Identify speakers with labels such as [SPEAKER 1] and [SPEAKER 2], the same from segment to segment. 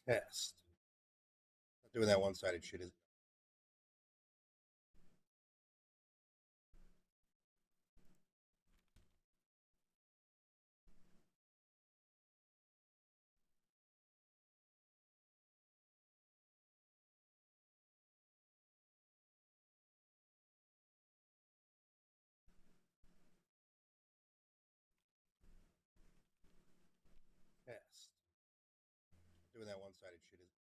[SPEAKER 1] Test. Not doing that one-sided shit is test. Not doing that one-sided shit is test. Doing that one-sided shit is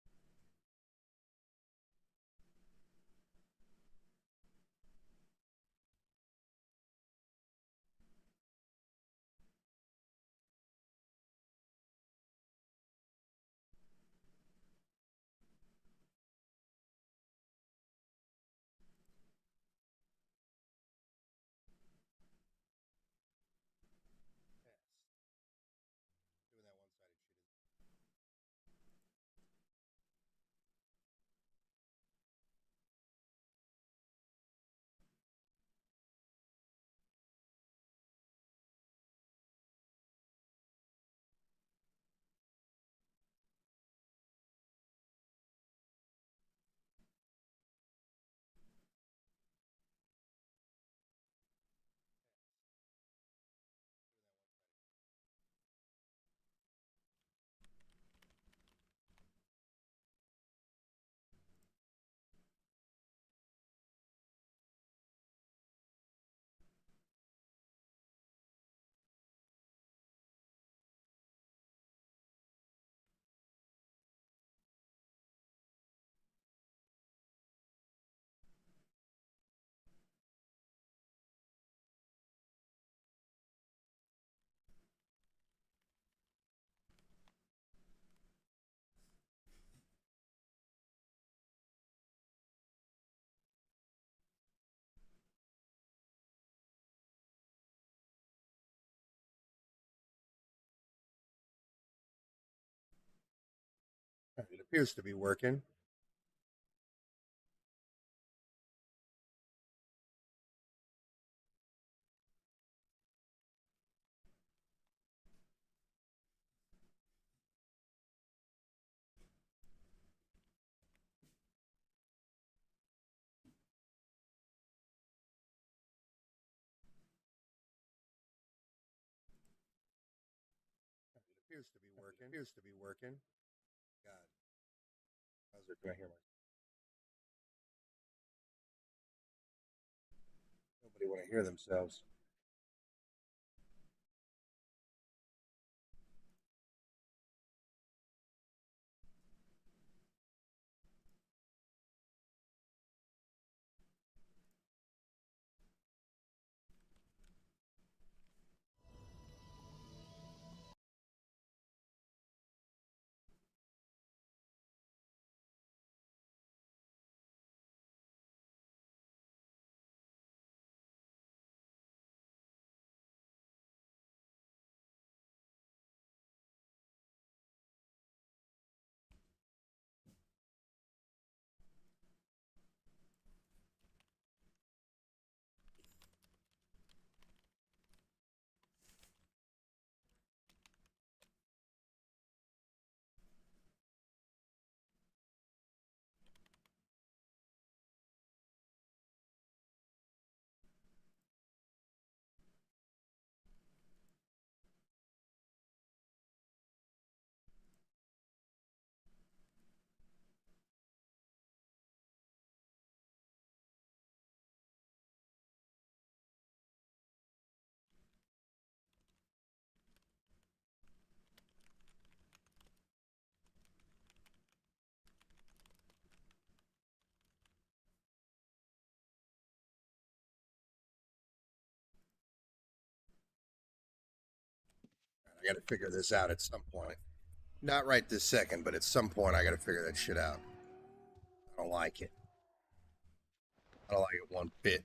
[SPEAKER 1] It appears to be working. It appears to be working. Appears to be working. God. How's it? Can I hear my? Nobody want to hear themselves. I got to figure this out at some point. Not right this second, but at some point I got to figure that shit out. I don't like it. I don't like it one bit.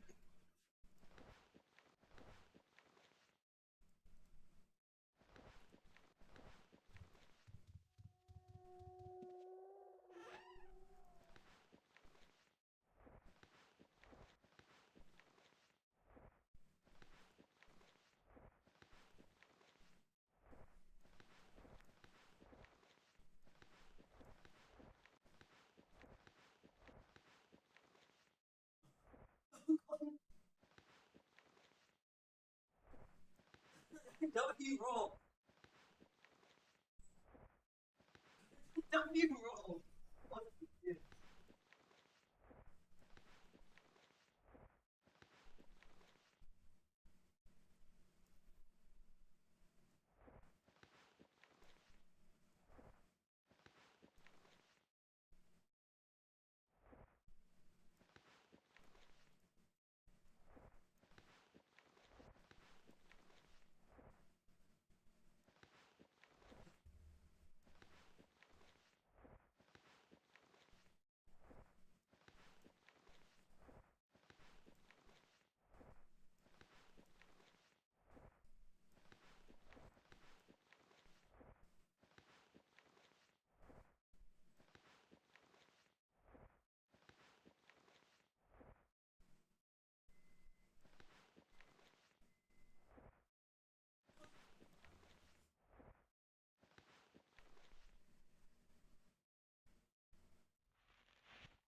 [SPEAKER 2] W roll. W roll. What is this?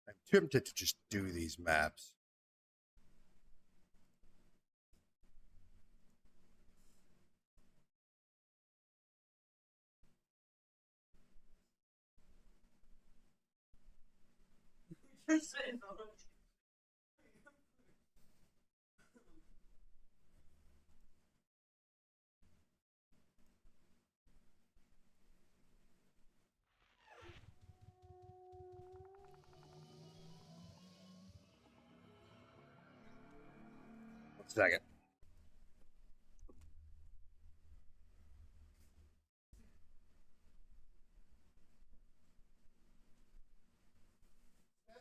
[SPEAKER 1] I'm tempted to just do these maps.
[SPEAKER 2] Just saying, though.
[SPEAKER 1] 1 second.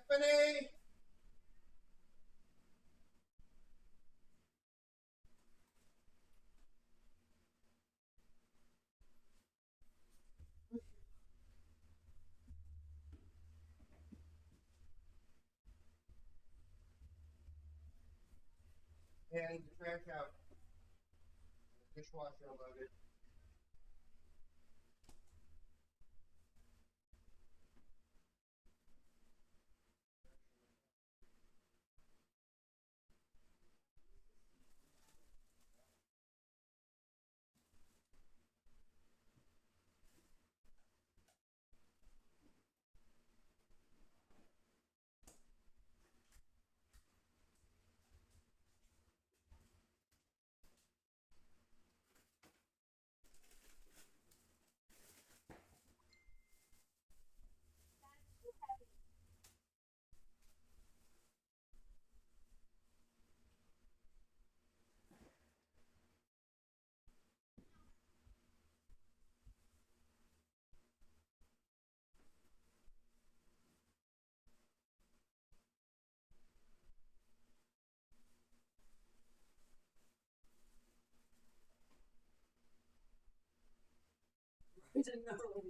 [SPEAKER 1] Stephanie! And the trash out. The dishwasher loaded.
[SPEAKER 2] I didn't know.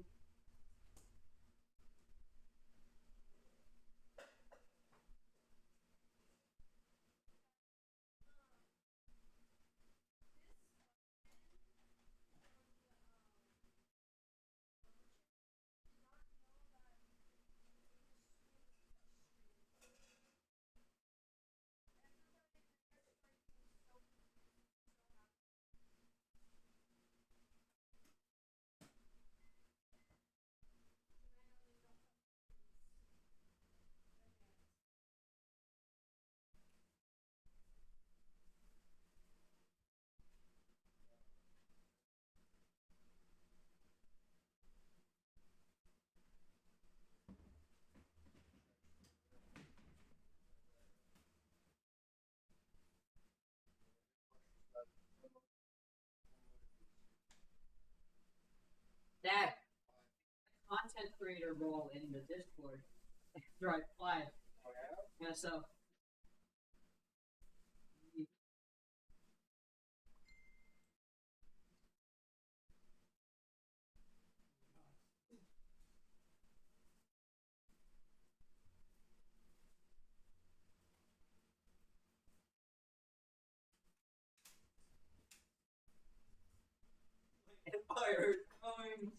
[SPEAKER 2] Dad, content creator role in the Discord after I applied. Yeah, so. Empire is coming.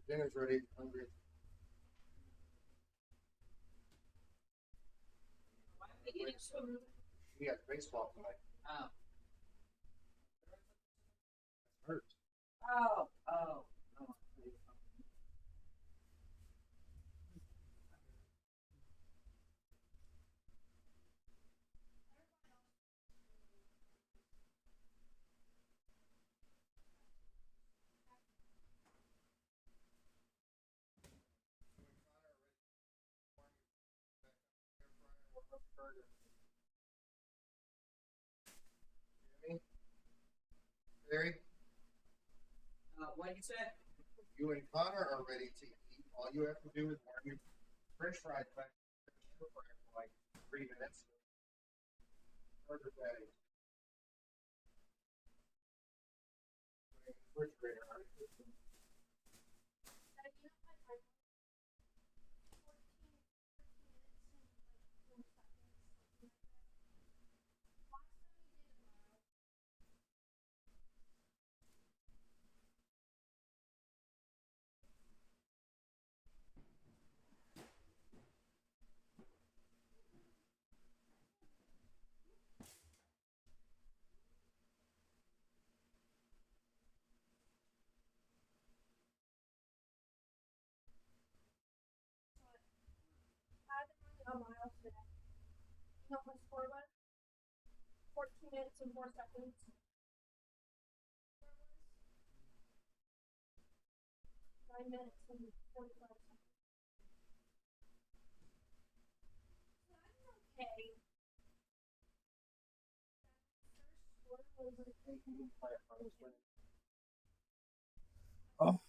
[SPEAKER 1] Dinner's ready. Hungry.
[SPEAKER 2] Why are they getting so rude?
[SPEAKER 1] She has baseball tonight.
[SPEAKER 2] Oh.
[SPEAKER 1] Hurt.
[SPEAKER 2] Oh. Oh.
[SPEAKER 1] Barry,
[SPEAKER 2] What did you say?
[SPEAKER 1] you and Connor are ready to eat. All you have to do is warm your French fries back in the air fryer for like 3 minutes. Burger patty. Put it in the refrigerator. Already cooked them.
[SPEAKER 3] A mile today. You know what my score was? 14 minutes and 4 seconds. 9 minutes and 45 seconds. So I'm okay.
[SPEAKER 1] Oh.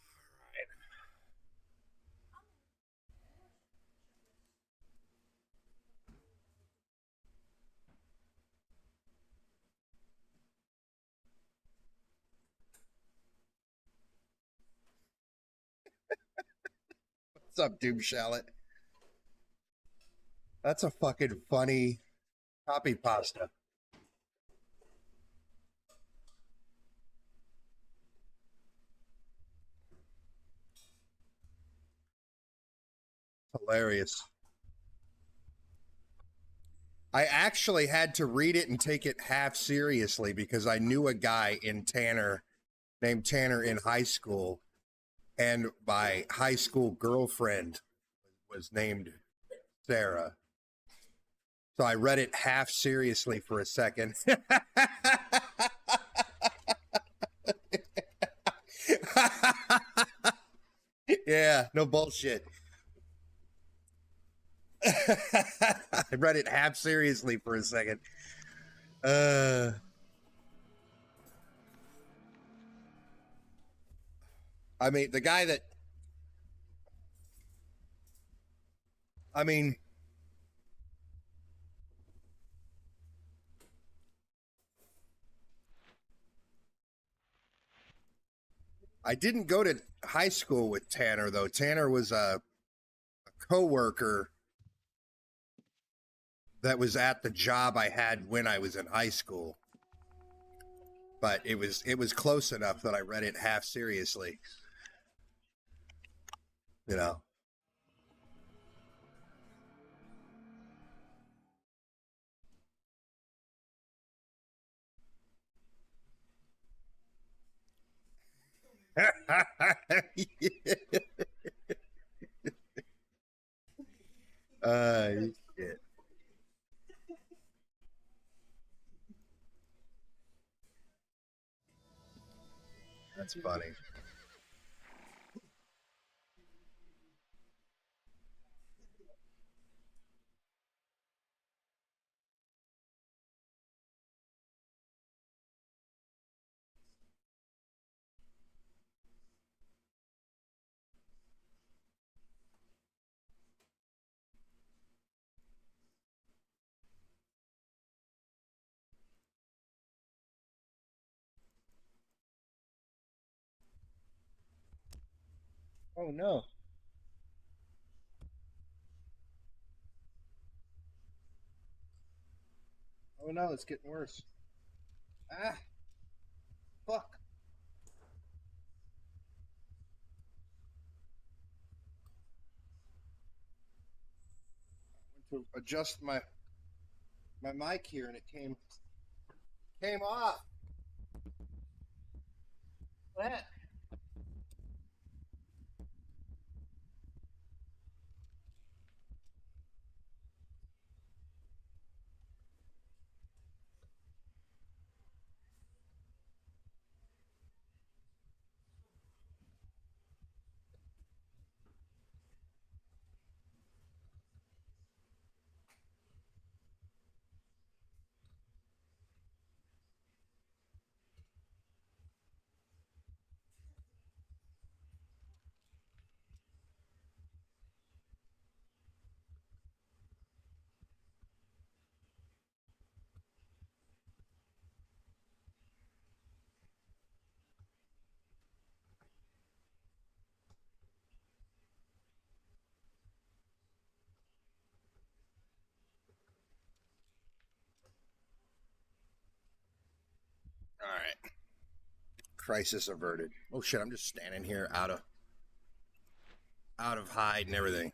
[SPEAKER 1] What's up, Doom Shallot? That's a fucking funny copy pasta. Hilarious. I actually had to read it and take it half seriously because I knew a guy in Tanner named Tanner in high school, and my high school girlfriend was named Sarah. So I read it half seriously for a second. Yeah, no bullshit. I read it half seriously for a second. I mean, the guy that, I mean, I didn't go to high school with Tanner, though. Tanner was a coworker that was at the job I had when I was in high school. But it was close enough that I read it half seriously. You know. Shit. That's funny. Oh no. Oh no, it's getting worse. Ah, fuck. to adjust my mic here, and it came off. What? All right. Crisis averted. Oh shit! I'm just standing here out of hide and everything.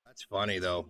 [SPEAKER 1] That's funny though.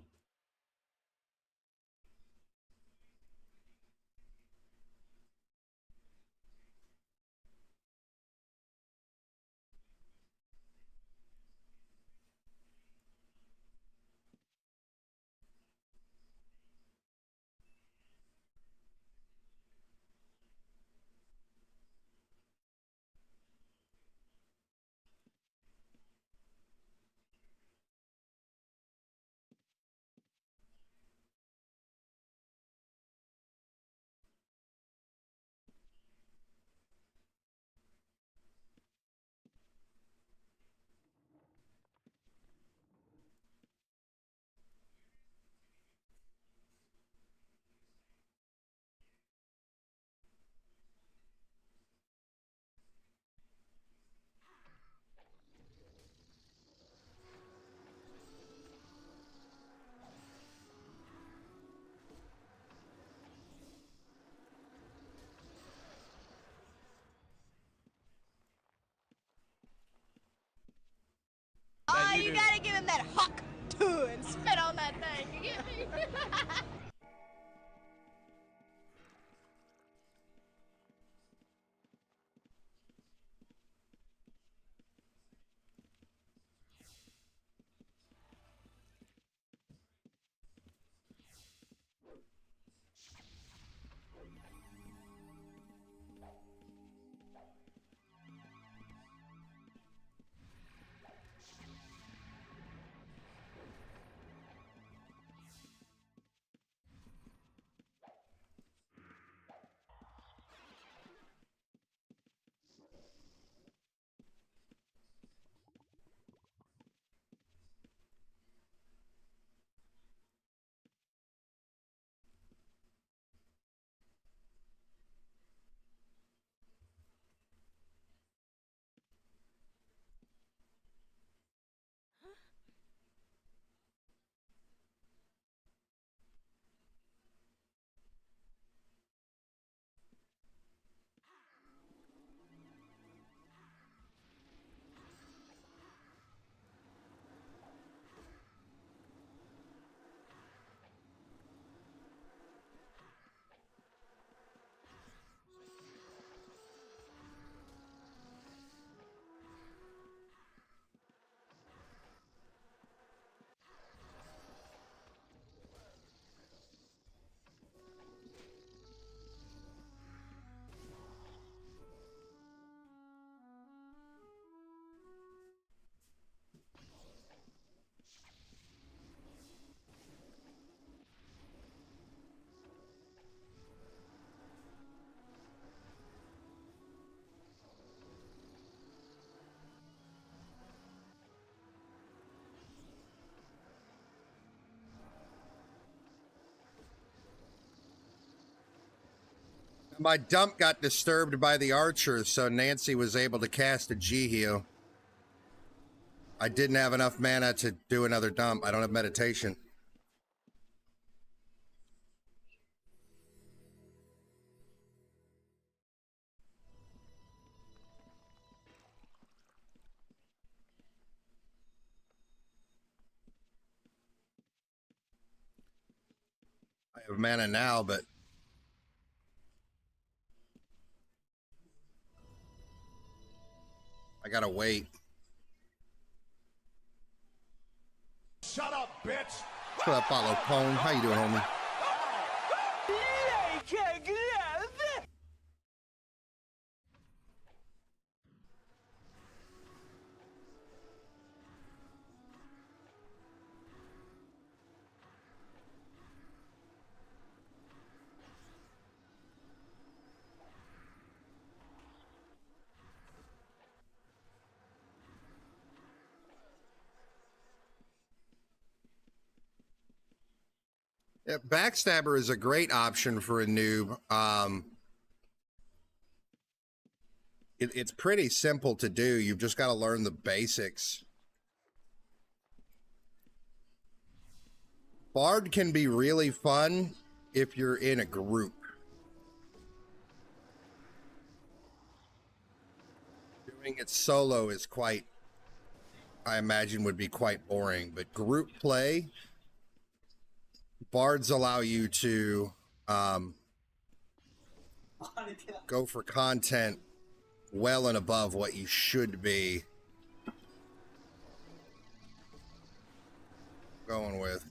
[SPEAKER 4] Oh, you gotta give him that huck too and spit on that thing. You get me?
[SPEAKER 1] My dump got disturbed by the archers, so Nancy was able to cast a G heal. I didn't have enough mana to do another dump. I don't have meditation. I have mana now, but I gotta wait.
[SPEAKER 5] Shut up, bitch!
[SPEAKER 1] What's up, Follow Pone? How you doing, homie? Yeah, Backstabber is a great option for a noob. It's pretty simple to do. You've just got to learn the basics. Bard can be really fun if you're in a group. Doing it solo is quite, I imagine, would be quite boring. But group play, Bards allow you to go for content well and above what you should be going with.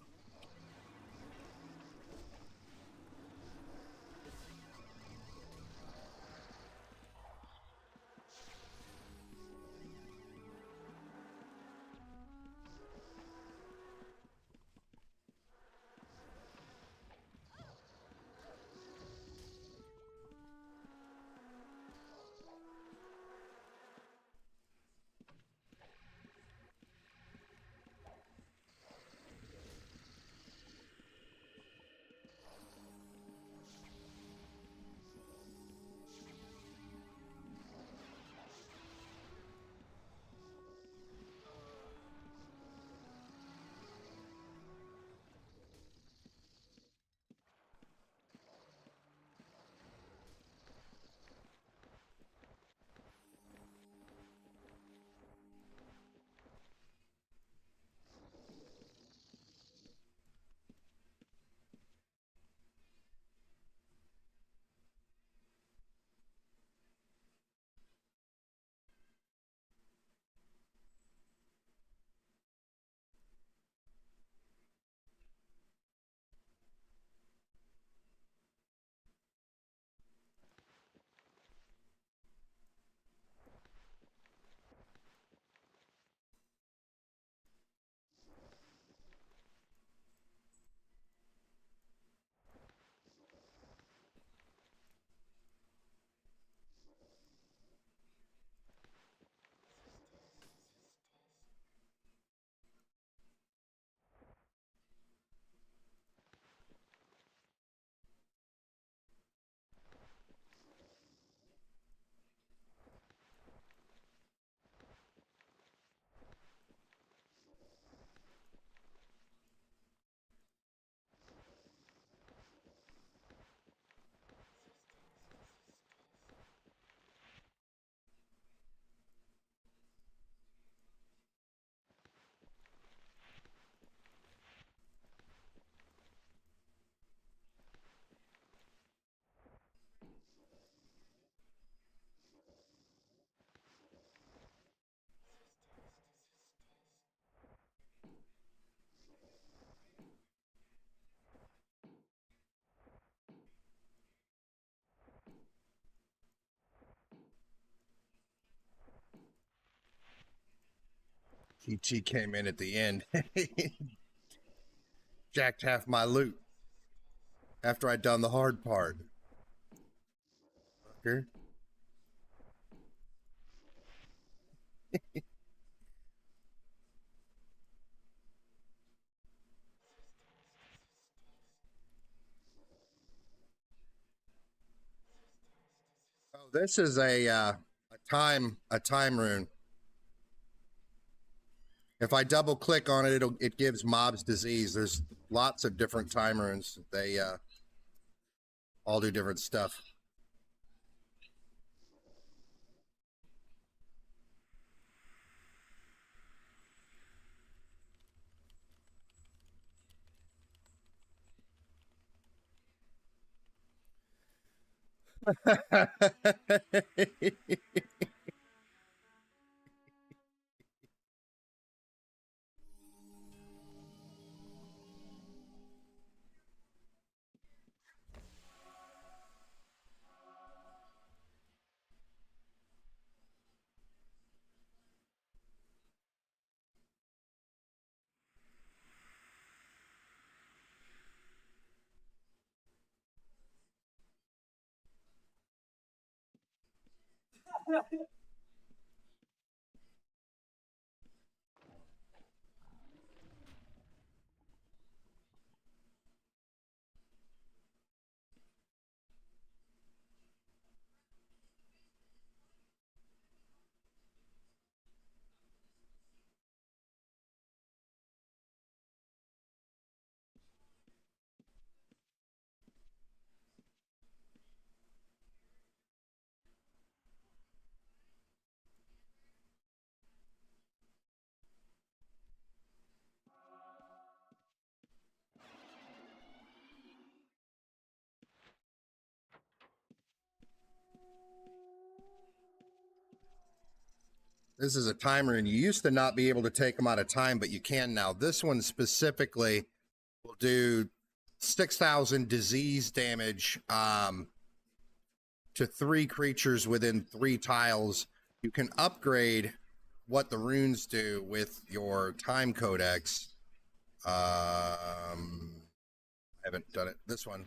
[SPEAKER 1] GT came in at the end. Jacked half my loot after I'd done the hard part. Fucker. Oh, this is a time rune. If I double click on it, it gives mobs disease. There's lots of different time runes. They all do different stuff. This is a timer, and you used to not be able to take them out of time, but you can now. This one specifically will do 6,000 disease damage to 3 creatures within 3 tiles. You can upgrade what the runes do with your time codex. I haven't done it. This one.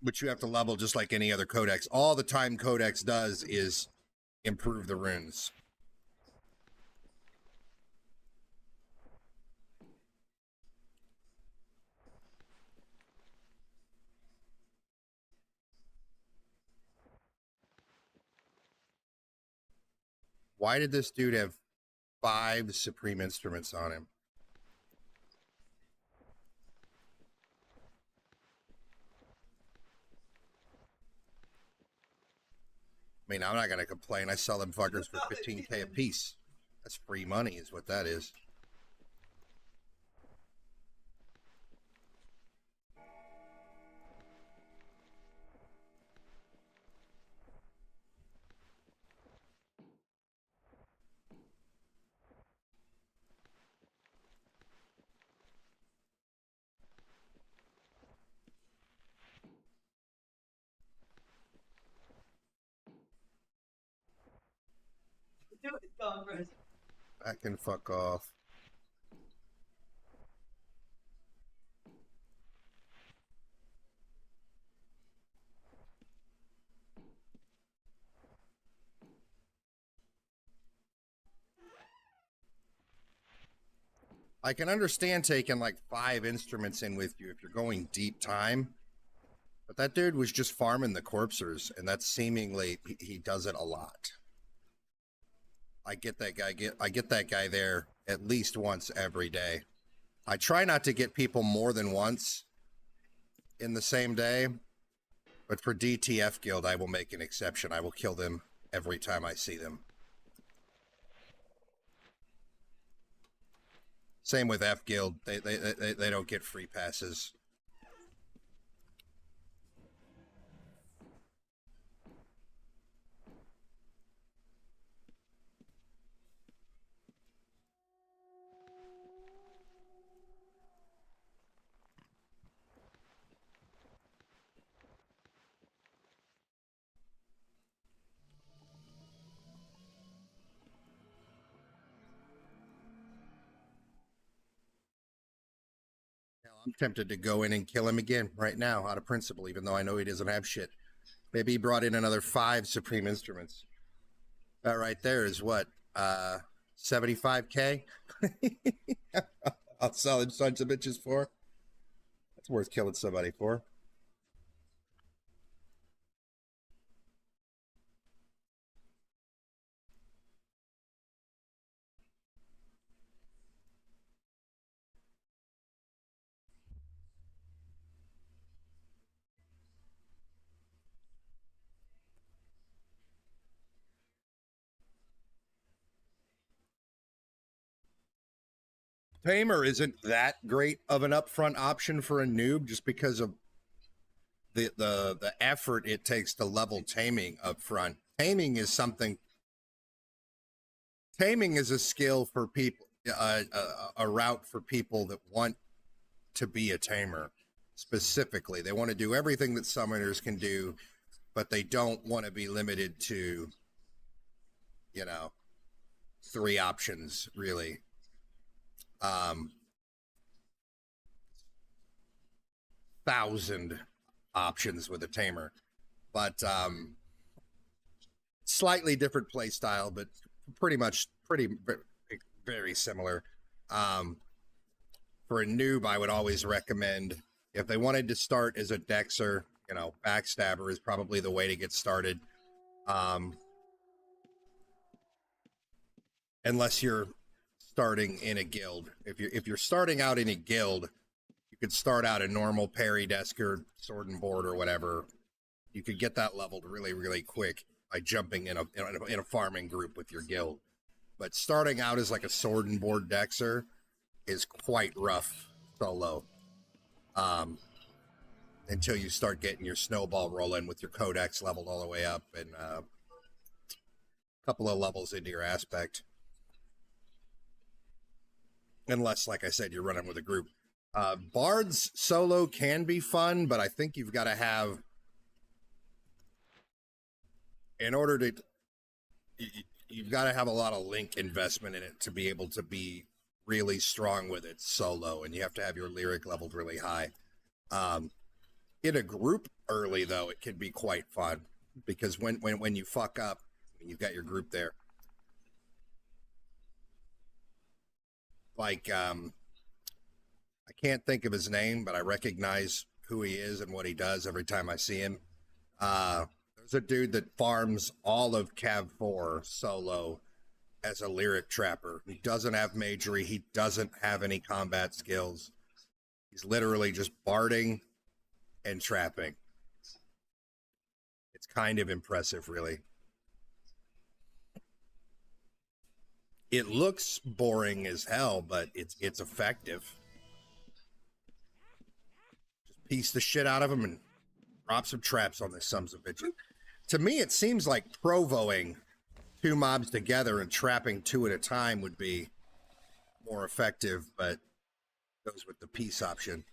[SPEAKER 1] But you have to level just like any other codex. All the time codex does is improve the runes. Why did this dude have 5 supreme instruments on him? I mean, I'm not going to complain. I sell them fuckers for 15K a piece. That's free money is what that is.
[SPEAKER 2] Do it, Congress.
[SPEAKER 1] I can fuck off. I can understand taking like 5 instruments in with you if you're going deep time. But that dude was just farming the corpsers, and that's seemingly he does it a lot. I get that guy. I get that guy there at least once every day. I try not to get people more than once in the same day, but for DTF Guild, I will make an exception. I will kill them every time I see them. Same with F Guild. They don't get free passes. I'm tempted to go in and kill him again right now out of principle, even though I know he doesn't have shit. Maybe he brought in another 5 supreme instruments. That right there is what, 75K? I'll sell him sons of bitches for. That's worth killing somebody for. Tamer isn't that great of an upfront option for a noob just because of the effort it takes to level taming up front. Taming is something. Taming is a skill for people, a route for people that want to be a tamer. Specifically, they want to do everything that summoners can do, but they don't want to be limited to, 3 options really. 1,000 options with a tamer, but slightly different play style, but pretty very similar. For a noob, I would always recommend, if they wanted to start as a Dexer, Backstabber is probably the way to get started. Unless you're starting in a guild. If you're starting out in a guild, you could start out a normal parry Desker, sword and board, or whatever. You could get that leveled really, really quick by jumping in a farming group with your guild. But starting out as like a sword and board Dexer is quite rough solo. Until you start getting your snowball rolling with your codex leveled all the way up and a couple of levels into your aspect. Unless, like I said, you're running with a group. Bards solo can be fun, but I think you've got to have, you've got to have a lot of link investment in it to be able to be really strong with it solo, and you have to have your lyric leveled really high. In a group early, though, it can be quite fun, because when you fuck up, you've got your group there. Like, I can't think of his name, but I recognize who he is and what he does every time I see him. There's a dude that farms all of Cav 4 solo as a lyric trapper. He doesn't have magery. He doesn't have any combat skills. He's literally just barding and trapping. It's kind of impressive, really. It looks boring as hell, but it's effective. Just piece the shit out of him and drop some traps on this sons of bitches. To me, it seems like provoing 2 mobs together and trapping 2 at a time would be more effective, but goes with the peace option.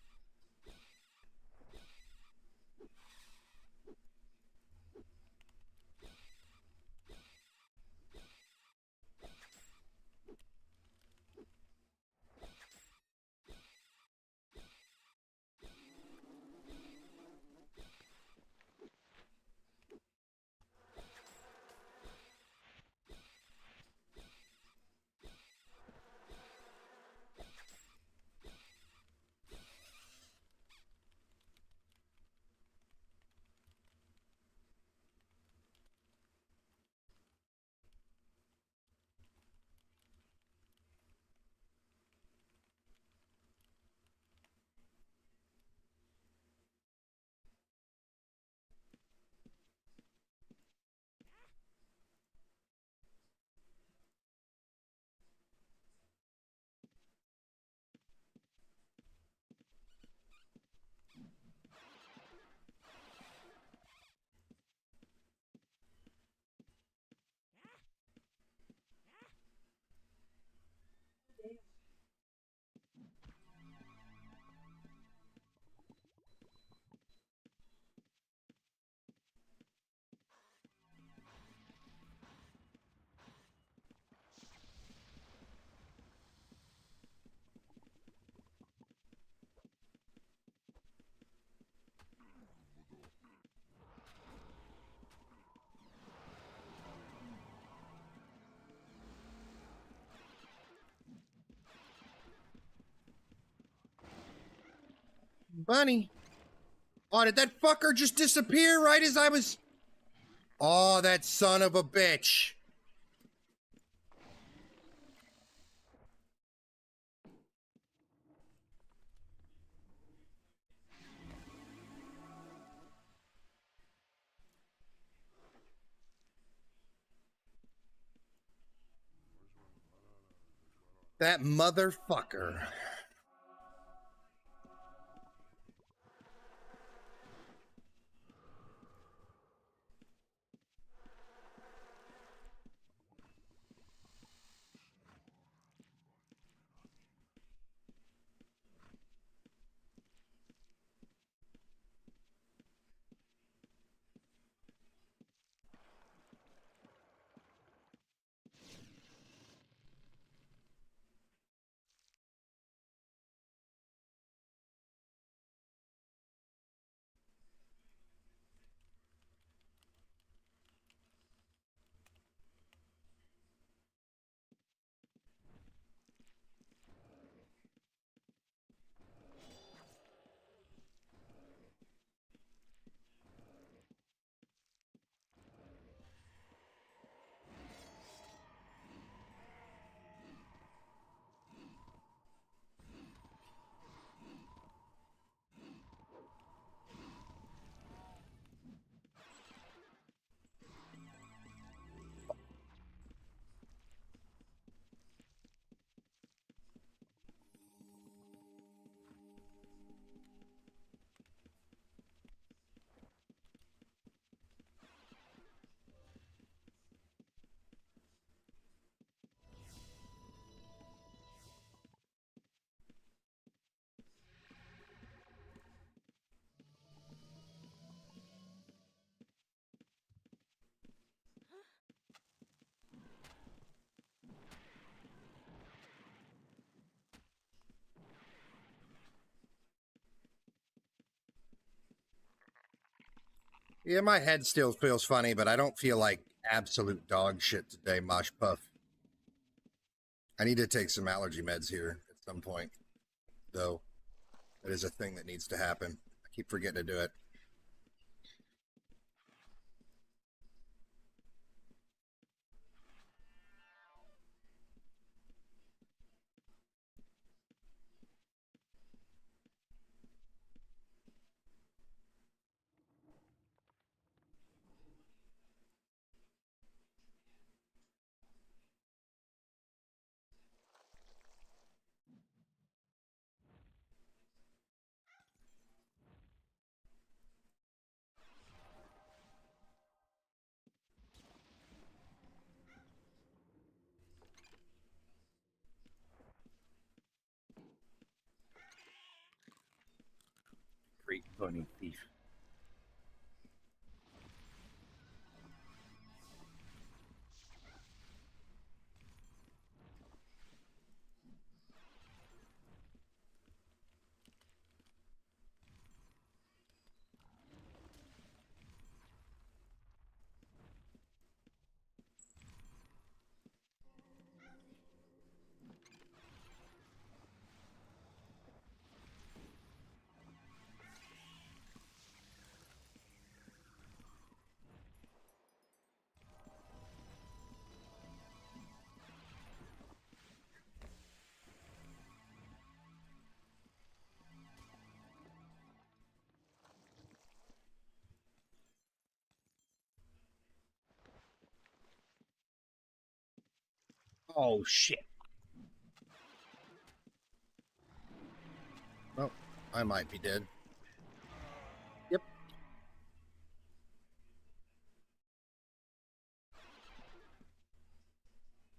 [SPEAKER 1] Bunny. Oh, did that fucker just disappear right as I was... Oh, that son of a bitch. That motherfucker. Yeah, my head still feels funny, but I don't feel like absolute dog shit today, Mosh Puff. I need to take some allergy meds here at some point, though. That is a thing that needs to happen. I keep forgetting to do it. Great bunny thief. Oh, shit. Well, I might be dead. Yep.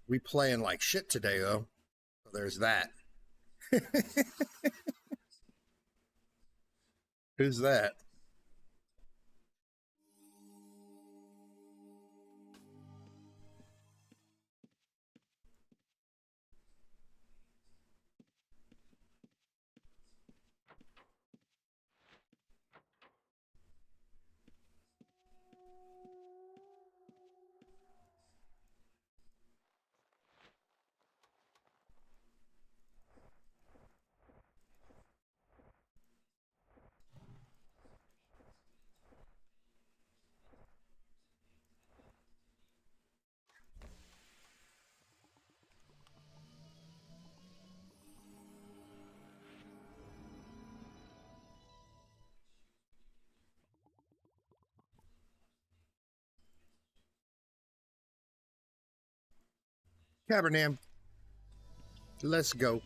[SPEAKER 1] We playing like shit today, though. So there's that. Who's that? Cabernam. Let's go.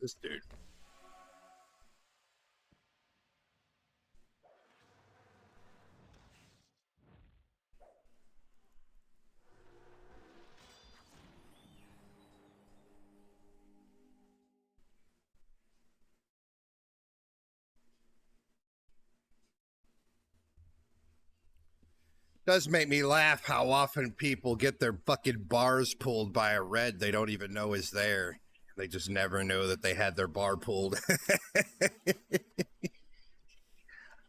[SPEAKER 1] This dude. Does make me laugh how often people get their fucking bars pulled by a red they don't even know is there. They just never know that they had their bar pulled.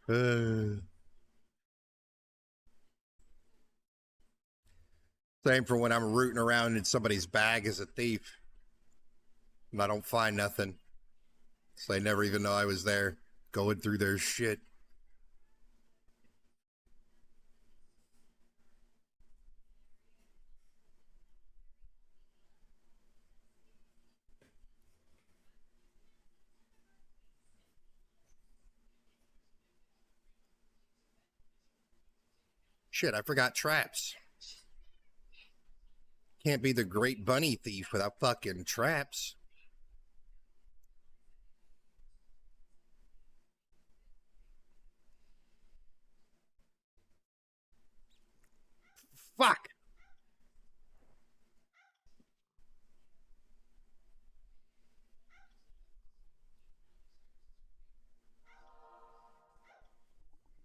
[SPEAKER 1] Same for when I'm rooting around in somebody's bag as a thief and I don't find nothing. So they never even know I was there going through their shit. Shit, I forgot traps. Can't be the great bunny thief without fucking traps. Fuck!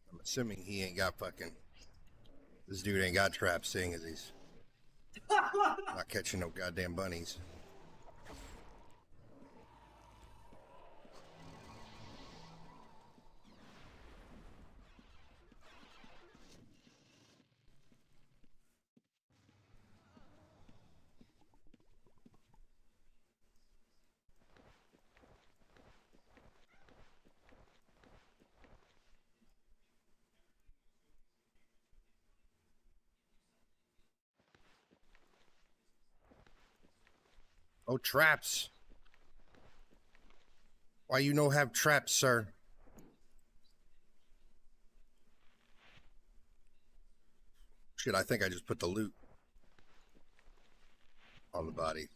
[SPEAKER 1] I'm assuming he ain't got fucking... This dude ain't got traps, seeing as he's not catching no goddamn bunnies. Oh, traps. Why you no have traps, sir? Shit, I think I just put the loot on the body.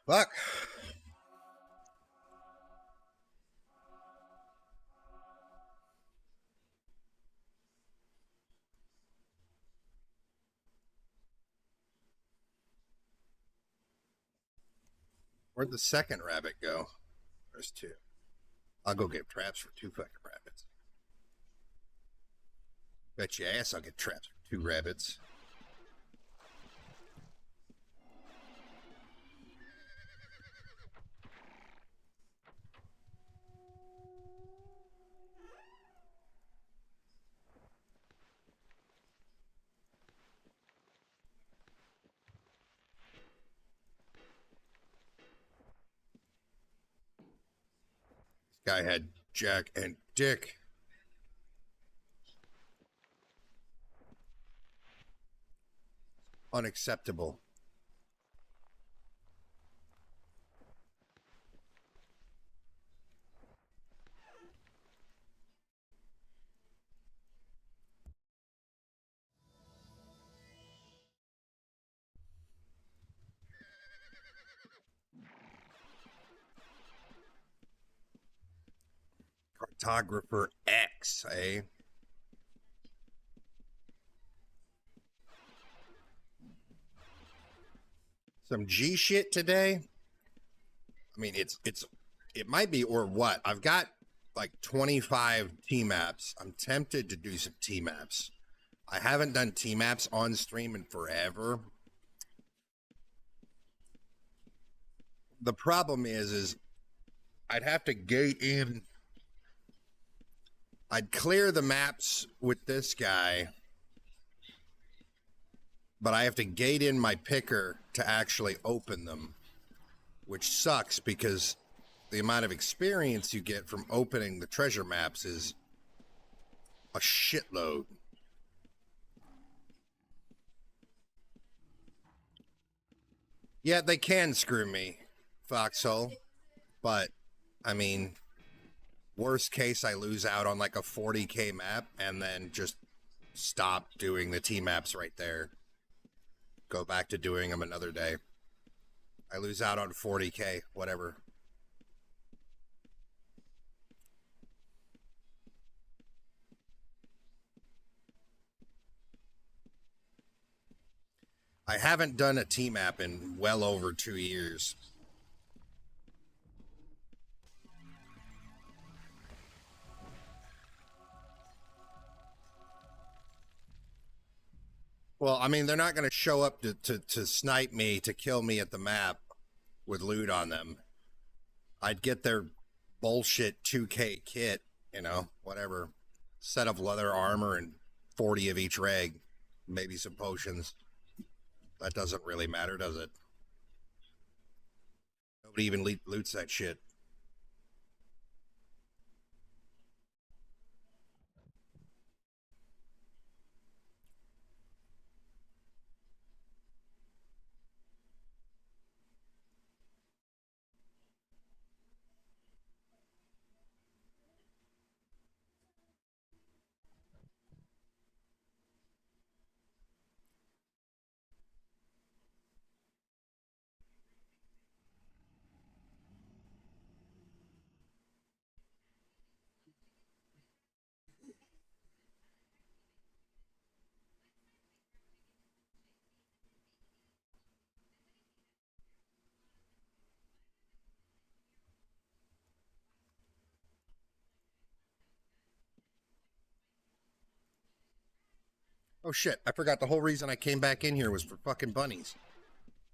[SPEAKER 1] Fuck. Where'd the second rabbit go? There's two. I'll go get traps for two fucking rabbits. Bet your ass I'll get traps for two rabbits. This guy had Jack and Dick. Unacceptable. Cartographer X, eh? Some G shit today. I mean, it might be or what. I've got like 25 T-maps. I'm tempted to do some T-maps. I haven't done T-maps on stream in forever. The problem is I'd have to gate in. I'd clear the maps with this guy, but I have to gate in my picker to actually open them, which sucks because the amount of experience you get from opening the treasure maps is a shitload. Yeah, they can screw me, Foxhole, but I mean, worst case, I lose out on like a 40K map and then just stop doing the T maps right there. Go back to doing them another day. I lose out on 40K, whatever. I haven't done a T map in well over 2 years. Well, I mean, they're not going to show up to snipe me, to kill me at the map with loot on them. I'd get their bullshit 2K kit, you know, whatever. Set of leather armor and 40 of each reg. Maybe some potions. That doesn't really matter, does it? Nobody even loots that shit. Oh shit, I forgot the whole reason I came back in here was for fucking bunnies.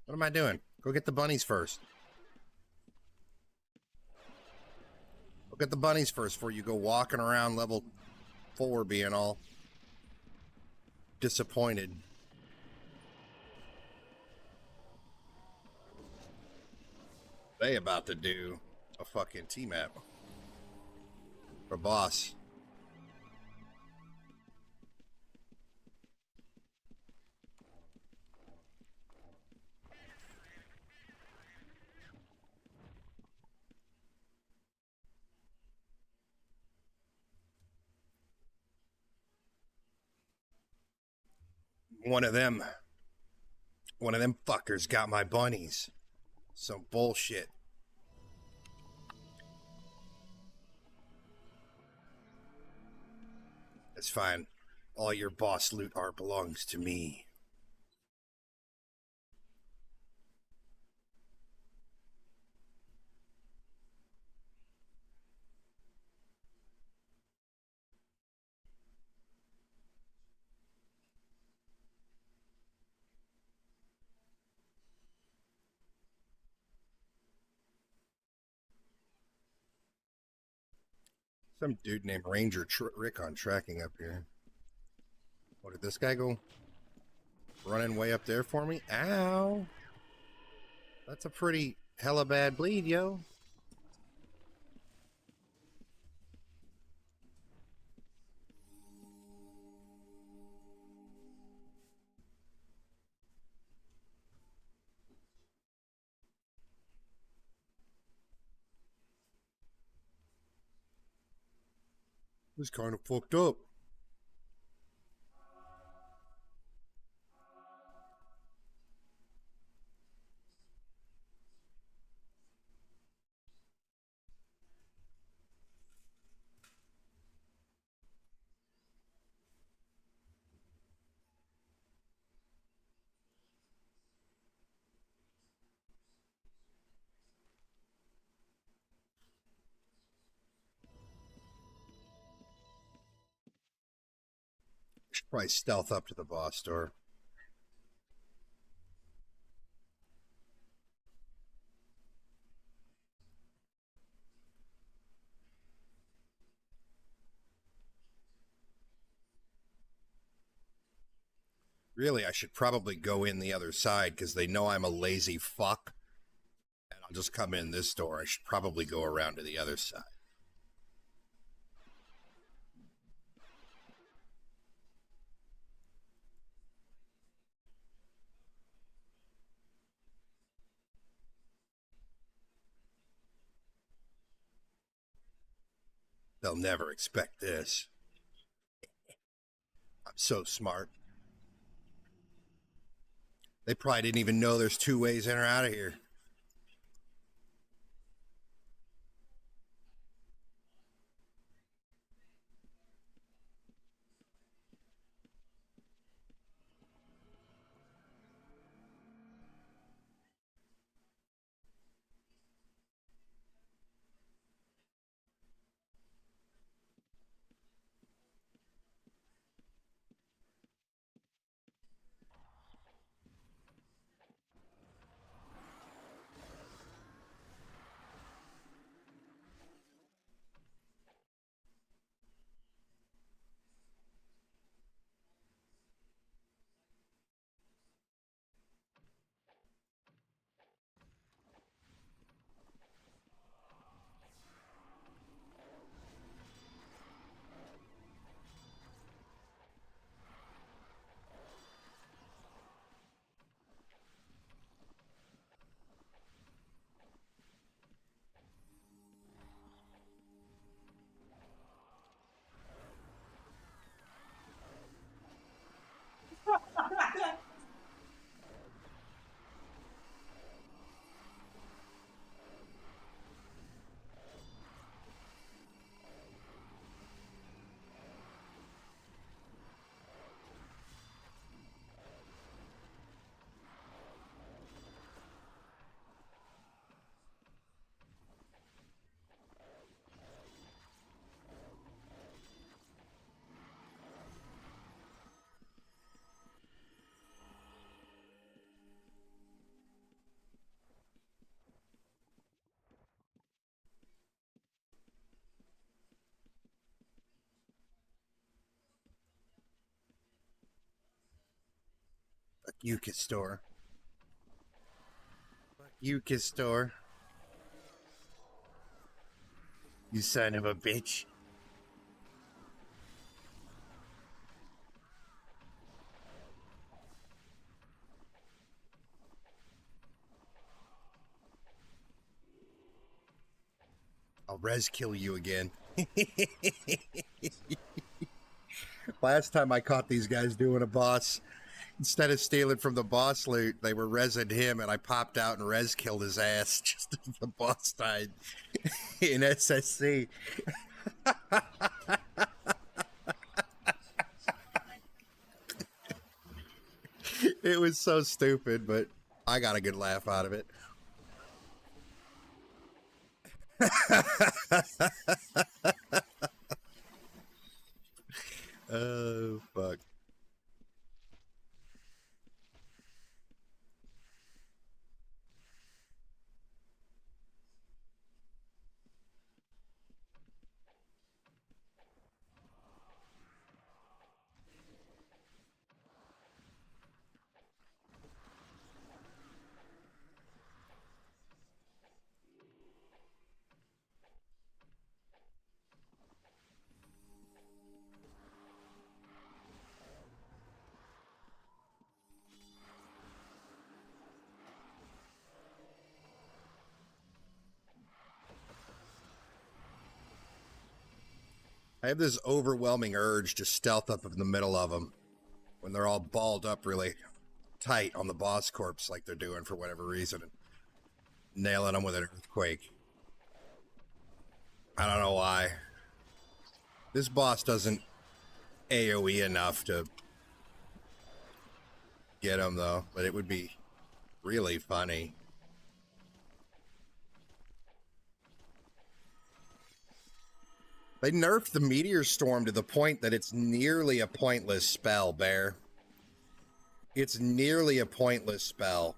[SPEAKER 1] What am I doing? Go get the bunnies first. Go get the bunnies first before you go walking around level 4 being all disappointed. They about to do a fucking T-map. For boss. One of them fuckers got my bunnies. Some bullshit. It's fine. All your boss loot art belongs to me. Some dude named Ranger Rick on tracking up here. What did this guy go running way up there for me? Ow. That's a pretty hella bad bleed, yo. This kind of fucked up. Probably stealth up to the boss door. Really, I should probably go in the other side because they know I'm a lazy fuck. And I'll just come in this door. I should probably go around to the other side. They'll never expect this. I'm so smart. They probably didn't even know there's two ways in or out of here. Fuck you, Kistor. Fuck you, Kistor. You son of a bitch. I'll res kill you again. Last time I caught these guys doing a boss, instead of stealing from the boss loot, they were resing him, and I popped out and res killed his ass just as the boss died in SSC. It was so stupid, but I got a good laugh out of it. Oh, fuck. I have this overwhelming urge to stealth up in the middle of them when they're all balled up really tight on the boss corpse like they're doing for whatever reason, and nailing them with an earthquake. I don't know why. This boss doesn't AoE enough to get him, though, but it would be really funny. They nerfed the Meteor Storm to the point that it's nearly a pointless spell, Bear. It's nearly a pointless spell.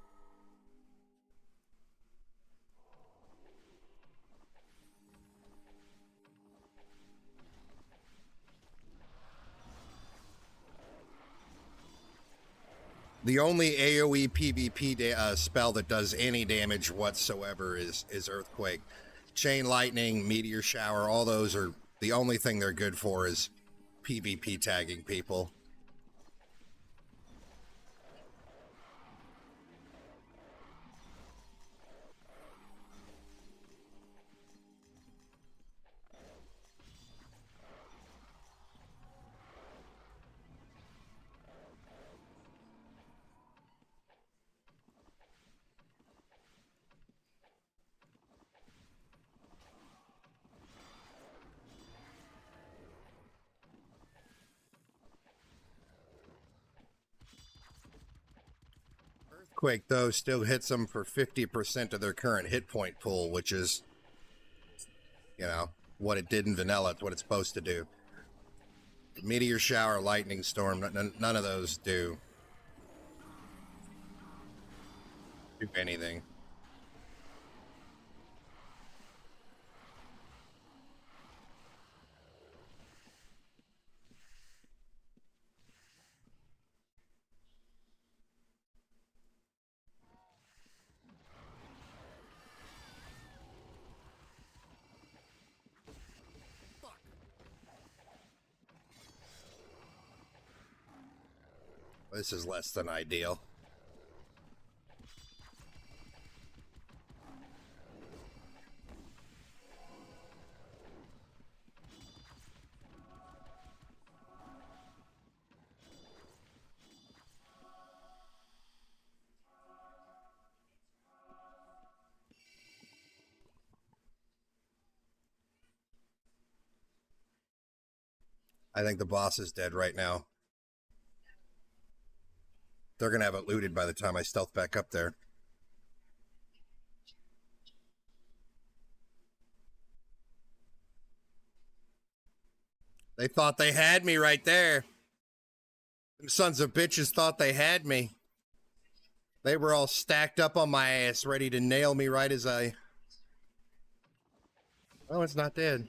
[SPEAKER 1] The only AoE PvP spell that does any damage whatsoever is Earthquake. Chain Lightning, Meteor Shower, all those are the only thing they're good for is PvP tagging people. Earthquake, though, still hits them for 50% of their current hit point pool, which is, you know, what it did in vanilla. It's what it's supposed to do. Meteor Shower, Lightning Storm, none of those do anything. This is less than ideal. I think the boss is dead right now. They're going to have it looted by the time I stealth back up there. They thought they had me right there. Them sons of bitches thought they had me. They were all stacked up on my ass, ready to nail me right as I... Oh, it's not dead.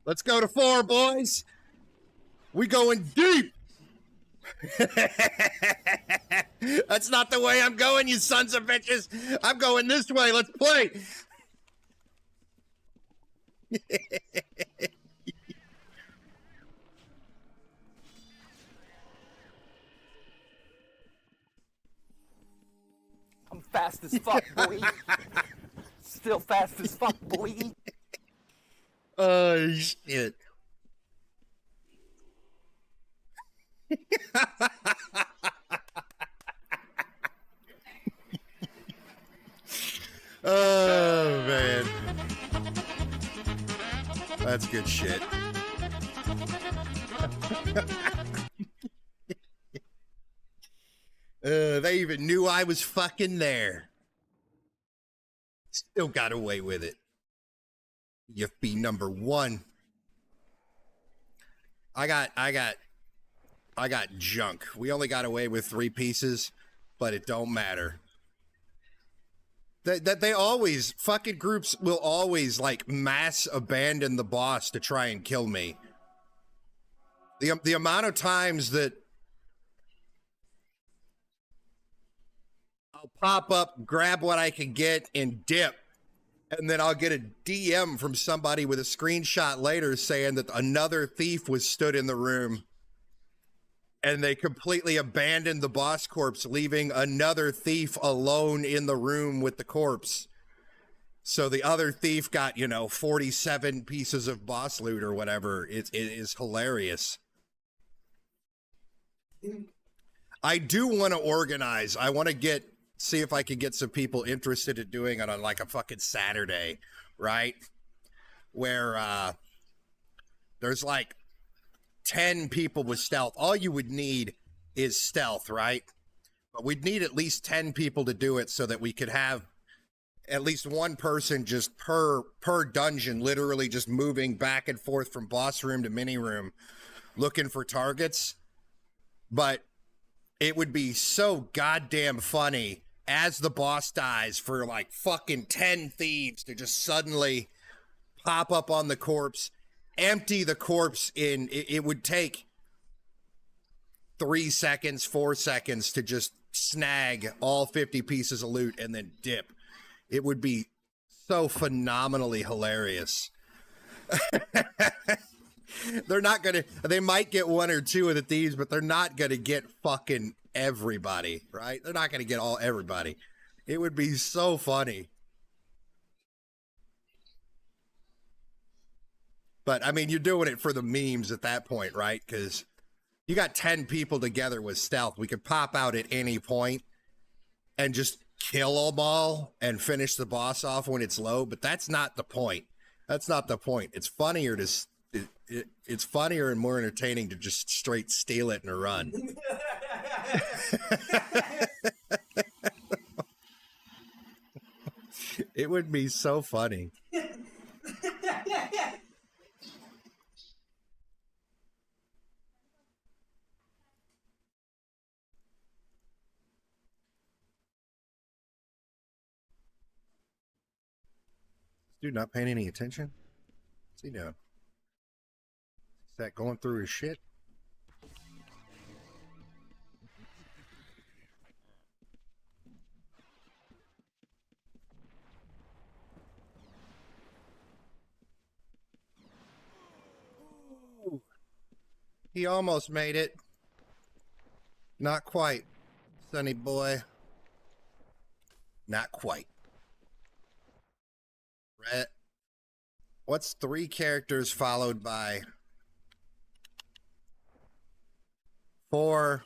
[SPEAKER 1] Let's go to 4, boys. We going deep. That's not the way I'm going, you sons of bitches. I'm going this way. Let's play.
[SPEAKER 6] I'm fast as fuck, boy. Still fast as fuck, boy.
[SPEAKER 1] Oh, shit. Oh, man. That's good shit. They even knew I was fucking there. Still got away with it. UFB number 1. I got junk. We only got away with 3 pieces, but it don't matter. They always, fucking groups will always like mass abandon the boss to try and kill me. The amount of times that I'll pop up, grab what I can get, and dip. And then I'll get a DM from somebody with a screenshot later saying that another thief was stood in the room. And they completely abandoned the boss corpse, leaving another thief alone in the room with the corpse. So the other thief got, 47 pieces of boss loot or whatever. It is hilarious. I do want to organize. I want to see if I can get some people interested in doing it on like a fucking Saturday, right? Where there's like 10 people with stealth. All you would need is stealth, right? But we'd need at least 10 people to do it so that we could have at least one person just per dungeon, literally just moving back and forth from boss room to mini room looking for targets. But it would be so goddamn funny as the boss dies for like fucking 10 thieves to just suddenly pop up on the corpse, empty the corpse in. It would take 3 seconds, 4 seconds to just snag all 50 pieces of loot and then dip. It would be so phenomenally hilarious. They might get one or two of the thieves, but they're not going to get fucking everybody, right? They're not going to get everybody. It would be so funny. But I mean, you're doing it for the memes at that point, right? Because you got 10 people together with stealth. We could pop out at any point and just kill them all and finish the boss off when it's low. But that's not the point. That's not the point. It's funnier to it's funnier and more entertaining to just straight steal it and run. It would be so funny. Dude, not paying any attention? What's he doing? Is that going through his shit? Ooh. He almost made it. Not quite, sonny boy. Not quite. Red. What's 3 characters followed by 4?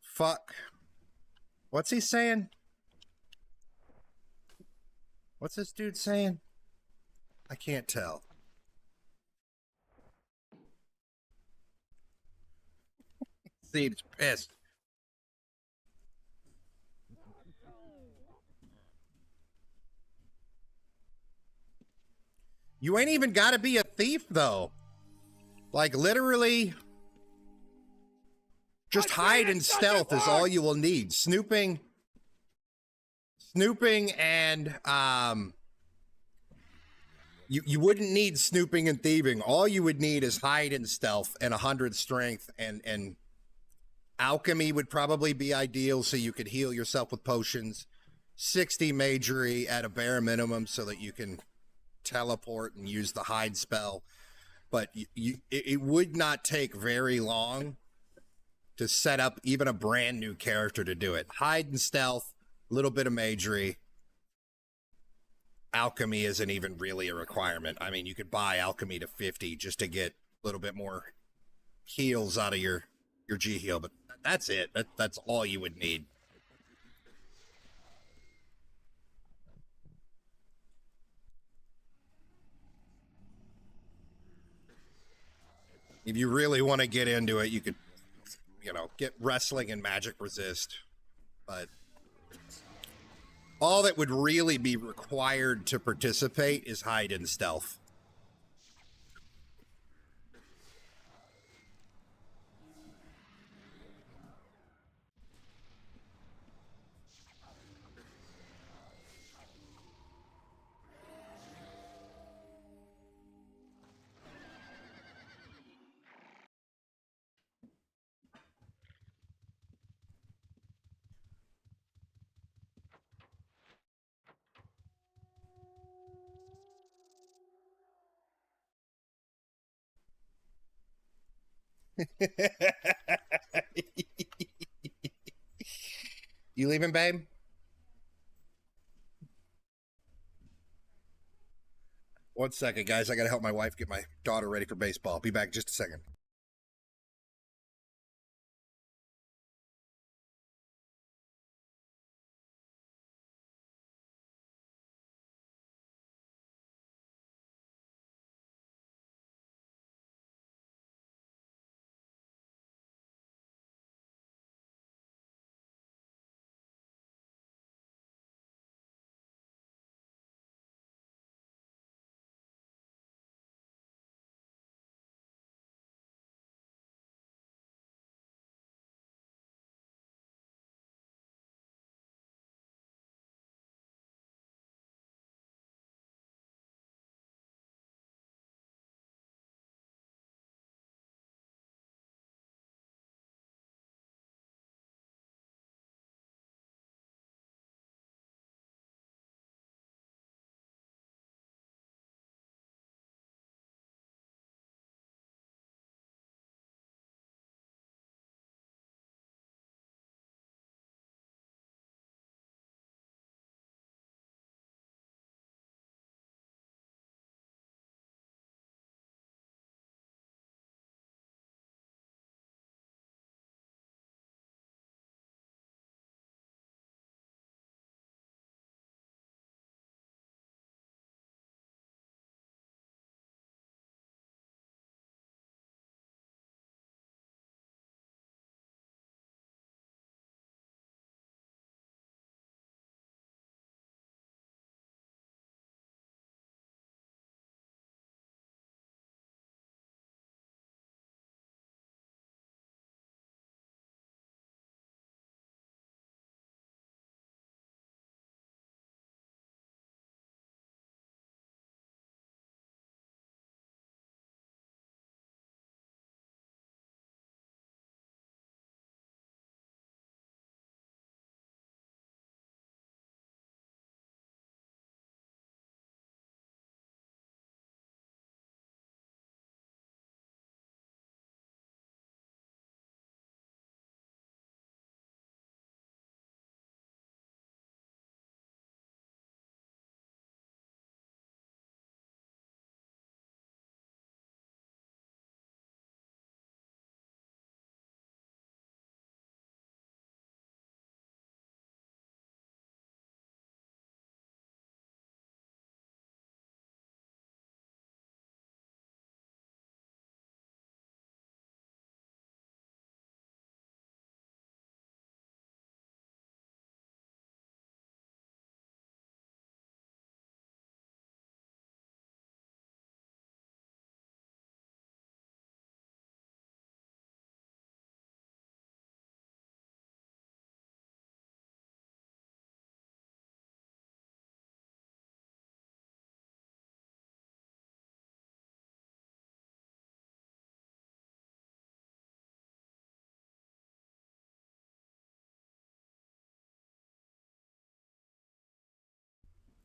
[SPEAKER 1] Fuck. What's he saying? What's this dude saying? I can't tell. Seems pissed. You ain't even got to be a thief, though. Like, literally, just hide and stealth is all you will need. Snooping, and, you wouldn't need snooping and thieving. All you would need is hide and stealth and 100 strength, and alchemy would probably be ideal so you could heal yourself with potions. 60 magery at a bare minimum so that you can teleport and use the hide spell. But it would not take very long to set up even a brand new character to do it. Hide and stealth, a little bit of magery. Alchemy isn't even really a requirement. I mean, you could buy alchemy to 50 just to get a little bit more heals out of your G heal, but that's it. That's all you would need. If you really want to get into it, you could, get wrestling and magic resist. But all that would really be required to participate is hide and stealth. You leaving, babe? One second, guys. I gotta help my wife get my daughter ready for baseball. Be back in just a second.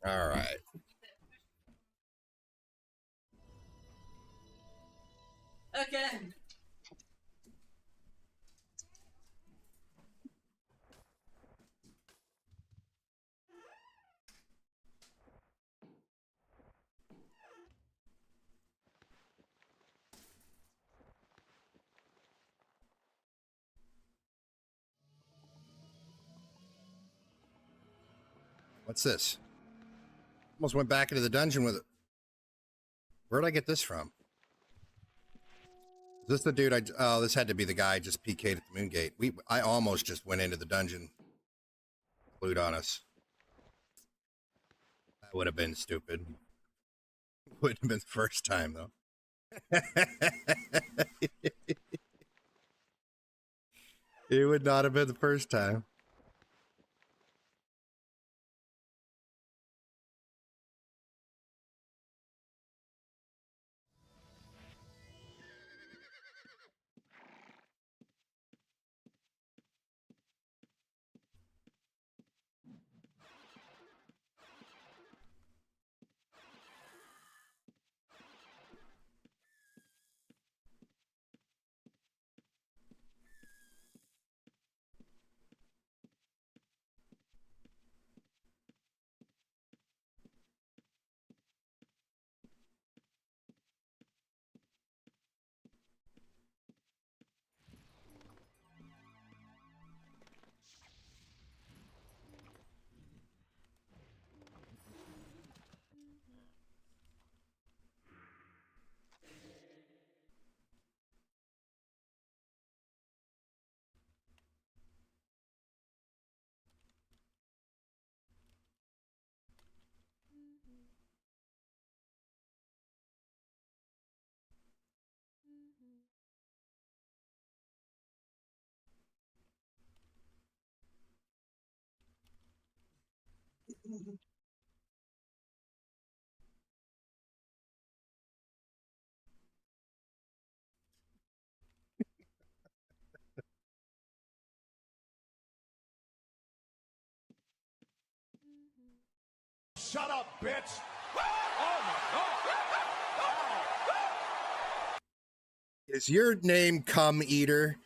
[SPEAKER 1] All right.
[SPEAKER 2] Again.
[SPEAKER 1] What's this? Almost went back into the dungeon with it. Where'd I get this from? Is this the dude oh, this had to be the guy I just PK'd at the moon gate. I almost just went into the dungeon. Loot on us. That would have been stupid. Wouldn't have been the first time though. It would not have been the first time.
[SPEAKER 5] Shut up, bitch! Oh my God!
[SPEAKER 1] Is your name Cum Eater?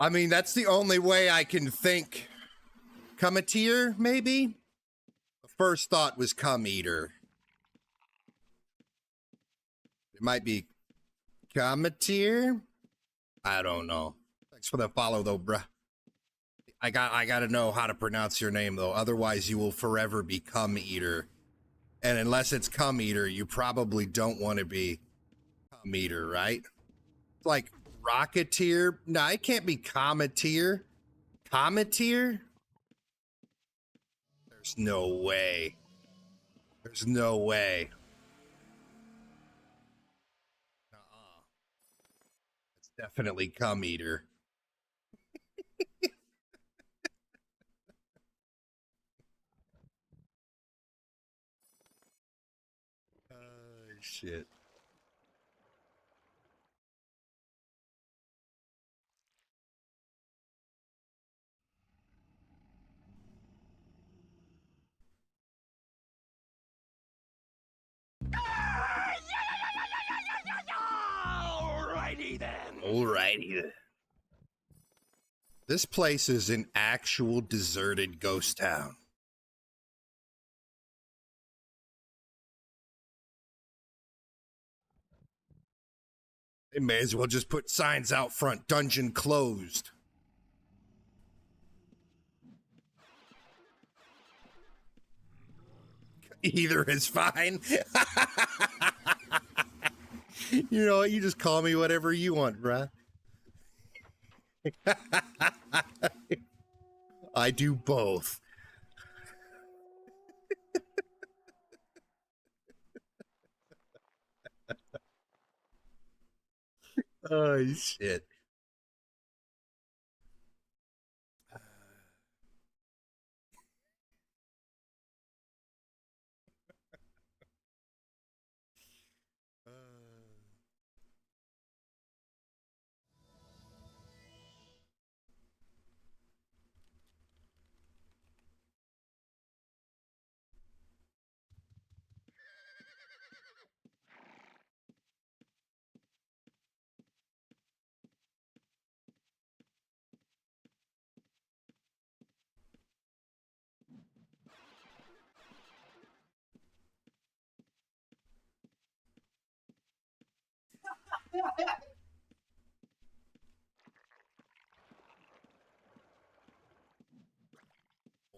[SPEAKER 1] I mean, that's the only way I can think. Cum-a-tear, maybe? The first thought was cum eater. It might be cum-a-tear? I don't know. Thanks for the follow though, bruh. I gotta know how to pronounce your name though. Otherwise you will forever be cum eater. And unless it's cum eater, you probably don't want to be cum eater, right? It's like rocketeer. No, it can't be cometeer. Cometeer? There's no way. There's no way. Definitely cum eater. Shit.
[SPEAKER 5] Alrighty then.
[SPEAKER 1] Alrighty then. This place is an actual deserted ghost town. They may as well just put signs out front, dungeon closed. Either is fine. You know what? You just call me whatever you want, bruh. I do both. Oh, shit.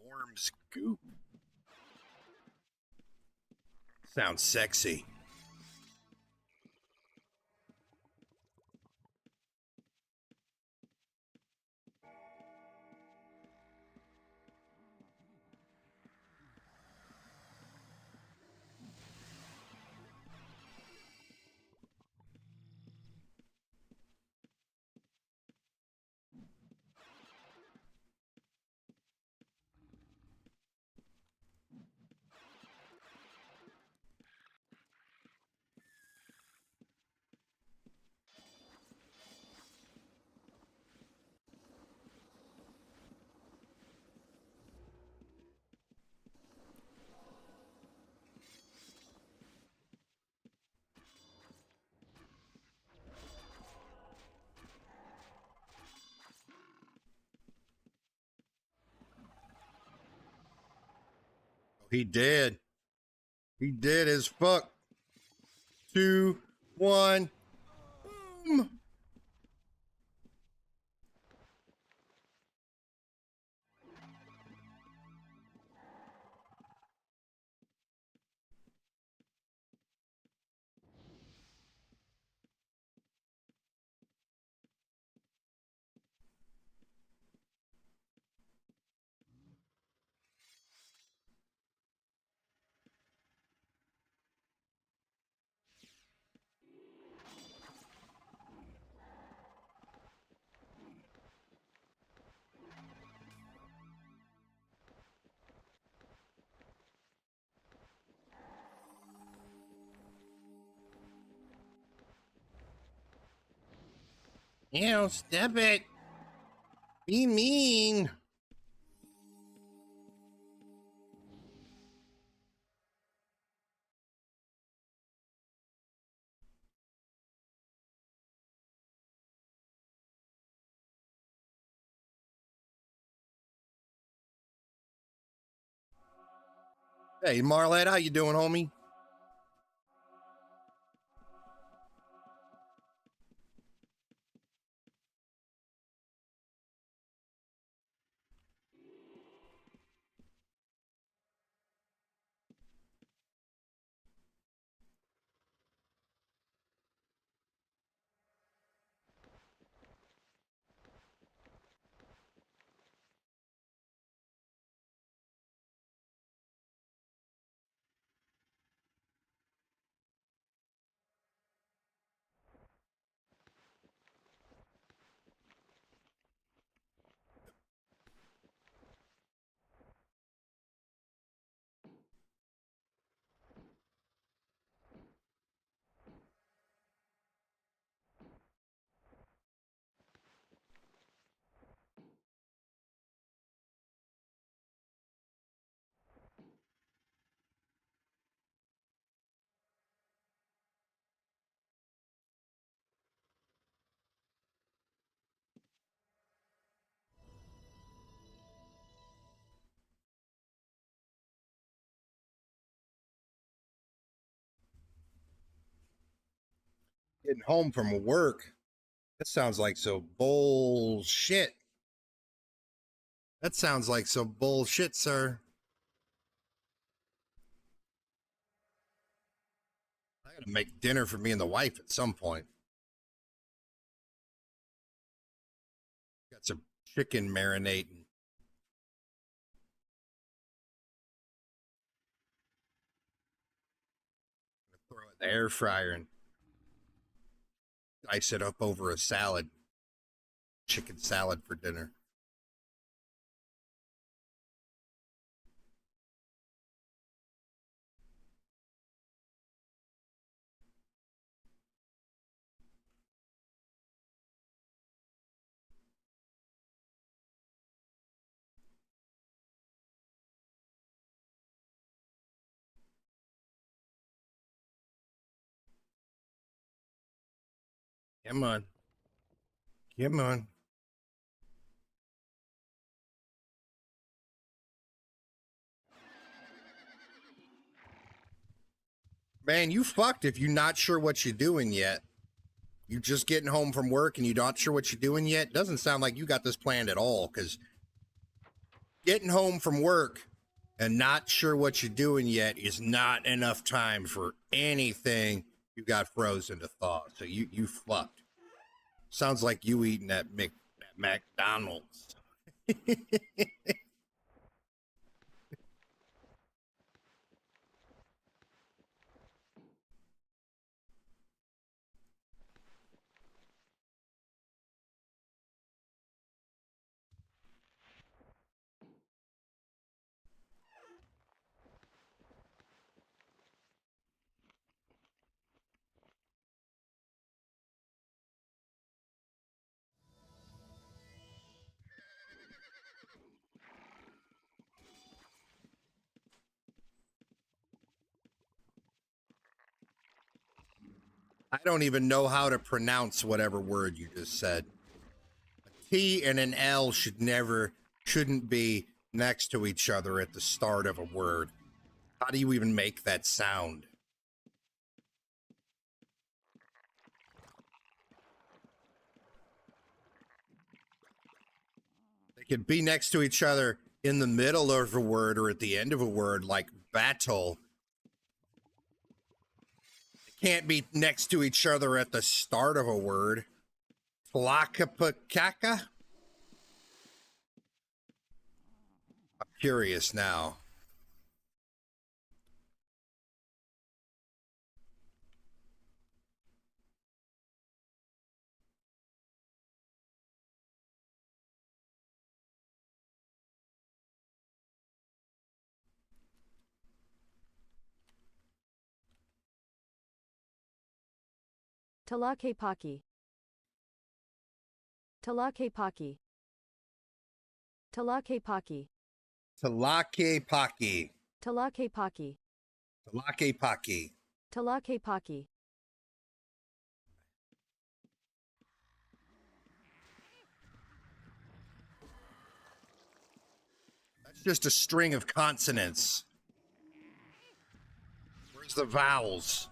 [SPEAKER 1] Worms goop. Sounds sexy. He did. He did as fuck. 2, 1. Boom. You know, step it. Be mean. Hey, Marlette, how you doing, homie? Getting home from work. That sounds like so bullshit. That sounds like some bullshit, sir. I gotta make dinner for me and the wife at some point. Got some chicken marinating. Throw it in the air fryer and dice it up over a salad. Chicken salad for dinner. Come on. Come on. Man, you fucked if you're not sure what you're doing yet. You just getting home from work and you're not sure what you're doing yet. Doesn't sound like you got this planned at all, because getting home from work and not sure what you're doing yet is not enough time for anything you got frozen to thaw. So you fucked. Sounds like you eating that McDonald's. I don't even know how to pronounce whatever word you just said. A T and an L shouldn't be next to each other at the start of a word. How do you even make that sound? They could be next to each other in the middle of a word or at the end of a word, like battle. Can't be next to each other at the start of a word. Tlacapacaka? I'm curious now.
[SPEAKER 7] Talakepaki. Talakepaki. Talakepaki.
[SPEAKER 1] Tlacapaki.
[SPEAKER 7] Talakepaki.
[SPEAKER 1] Tlacapaki.
[SPEAKER 7] Talakepaki.
[SPEAKER 1] That's just a string of consonants. Where's the vowels?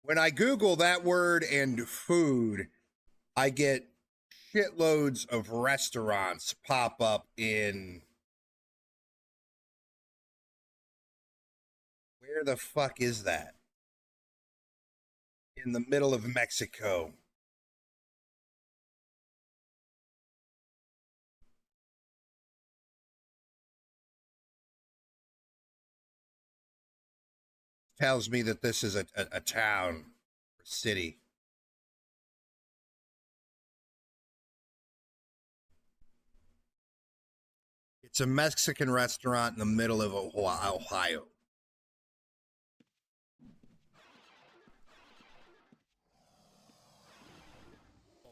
[SPEAKER 1] When I Google that word and food, I get shitloads of restaurants pop up in. Where the fuck is that? In the middle of Mexico. Tells me that this is a town or city. It's a Mexican restaurant in the middle of Ohio.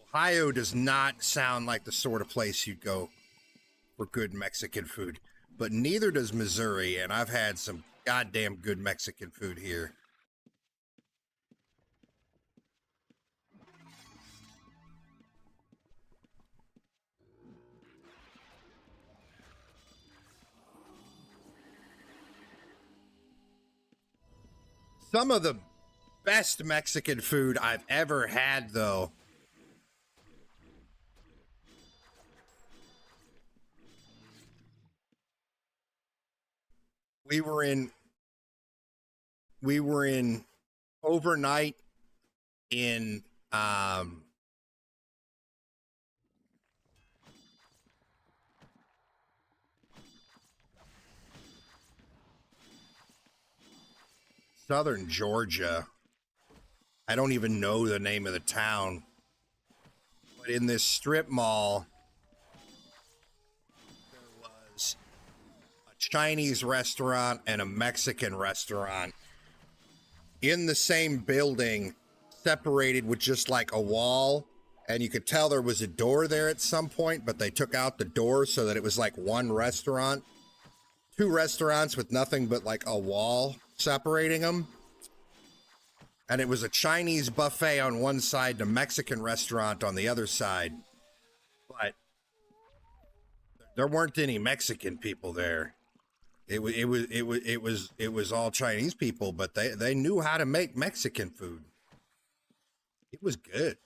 [SPEAKER 1] Ohio does not sound like the sort of place you'd go for good Mexican food, but neither does Missouri, and I've had some goddamn good Mexican food here. Some of the best Mexican food I've ever had, though. We were in overnight in southern Georgia. I don't even know the name of the town. But in this strip mall, there was a Chinese restaurant and a Mexican restaurant in the same building, separated with just like a wall. And you could tell there was a door there at some point, but they took out the door so that it was like one restaurant. Two restaurants with nothing but like a wall separating them. And it was a Chinese buffet on one side and a Mexican restaurant on the other side. But there weren't any Mexican people there. It was all Chinese people, but they knew how to make Mexican food. It was good.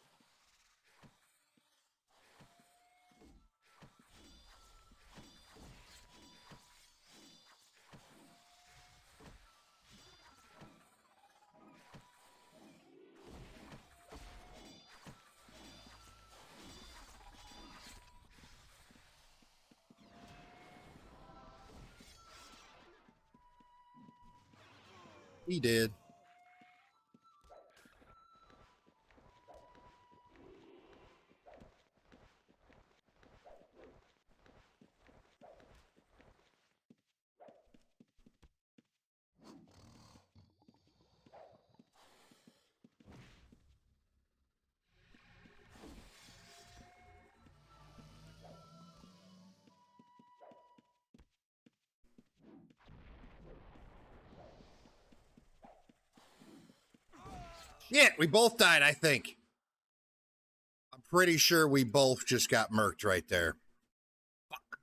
[SPEAKER 1] He did. Yeah, we both died, I think. I'm pretty sure we both just got murked right there. Fuck.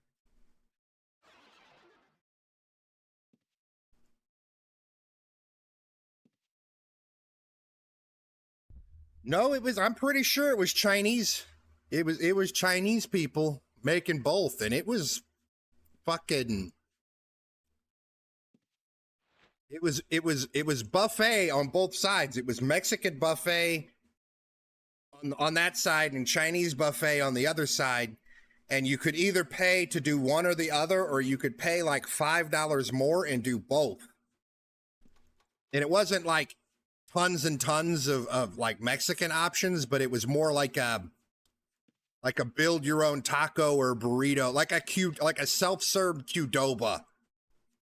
[SPEAKER 1] No, I'm pretty sure it was Chinese. It was Chinese people making both, and it was fucking it was buffet on both sides. It was Mexican buffet on that side and Chinese buffet on the other side. And you could either pay to do one or the other, or you could pay like $5 more and do both. And it wasn't like tons and tons of like Mexican options, but it was more like a build your own taco or burrito, like a self-serve Qdoba.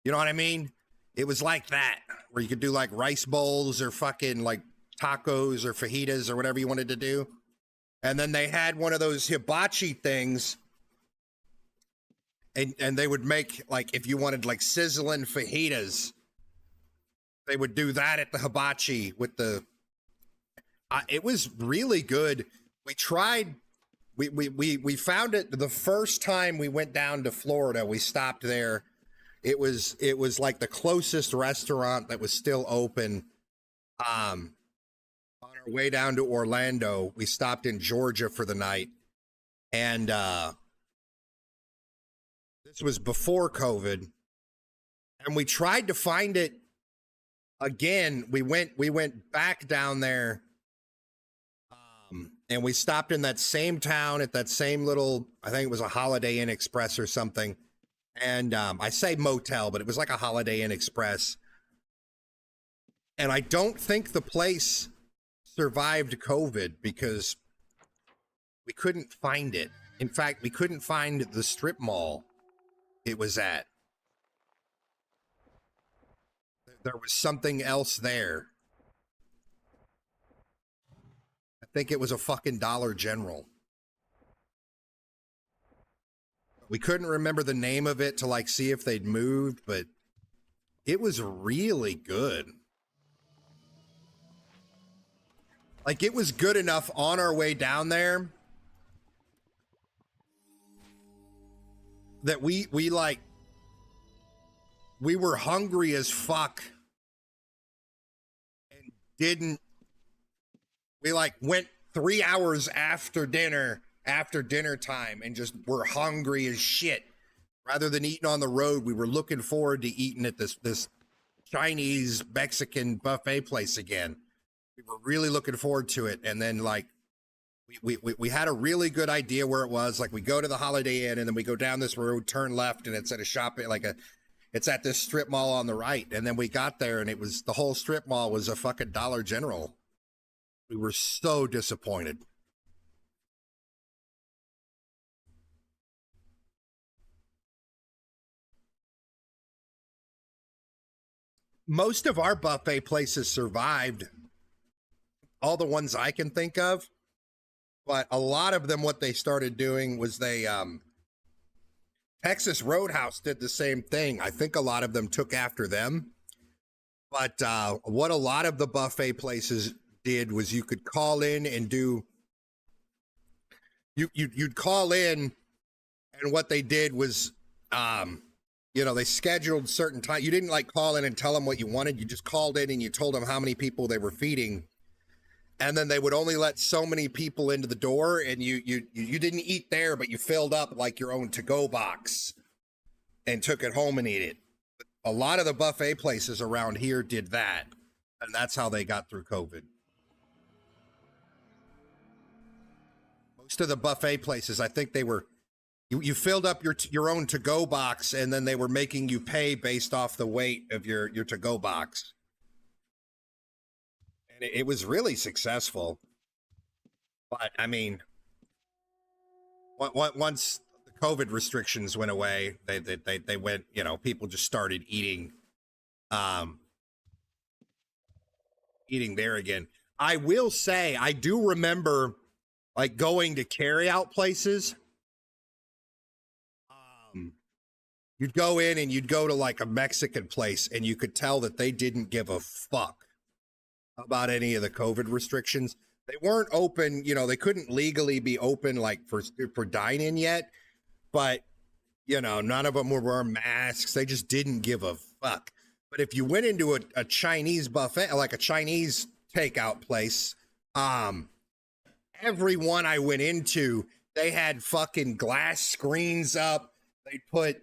[SPEAKER 1] You know what I mean? It was like that, where you could do like rice bowls or fucking like tacos or fajitas or whatever you wanted to do. And then they had one of those hibachi things. And they would make, like, if you wanted like sizzling fajitas, they would do that at the hibachi with the, it was really good. We tried, we found it the first time we went down to Florida. We stopped there. It was like the closest restaurant that was still open. On our way down to Orlando, we stopped in Georgia for the night. And this was before COVID. And we tried to find it again. We went back down there. And we stopped in that same town at that same little, I think it was a Holiday Inn Express or something. And I say motel, but it was like a Holiday Inn Express. And I don't think the place survived COVID because we couldn't find it. In fact, we couldn't find the strip mall it was at. There was something else there. I think it was a fucking Dollar General. We couldn't remember the name of it to like see if they'd moved, but it was really good. Like, it was good enough on our way down there that we were hungry as fuck didn't. We like went 3 hours after dinner time, and just were hungry as shit. Rather than eating on the road, we were looking forward to eating at this Chinese Mexican buffet place again. We were really looking forward to it, and then like we had a really good idea where it was. Like we go to the Holiday Inn, and then we go down this road, turn left, and it's at a shopping it's at this strip mall on the right. And then we got there, and it was the whole strip mall was a fucking Dollar General. We were so disappointed. Most of our buffet places survived, all the ones I can think of, but a lot of them, what they started doing was they Texas Roadhouse did the same thing. I think a lot of them took after them, but what a lot of the buffet places did was you could call in and do you'd call in, and what they did was they scheduled certain time. You didn't like call in and tell them what you wanted. You just called in and you told them how many people they were feeding. And then they would only let so many people into the door, and you didn't eat there, but you filled up like your own to-go box and took it home and ate it. A lot of the buffet places around here did that, and that's how they got through COVID. Most of the buffet places, I think they were, you filled up your own to-go box, and then they were making you pay based off the weight of your to-go box. And it was really successful. But I mean, once the COVID restrictions went away, they went, people just started eating there again. I will say, I do remember like going to carry out places. You'd go in and you'd go to like a Mexican place, and you could tell that they didn't give a fuck about any of the COVID restrictions. They weren't open, they couldn't legally be open like for dine-in yet, but none of them were wearing masks. They just didn't give a fuck. But if you went into a Chinese buffet, like a Chinese takeout place, every one I went into, they had fucking glass screens up. They put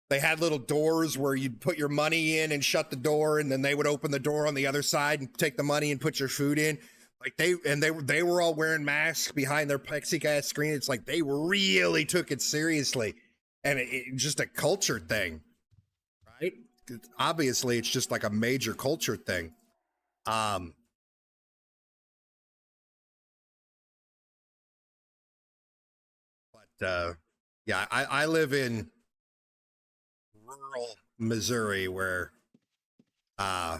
[SPEAKER 1] they had little doors where you'd put your money in and shut the door, and then they would open the door on the other side and take the money and put your food in. Like they were all wearing masks behind their plexiglass screen. It's like they really took it seriously, and it just a culture thing, right? Obviously, it's just like a major culture thing. Yeah, I live in rural Missouri where no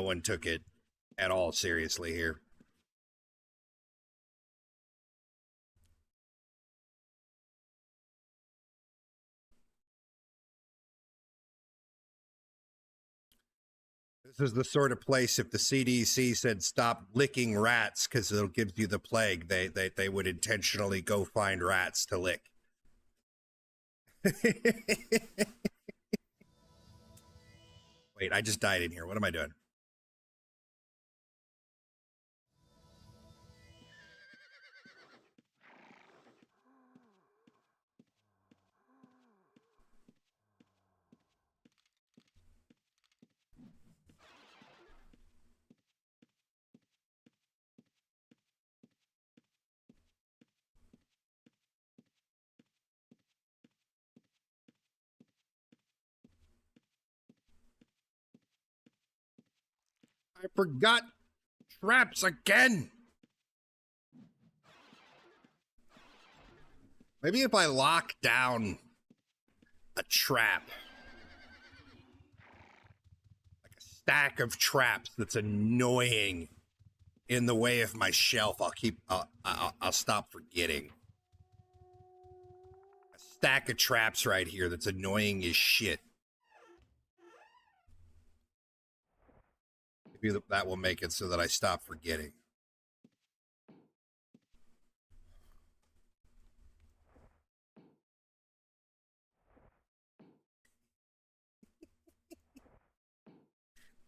[SPEAKER 1] one took it at all seriously here. This is the sort of place, if the CDC said stop licking rats because it'll give you the plague, they would intentionally go find rats to lick. Wait, I just died in here. What am I doing? I forgot traps again. Maybe if I lock down a trap, like a stack of traps that's annoying in the way of my shelf, I'll stop forgetting. A stack of traps right here that's annoying as shit. Maybe that will make it so that I stop forgetting.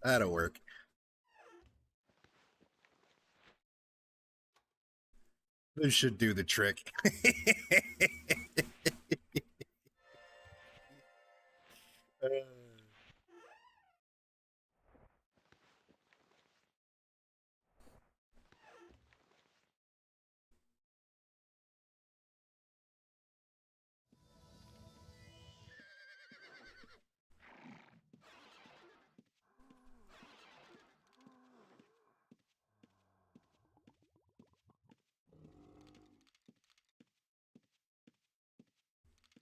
[SPEAKER 1] That'll work. This should do the trick.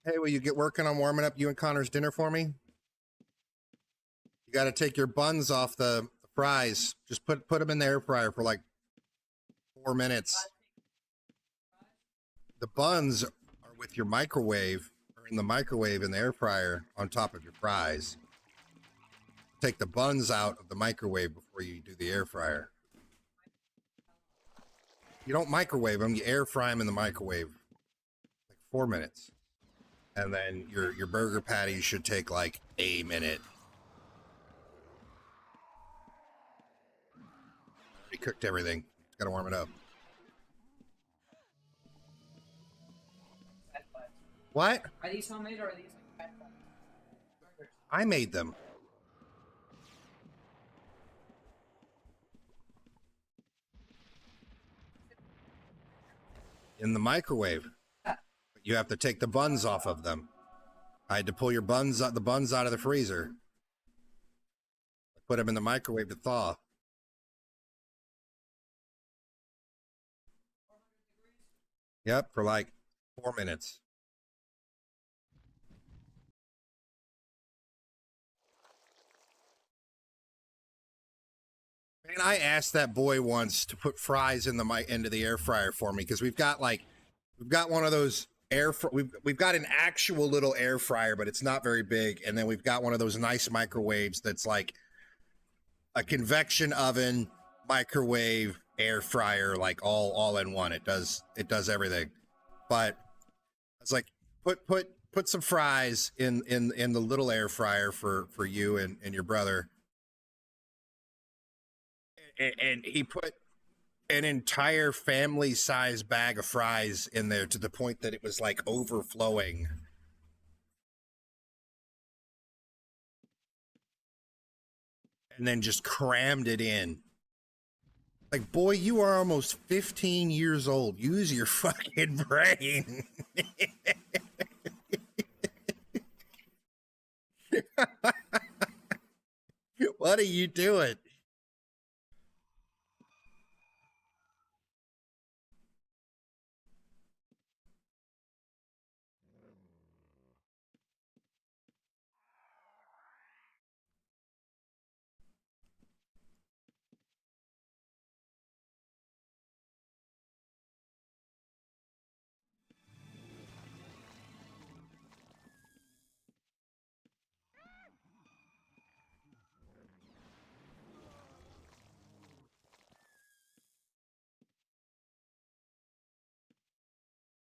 [SPEAKER 1] Hey, will you get working on warming up you and Connor's dinner for me? You got to take your buns off the fries. Just put them in the air fryer for like 4 minutes. The buns are with your microwave, or in the microwave in the air fryer on top of your fries. Take the buns out of the microwave before you do the air fryer. You don't microwave them, you air fry them in the microwave. Like 4 minutes. And then your burger patty should take like a minute. Already cooked everything. Gotta warm it up. What?
[SPEAKER 2] Are these homemade or are these like burgers?
[SPEAKER 1] I made them. In the microwave. You have to take the buns off of them. I had to pull the buns out of the freezer. Put them in the microwave to thaw. Yep, for like 4 minutes. Man, I asked that boy once to put fries in into the air fryer for me because we've got one of those we've got an actual little air fryer, but it's not very big, and then we've got one of those nice microwaves that's like a convection oven, microwave, air fryer, like all in one. It does everything. But I was like, put some fries in the little air fryer for you and your brother. And he put an entire family size bag of fries in there to the point that it was like overflowing. And then just crammed it in. Like, boy, you are almost 15 years old. Use your fucking brain. What are you doing?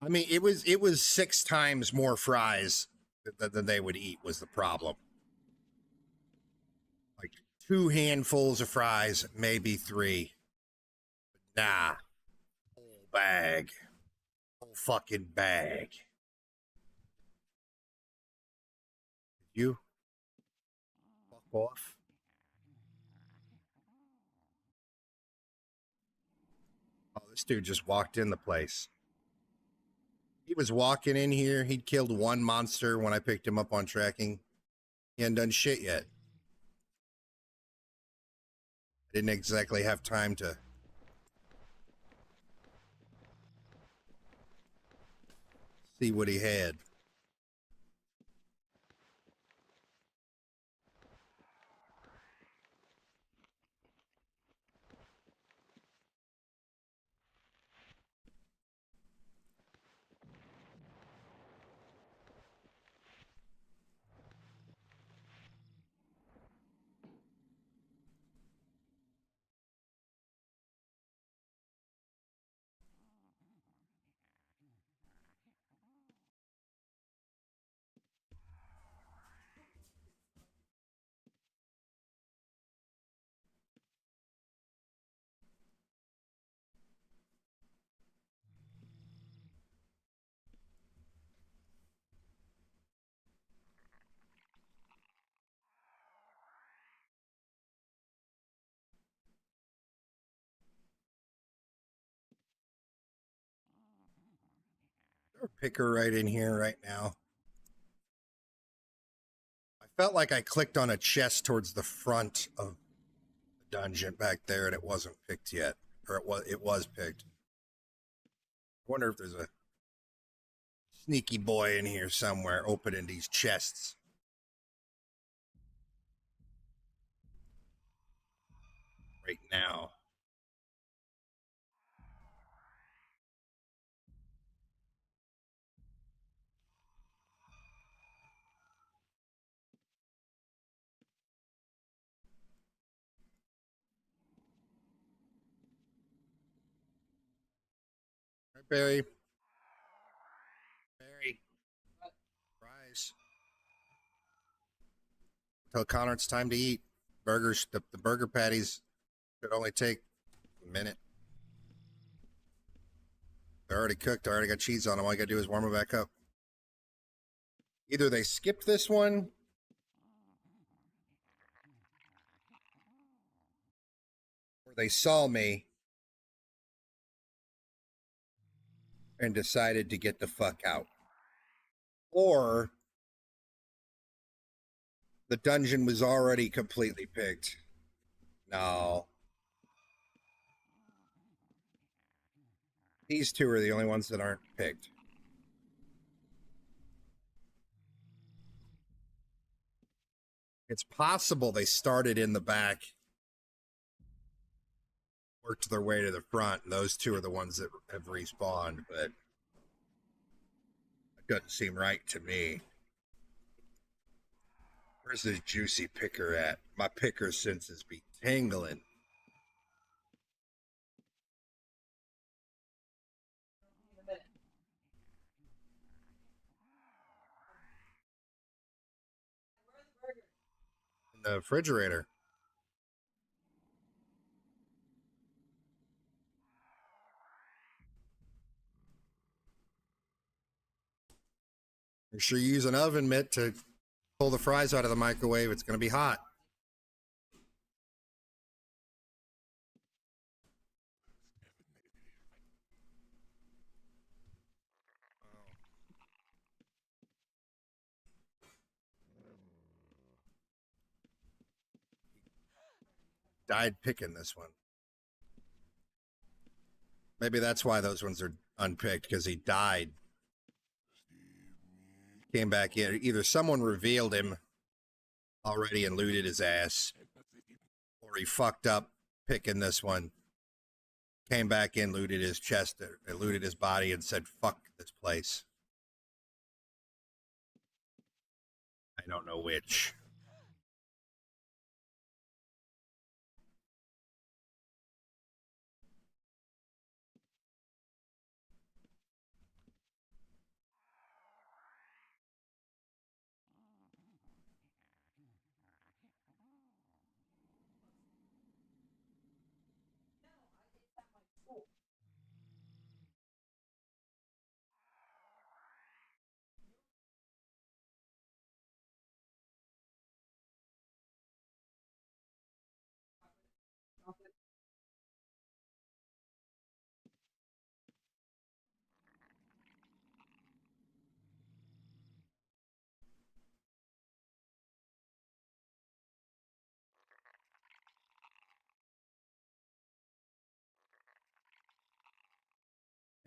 [SPEAKER 1] I mean, it was 6 times more fries than they would eat was the problem. Like 2 handfuls of fries, maybe 3. Nah, whole bag, whole fucking bag. You fuck off. Oh, this dude just walked in the place. He was walking in here. He'd killed 1 monster when I picked him up on tracking. He hadn't done shit yet. I didn't exactly have time to see what he had. Picker right in here right now. I felt like I clicked on a chest towards the front of the dungeon back there, and it wasn't picked yet, or it was picked. I wonder if there's a sneaky boy in here somewhere opening these chests. Right now. Hi, Barry. Barry. Rise. Tell Connor it's time to eat. Burgers, the burger patties should only take a minute. They're already cooked. I already got cheese on them. All I gotta do is warm them back up. Either they skipped this one, or they saw me and decided to get the fuck out. Or the dungeon was already completely picked. No. These two are the only ones that aren't picked. It's possible they started in the back, worked their way to the front, and those two are the ones that have respawned, but it doesn't seem right to me. Where's this juicy picker at? My picker senses be tingling. In the refrigerator. Make sure you use an oven mitt to pull the fries out of the microwave. It's going to be hot. Died picking this one. Maybe that's why those ones are unpicked, because he died. Came back in. Either someone revealed him already and looted his ass, or he fucked up picking this one. Came back in, looted his chest, looted his body, and said, fuck this place. I don't know which.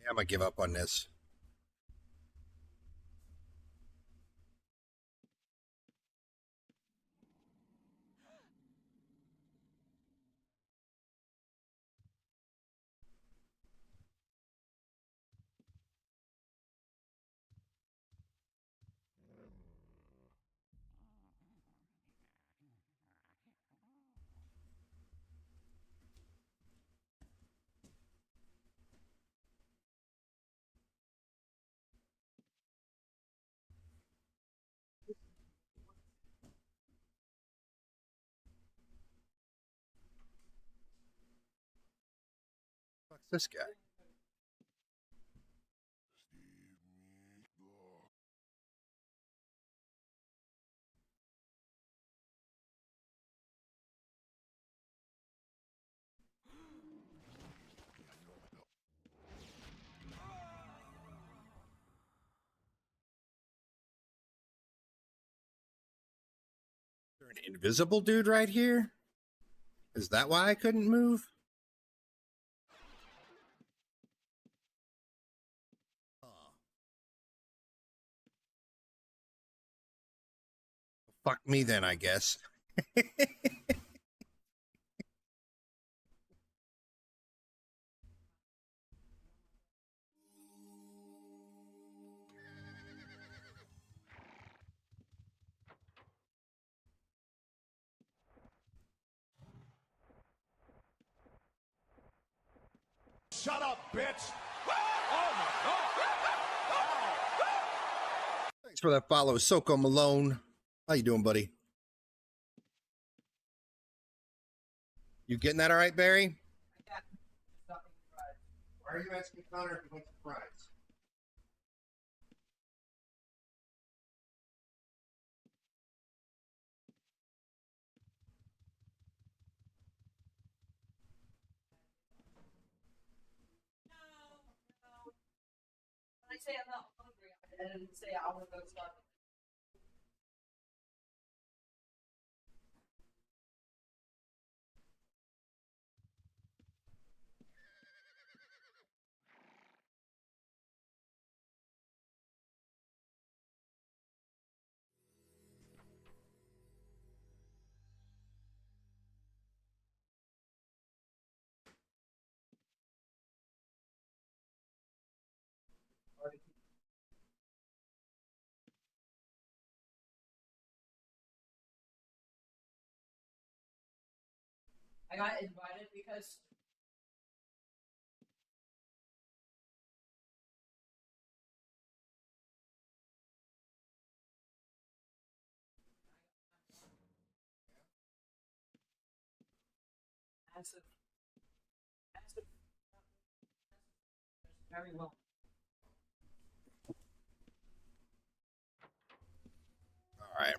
[SPEAKER 1] Yeah, I'm going to give up on this. Fuck's this guy? there an invisible dude right here? Is that why I couldn't move? Fuck me then, I guess.
[SPEAKER 5] Shut up, bitch! Oh my
[SPEAKER 1] Thanks for that follow, Soko Malone. How you doing, buddy? You getting that all right, Barry? Why are you asking Connor if he wants fries?
[SPEAKER 2] When I say I'm not hungry, I didn't say I want to go stuff. I got invited because massive, massive, very well.
[SPEAKER 1] All right.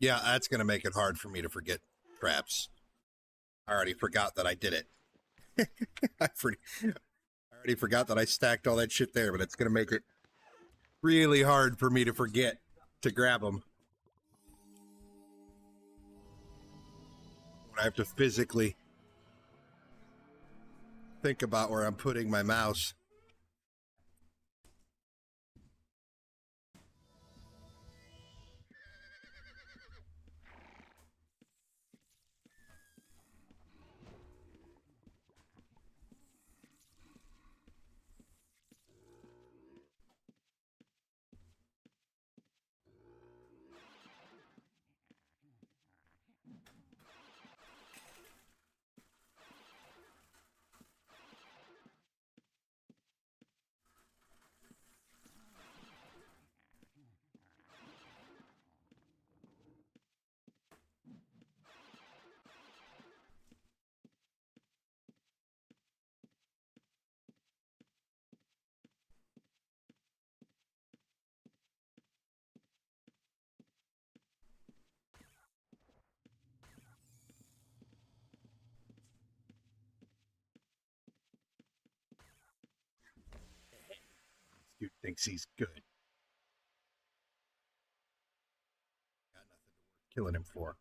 [SPEAKER 1] Yeah, that's going to make it hard for me to forget traps. I already forgot that I did it. I already forgot that I stacked all that shit there, but it's going to make it really hard for me to forget to grab them. When I have to physically think about where I'm putting my mouse. Dude thinks he's good. Got nothing worth killing him for.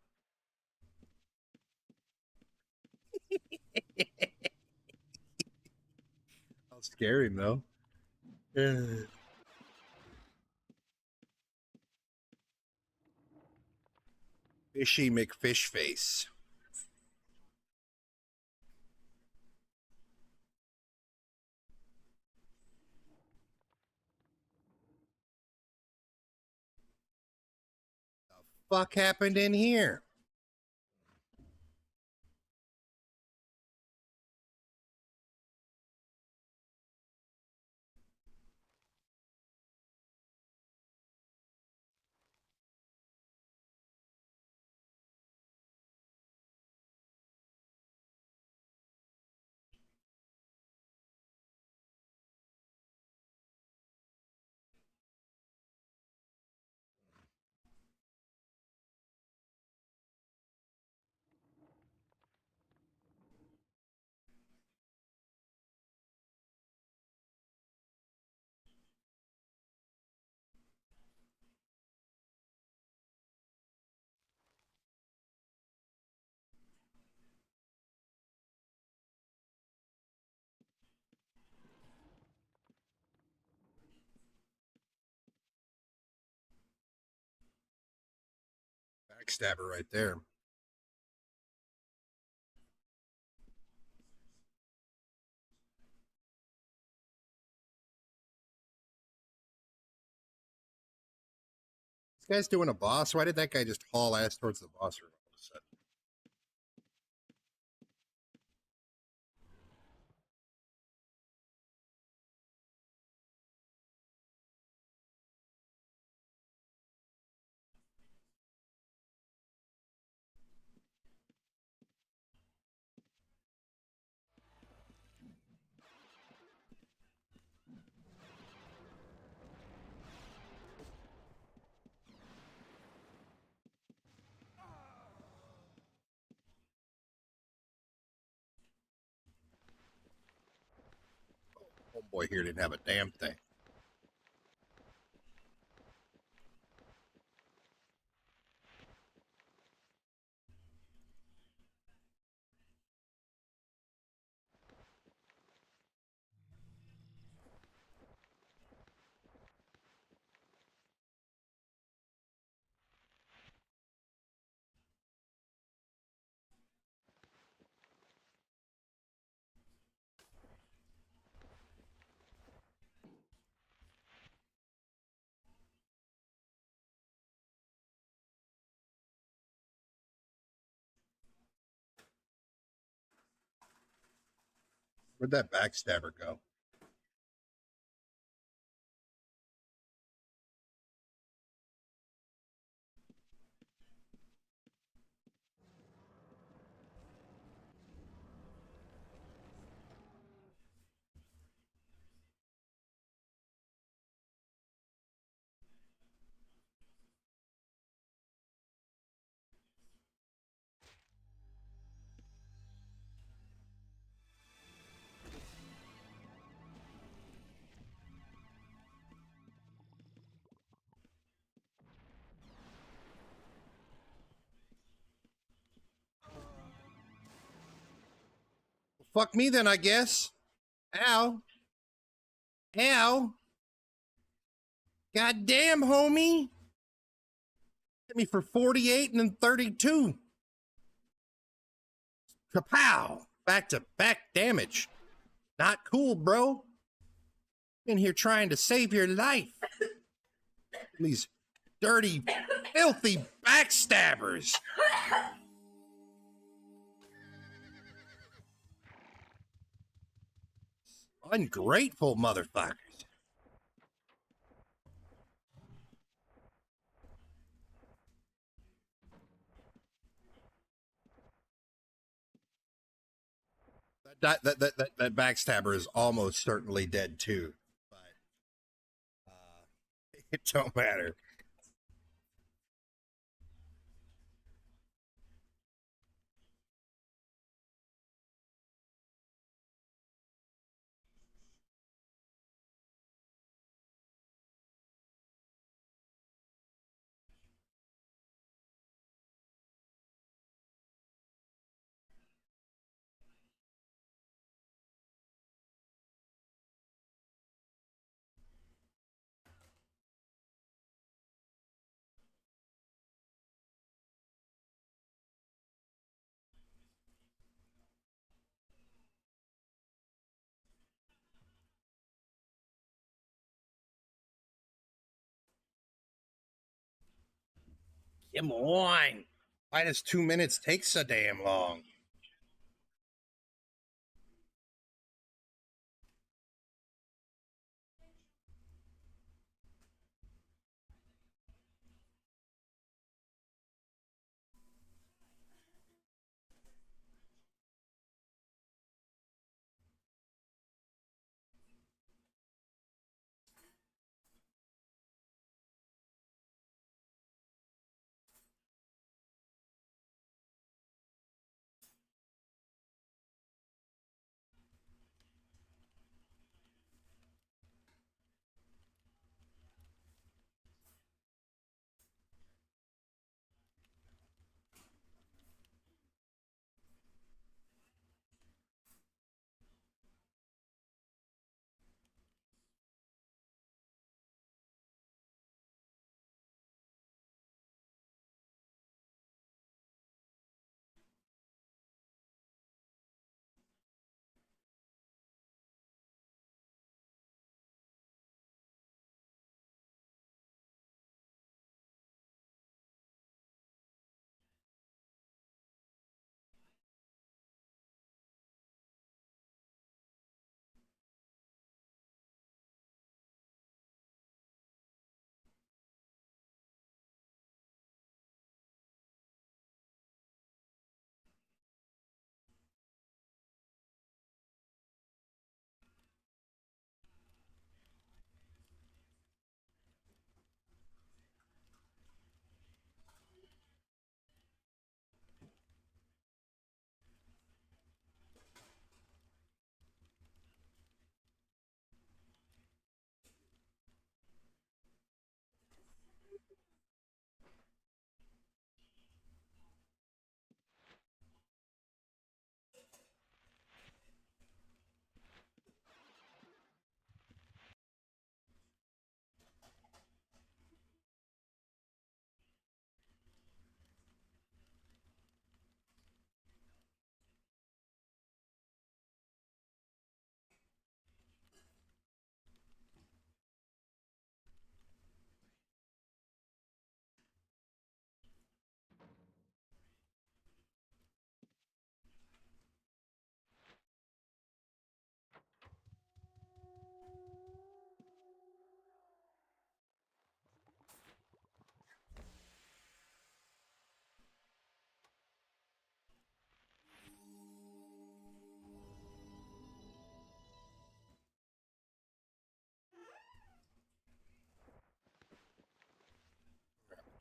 [SPEAKER 1] I'll scare him though. Fishy McFish face. Fuck happened in here? backstabber right there. This guy's doing a boss. Why did that guy just haul ass towards the boss room all of a sudden? Homeboy here didn't have a damn thing. Where'd that backstabber go? Fuck me then, I guess. Ow. Ow. God damn, homie. Hit me for 48 and then 32. Kapow. Back to back damage. Not cool, bro. In here trying to save your life. These dirty, filthy backstabbers. Ungrateful motherfuckers. That backstabber is almost certainly dead too, but it don't matter. Come on. Why does 2 minutes take so damn long?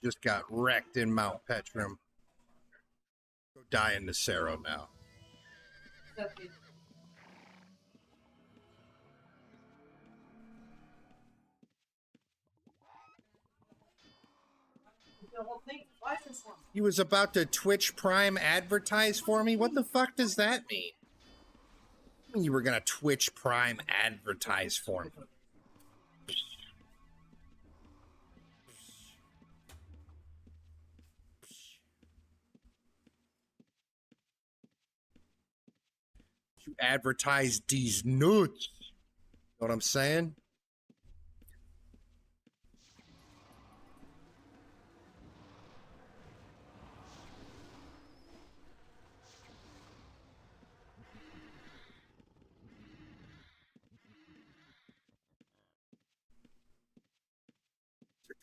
[SPEAKER 1] Just got wrecked in Mount Petrum. Go die in Nacero now.
[SPEAKER 2] Okay. The whole thing, license one.
[SPEAKER 1] He was about to Twitch Prime advertise for me? What the fuck does that mean? I mean, you were gonna Twitch Prime advertise for me. You advertise these nuts. Know what I'm saying?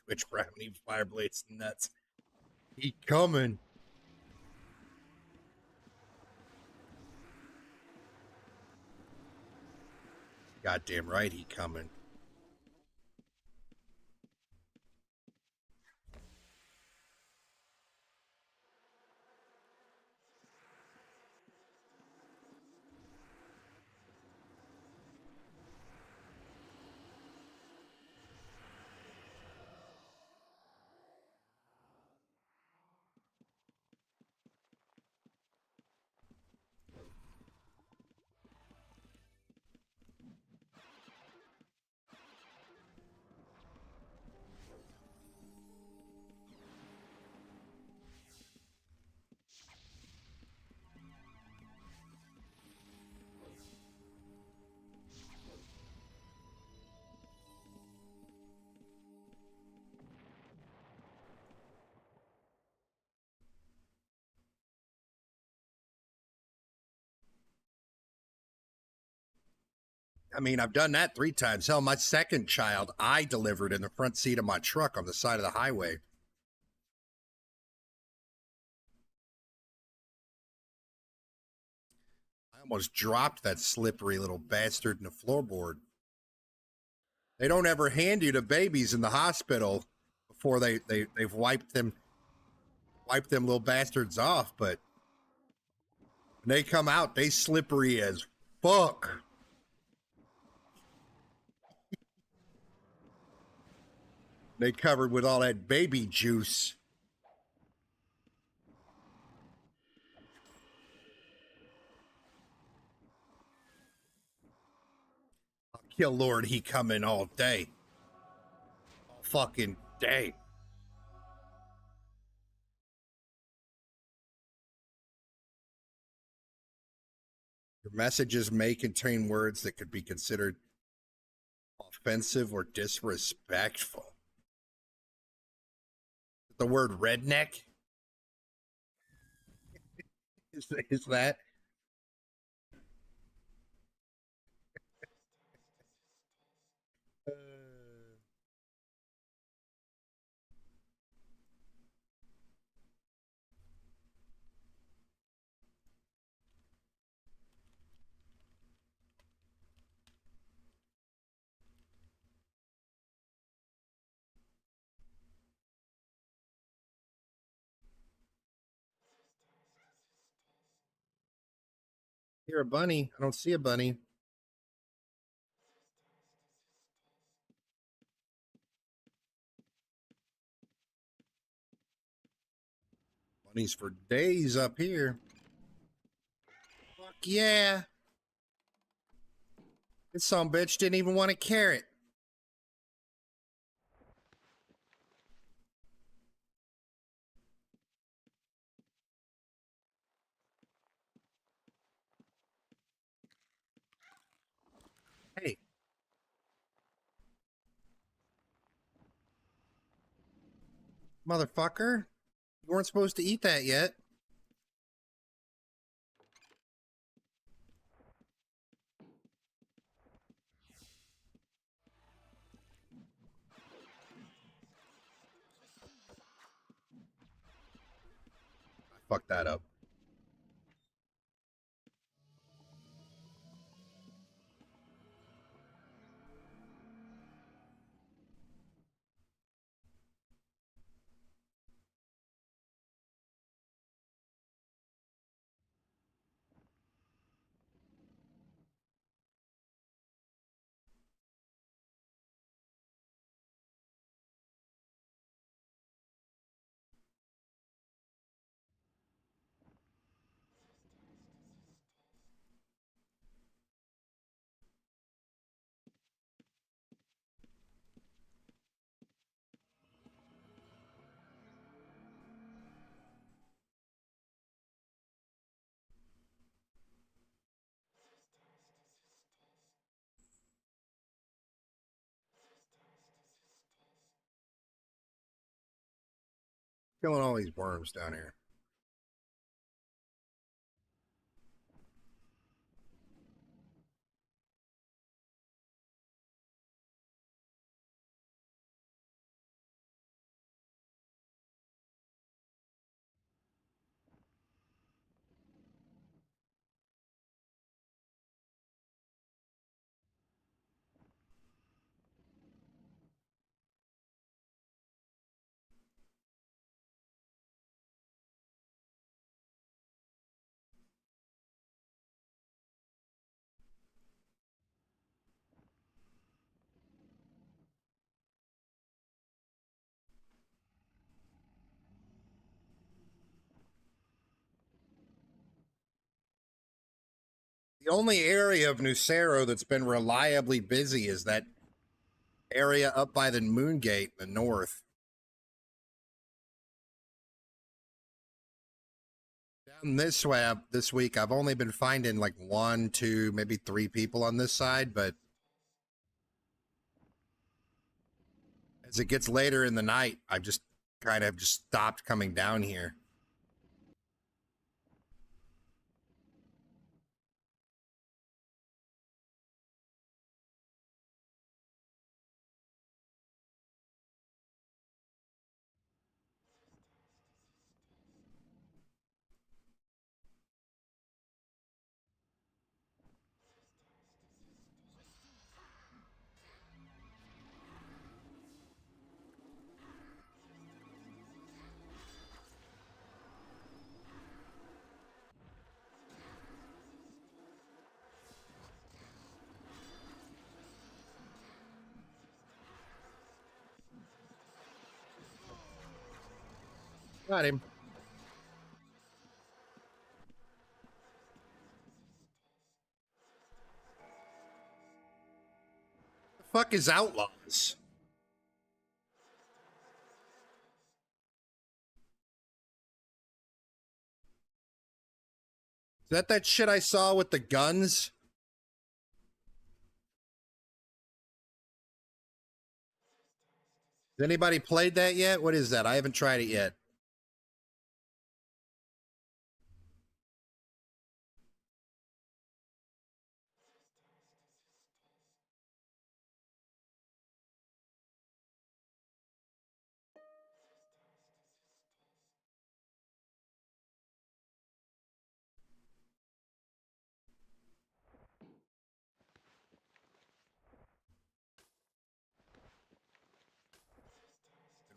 [SPEAKER 1] Twitch Prime need Fireblades nuts. He coming. Goddamn right he coming. I mean, I've done that 3 times. Hell, my second child, I delivered in the front seat of my truck on the side of the highway. I almost dropped that slippery little bastard in the floorboard. They don't ever hand you the babies in the hospital before they've wiped them little bastards off, but when they come out, they slippery as fuck. They covered with all that baby juice. I'll kill Lord he coming all day. All fucking day. Your messages may contain words that could be considered offensive or disrespectful. The word redneck? Is that? Here, a bunny. I don't see a bunny. Bunnies for days up here. Fuck yeah. This son bitch didn't even want a carrot. Hey. Motherfucker. You weren't supposed to eat that yet. I fucked that up. Killing all these worms down here. The only area of Nucero that's been reliably busy is that area up by the Moon Gate in the north. Down this way, this week, I've only been finding like 1, 2, maybe 3 people on this side, but as it gets later in the night, I've just kind of just stopped coming down here. Got him. The fuck is Outlaws? Is that shit I saw with the guns? Has anybody played that yet? What is that? I haven't tried it yet.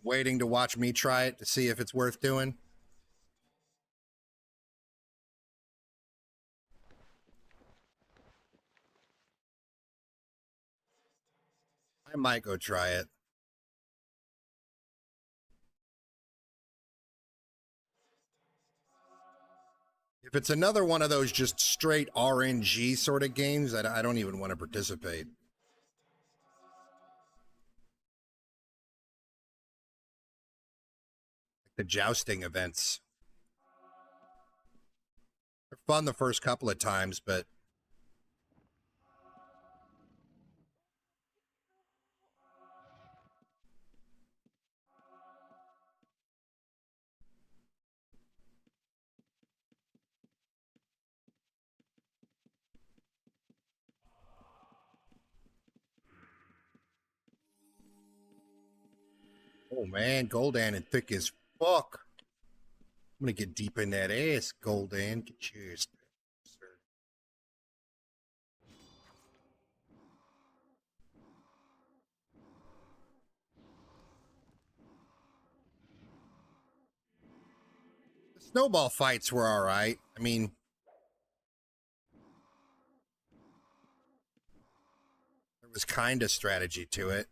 [SPEAKER 1] Waiting to watch me try it to see if it's worth doing. I might go try it. If it's another one of those just straight RNG sort of games, I don't even want to participate. Like the jousting events. They're fun the first couple of times, but oh man, Goldan and thick as fuck. I'm gonna get deep in that ass, Goldan. Get yours. The snowball fights were all right. I mean, there was kind of strategy to it.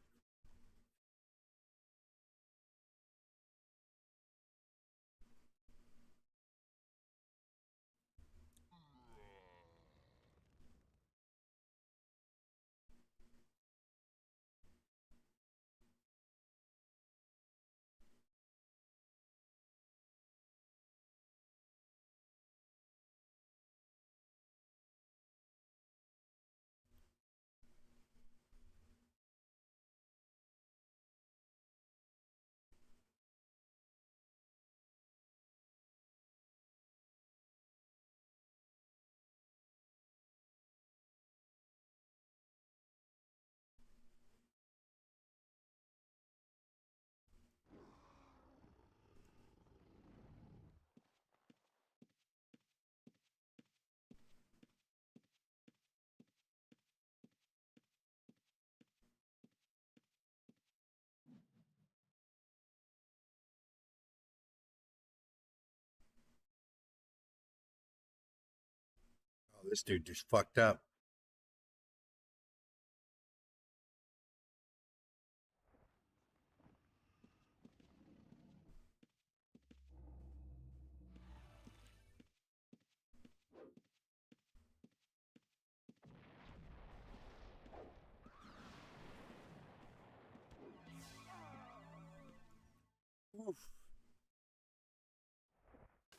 [SPEAKER 1] This dude just fucked up.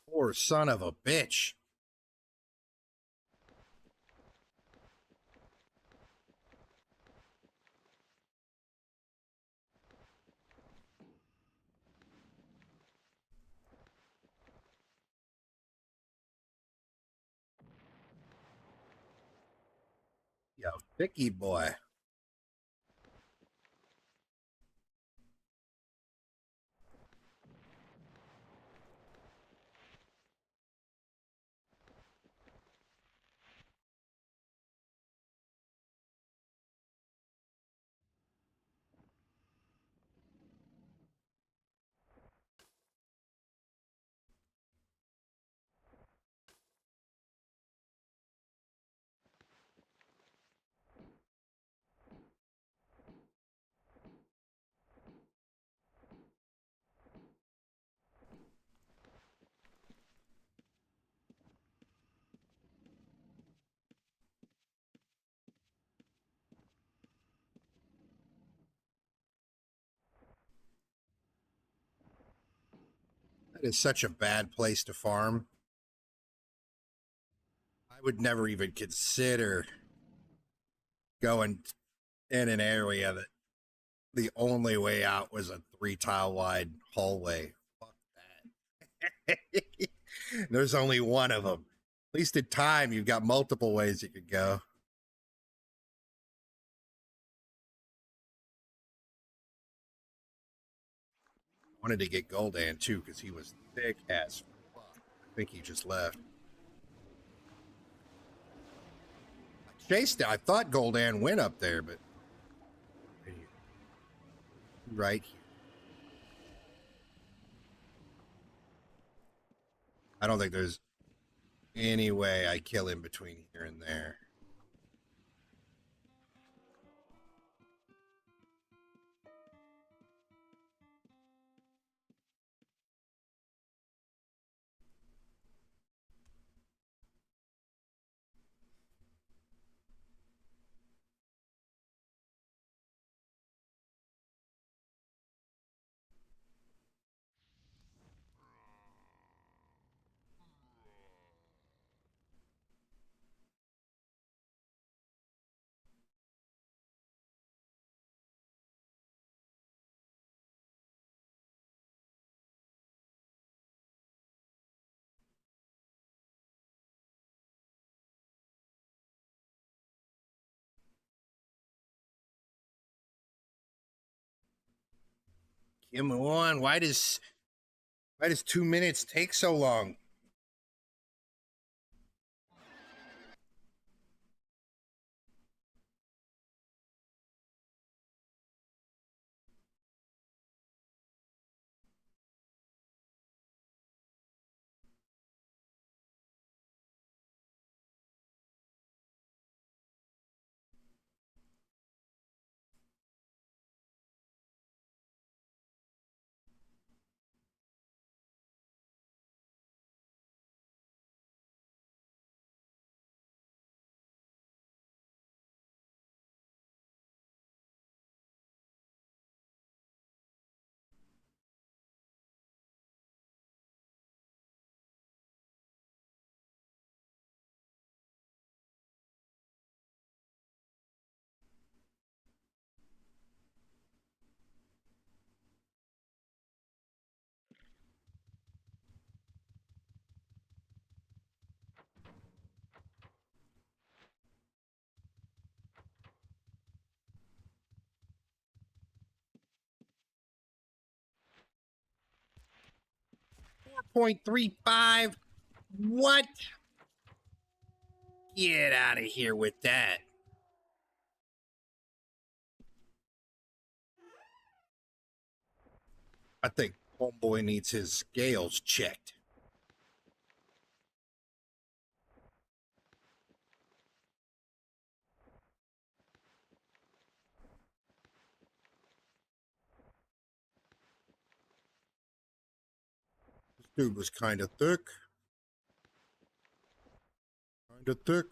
[SPEAKER 1] Poor son of a bitch. Yo, Vicky boy. That is such a bad place to farm. I would never even consider going in an area that the only way out was a 3 tile wide hallway. Fuck that. There's only one of them. At least in time, you've got multiple ways you could go. Wanted to get Goldan too because he was thick as fuck. I think he just left. I chased it. I thought Goldan went up there, but right here. I don't think there's any way I kill him between here and there. Come on, why does 2 minutes take so long? .35. What? Get out of here with that. I think homeboy needs his scales checked. Dude was kind of thick. Kind of thick.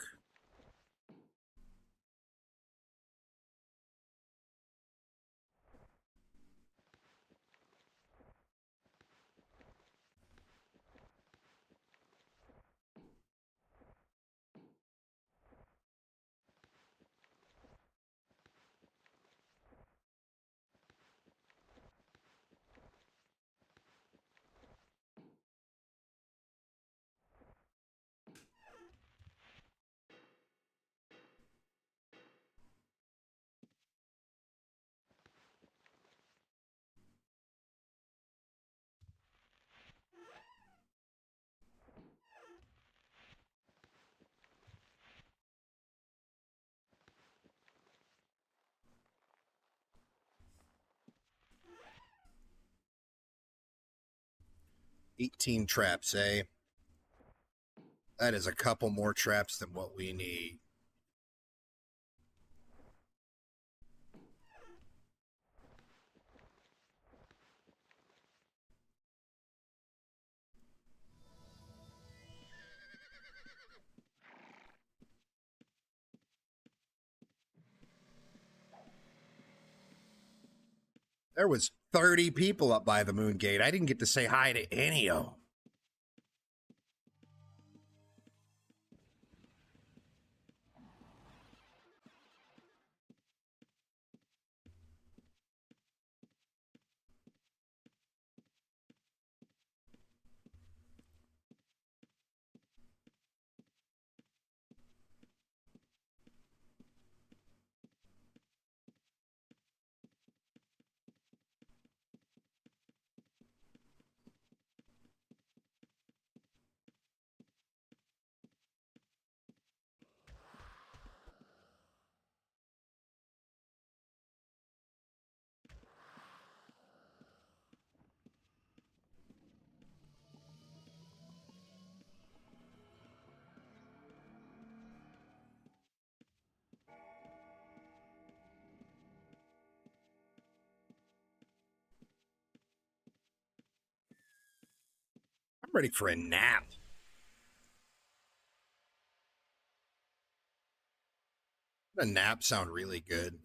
[SPEAKER 1] "18 traps, eh? That is a couple more traps than what we need." There was 30 people up by the moon gate. I didn't get to say hi to any of them. I'm ready for a nap. A nap sound really good.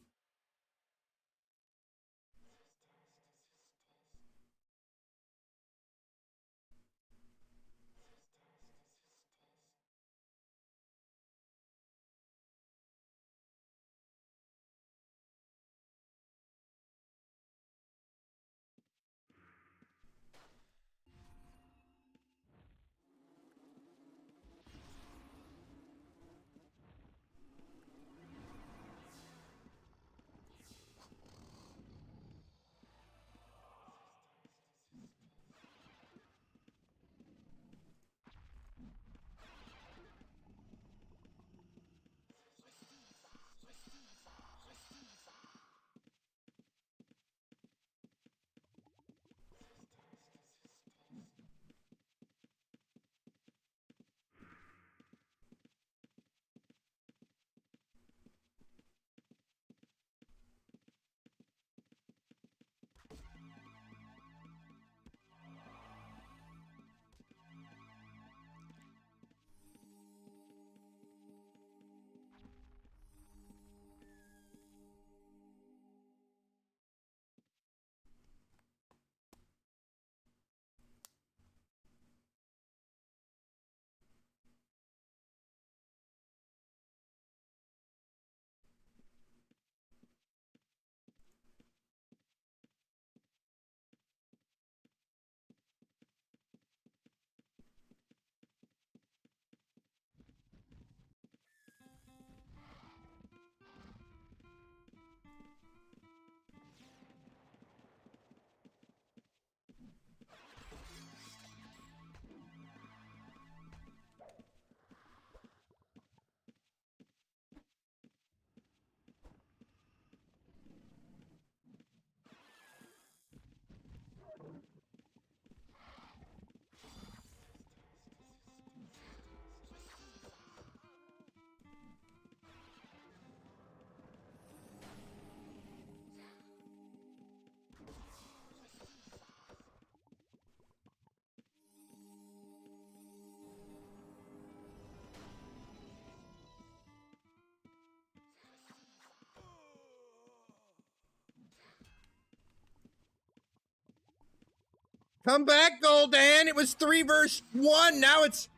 [SPEAKER 1] Come back, Goldan. It was 3 versus 1. Now it's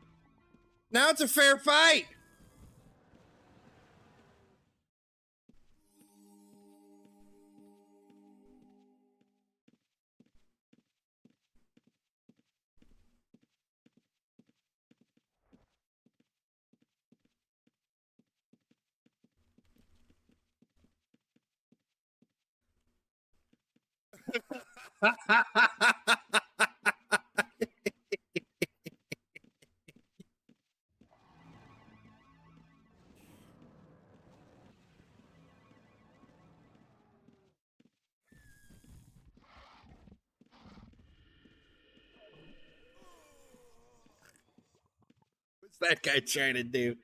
[SPEAKER 1] a fair fight. What's that guy trying to do?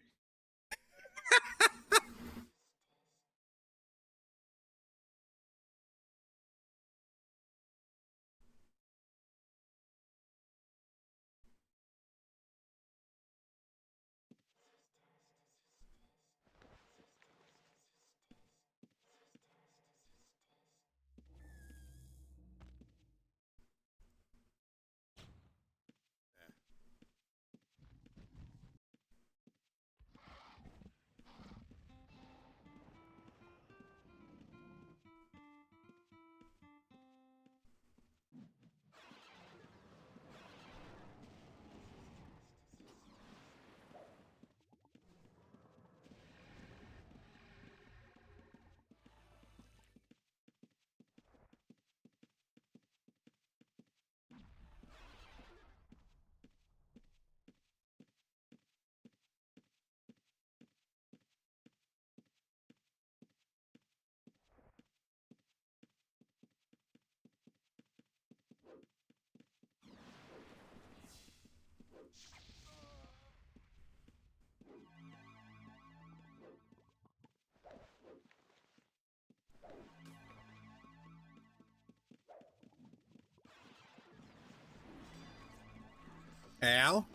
[SPEAKER 1] Al?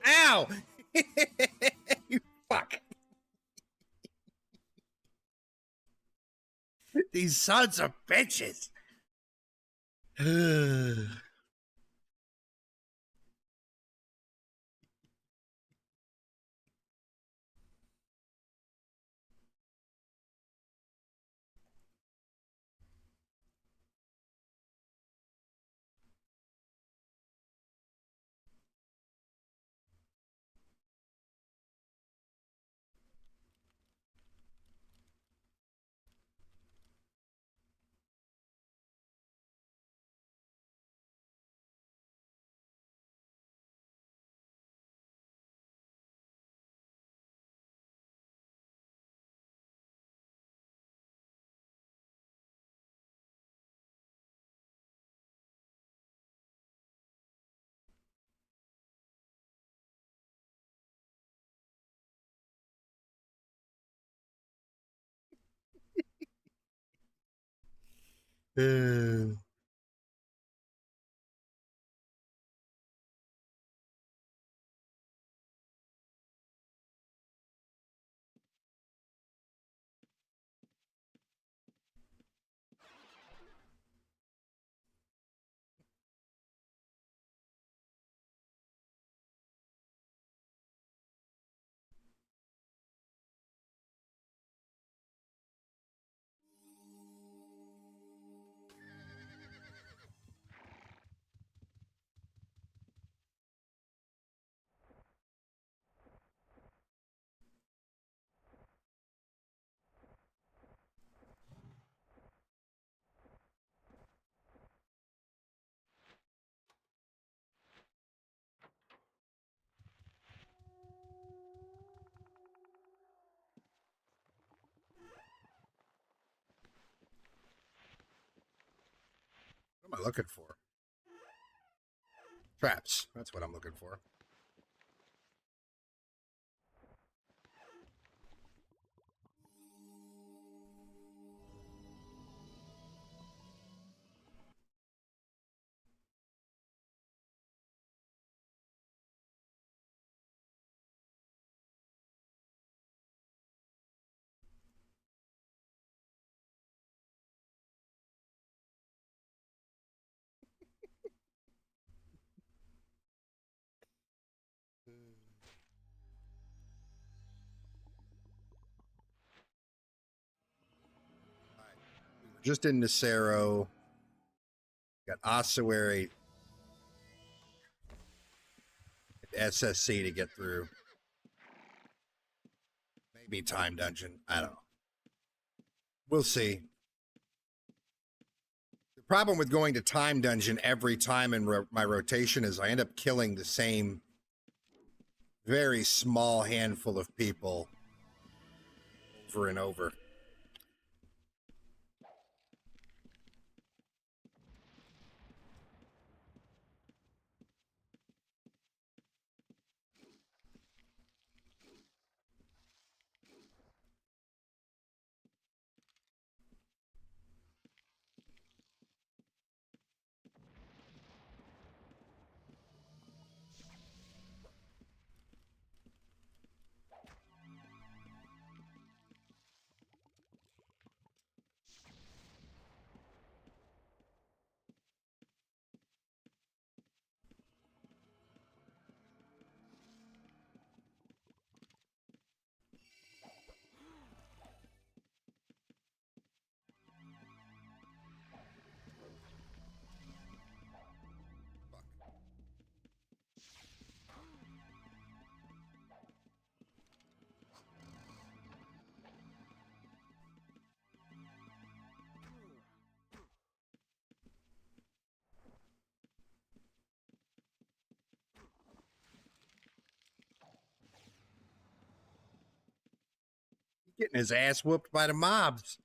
[SPEAKER 1] Ow! You fuck. These sons of bitches. What am I looking for? Traps. That's what I'm looking for. just in Nacero. Got Ossuary, SSC to get through. Maybe Time Dungeon. I don't know. We'll see. The problem with going to Time Dungeon every time in my rotation is I end up killing the same very small handful of people over and over. Getting his ass whooped by the mobs.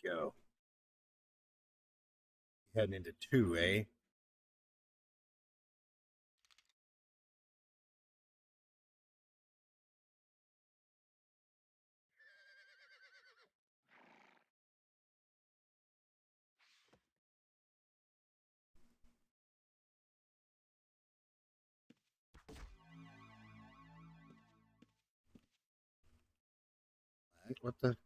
[SPEAKER 1] go. Heading into 2, eh? What the? It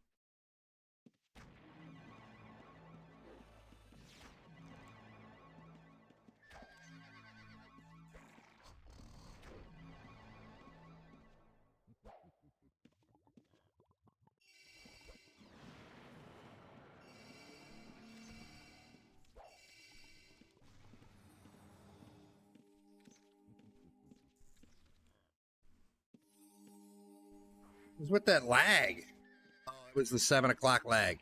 [SPEAKER 1] was with that lag. Oh, it was the 7 o'clock lag.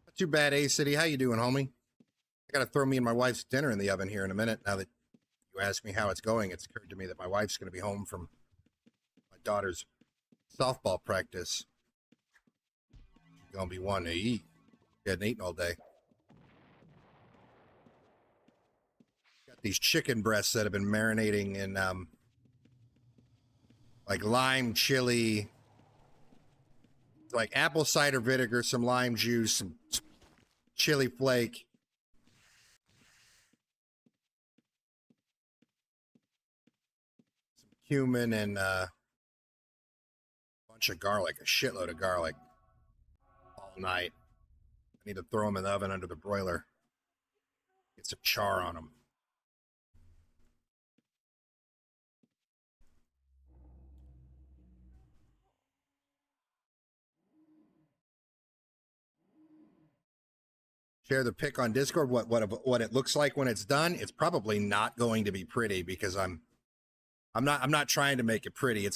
[SPEAKER 1] Not too bad, A City. How you doing, homie? I gotta throw me and my wife's dinner in the oven here in a minute. Now that you ask me how it's going, it's occurred to me that my wife's gonna be home from my daughter's softball practice. She's gonna be wanting to eat. She hadn't eaten all day. Got these chicken breasts that have been marinating in like lime chili, like apple cider vinegar, some lime juice, some chili flake. Some cumin and a bunch of garlic, a shitload of garlic all night. I need to throw them in the oven under the broiler. Get some char on them. Share the pic on Discord. What it looks like when it's done. It's probably not going to be pretty because I'm not trying to make it pretty.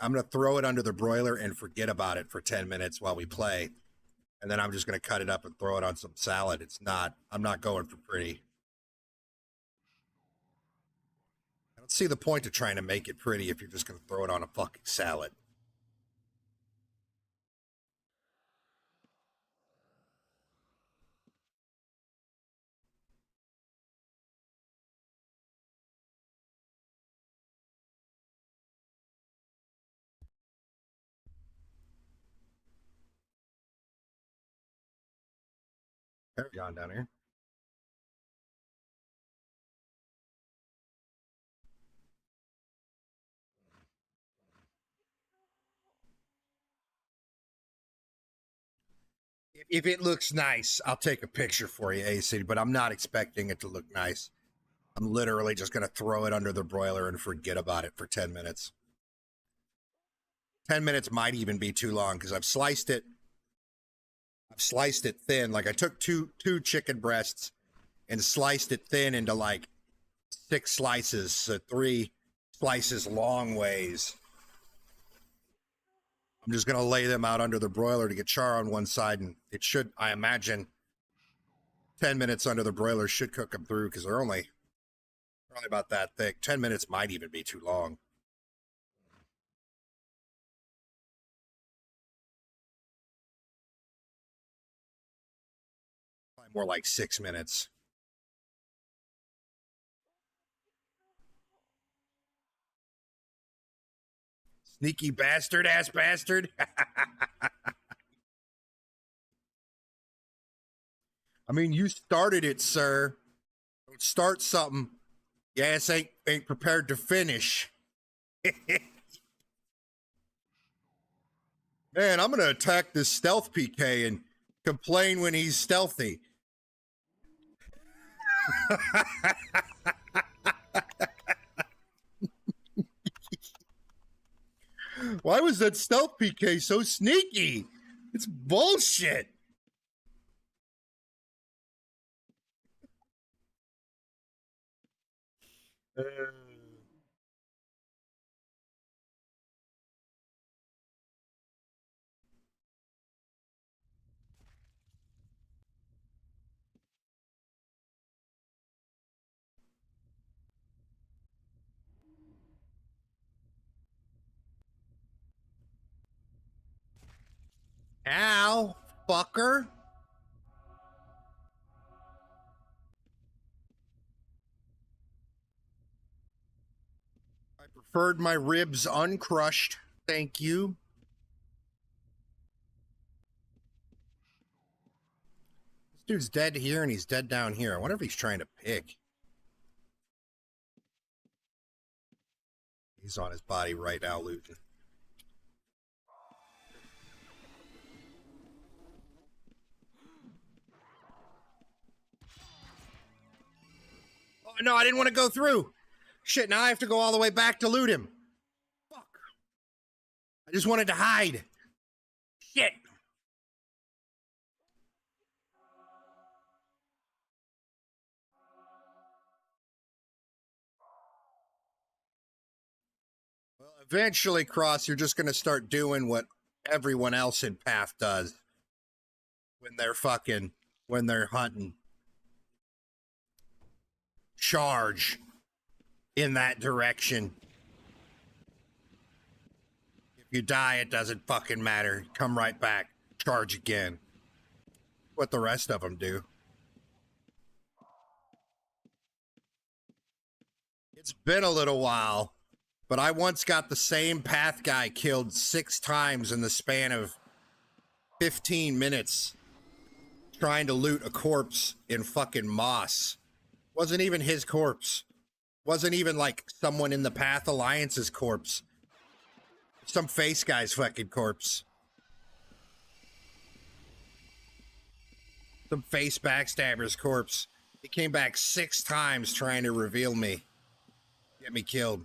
[SPEAKER 1] I'm gonna throw it under the broiler and forget about it for 10 minutes while we play. And then I'm just gonna cut it up and throw it on some salad. I'm not going for pretty. see the point of trying to make it pretty if you're just going to throw it on a fucking salad. Paragon down here. If it looks nice, I'll take a picture for you, AC, but I'm not expecting it to look nice. I'm literally just going to throw it under the broiler and forget about it for 10 minutes. 10 minutes might even be too long because I've sliced it. I've sliced it thin. Like I took two chicken breasts and sliced it thin into like 6 slices, so 3 slices long ways. I'm just going to lay them out under the broiler to get char on one side, and it should, I imagine, 10 minutes under the broiler should cook them through because they're only about that thick. 10 minutes might even be too long. Probably more like 6 minutes. Sneaky bastard ass bastard. I mean, you started it, sir. Don't start something your ass ain't prepared to finish. Man, I'm gonna attack this stealth PK and complain when he's stealthy. Why was that stealth PK so sneaky? It's bullshit. Ow, fucker. I preferred my ribs uncrushed. Thank you. This dude's dead here and he's dead down here. I wonder if he's trying to pick. He's on his body right now, looting. Oh, no, I didn't want to go through. Shit, now I have to go all the way back to loot him. Fuck. I just wanted to hide. Shit. Well, eventually, Cross, you're just going to start doing what everyone else in Path does when they're hunting. Charge in that direction. If you die, it doesn't fucking matter. Come right back. Charge again. What the rest of them do. It's been a little while, but I once got the same Path guy killed 6 times in the span of 15 minutes trying to loot a corpse in fucking moss. Wasn't even his corpse. Wasn't even like someone in the Path Alliance's corpse. Some face guy's fucking corpse. Some face backstabber's corpse. He came back 6 times trying to reveal me. Get me killed.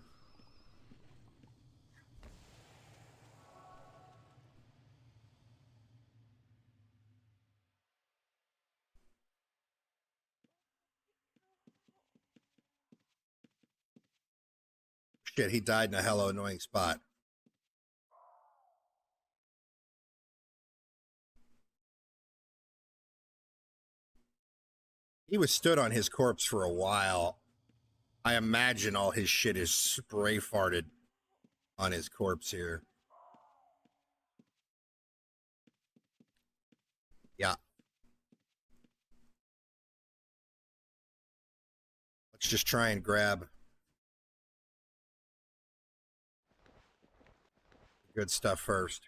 [SPEAKER 1] Shit, he died in a hella annoying spot. He was stood on his corpse for a while. I imagine all his shit is spray farted on his corpse here. Yeah. Let's just try and grab good stuff first.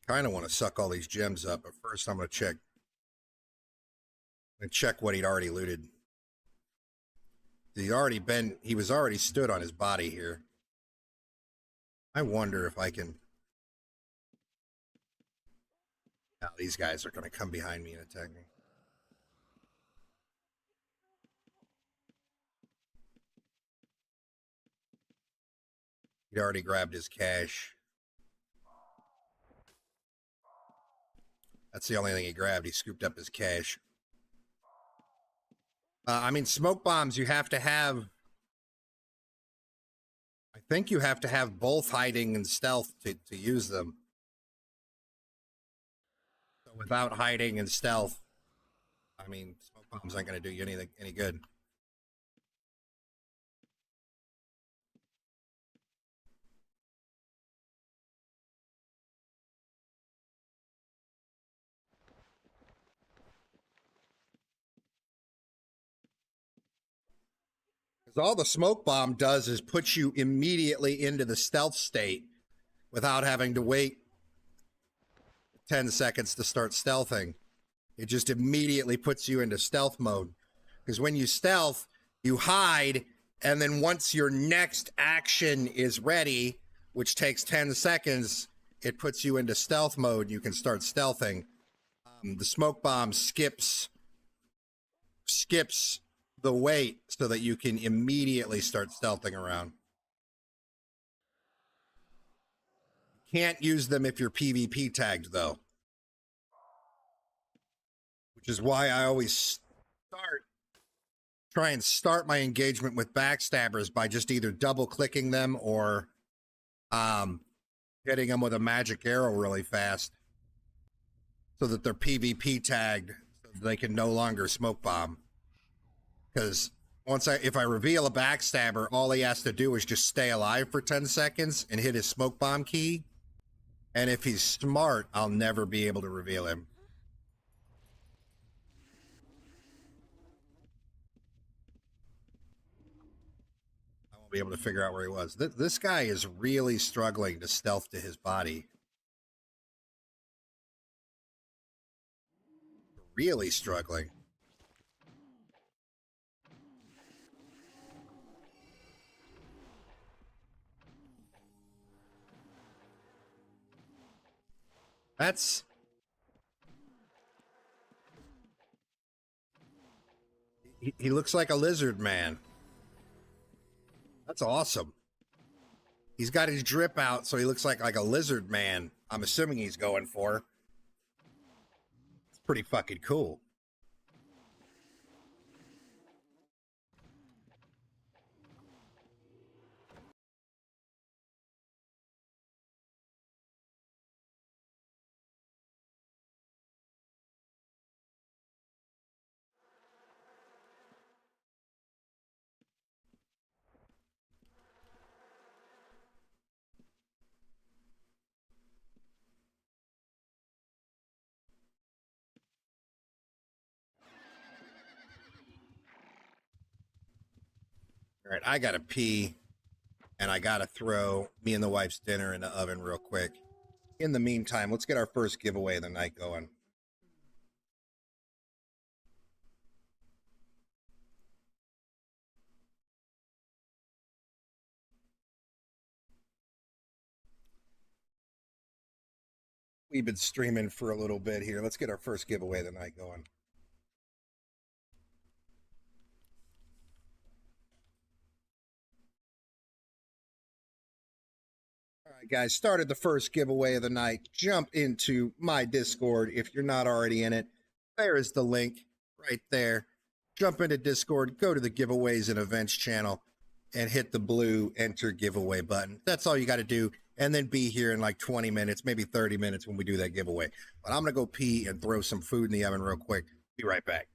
[SPEAKER 1] Kind of want to suck all these gems up, but first I'm going to check. And check what he'd already looted. He was already stood on his body here. I wonder if I can. Now these guys are going to come behind me and attack me. He'd already grabbed his cash. That's the only thing he grabbed. He scooped up his cash. I mean, smoke bombs, you have to have. I think you have to have both hiding and stealth to use them. So without hiding and stealth, I mean, smoke bombs aren't going to do you any good. Because all the smoke bomb does is put you immediately into the stealth state without having to wait 10 seconds to start stealthing. It just immediately puts you into stealth mode. Because when you stealth, you hide, and then once your next action is ready, which takes 10 seconds, it puts you into stealth mode. You can start stealthing. The smoke bomb skips the wait so that you can immediately start stealthing around. Can't use them if you're PvP tagged, though. Which is why I always try and start my engagement with backstabbers by just either double clicking them or hitting them with a magic arrow really fast so that they're PvP tagged so that they can no longer smoke bomb. Because if I reveal a backstabber, all he has to do is just stay alive for 10 seconds and hit his smoke bomb key. And if he's smart, I'll never be able to reveal him. I won't be able to figure out where he was. This guy is really struggling to stealth to his body. Really struggling. He looks like a lizard man. That's awesome. He's got his drip out, so he looks like a lizard man. I'm assuming he's going for. It's pretty fucking cool. All right, I gotta pee, and I gotta throw me and the wife's dinner in the oven real quick. In the meantime, let's get our first giveaway of the night going. We've been streaming for a little bit here. Let's get our first giveaway of the night going. All right, guys, started the first giveaway of the night. Jump into my Discord if you're not already in it. There is the link right there. Jump into Discord, go to the giveaways and events channel. and hit the blue enter giveaway button. That's all you got to do. And then be here in like 20 minutes, maybe 30 minutes when we do that giveaway. But I'm going to go pee and throw some food in the oven real quick. Be right back.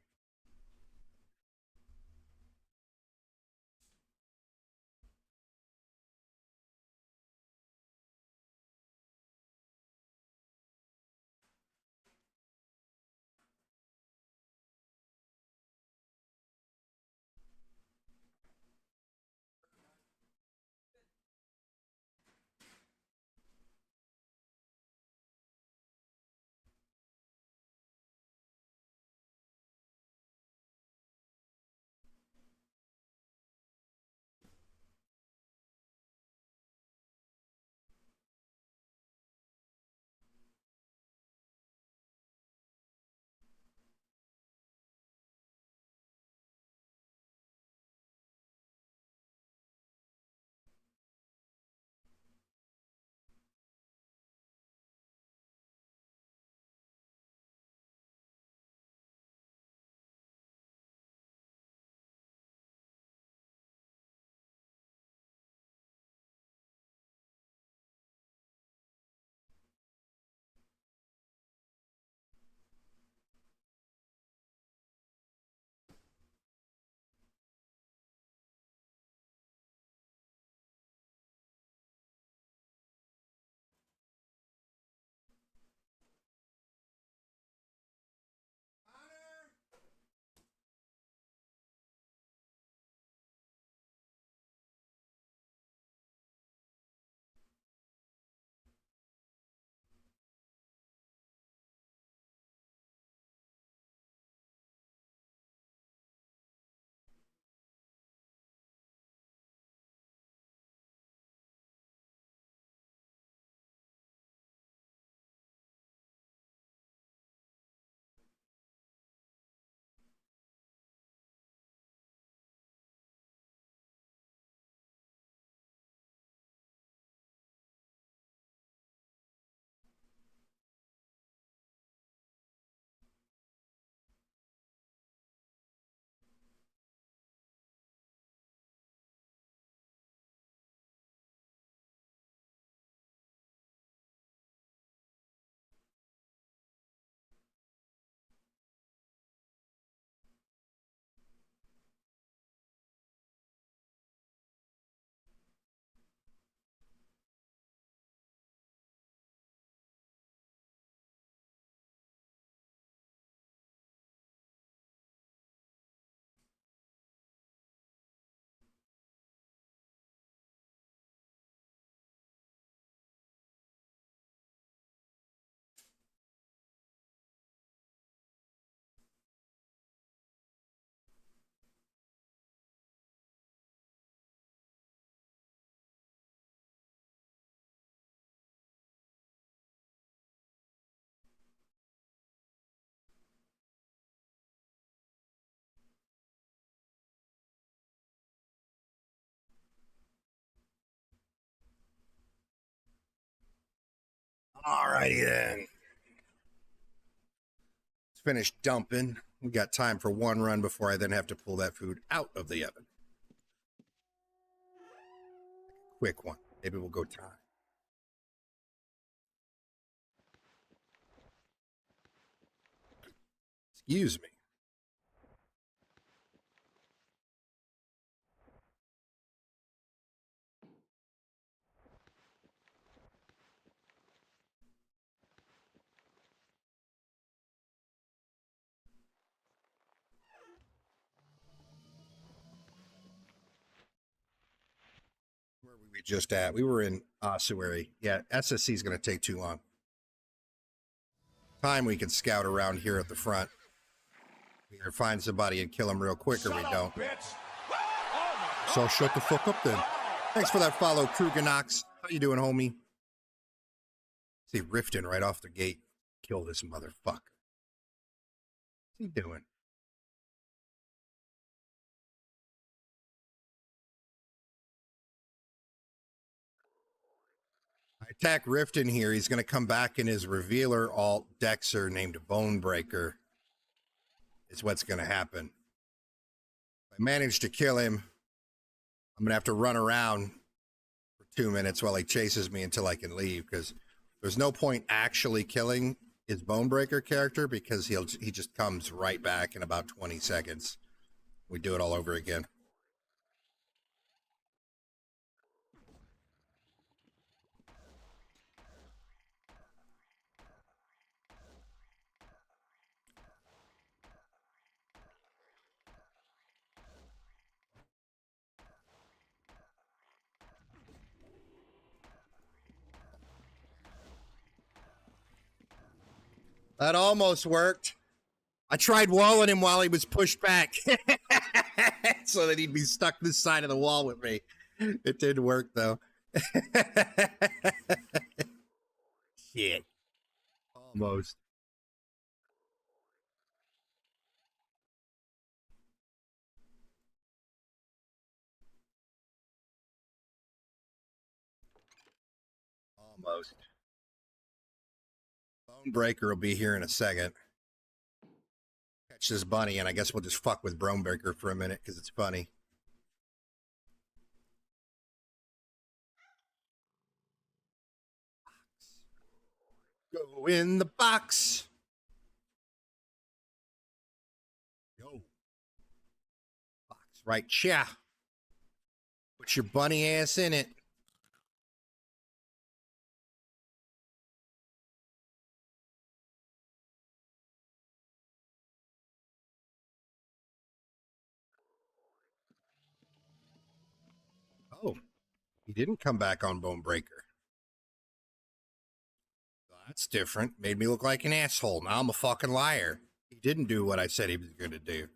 [SPEAKER 1] All righty then. Let's finish dumping. We got time for one run before I then have to pull that food out of the oven. Quick one. Maybe we'll go time. Excuse me. Where were we just at? We were in ossuary. Yeah, SSC is going to take too long. Time we can scout around here at the front. We either find somebody and kill them real quick, or we don't. So shut the fuck up then. Thanks for that follow, Kruganox. How you doing, homie? See, Riften right off the gate. Kill this motherfucker. What's he doing? I attack Riften here. He's going to come back in his revealer alt Dexter named Bonebreaker. Is what's going to happen. If I manage to kill him, I'm gonna have to run around for 2 minutes while he chases me until I can leave, because there's no point actually killing his Bonebreaker character, because he just comes right back in about 20 seconds. We do it all over again. That almost worked. I tried walling him while he was pushed back so that he'd be stuck this side of the wall with me. It didn't work, though. Shit. Almost. Almost. Bonebreaker will be here in a second. Catch this bunny, and I guess we'll just fuck with Bonebreaker for a minute because it's funny. Go in the box. Yo. Box right here. Put your bunny ass in it. Oh, he didn't come back on Bonebreaker. That's different. Made me look like an asshole. Now I'm a fucking liar. He didn't do what I said he was going to do.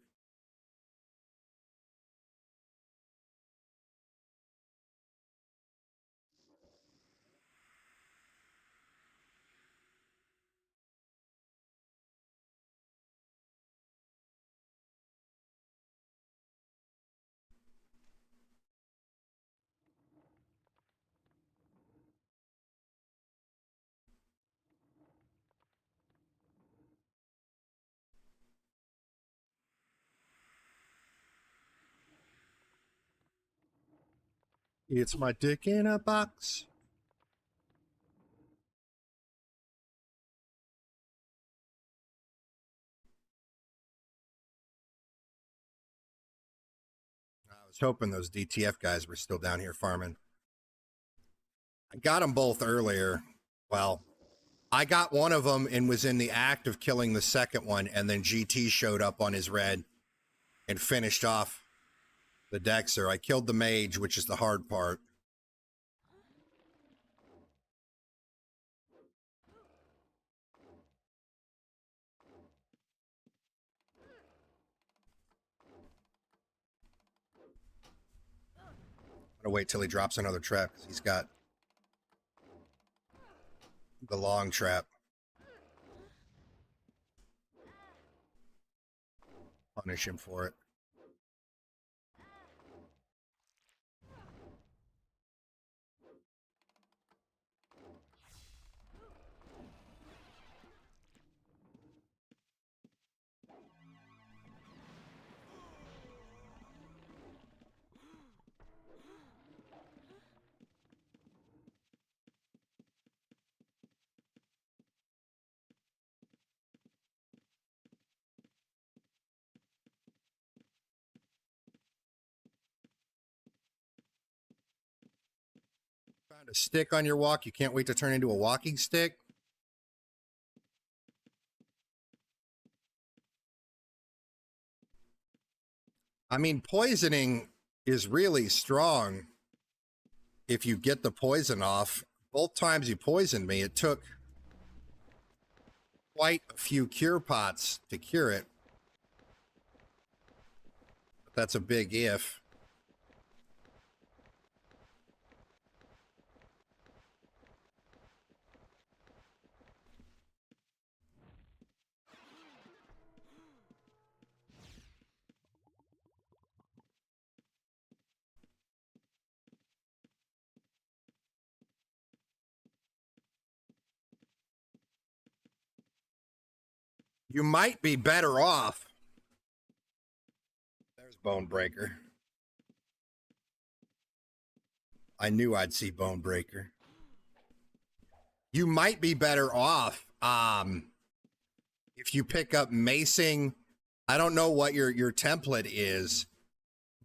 [SPEAKER 1] It's my dick in a box. I was hoping those DTF guys were still down here farming. I got them both earlier. Well, I got one of them and was in the act of killing the second one, and then GT showed up on his red and finished off the Dexter. I killed the mage, which is the hard part. I'm gonna wait till he drops another trap, because he's got the long trap. Punish him for it. Found a stick on your walk. You can't wait to turn into a walking stick. I mean, poisoning is really strong if you get the poison off. Both times you poisoned me, it took quite a few cure pots to cure it. But that's a big if. You might be better off. There's Bonebreaker. I knew I'd see Bone Breaker. You might be better off if you pick up macing. I don't know what your template is,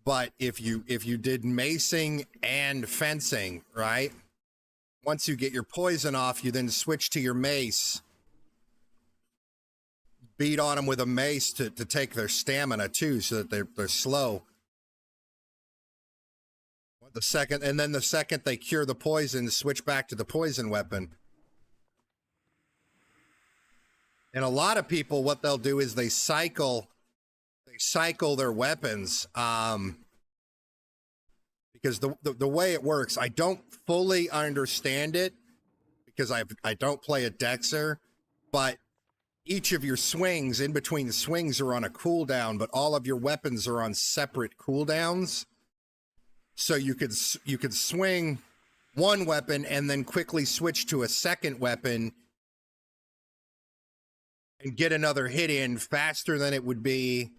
[SPEAKER 1] but if you did macing and fencing, right? Once you get your poison off, you then switch to your mace. Beat on them with a mace to take their stamina too, so that they're slow. The second they cure the poison, switch back to the poison weapon. And a lot of people, what they'll do is they cycle their weapons. Because the way it works, I don't fully understand it because I don't play a Dexter, but each of your swings, in between the swings, are on a cooldown, but all of your weapons are on separate cooldowns. So you could swing one weapon and then quickly switch to a second weapon and get another hit in faster than it would be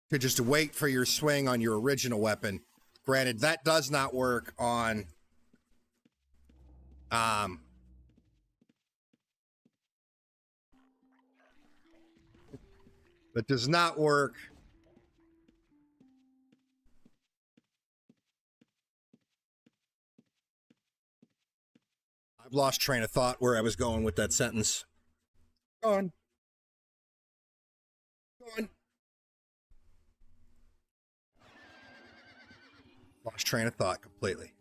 [SPEAKER 1] to just wait for your swing on your original weapon. Granted, that does not work on but does not work I've lost train of thought where I was going with that sentence. Go on. Lost train of thought completely.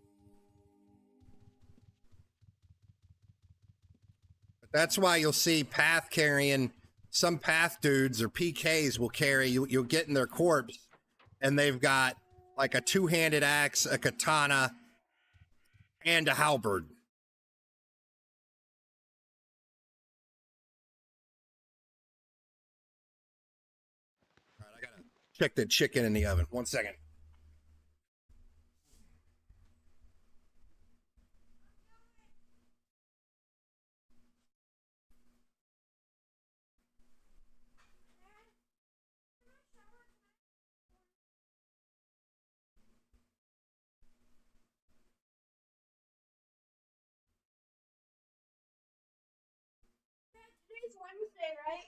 [SPEAKER 1] But that's why you'll see path carrying, some path dudes or PKs will carry, you'll get in their corpse and they've got like a two-handed axe, a katana, and a halberd. All right, I gotta check the chicken in the oven. 1 second.
[SPEAKER 3] Today's Wednesday, right?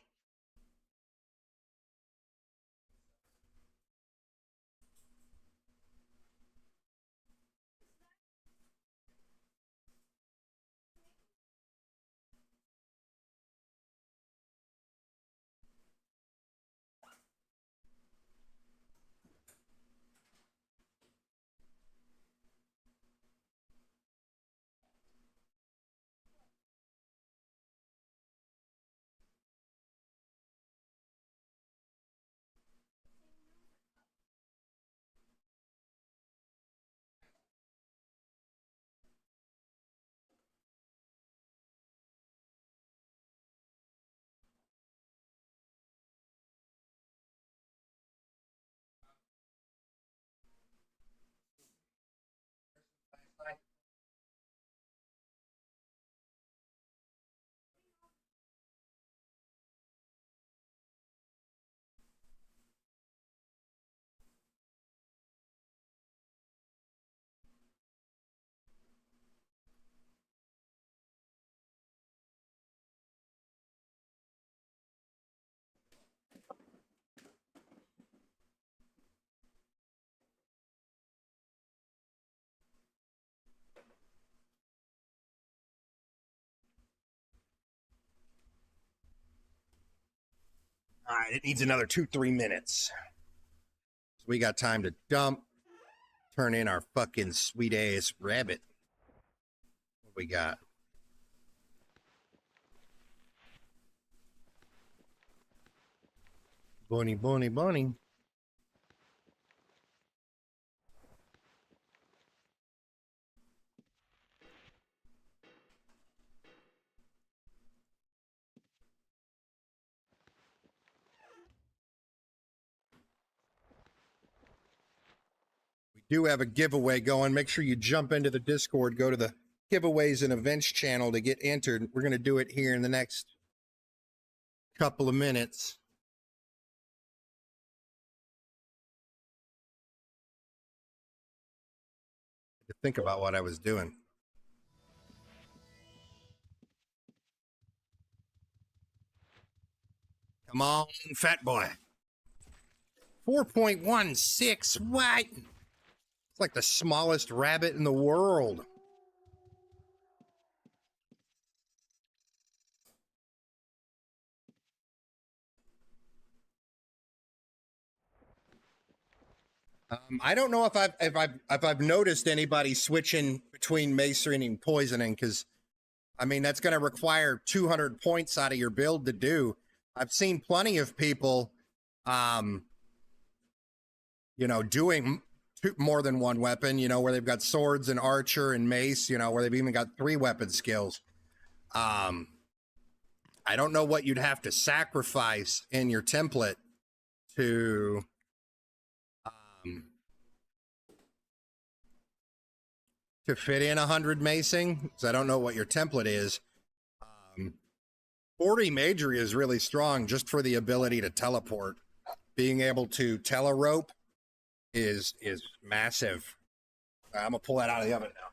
[SPEAKER 3] All right, it needs another 2-3 minutes. So we got time to dump, turn in our fucking sweet ass rabbit. What we got? Bunny, bunny, bunny. We do have a giveaway going. Make sure you jump into the Discord, go to the giveaways and events channel to get entered. We're going to do it here in the next couple of minutes. think about what I was doing. Come on, fat boy. 4.16. What? It's like the smallest rabbit in the world. I don't know if I've noticed anybody switching between masonry and poisoning, because I mean that's going to require 200 points out of your build to do. I've seen plenty of people, you know, doing more than one weapon. You know, where they've got swords and archer and mace. You know, where they've even got 3 weapon skills. I don't know what you'd have to sacrifice in your template to fit in 100 macing, because I don't know what your template is. 40 majory is really strong just for the ability to teleport. Being able to telerope is massive. I'm gonna pull that out of the oven now.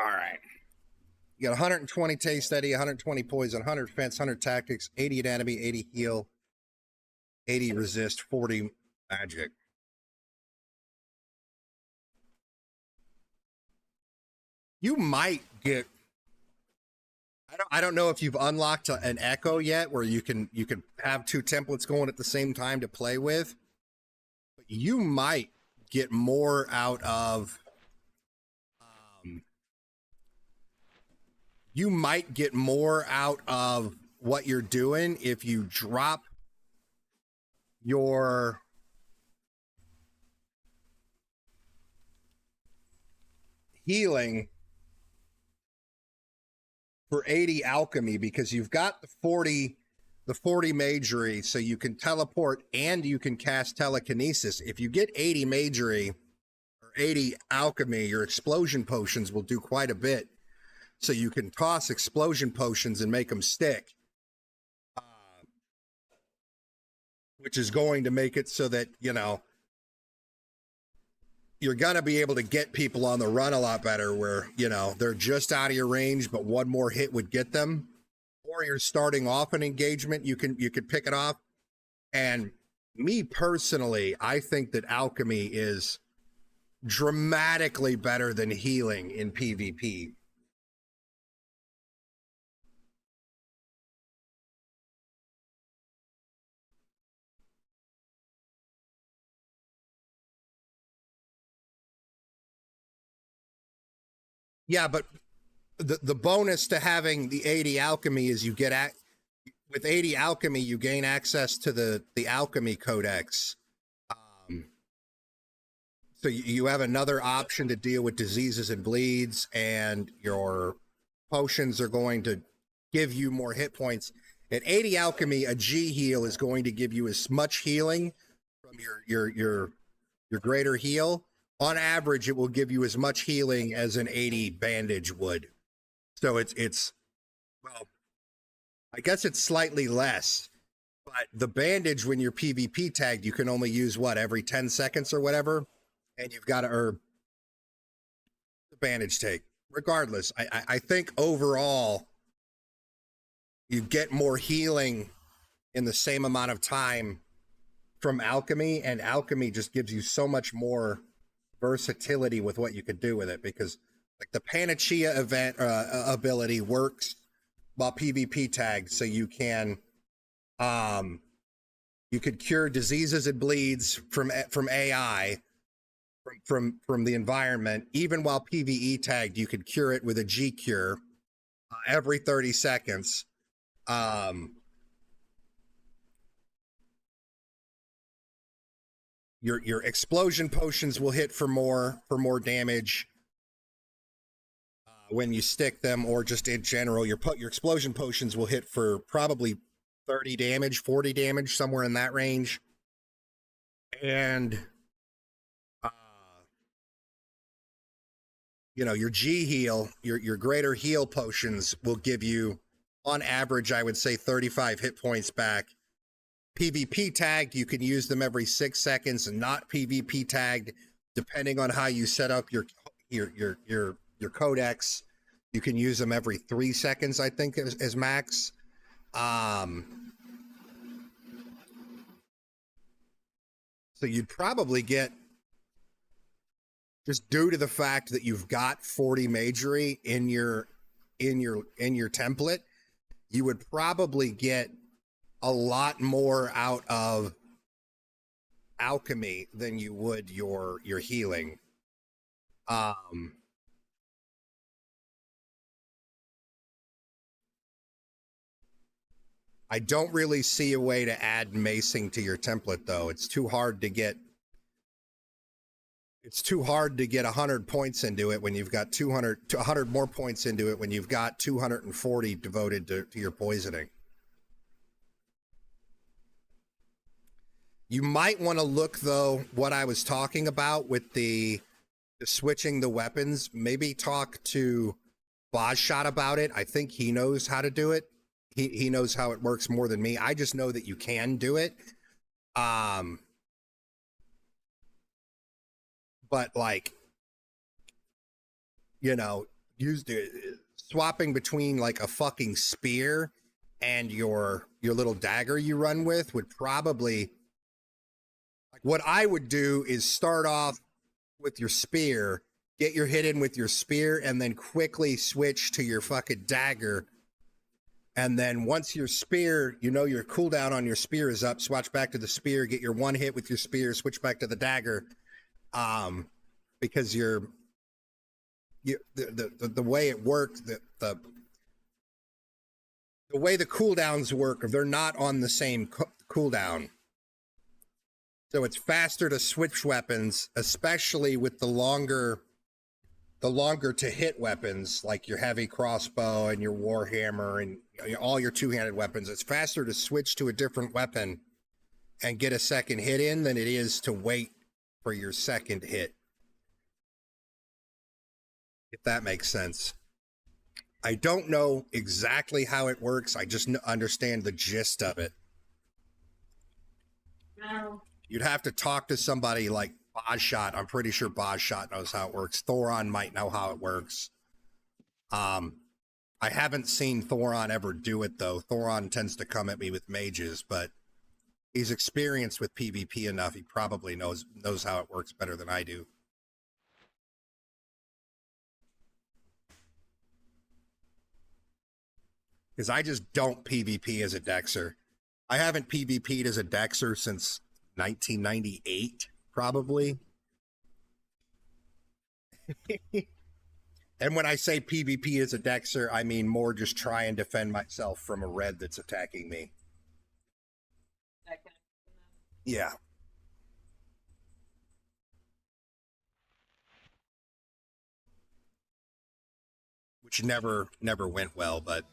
[SPEAKER 3] All right. You got 120 taste steady, 120 poison, 100 fence, 100 tactics, 80 anatomy, 80 heal, 80 resist, 40 magic. You might get, I don't know if you've unlocked an echo yet where you can have 2 templates going at the same time to play with. But you might get more out of what you're doing if you drop your healing for 80 alchemy, because you've got the 40 majory, so you can teleport and you can cast telekinesis. If you get 80 majory or 80 alchemy, your explosion potions will do quite a bit. So you can toss explosion potions and make them stick, which is going to make it so that, you know, you're going to be able to get people on the run a lot better, where, you know, they're just out of your range, but one more hit would get them. Or you're starting off an engagement, you can pick it off. And me personally, I think that alchemy is dramatically better than healing in PvP. Yeah, but the bonus to having the 80 alchemy is you get with 80 alchemy, you gain access to the alchemy codex. So you have another option to deal with diseases and bleeds, and your potions are going to give you more hit points. At 80 alchemy, a G heal is going to give you as much healing from your greater heal. On average, it will give you as much healing as an 80 bandage would. So it's well, I guess it's slightly less, but the bandage, when you're PvP tagged, you can only use what, every 10 seconds or whatever, and you've got to earn the bandage take. Regardless, I think overall you get more healing in the same amount of time from alchemy, and alchemy just gives you so much more versatility with what you could do with it, because like the panacea event ability works while PvP tagged, so you can you could cure diseases and bleeds from AI, from the environment. Even while PvE tagged, you could cure it with a G cure every 30 seconds. Your explosion potions will hit for more damage when you stick them, or just in general, your explosion potions will hit for probably 30 damage, 40 damage, somewhere in that range. And you know, your G heal, your greater heal potions will give you, on average, I would say 35 hit points back. PvP tagged, you can use them every 6 seconds, and not PvP tagged, depending on how you set up your codex, you can use them every 3 seconds, I think, as max. So you'd probably get, just due to the fact that you've got 40 magery in your template, you would probably get a lot more out of alchemy than you would your healing. I don't really see a way to add macing to your template, though. It's too hard to get 100 points into it when you've got 100 more points into it when you've got 240 devoted to your poisoning. You might want to look, though, what I was talking about with the switching the weapons. Maybe talk to Bozzshot about it. I think he knows how to do it. He knows how it works more than me. I just know that you can do it. But like, you know, swapping between like a fucking spear and your little dagger you run with would probably, like, what I would do is start off with your spear, get your hit in with your spear, and then quickly switch to your fucking dagger. And then once your spear, you know, your cooldown on your spear is up, switch back to the spear, get your one hit with your spear, switch back to the dagger. Because the way it works, the way the cooldowns work, they're not on the same cooldown. So it's faster to switch weapons, especially with the longer to hit weapons, like your heavy crossbow and your warhammer and all your two-handed weapons. It's faster to switch to a different weapon and get a second hit in than it is to wait for your second hit. If that makes sense. I don't know exactly how it works. I just understand the gist of it.
[SPEAKER 2] No.
[SPEAKER 3] You'd have to talk to somebody like Bozzshot. I'm pretty sure Bozzshot knows how it works. Thoron might know how it works. I haven't seen Thoron ever do it, though. Thoron tends to come at me with mages, but he's experienced with PvP enough. He probably knows how it works better than I do. Because I just don't PvP as a Dexer. I haven't PvP'd as a Dexer since 1998, probably. And when I say PvP as a Dexer, I mean more just try and defend myself from a red that's attacking me. Yeah. Which never went well, but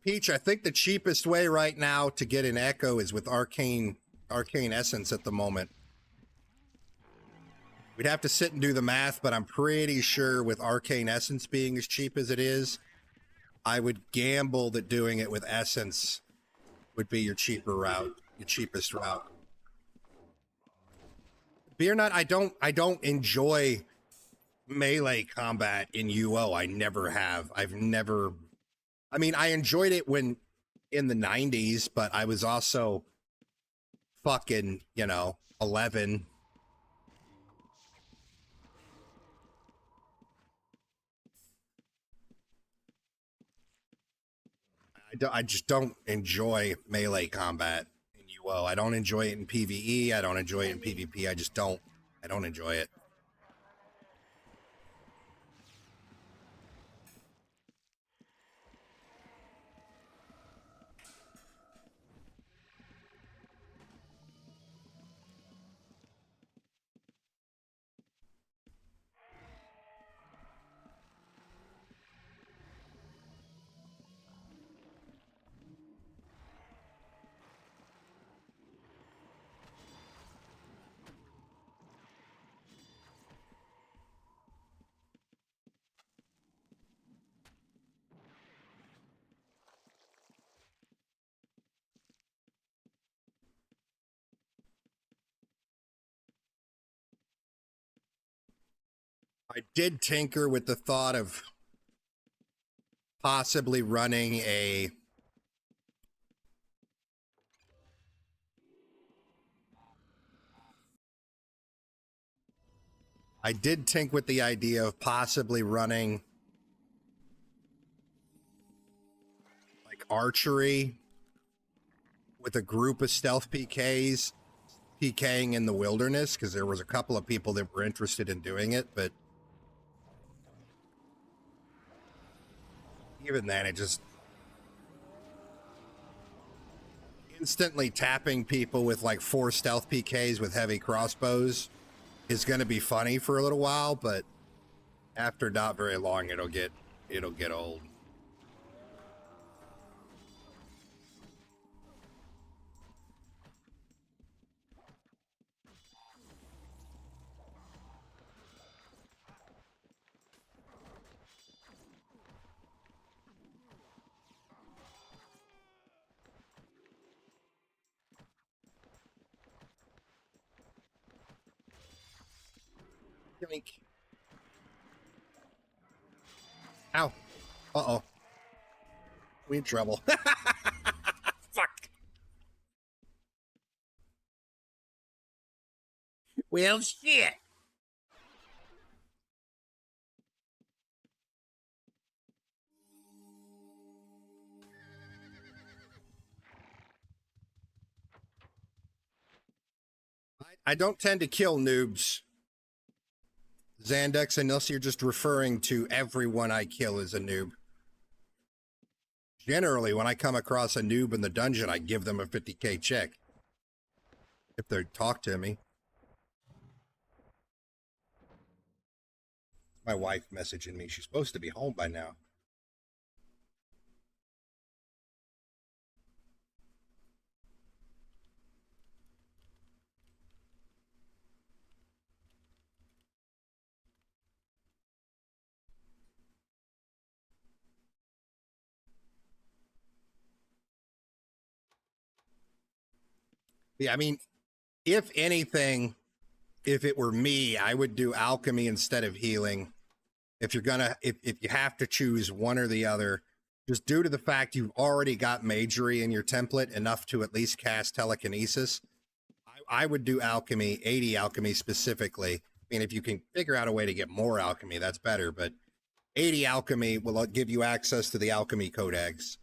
[SPEAKER 3] Peach, I think the cheapest way right now to get an Echo is with Arcane Essence at the moment. We'd have to sit and do the math, but I'm pretty sure with Arcane Essence being as cheap as it is, I would gamble that doing it with Essence would be your cheaper route, your cheapest route. Beer Nut, I don't enjoy melee combat in UO. I never have. I mean, I enjoyed it when in the 90s, but I was also fucking, 11. I just don't enjoy melee combat in UO. I don't enjoy it in PvE. I don't enjoy it in PvP. I don't enjoy it. I did tinker with the thought of possibly running a I did think with the idea of possibly running like archery with a group of stealth PKing in the wilderness, because there was a couple of people that were interested in doing it, but even then it just instantly tapping people with like 4 stealth PKs with heavy crossbows is going to be funny for a little while, but after not very long it'll get old. Yoink. Ow. Uh-oh. We in trouble. Fuck. Well, shit. I don't tend to kill noobs, Zandex, unless you're just referring to everyone I kill as a noob. Generally, when I come across a noob in the dungeon, I give them a 50k check. If they talk to me. My wife messaging me. She's supposed to be home by now. Yeah, I mean, if anything, if it were me, I would do alchemy instead of healing. If you're gonna, if you have to choose one or the other, just due to the fact you've already got magery in your template enough to at least cast telekinesis, I would do alchemy, 80 alchemy specifically. I mean, if you can figure out a way to get more alchemy, that's better, but 80 alchemy will give you access to the alchemy codex.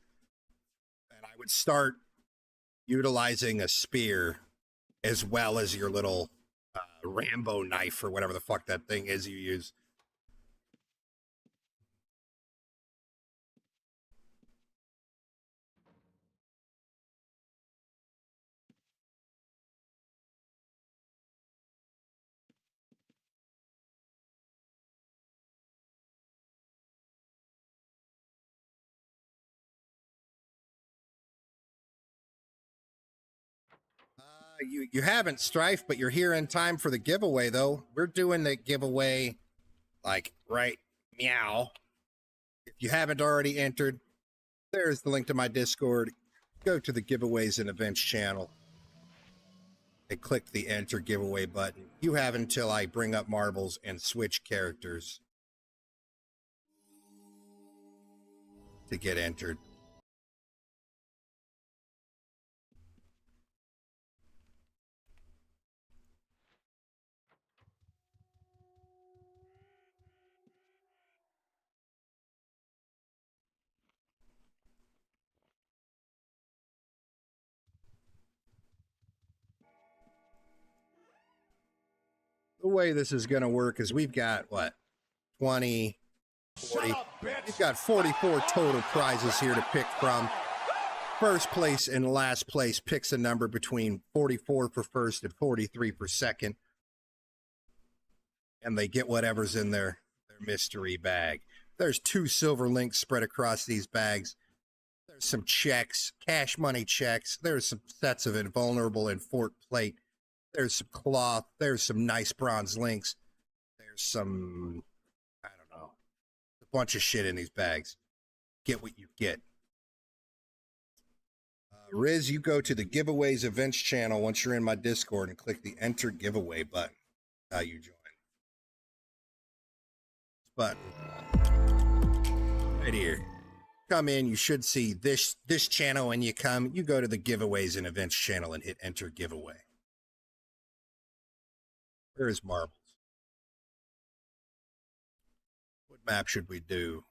[SPEAKER 3] And I would start utilizing a spear as well as your little Rambo knife or whatever the fuck that thing is you use. You haven't Strife, but you're here in time for the giveaway, though. We're doing the giveaway, like, right meow. If you haven't already entered, there's the link to my Discord. Go to the giveaways and events channel and click the enter giveaway button. You have until I bring up marbles and switch characters to get entered. The way this is going to work is we've got, what, 20, 40. We've got 44 total prizes here to pick from. First place and last place picks a number between 44 for first and 43 for second. And they get whatever's in their mystery bag. There's 2 silver links spread across these bags. There's some checks, cash money checks. There's some sets of invulnerable and fort plate. There's some cloth. There's some nice bronze links. There's some, I don't know, a bunch of shit in these bags. Get what you get. Riz, you go to the giveaways events channel once you're in my Discord and click the enter giveaway button. How you join. Button. Right here. Come in, you should see this channel when you come. You go to the giveaways and events channel and hit enter giveaway. Where is marbles? What map should we do?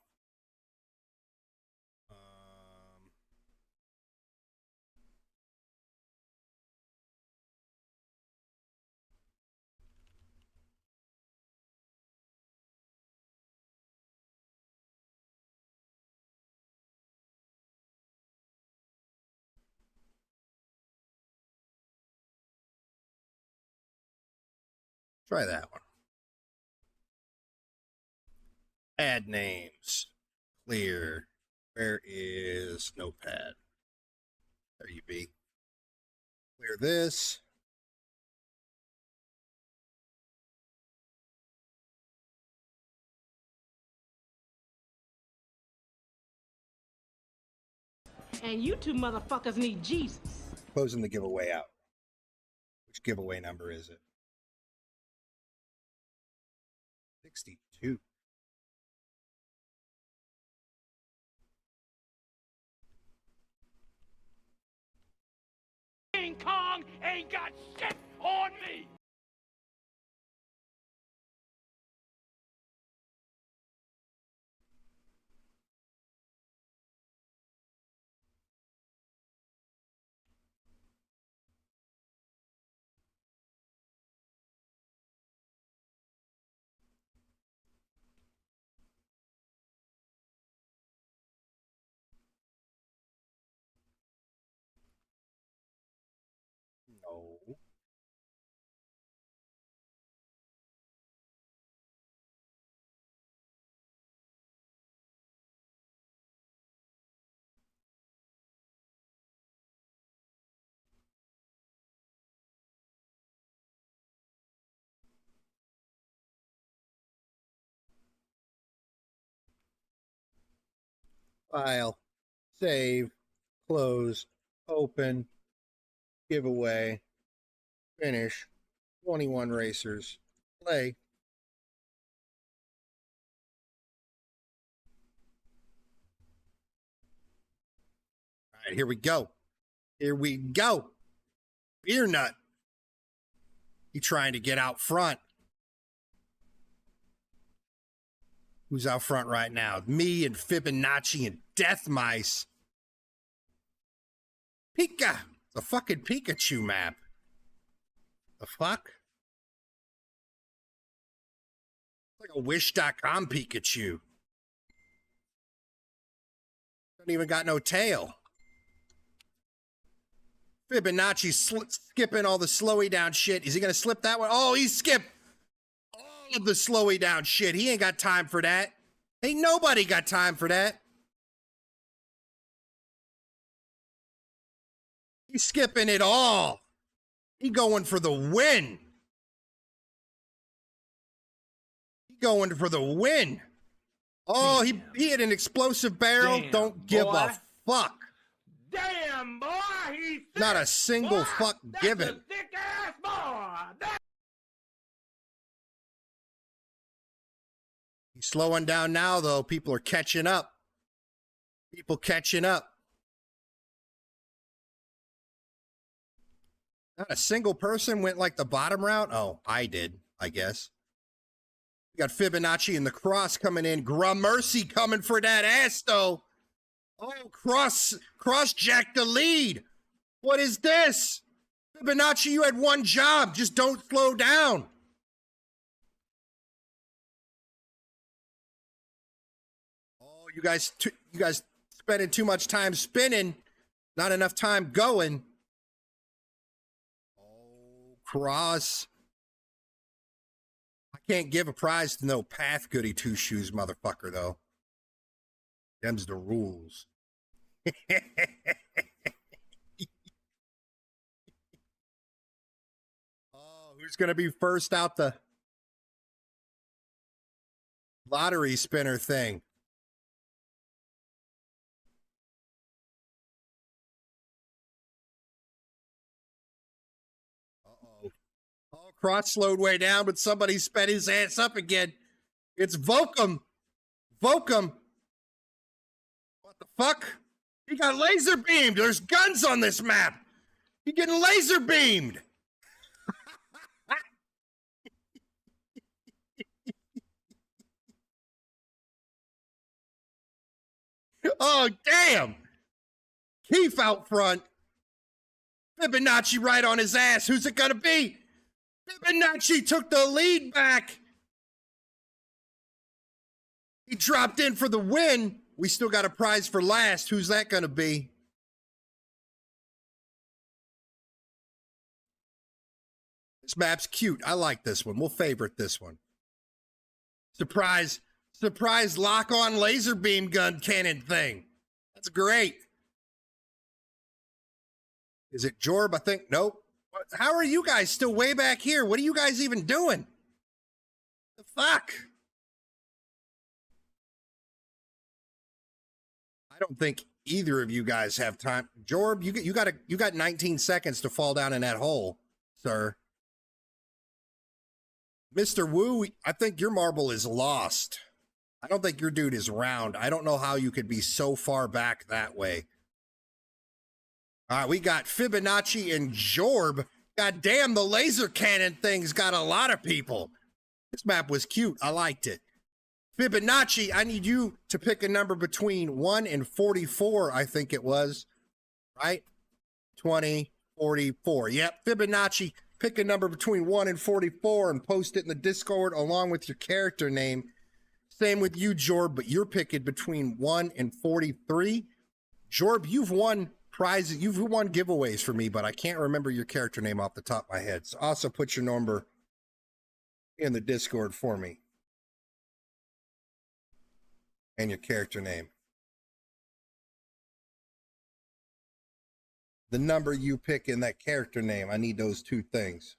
[SPEAKER 3] Try that one. Add names. Clear. Where is notepad? There you be. Clear this.
[SPEAKER 8] And you two motherfuckers need Jesus.
[SPEAKER 3] Closing the giveaway out. Which giveaway number is it? 62.
[SPEAKER 5] King Kong ain't got shit on me!
[SPEAKER 3] No. File, save, close, open, giveaway, finish, 21 racers, play. All right, here we go. Here we go. Beer nut. You trying to get out front. Who's out front right now? Me and Fibonacci and Death Mice. Pika. It's a fucking Pikachu map. The fuck? It's like a Wish.com Pikachu. Don't even got no tail. Fibonacci skipping all the slowy down shit. Is he going to slip that one? Oh, he skipped all of the slowy down shit. He ain't got time for that. Ain't nobody got time for that. He's skipping it all. He going for the win. He going for the win. Oh, he hit an explosive barrel.
[SPEAKER 6] Damn,
[SPEAKER 3] Don't give
[SPEAKER 6] boy.
[SPEAKER 3] a fuck.
[SPEAKER 5] Damn, boy, he's sick.
[SPEAKER 3] Not a single
[SPEAKER 5] Boy,
[SPEAKER 3] fuck
[SPEAKER 5] that's
[SPEAKER 3] given.
[SPEAKER 5] a thick ass boy.
[SPEAKER 3] He's slowing down now, though. People are catching up. People catching up. Not a single person went like the bottom route. Oh, I did, I guess. We got Fibonacci and the Cross coming in. Gramercy coming for that ass, though. Oh, Cross jacked the lead. What is this? Fibonacci, you had one job. Just don't slow down. Oh, you guys spending too much time spinning. Not enough time going. Oh, Cross. I can't give a prize to no Path Goody Two Shoes motherfucker, though. Them's the rules. Oh, who's going to be first out the lottery spinner thing? Uh-oh. Oh, Cross slowed way down, but somebody sped his ass up again. It's Volcom. Volcom. What the fuck? He got laser beamed. There's guns on this map. He getting laser beamed. Oh, damn. Keith out front. Fibonacci right on his ass. Who's it going to be? Fibonacci took the lead back. He dropped in for the win. We still got a prize for last. Who's that going to be? This map's cute. I like this one. We'll favorite this one. Surprise lock-on laser beam gun cannon thing. That's great. Is it Jorb? I think. Nope. How are you guys still way back here? What are you guys even doing? The fuck? I don't think either of you guys have time. Jorb, you got 19 seconds to fall down in that hole, sir. Mr. Wu, I think your marble is lost. I don't think your dude is round. I don't know how you could be so far back that way. All right, we got Fibonacci and Jorb. God damn, the laser cannon thing's got a lot of people. This map was cute. I liked it. Fibonacci, I need you to pick a number between 1 and 44, I think it was. Right? 20, 44. Yep, Fibonacci, pick a number between 1 and 44 and post it in the Discord along with your character name. Same with you, Jorb, but you're picking between 1 and 43. Jorb, you've won prizes. You've won giveaways for me, but I can't remember your character name off the top of my head. So also put your number in the Discord for me. And your character name. The number you pick in that character name. I need those two things.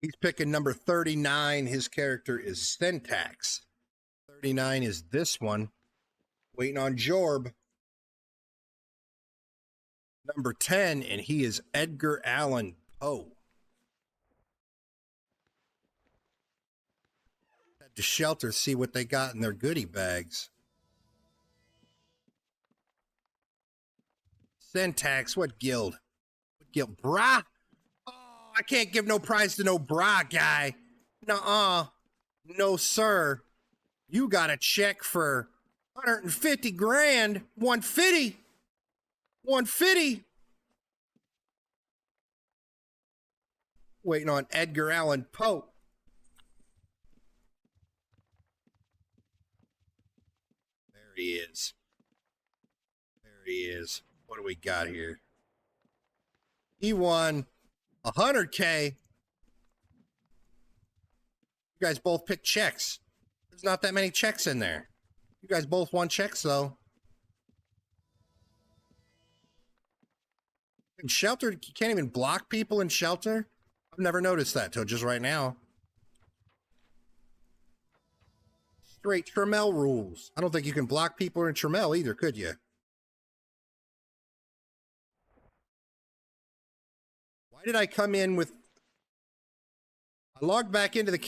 [SPEAKER 3] He's picking number 39. His character is Syntax. 39 is this one. Waiting on Jorb. Number 10, and he is Edgar Allan Poe. Head to shelter, see what they got in their goodie bags. Syntax, what guild? What guild? Brah? Oh, I can't give no prize to no Brah guy. Nuh-uh. No, sir. You got a check for 150 grand. 150. 150. Waiting on Edgar Allan Poe. There he is. There he is. What do we got here? He won 100K. You guys both picked checks. There's not that many checks in there. You guys both won checks, though. In shelter, you can't even block people in shelter? I've never noticed that till just right now. Straight Tremel rules. I don't think you can block people in Tremel either, could you? Why did I come in with... I logged back into the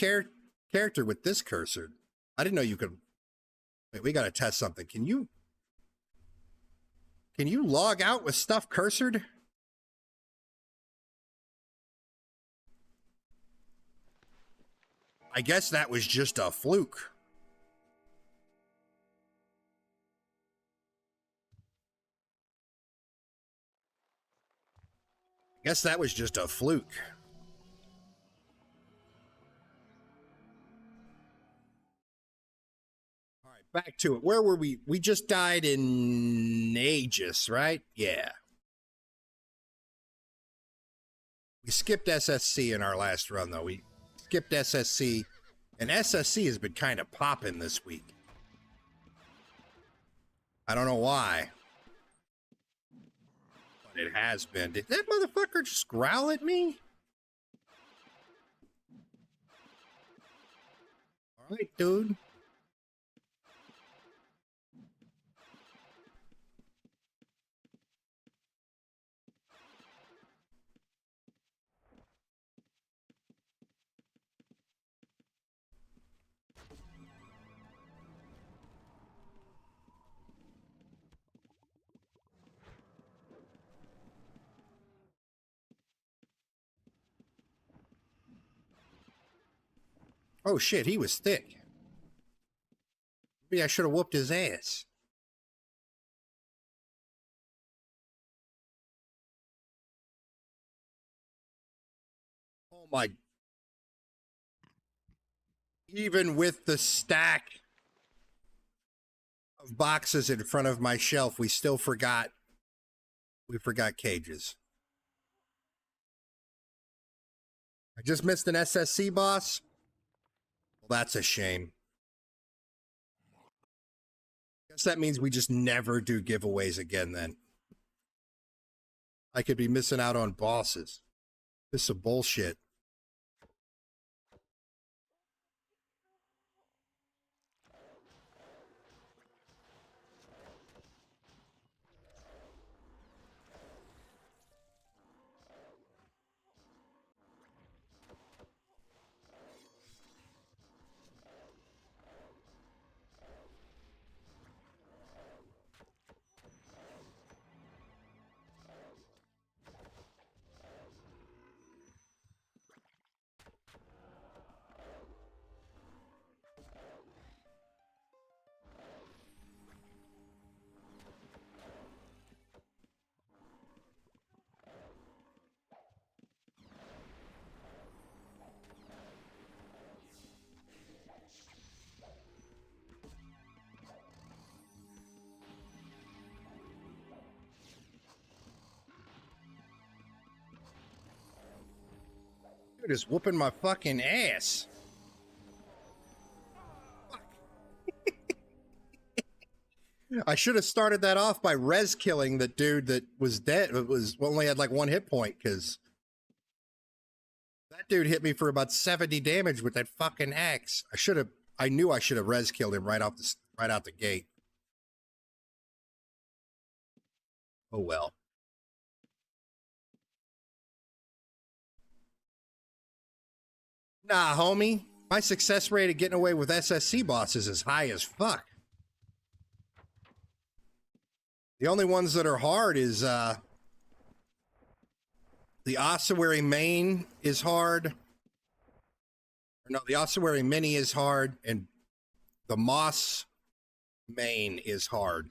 [SPEAKER 3] character with this cursor. I didn't know you could... Wait, we gotta test something. Can you log out with stuff cursored? I guess that was just a fluke. Guess that was just a fluke. All right, back to it. Where were we? We just died in Aegis, right? Yeah. We skipped SSC in our last run, though. We skipped SSC, and SSC has been kind of popping this week. I don't know why. But it has been. Did that motherfucker just growl at me? All right, dude. Oh shit, he was thick. Maybe I should have whooped his ass. Oh my. Even with the stack of boxes in front of my shelf, we forgot cages. I just missed an SSC boss. Well, that's a shame. Guess that means we just never do giveaways again then. I could be missing out on bosses. This is some bullshit. Dude is whooping my fucking ass. I should have started that off by res killing the dude that was dead. It was only had like 1 hit point because that dude hit me for about 70 damage with that fucking axe. I knew I should have res killed him right out the gate. Oh well. Nah, homie. My success rate of getting away with SSC bosses is high as fuck. The only ones that are hard is the ossuary main is hard. No, the ossuary mini is hard, and the moss main is hard.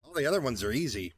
[SPEAKER 3] All the other ones are easy.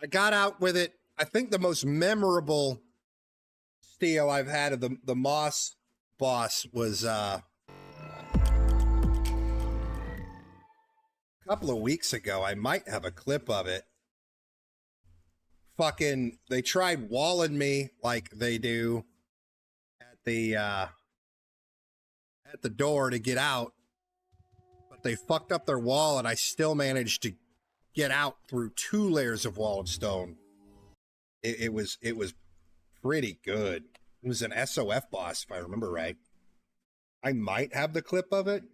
[SPEAKER 3] I got out with it. I think the most memorable steal I've had of the Moss boss was a couple of weeks ago. I might have a clip of it. Fucking, they tried walling me like they do at the door to get out, but they fucked up their wall, and I still managed to get out through 2 layers of wall of stone. It was pretty good. It was an SOF boss, if I remember right. I might have the clip of it.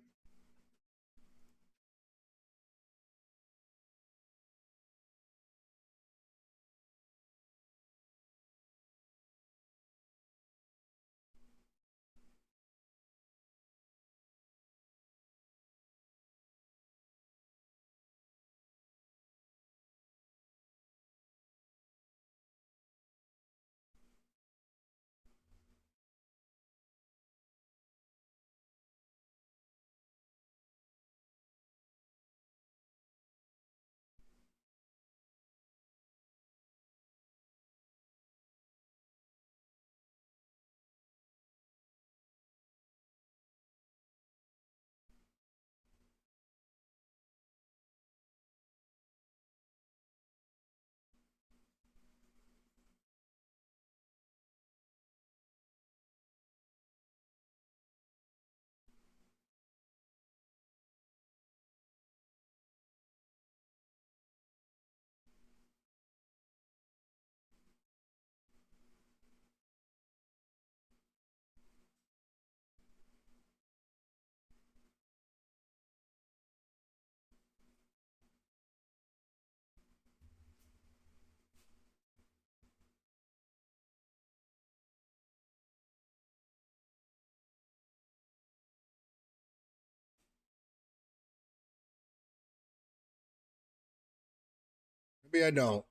[SPEAKER 3] Maybe I don't.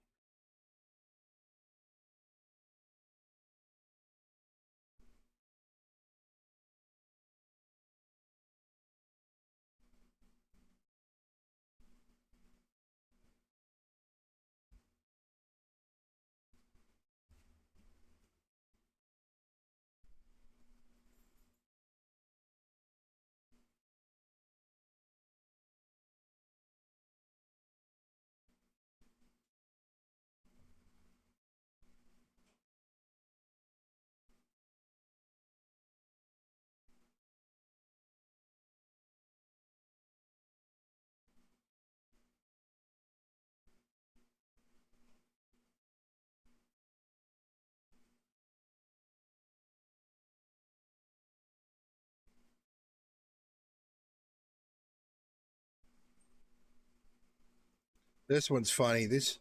[SPEAKER 3] This one's funny. This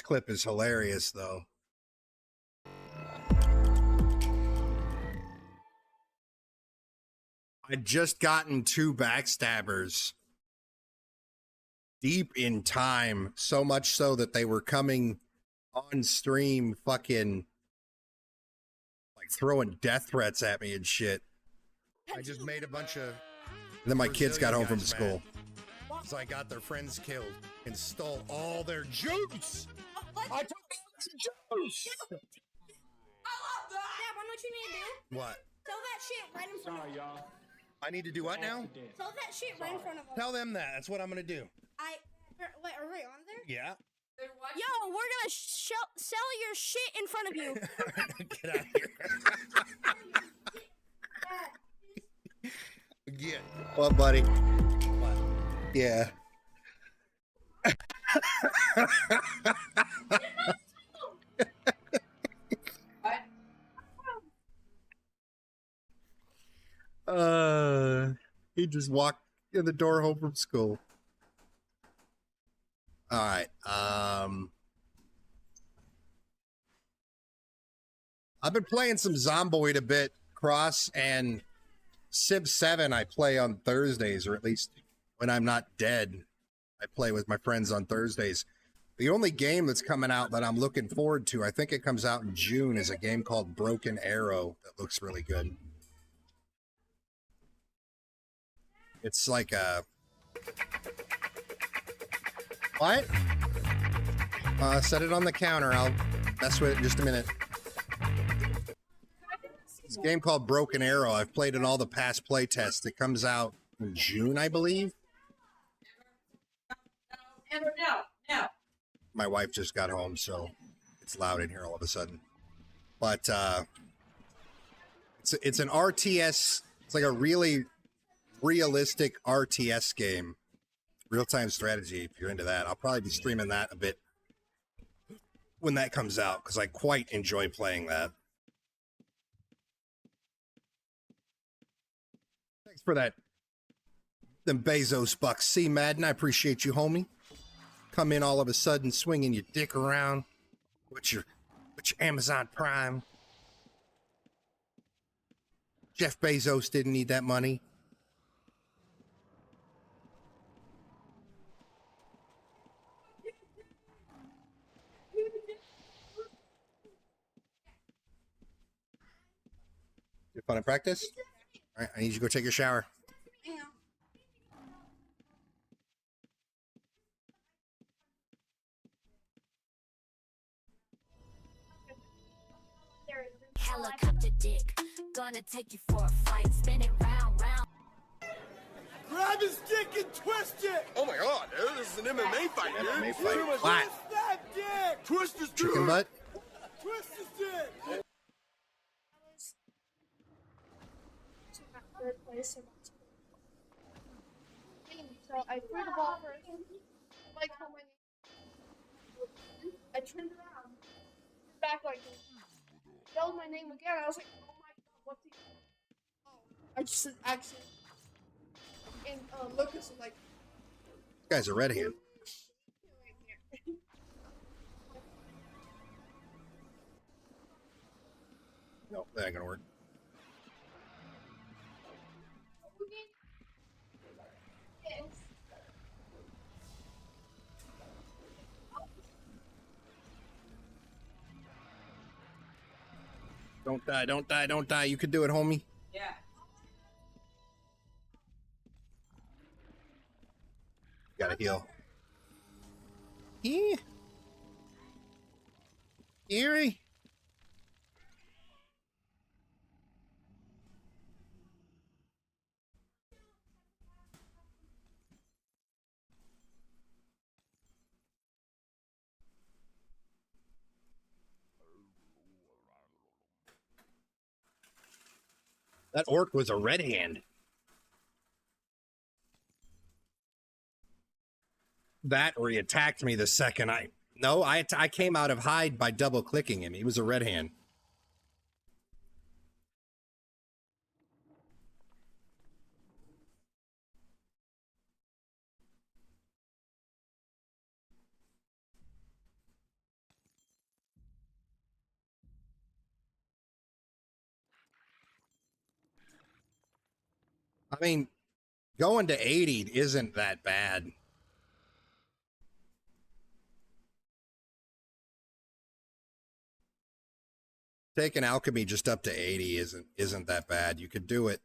[SPEAKER 3] clip is hilarious, though. I'd just gotten 2 backstabbers deep in time, so much so that they were coming on stream fucking like throwing death threats at me and shit. I just made a bunch of... And then my kids got home from school. So I got their friends killed and stole all their juice. I took juice.
[SPEAKER 4] I love that! Dad, what you need to do?
[SPEAKER 3] What?
[SPEAKER 4] Throw that shit right in front of
[SPEAKER 5] y'all.
[SPEAKER 3] I need to do what now?
[SPEAKER 4] Throw that shit right in front of us.
[SPEAKER 3] Tell them that. That's what I'm gonna do.
[SPEAKER 4] Wait, are we on there?
[SPEAKER 3] Yeah.
[SPEAKER 4] Yo, we're gonna sell your shit in front of you.
[SPEAKER 3] Get out of here. Get. What, buddy? What? Yeah. He just walked in the door home from school. All right. I've been playing some Zomboid a bit. Cross and Civ 7 I play on Thursdays, or at least when I'm not dead, I play with my friends on Thursdays. The only game that's coming out that I'm looking forward to, I think it comes out in June, is a game called Broken Arrow that looks really good. It's like a What? Set it on the counter. I'll mess with it in just a minute. It's a game called Broken Arrow. I've played in all the past play tests. It comes out in June, I believe.
[SPEAKER 2] No.
[SPEAKER 3] My wife just got home, so it's loud in here all of a sudden. But it's an RTS. It's like a really realistic RTS game. Real-time strategy, if you're into that. I'll probably be streaming that a bit when that comes out, because I quite enjoy playing that. Thanks for that. Them Bezos bucks. See, Madden, I appreciate you, homie. Come in all of a sudden swinging your dick around with your Amazon Prime. Jeff Bezos didn't need that money. You fun in practice? All right, I need you to go take a shower.
[SPEAKER 4] Helicopter dick, gonna take you for a flight, spin it round.
[SPEAKER 5] Grab his dick and twist it! Oh my god, dude, this is an MMA fight, dude.
[SPEAKER 3] MMA fight.
[SPEAKER 5] Twist
[SPEAKER 3] What?
[SPEAKER 5] that dick! Twist his dick!
[SPEAKER 3] Chicken butt?
[SPEAKER 5] Twist his dick!
[SPEAKER 9] Third place. So I threw the ball first. Like how my I turned around, back like yelled my name again. I was like, oh my god, what's he? Oh, I just said accident. And Lucas was like,
[SPEAKER 3] This guy's a red hand. Nope, that ain't gonna work. Don't die, don't die, don't die. You can do it, homie.
[SPEAKER 2] Yeah.
[SPEAKER 3] Gotta heal. Yeah. Eerie. That orc was a red hand. That or he attacked me the second I came out of hide by double clicking him. He was a red hand. I mean, going to 80 isn't that bad. Taking alchemy just up to 80 isn't that bad. You could do it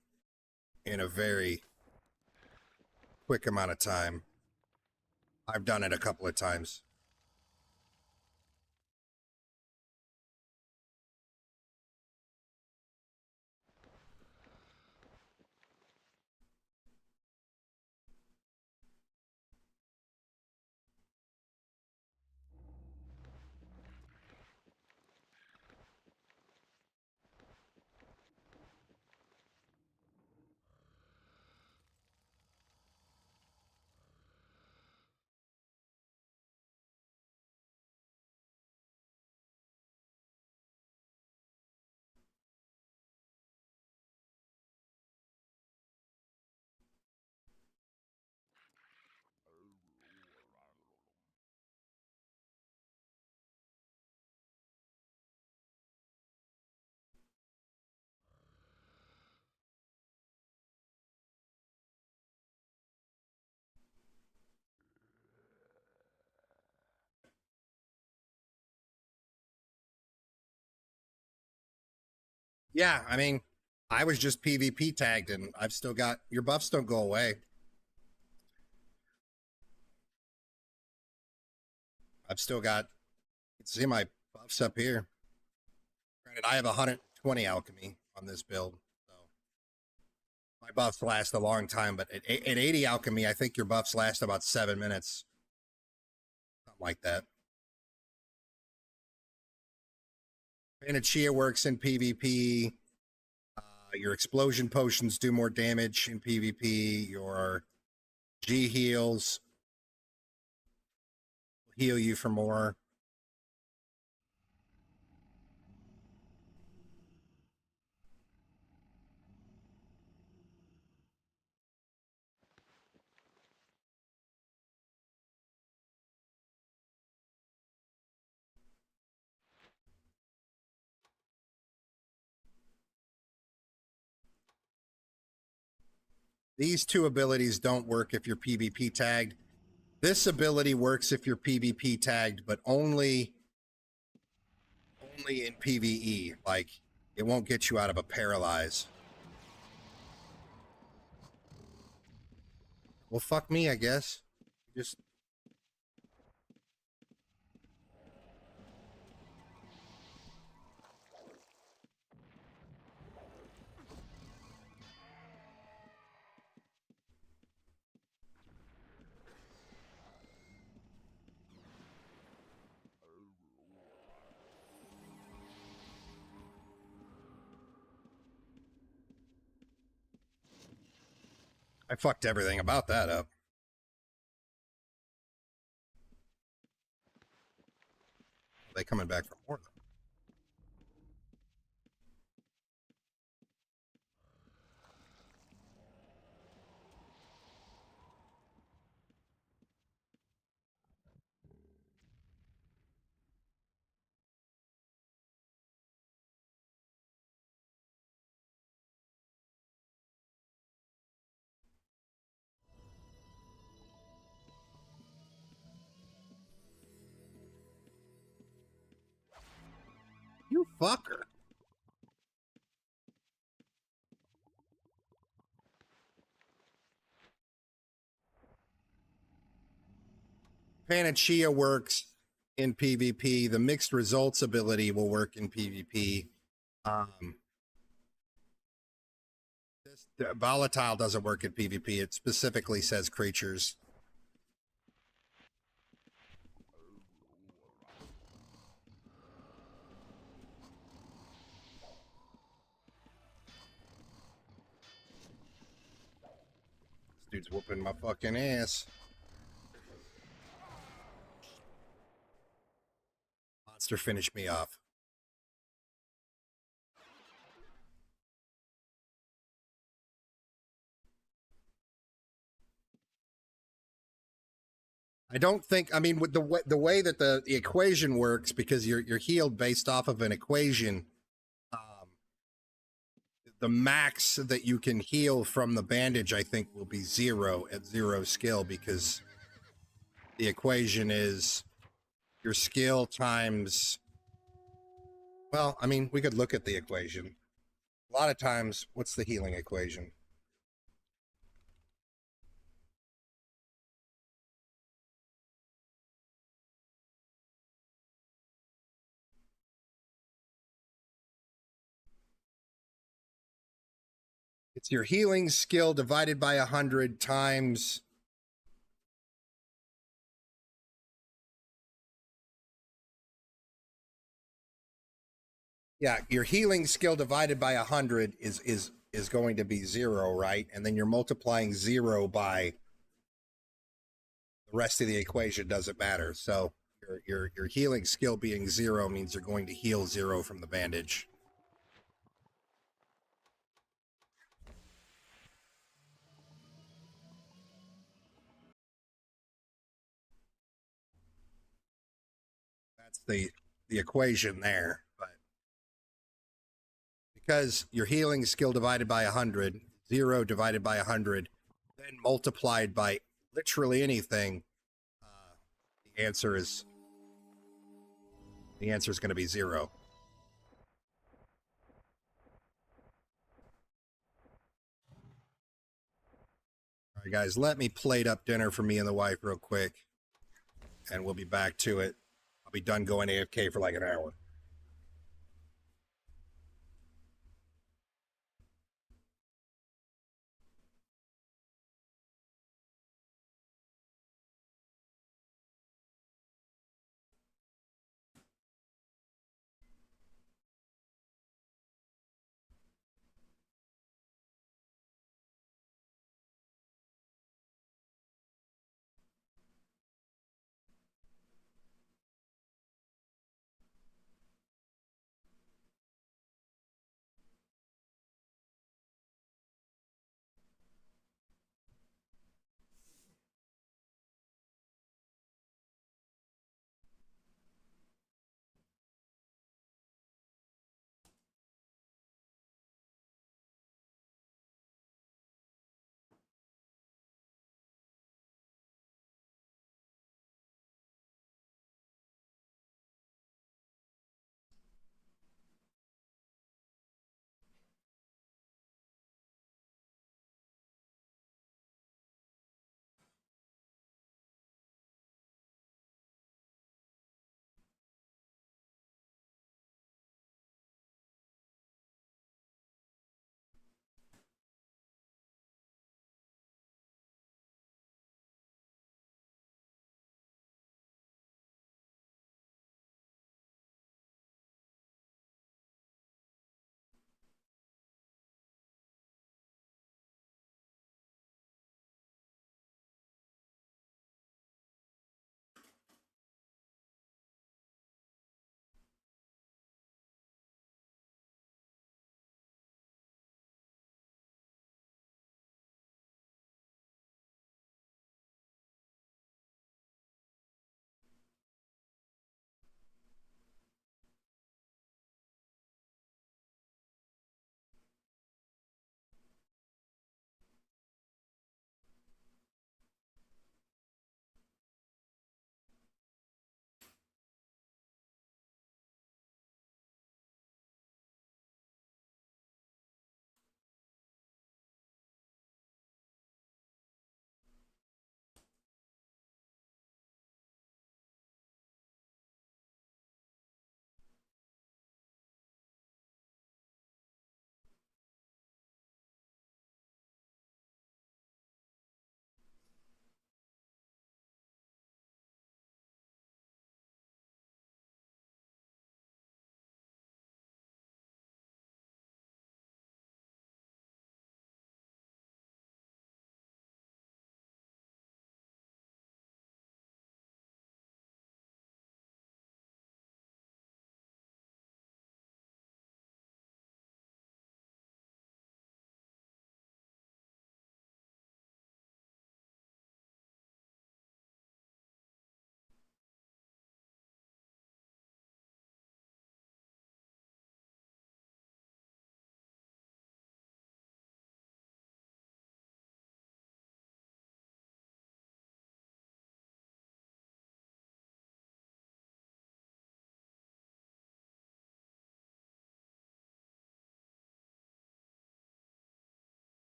[SPEAKER 3] in a very quick amount of time. I've done it a couple of times. Yeah, I mean, I was just PvP tagged and I've still got, your buffs don't go away. I've still got, you can see my buffs up here. Granted, I have 120 alchemy on this build, so my buffs last a long time, but at 80 alchemy, I think your buffs last about 7 minutes. Something like that. Panacea works in PvP. Your explosion potions do more damage in PvP. Your G heals heal you for more. These two abilities don't work if you're PvP tagged. This ability works if you're PvP tagged, but only in PvE. Like, it won't get you out of a paralyze. Well, fuck me, I guess. Just I fucked everything about that up. Are they coming back for more? You fucker. Panacea works in PvP. The mixed results ability will work in PvP. The volatile doesn't work in PvP. It specifically says creatures. This dude's whooping my fucking ass. Monster finished me off. I don't think, I mean, with the way that the equation works, because you're healed based off of an equation, the max that you can heal from the bandage, I think, will be 0 at 0 skill, because the equation is your skill times, well, I mean, we could look at the equation. A lot of times, what's the healing equation? It's your healing skill divided by 100 times. Yeah, your healing skill divided by 100 is going to be 0, right? And then you're multiplying 0 by the rest of the equation doesn't matter. So your healing skill being 0 means you're going to heal 0 from the bandage. That's the equation there, but because your healing skill divided by 100, 0 divided by 100, then multiplied by literally anything, the answer is going to be 0. All right, guys, let me plate up dinner for me and the wife real quick. and we'll be back to it. I'll be done going AFK for like an hour.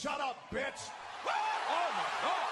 [SPEAKER 5] Shut up, bitch! Oh my god!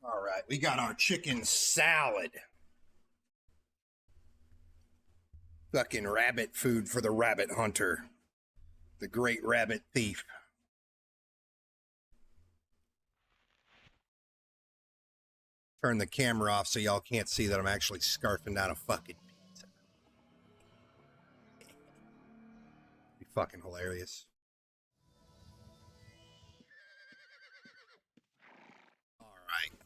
[SPEAKER 3] All right, we got our chicken salad. Fucking rabbit food for the rabbit hunter. The great rabbit thief. Turn the camera off so y'all can't see that I'm actually scarfing down a fucking pizza. Be fucking hilarious. All right.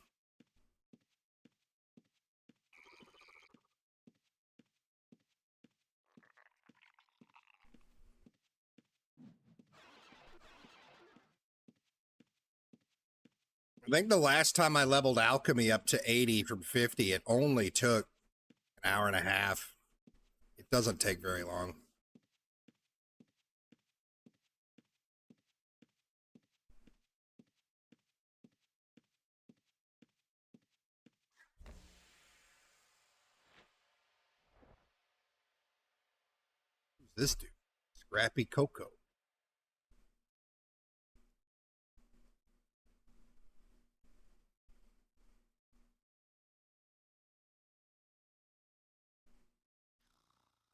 [SPEAKER 3] I think the last time I leveled alchemy up to 80 from 50, it only took an hour and a half. It doesn't take very long. Who's this dude? Scrappy Coco.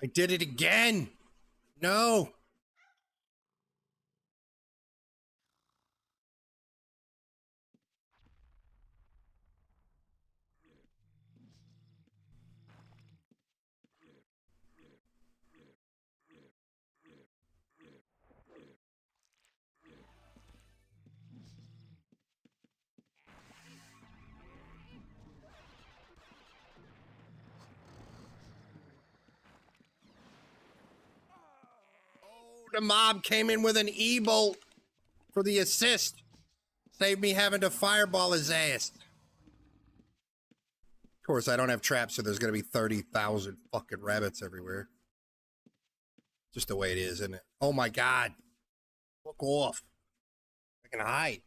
[SPEAKER 3] I did it again. No. The mob came in with an E-bolt for the assist. Saved me having to fireball his ass. Of course, I don't have traps, so there's going to be 30,000 fucking rabbits everywhere. Just the way it is, isn't it? Oh my God. Look off. I can hide.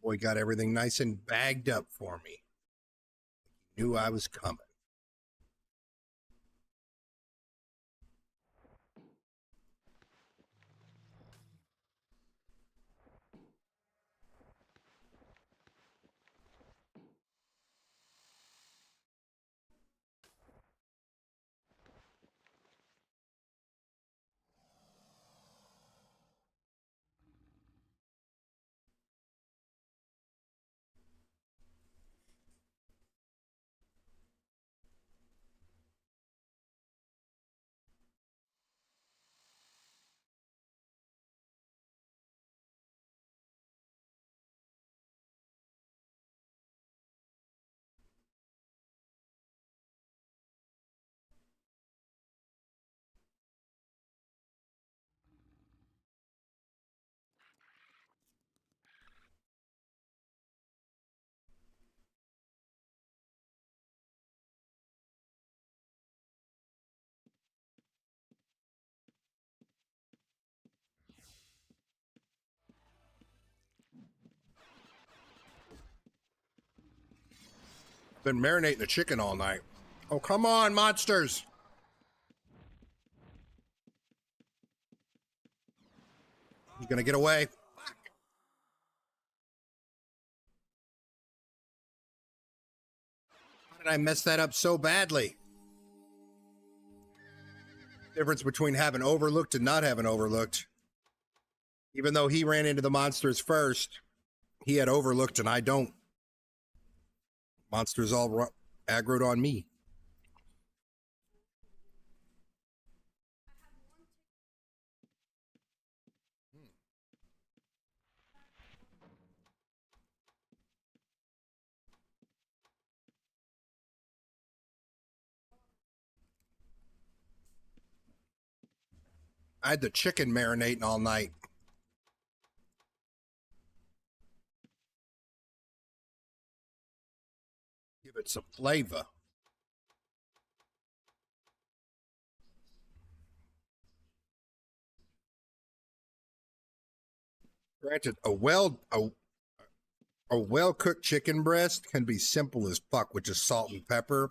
[SPEAKER 3] Boy got everything nice and bagged up for me. He knew I was coming. Been marinating the chicken all night. Oh, come on, monsters. He's gonna get away. How did I mess that up so badly? Difference between having overlooked and not having overlooked. Even though he ran into the monsters first, he had overlooked and I don't. Monsters all aggroed on me. I had the chicken marinating all night. Give it some flavor. Granted, a well cooked chicken breast can be simple as fuck with just salt and pepper.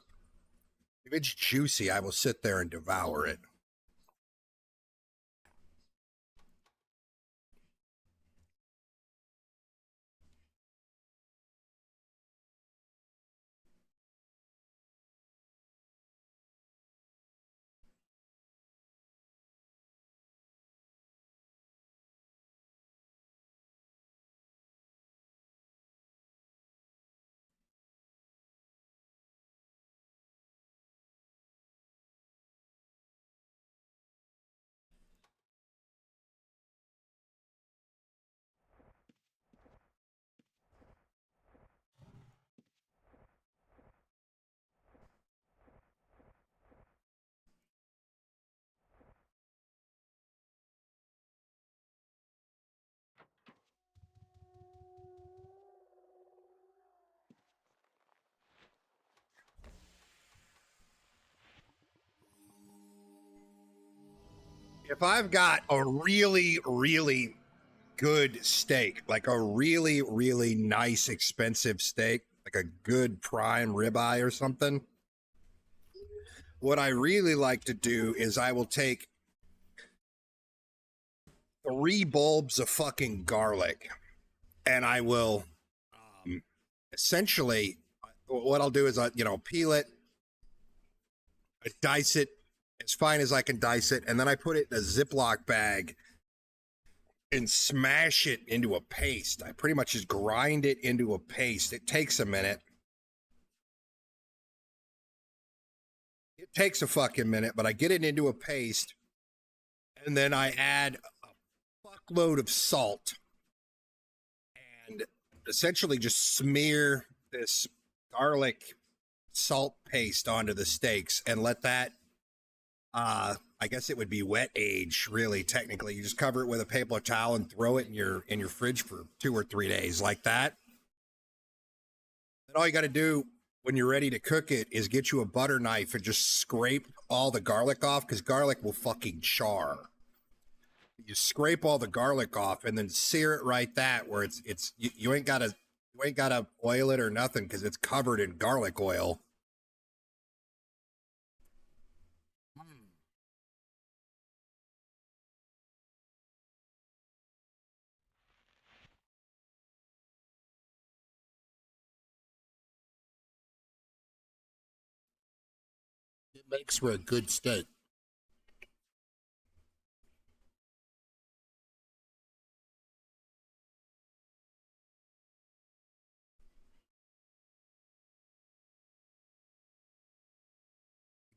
[SPEAKER 3] If it's juicy, I will sit there and devour it. If I've got a really, really good steak, like a really, really nice, expensive steak, like a good prime ribeye or something, what I really like to do is I will take 3 bulbs of fucking garlic and I will essentially, what I'll do is peel it, I dice it as fine as I can dice it, and then I put it in a Ziploc bag and smash it into a paste. I pretty much just grind it into a paste. It takes a minute. It takes a fucking minute, but I get it into a paste, and then I add a fuckload of salt and essentially just smear this garlic salt paste onto the steaks and let that I guess it would be wet age, really. Technically, you just cover it with a paper towel and throw it in your fridge for 2 or 3 days, like that. Then all you got to do when you're ready to cook it is get you a butter knife and just scrape all the garlic off, because garlic will fucking char. You scrape all the garlic off and then sear it right that where you ain't gotta oil it or nothing because it's covered in garlic oil. It makes for a good steak.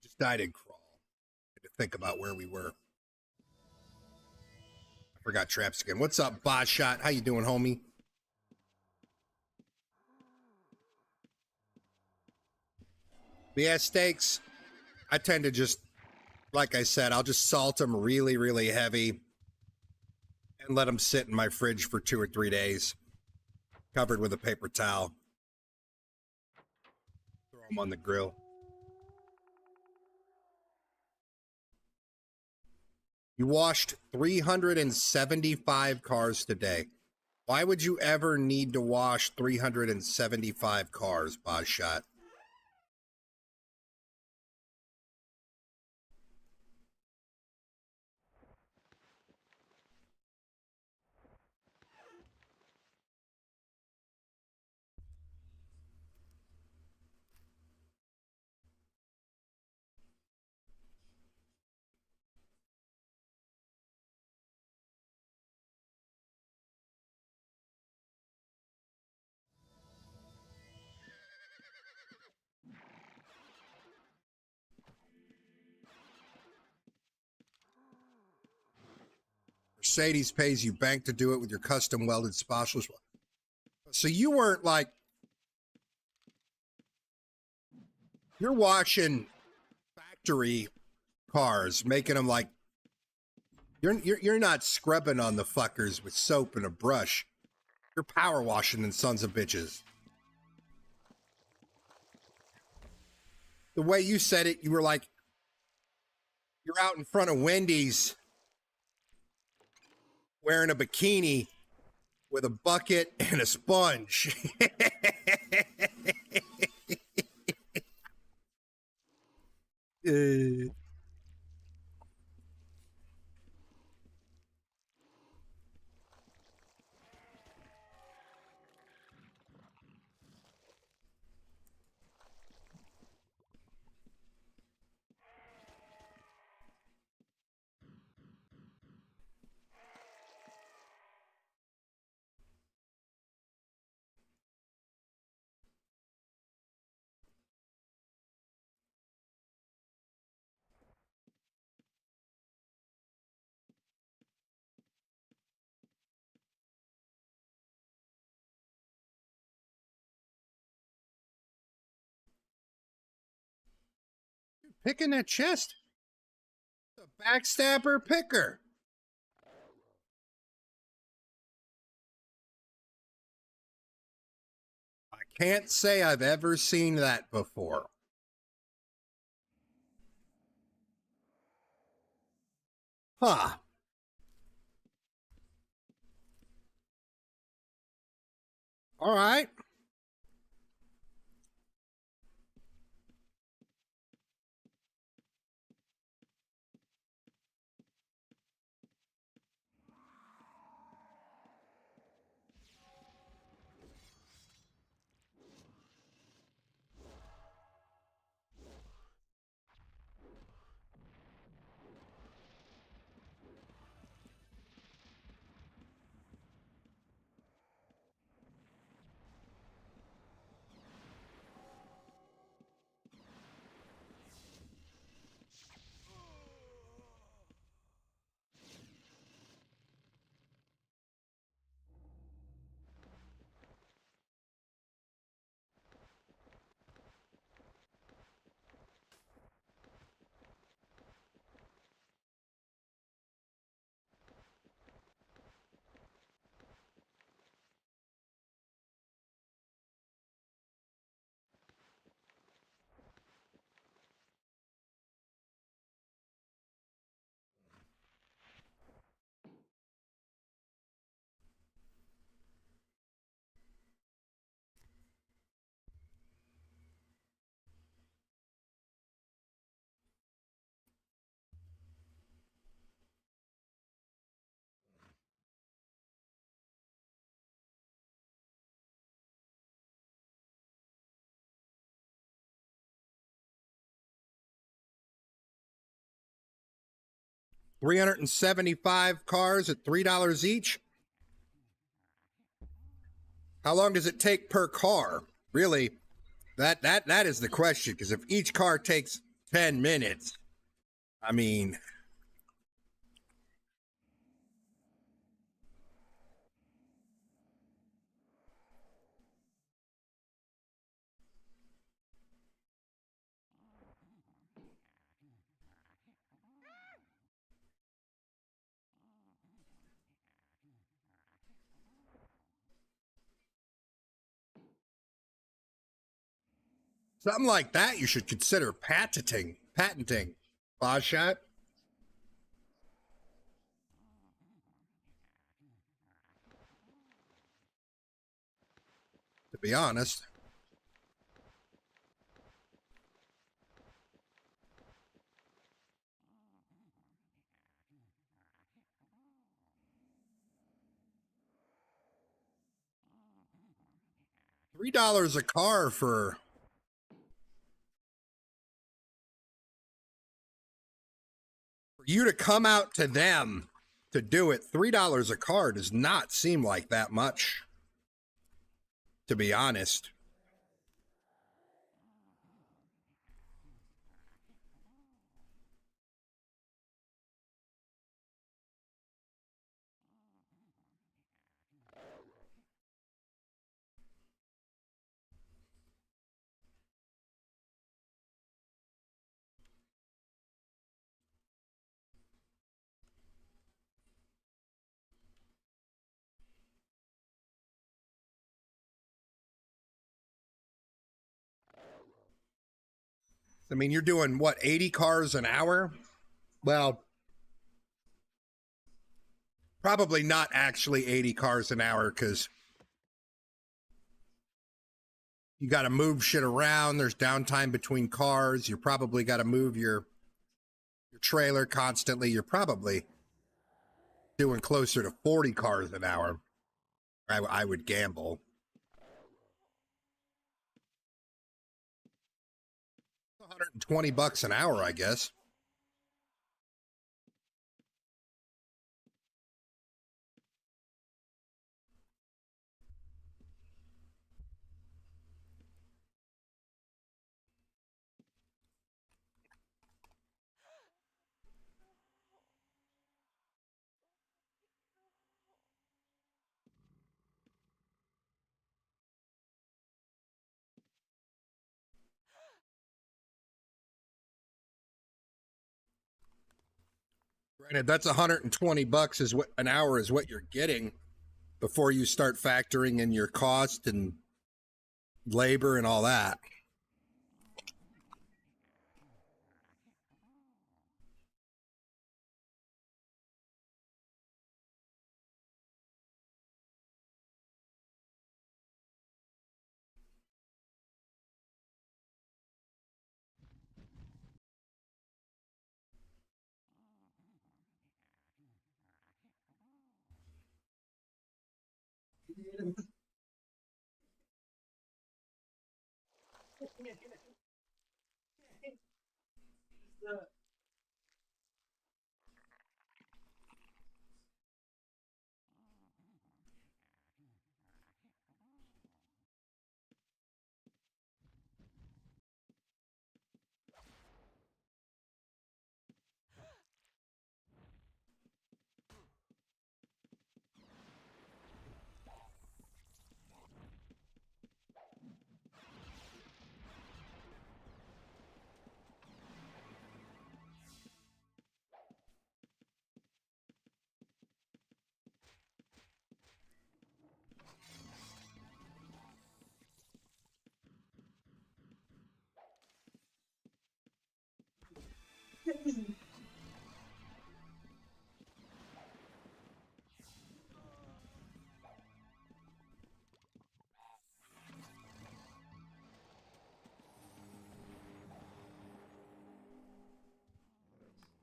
[SPEAKER 3] Just died in crawl. To think about where we were. I forgot traps again. What's up, Boss Shot? How you doing, homie? But yeah, steaks. I tend to just, like I said, I'll just salt them really, really heavy and let them sit in my fridge for 2 or 3 days, covered with a paper towel. Throw them on the grill. You washed 375 cars today. Why would you ever need to wash 375 cars, Boss Shot? Mercedes pays you bank to do it with your custom welded spacheless. So you weren't like, you're washing factory cars, making them like, you're not scrubbing on the fuckers with soap and a brush. You're power washing them sons of bitches. The way you said it, you were like, you're out in front of Wendy's wearing a bikini with a bucket and a sponge. Picking that chest. The backstabber picker. I can't say I've ever seen that before. Huh. All right. $375 cars at $3 each. How long does it take per car? Really, that is the question. Because if each car takes 10 minutes, I mean, something like that you should consider patenting. Boss shot. To be honest. $3 a car for you to come out to them to do it. $3 a car does not seem like that much, to be honest. I mean, you're doing what, 80 cars an hour? Well, probably not actually 80 cars an hour because you got to move shit around. There's downtime between cars. You probably got to move your trailer constantly. You're probably doing closer to 40 cars an hour. I would gamble. 120 bucks an hour, I guess. Granted, that's 120 bucks is what an hour is what you're getting before you start factoring in your cost and labor and all that.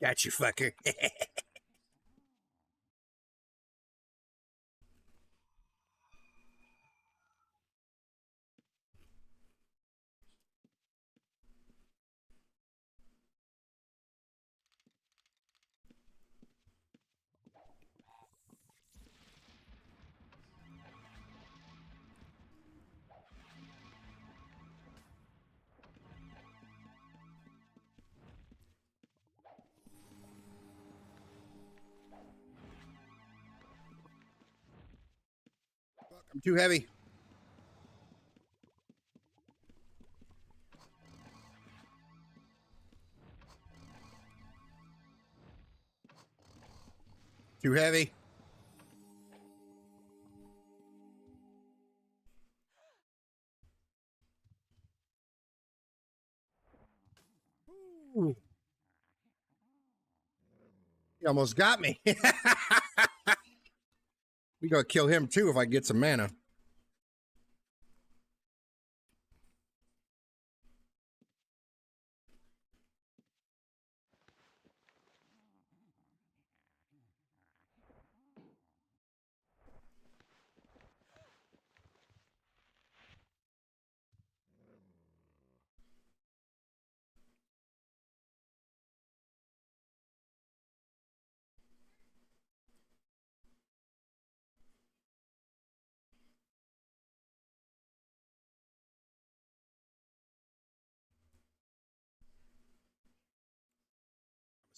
[SPEAKER 3] Got you, fucker. I'm too heavy. Too heavy. Ooh. He almost got me. We gotta kill him too if I get some mana.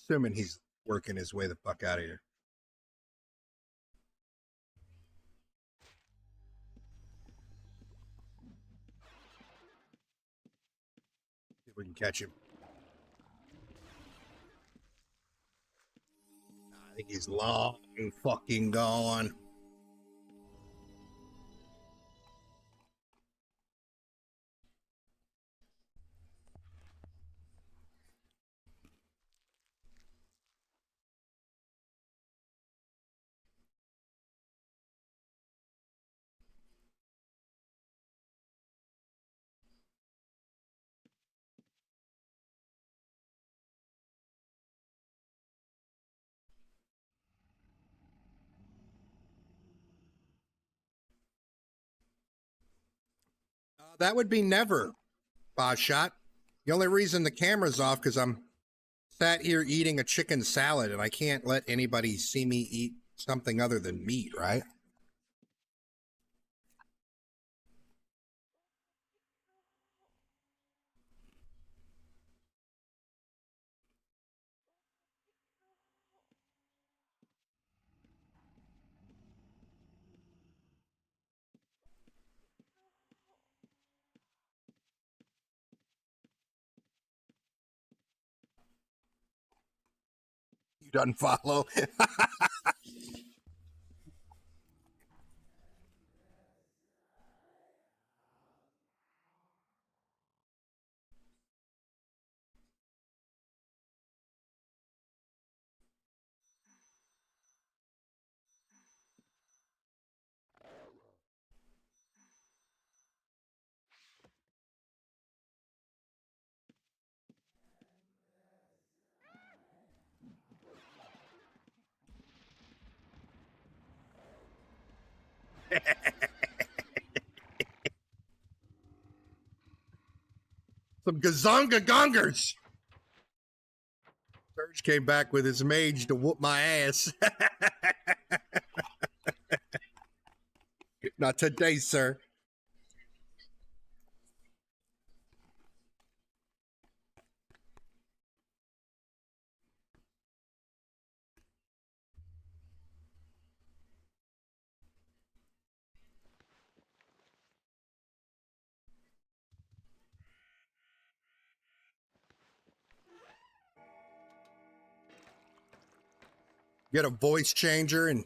[SPEAKER 3] Assuming he's working his way the fuck out of here. See if we can catch him. I think he's long fucking gone. That would be never, Boss Shot. The only reason the camera's off because I'm sat here eating a chicken salad and I can't let anybody see me eat something other than meat, right? You done follow? Some gazonga gongers. Surge came back with his mage to whoop my ass. Not today, sir. Get a voice changer and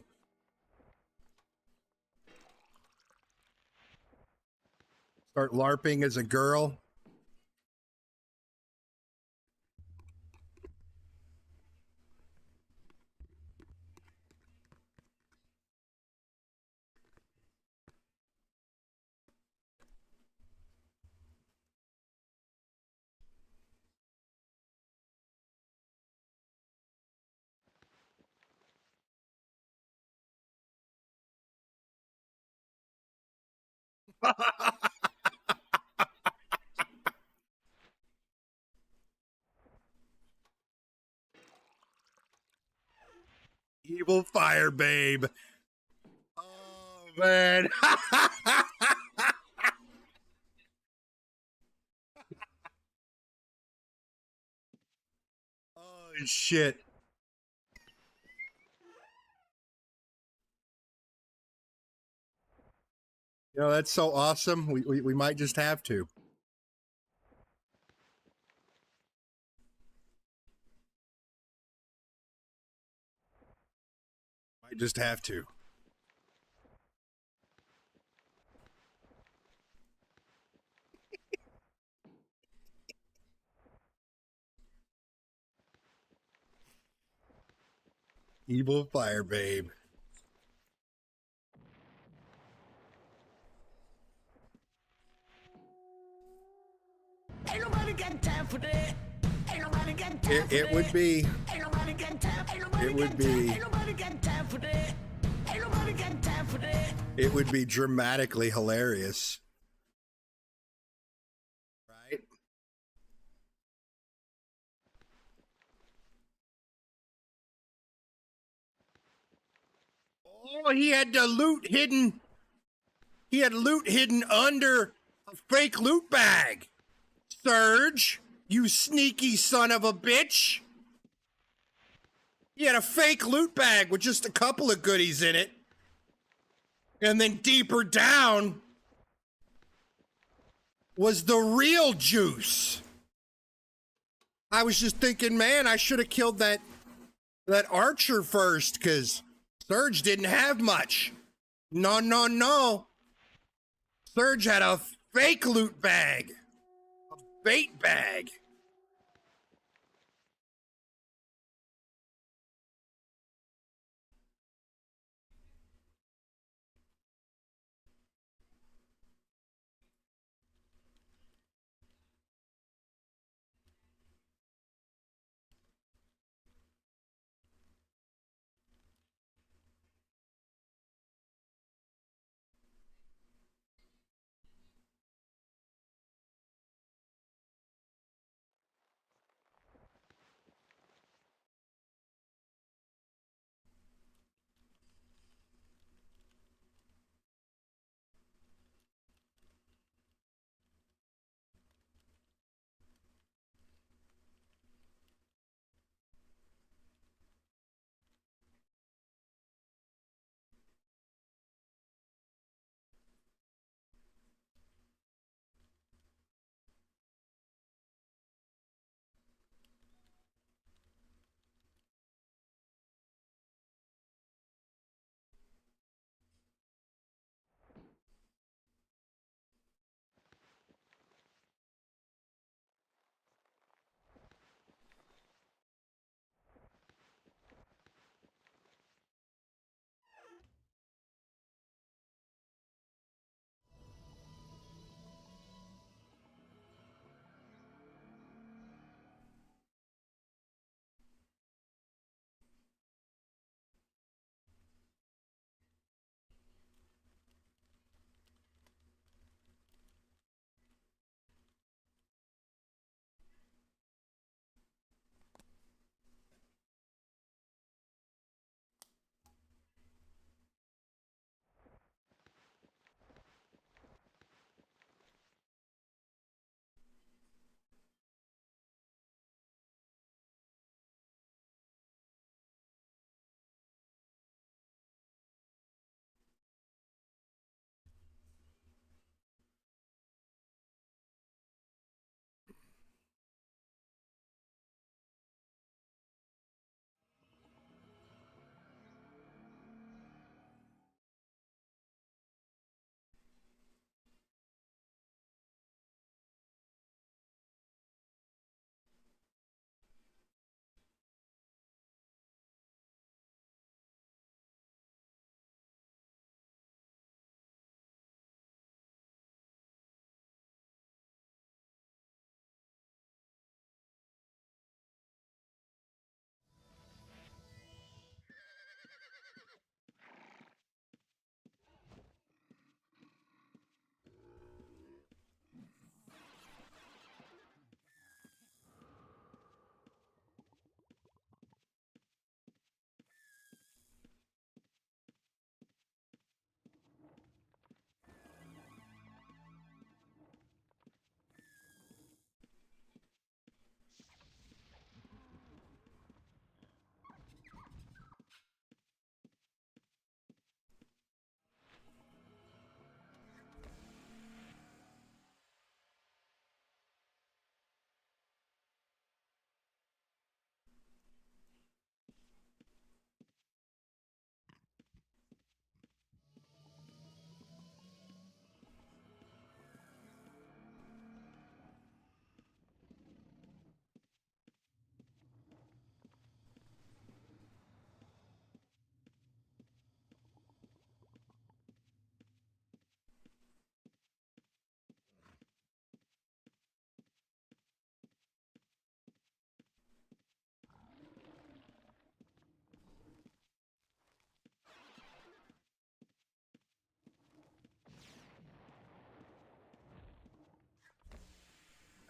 [SPEAKER 3] start LARPing as a girl. Evil fire babe. Oh, man. Oh, shit. You know, that's so awesome. We might just have to. Might just have to. Evil fire babe.
[SPEAKER 5] Ain't nobody got time for that. Ain't nobody got time for
[SPEAKER 3] It would be.
[SPEAKER 5] Ain't nobody got time. Ain't nobody
[SPEAKER 3] It would
[SPEAKER 5] got
[SPEAKER 3] be.
[SPEAKER 5] time. Ain't nobody got time for that. Ain't nobody got time for that.
[SPEAKER 3] It would be dramatically hilarious. Right? Oh, he had the loot hidden. He had loot hidden under a fake loot bag. Surge, you sneaky son of a bitch. He had a fake loot bag with just a couple of goodies in it. And then deeper down was the real juice. I was just thinking, man, I should have killed that archer first because Surge didn't have much. No, no, no. Surge had a fake loot bag. A bait bag.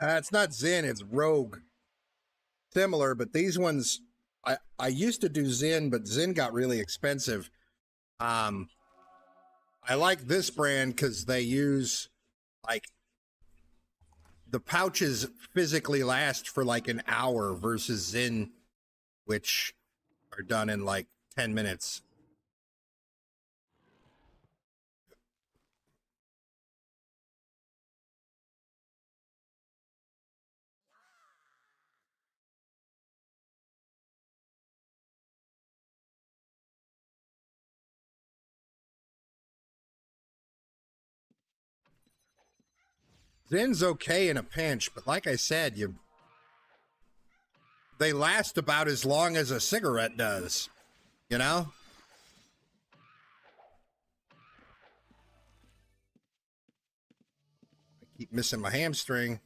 [SPEAKER 3] It's not Zen, it's Rogue. Similar, but these ones, I used to do Zen, but Zen got really expensive. I like this brand because they use like the pouches physically last for like an hour versus Zen, which are done in like 10 minutes. Zen's okay in a pinch, but like I said, they last about as long as a cigarette does, you know? I keep missing my hamstring.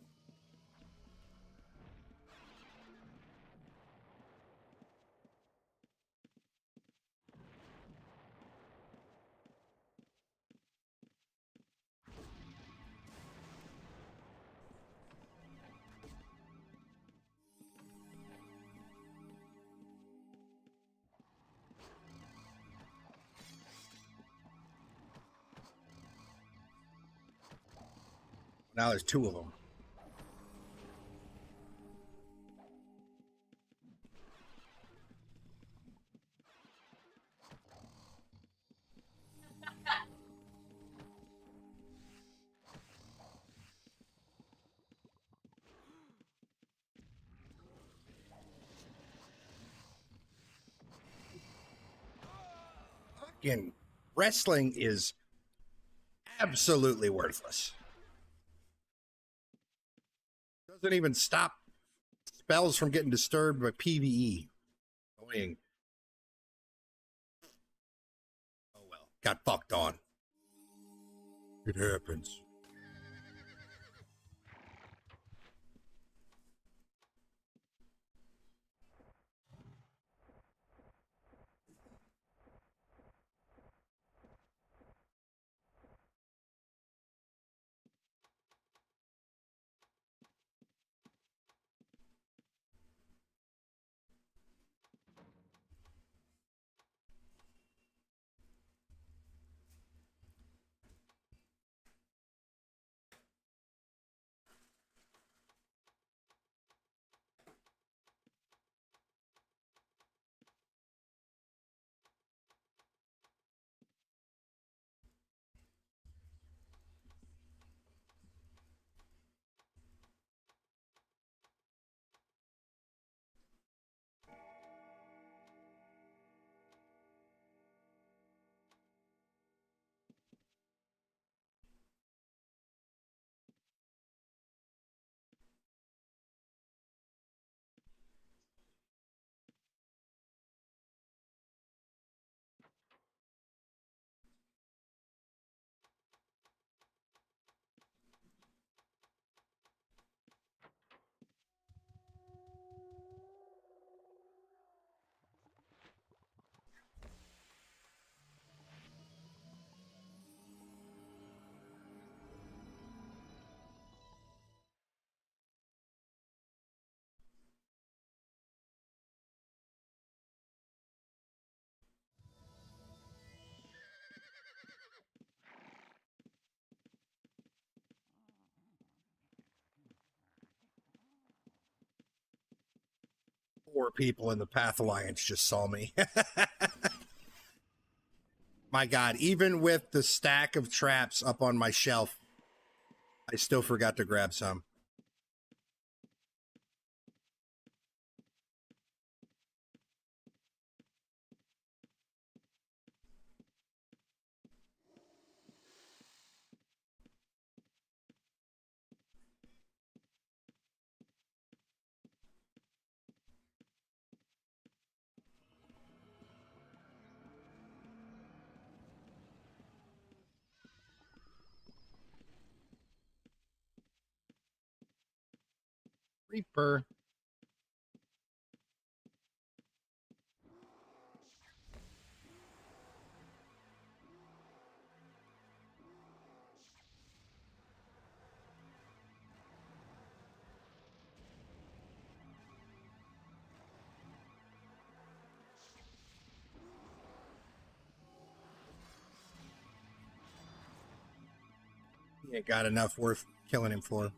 [SPEAKER 3] Now there's two of them. Fucking wrestling is absolutely worthless. Doesn't even stop spells from getting disturbed by PvE. Annoying. Oh well, got fucked on. It happens. Four people in the Path Alliance just saw me. My God, even with the stack of traps up on my shelf, I still forgot to grab some. Reaper. You ain't got enough worth killing him for.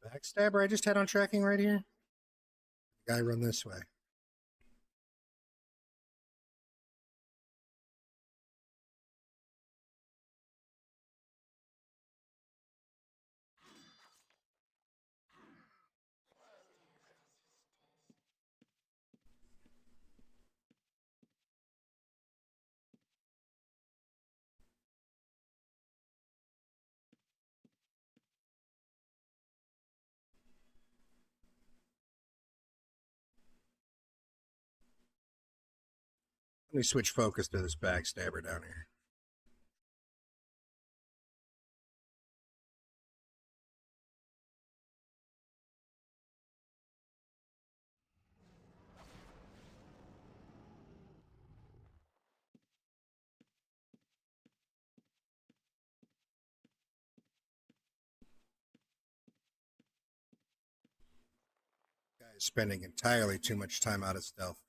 [SPEAKER 3] The backstabber I just had on tracking right here. The guy run this way. Let me switch focus to this backstabber down here. Guy is spending entirely too much time out of stealth.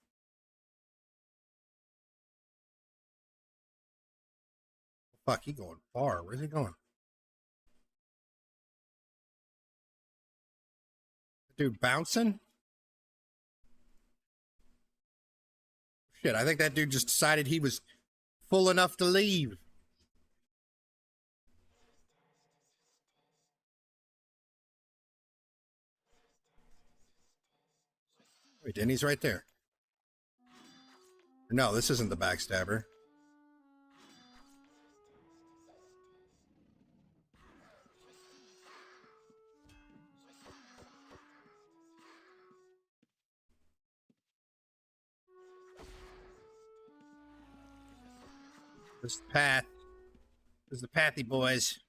[SPEAKER 3] Fuck, he going far. Where's he going? Dude, bouncing? Shit, I think that dude just decided he was full enough to leave. Wait, and he's right there. No, this isn't the backstabber. This is the path. This is the pathy, boys.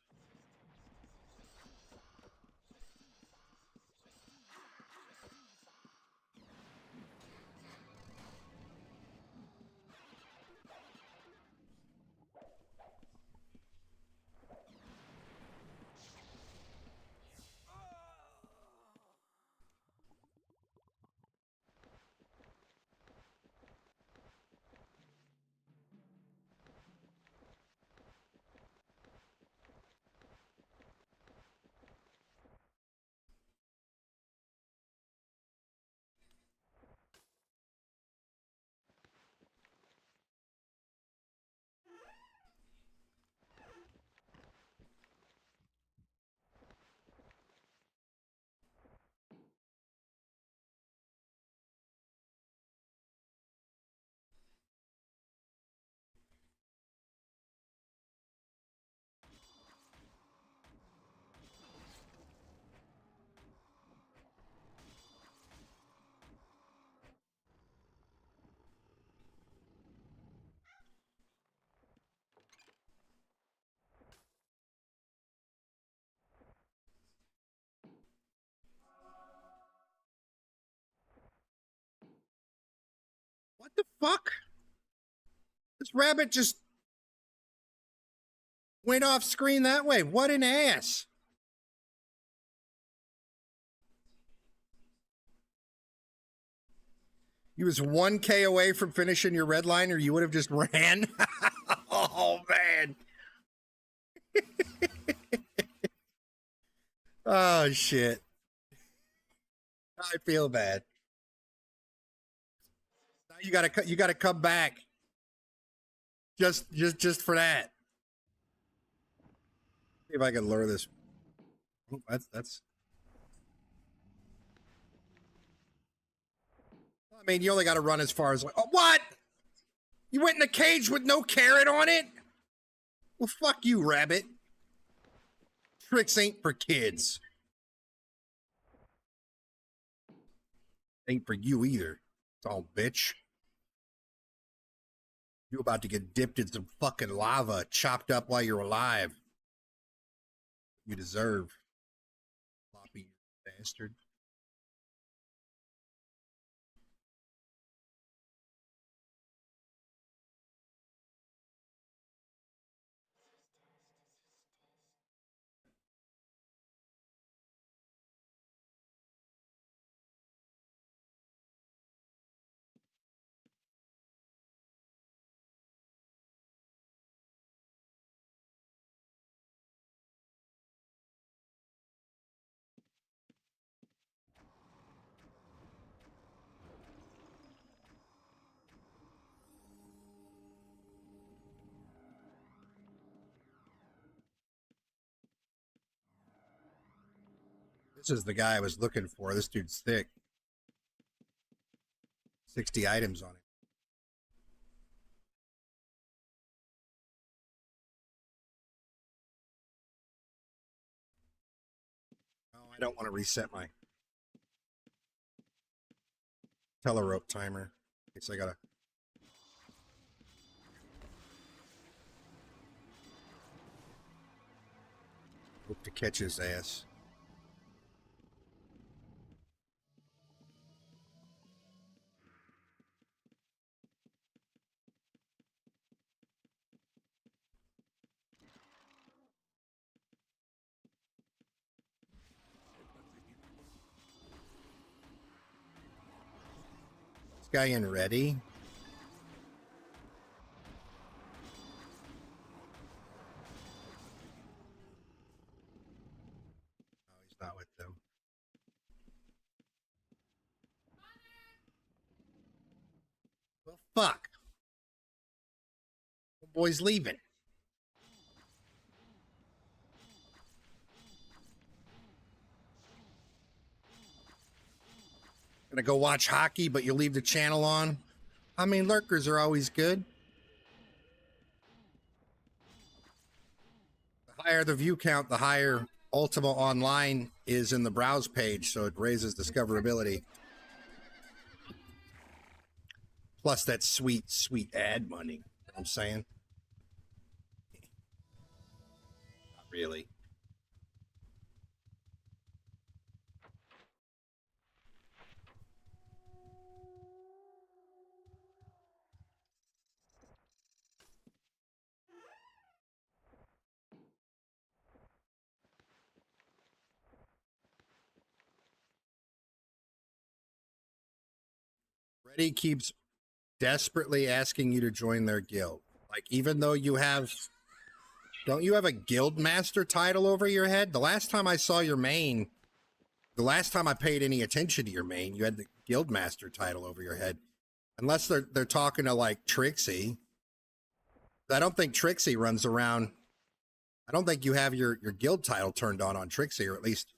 [SPEAKER 3] What the fuck? This rabbit just went off screen that way. What an ass. You was 1K away from finishing your red line, or you would have just ran. Oh, man. Oh, shit. I feel bad. Now you gotta come back. Just for that. See if I can lure this. Oh, that's. I mean, you only got to run as far as. Oh, what? You went in a cage with no carrot on it? Well, fuck you, rabbit. Tricks ain't for kids. Ain't for you either. It's all bitch. You about to get dipped in some fucking lava, chopped up while you're alive. You deserve. Floppy bastard. This is the guy I was looking for. This dude's thick. 60 items on it. Oh, I don't want to reset my telerope timer. I guess I gotta. Hope to catch his ass. This guy in ready. No, he's not with them. Well, fuck. The boy's leaving. Gonna go watch hockey, but you leave the channel on. I mean, lurkers are always good. The higher the view count, the higher Ultima Online is in the browse page, so it raises discoverability. Plus that sweet, sweet ad money. You know what I'm saying? Not really. Reddy keeps desperately asking you to join their guild. Like, even though you have, don't you have a guild master title over your head? The last time I saw your main, the last time I paid any attention to your main, you had the guild master title over your head. Unless they're talking to like Trixie. I don't think Trixie runs around. I don't think you have your guild title turned on Trixie, or at least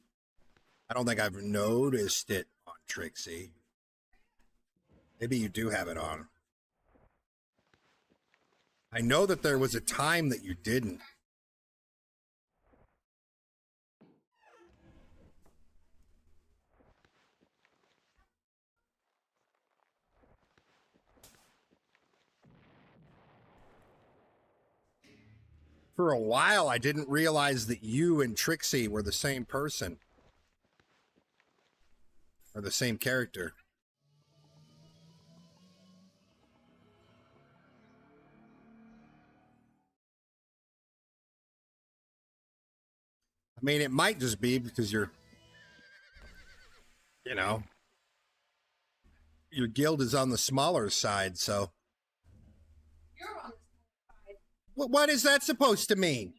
[SPEAKER 3] I don't think I've noticed it on Trixie. Maybe you do have it on. I know that there was a time that you didn't. For a while, I didn't realize that you and Trixie were the same person. Or the same character. I mean, it might just be because you're, you know, your guild is on the smaller side, so.
[SPEAKER 9] You're on the side.
[SPEAKER 3] What is that supposed to mean?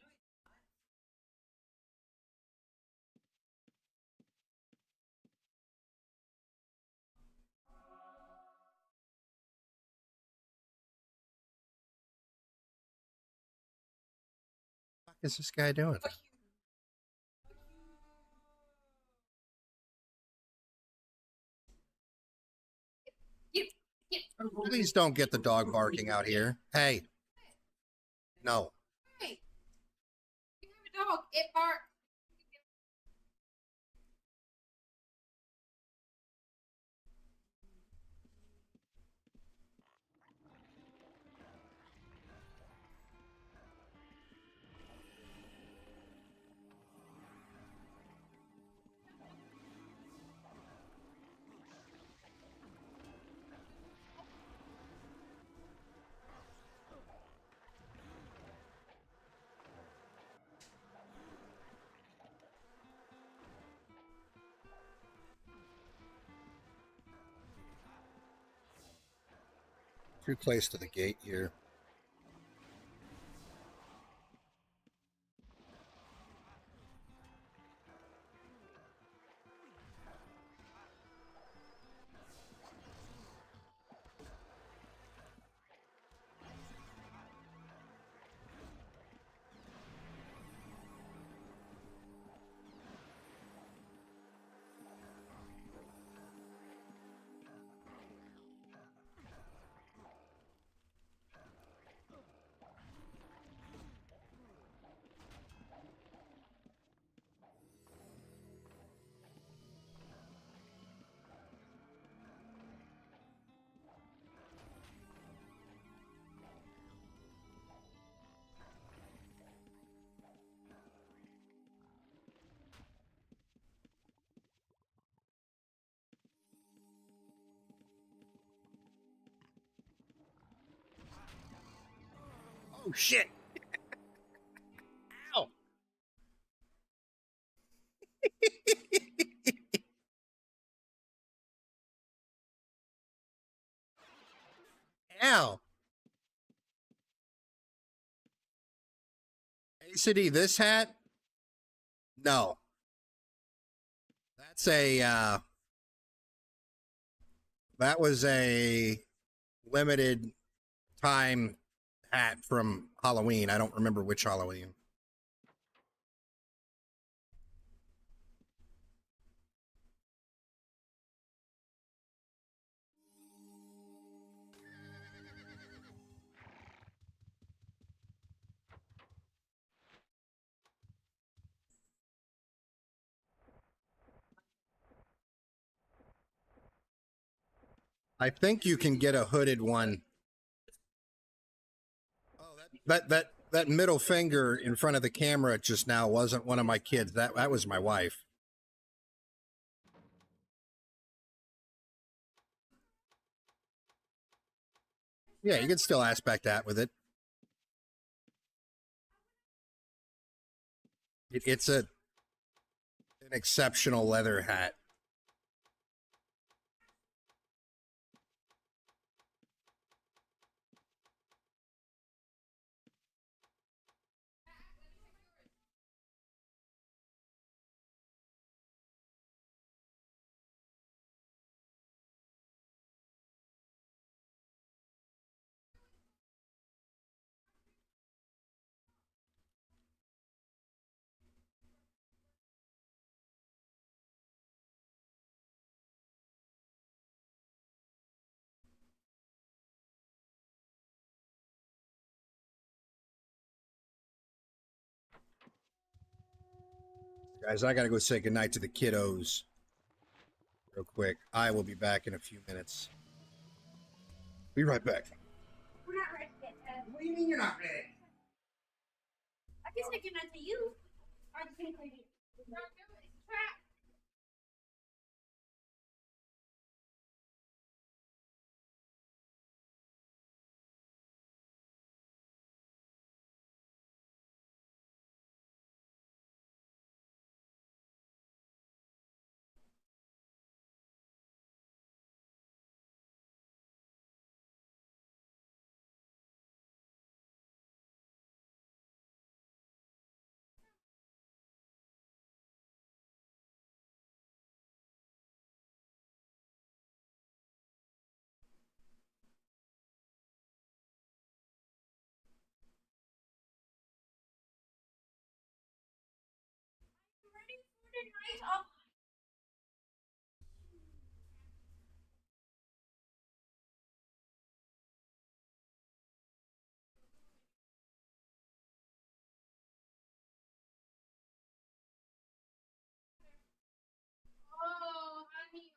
[SPEAKER 3] What is this guy doing? Please don't get the dog barking out here. Hey. No.
[SPEAKER 9] Hey, you have a dog. It barks.
[SPEAKER 3] Too close to the gate here. Oh, shit. Ow. Ow. ACD, this hat? No. That's a, that was a limited time hat from Halloween. I don't remember which Halloween. I think you can get a hooded one. Oh, that middle finger in front of the camera just now wasn't one of my kids. That was my wife. Yeah, you can still aspect that with it. It's an exceptional leather hat. Guys, I gotta go say goodnight to the kiddos real quick. I will be back in a few minutes. Be right back.
[SPEAKER 4] We're not ready yet, Ted.
[SPEAKER 3] What do you mean you're not ready?
[SPEAKER 4] I can say goodnight to you. Or the pink lady. Not do it. It's a trap. Ready for the night of oh, honey.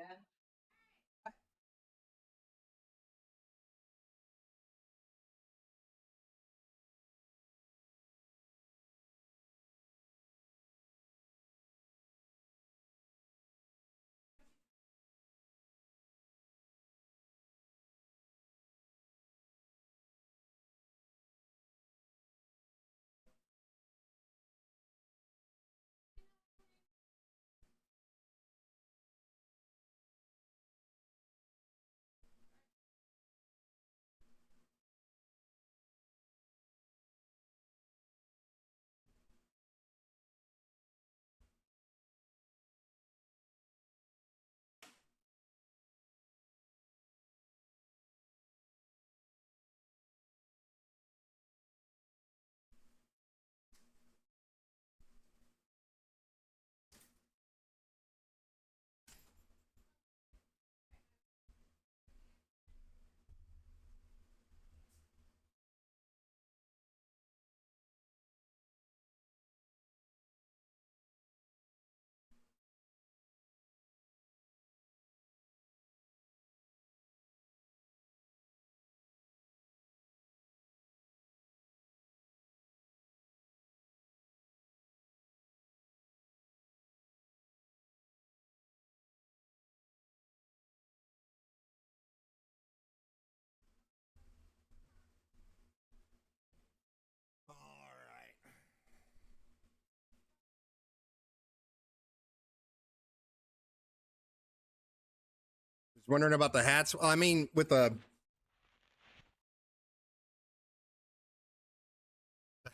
[SPEAKER 2] Yeah.
[SPEAKER 3] Was wondering about the hats. Well, I mean, with the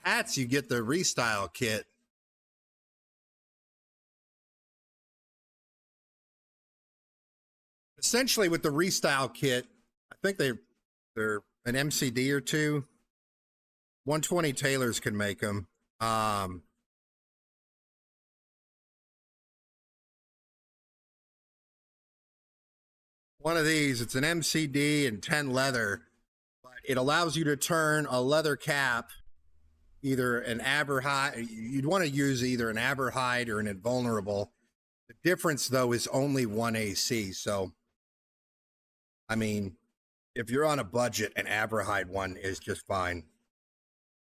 [SPEAKER 3] hats, you get the restyle kit. Essentially, with the restyle kit, I think they're an MCD or two. 120 tailors can make them. One of these, it's an MCD and 10 leather, but it allows you to turn a leather cap, either an aberhide. You'd want to use either an aberhide or an invulnerable. The difference, though, is only 1 AC. So, I mean, if you're on a budget, an aberhide one is just fine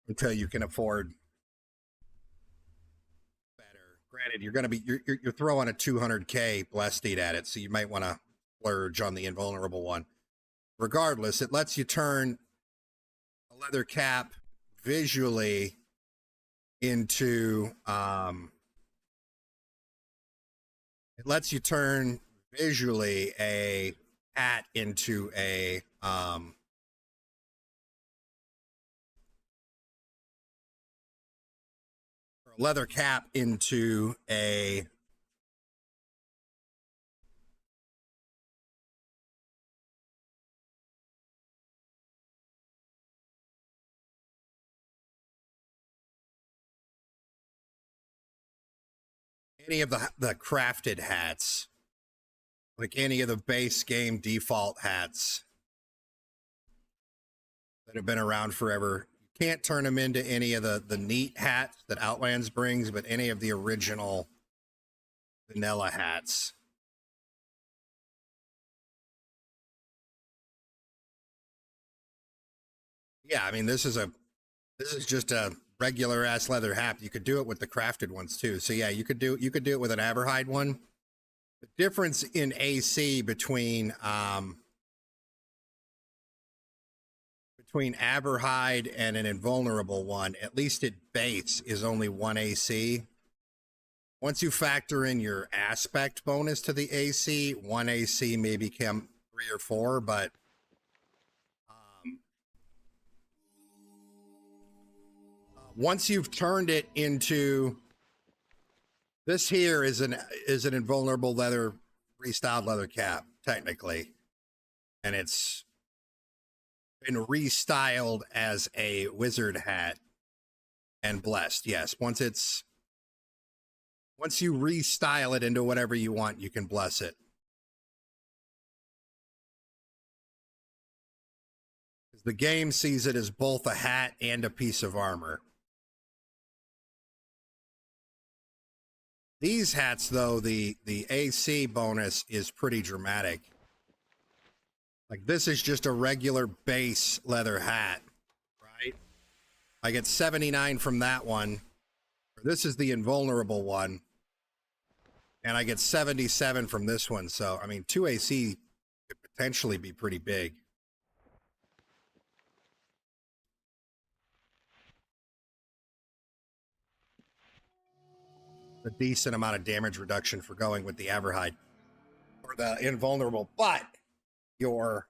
[SPEAKER 3] until you can afford better. Granted, you're going to be you're throwing a 200K blessed at it, so you might want to splurge on the invulnerable one. Regardless, it lets you turn a leather cap visually into it lets you turn visually a hat into a leather cap into a any of the crafted hats, like any of the base game default hats that have been around forever. You can't turn them into any of the neat hats that Outlands brings, but any of the original vanilla hats. Yeah, I mean, this is just a regular ass leather hat. You could do it with the crafted ones too. So yeah, you could do it with an aberhide one. The difference in AC between aberhide and an invulnerable one, at least at base, is only 1 AC. Once you factor in your aspect bonus to the AC, 1 AC may become 3 or 4, but once you've turned it into this here is an invulnerable leather restyled leather cap, technically. And it's been restyled as a wizard hat and blessed. Yes, once you restyle it into whatever you want, you can bless it. The game sees it as both a hat and a piece of armor. These hats, though, the AC bonus is pretty dramatic. Like, this is just a regular base leather hat, right? I get 79 from that one. This is the invulnerable one. And I get 77 from this one. So, I mean, 2 AC could potentially be pretty big. A decent amount of damage reduction for going with the Averhide or the invulnerable, but your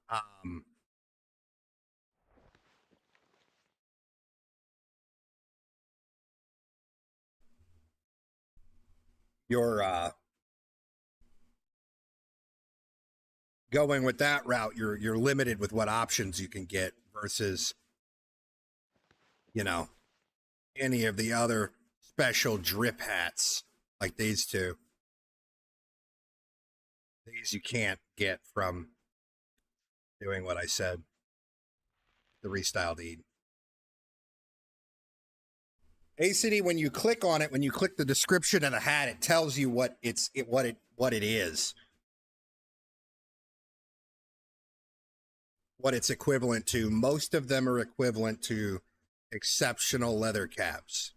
[SPEAKER 3] going with that route, you're limited with what options you can get versus, you know, any of the other special drip hats like these two. These you can't get from doing what I said, the restyle deed. ACD, when you click on it, when you click the description of the hat, it tells you what it is. What it's equivalent to. Most of them are equivalent to exceptional leather caps.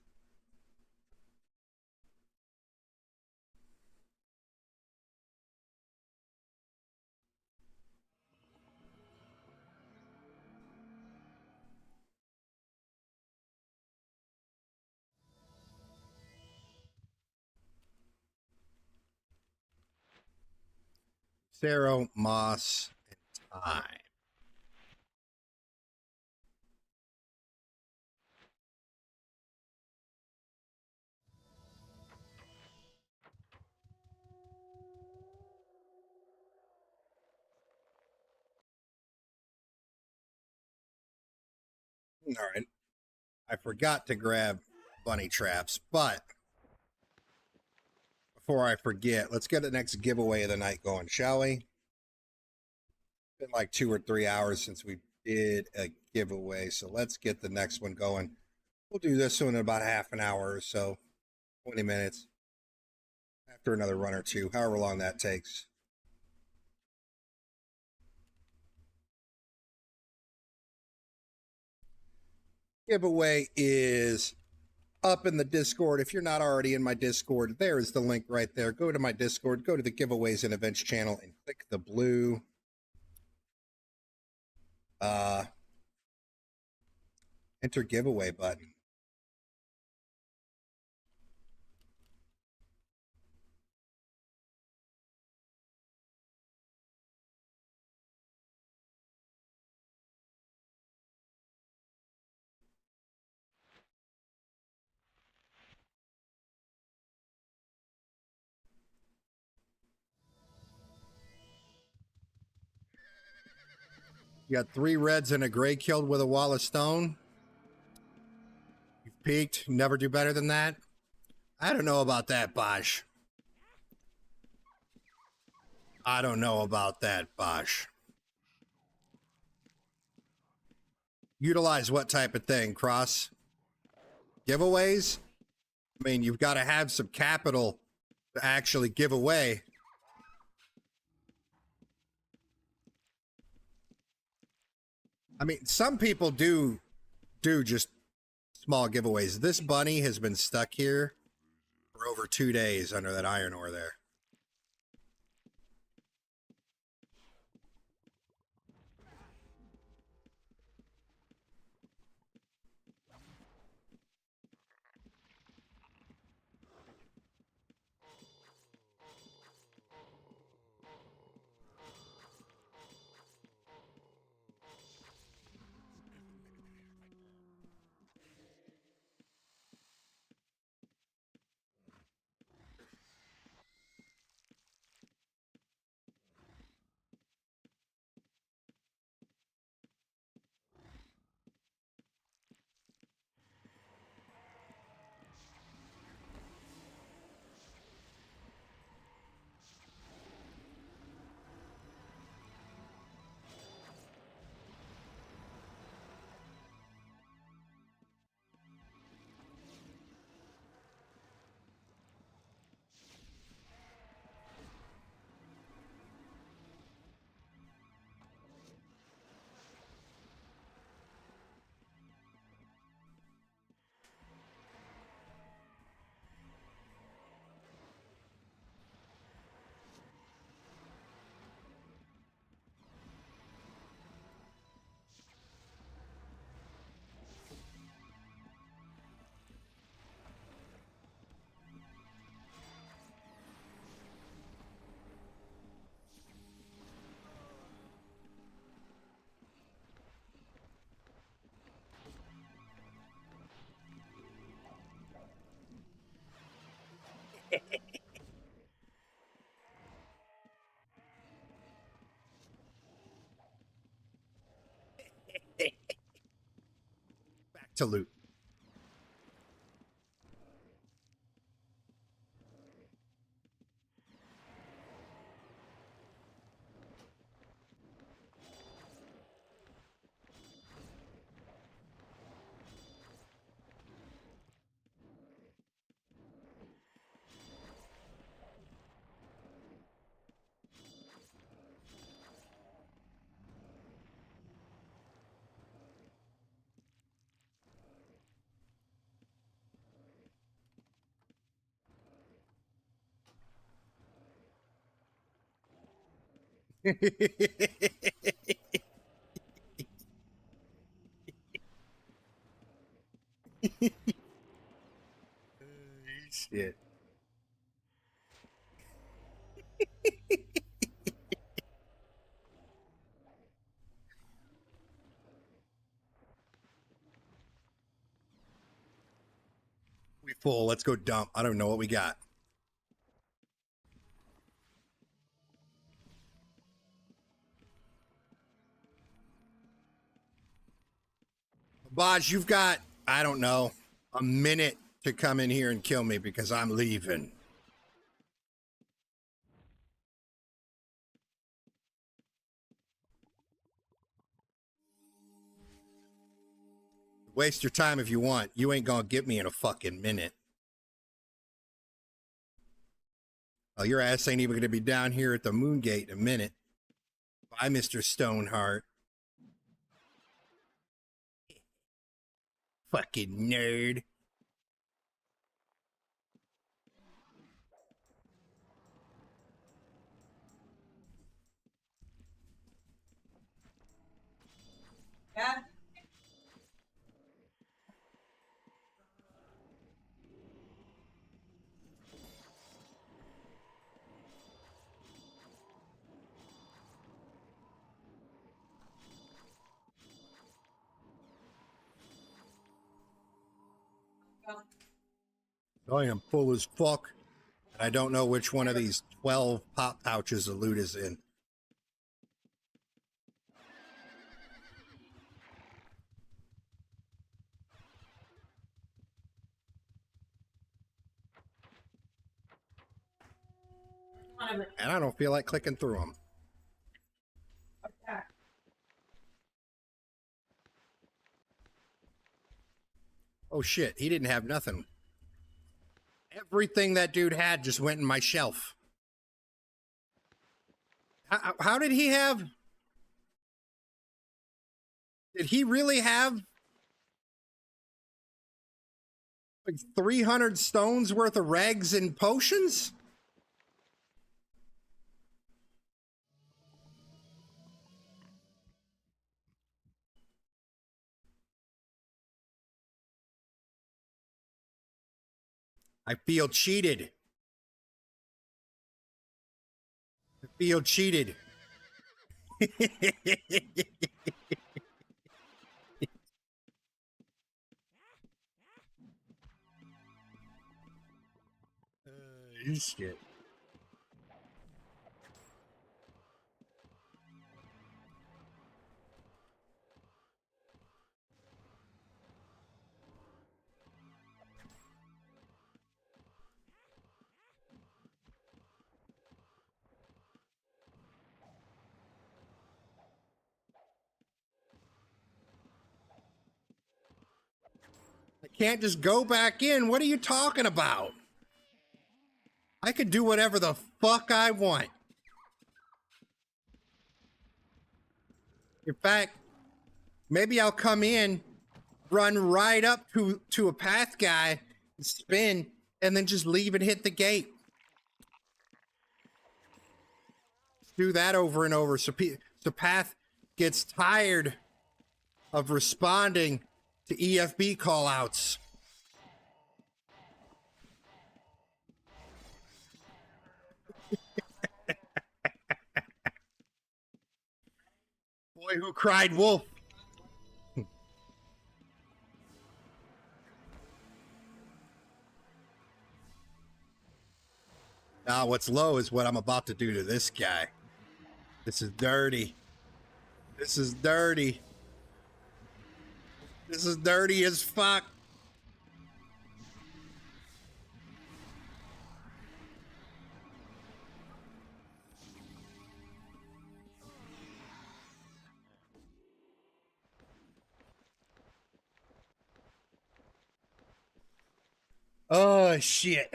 [SPEAKER 3] Cero, moss, and time. All right. I forgot to grab bunny traps, but before I forget, let's get the next giveaway of the night going, shall we? It's been like 2 or 3 hours since we did a giveaway, so let's get the next one going. We'll do this one in about half an hour or so, 20 minutes, after another run or two, however long that takes. Giveaway is up in the Discord. If you're not already in my Discord, there is the link right there. Go to my Discord, go to the giveaways and events channel, and click the blue enter giveaway button. You got 3 reds and a gray killed with a wall of stone. You've peaked. Never do better than that. I don't know about that, Bosch. I don't know about that, Bosch. Utilize what type of thing, Cross? Giveaways? I mean, you've got to have some capital to actually give away. I mean, some people do just small giveaways. This bunny has been stuck here for over 2 days under that iron ore there. to loot. Shit. We full. Let's go dump. I don't know what we got. Baj, you've got, I don't know, a minute to come in here and kill me because I'm leaving. Waste your time if you want. You ain't gonna get me in a fucking minute. Oh, your ass ain't even gonna be down here at the moon gate in a minute. Bye, Mr. Stoneheart. Fucking nerd.
[SPEAKER 2] Yeah.
[SPEAKER 3] I am full as fuck. I don't know which one of these 12 pop pouches the loot is in. And I don't feel like clicking through them. Oh shit, he didn't have nothing. Everything that dude had just went in my shelf. How did he have? Did he really have like 300 stones worth of regs and potions? I feel cheated. I feel cheated. Shit. I can't just go back in. What are you talking about? I could do whatever the fuck I want. In fact, maybe I'll come in, run right up to a path guy, spin, and then just leave and hit the gate. Do that over and over. So path gets tired of responding to EFB callouts. Boy who cried wolf. Now what's low is what I'm about to do to this guy. This is dirty. This is dirty. This is dirty as fuck. Oh, shit.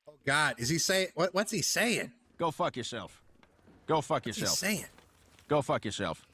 [SPEAKER 3] Oh, God. Is he saying... What's he saying?
[SPEAKER 10] Go fuck yourself. Go fuck
[SPEAKER 3] What's he
[SPEAKER 10] yourself.
[SPEAKER 3] saying?
[SPEAKER 10] Go fuck yourself.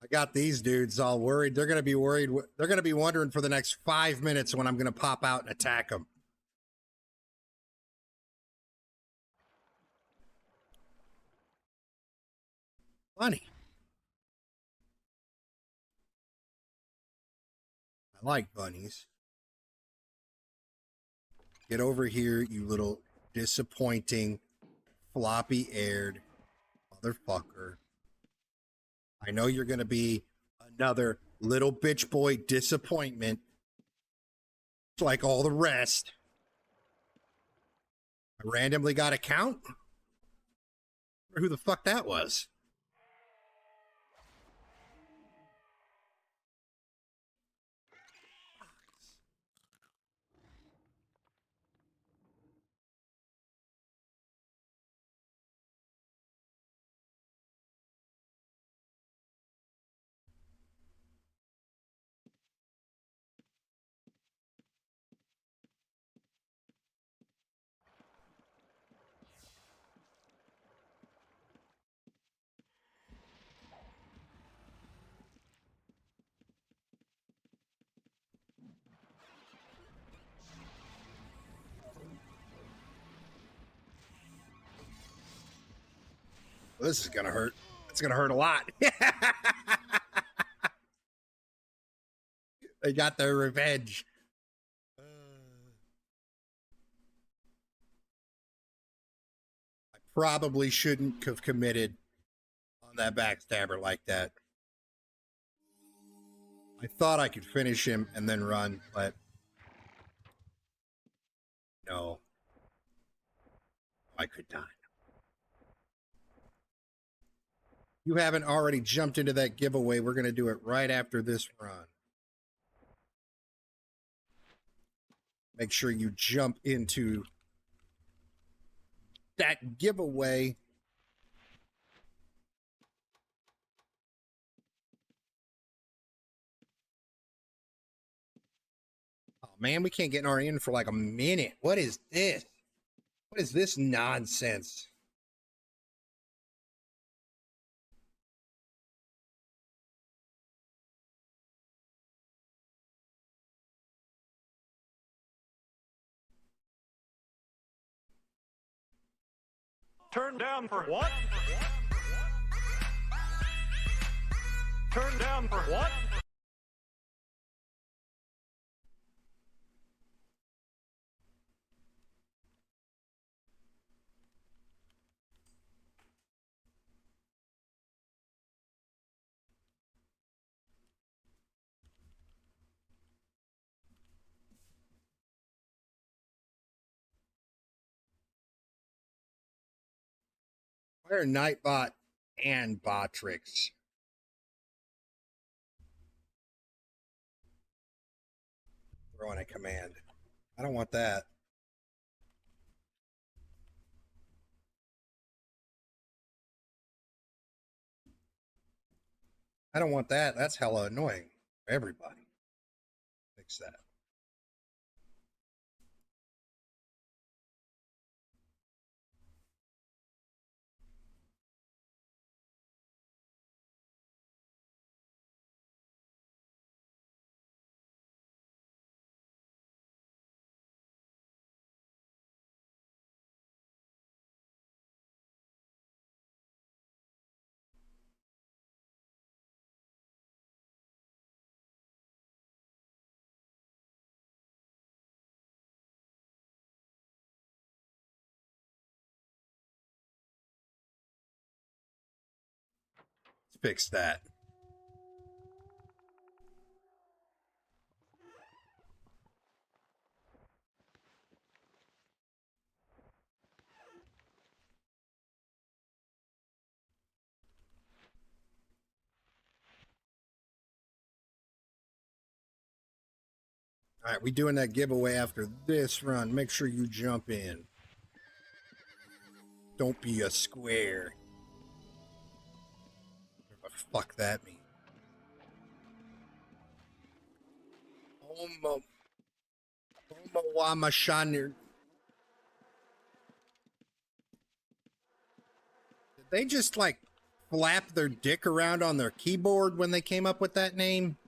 [SPEAKER 3] I got these dudes all worried. They're going to be worried. They're going to be wondering for the next 5 minutes when I'm going to pop out and attack them. Funny. I like bunnies. Get over here, you little disappointing, floppy-eared motherfucker. I know you're going to be another little bitch boy disappointment, like all the rest. I randomly got a count? Or who the fuck that was? Well, this is going to hurt. It's going to hurt a lot. They got their revenge. I probably shouldn't have committed on that backstabber like that. I thought I could finish him and then run, but no. I could not. You haven't already jumped into that giveaway. We're going to do it right after this run. Make sure you jump into that giveaway. Oh, man, we can't get our in for like a minute. What is this? What is this nonsense?
[SPEAKER 11] Turn down for what? Turn down for what?
[SPEAKER 3] Why are Nightbot and Botrix? Throwing a command. I don't want that. I don't want that. That's hella annoying for everybody. Fix that. Fix that. All right, we doing that giveaway after this run. Make sure you jump in. Don't be a square. What the fuck that mean? Homo Wamashanir. Did they just like flap their dick around on their keyboard when they came up with that name?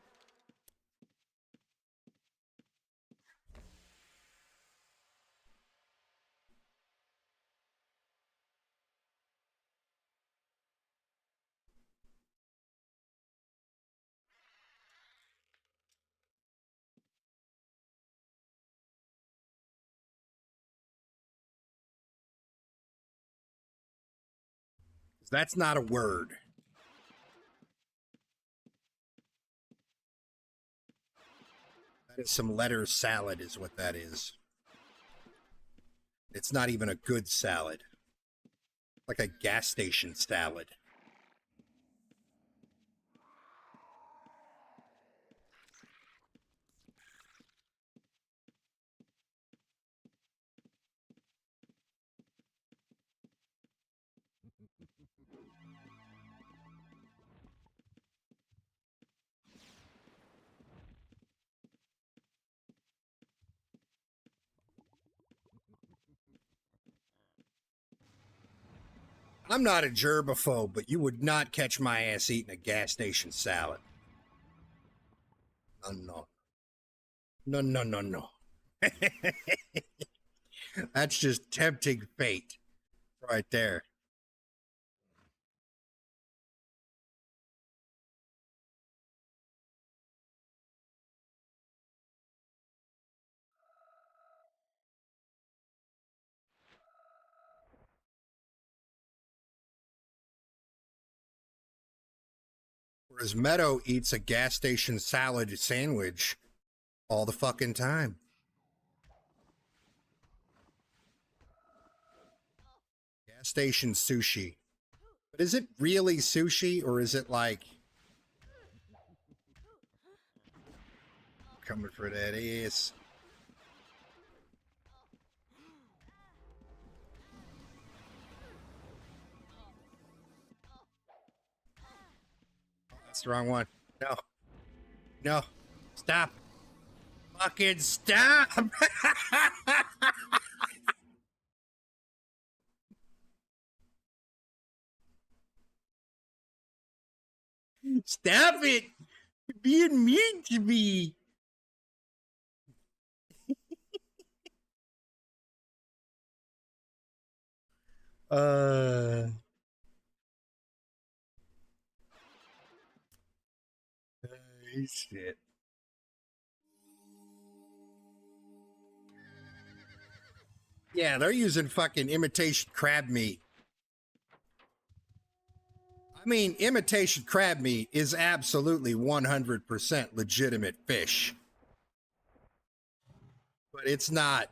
[SPEAKER 3] That's not a word. That is some letter salad is what that is. It's not even a good salad. Like a gas station salad. I'm not a germaphobe, but you would not catch my ass eating a gas station salad. No, no. No, no, no, no. That's just tempting fate right there. Whereas Meadow eats a gas station salad sandwich all the fucking time. Gas station sushi. But is it really sushi or is it like coming for that ass? That's the wrong one. No. No. Stop. Fucking stop. Stop it. You're being mean to me. Shit. Yeah, they're using fucking imitation crab meat. I mean, imitation crab meat is absolutely 100% legitimate fish. But it's not,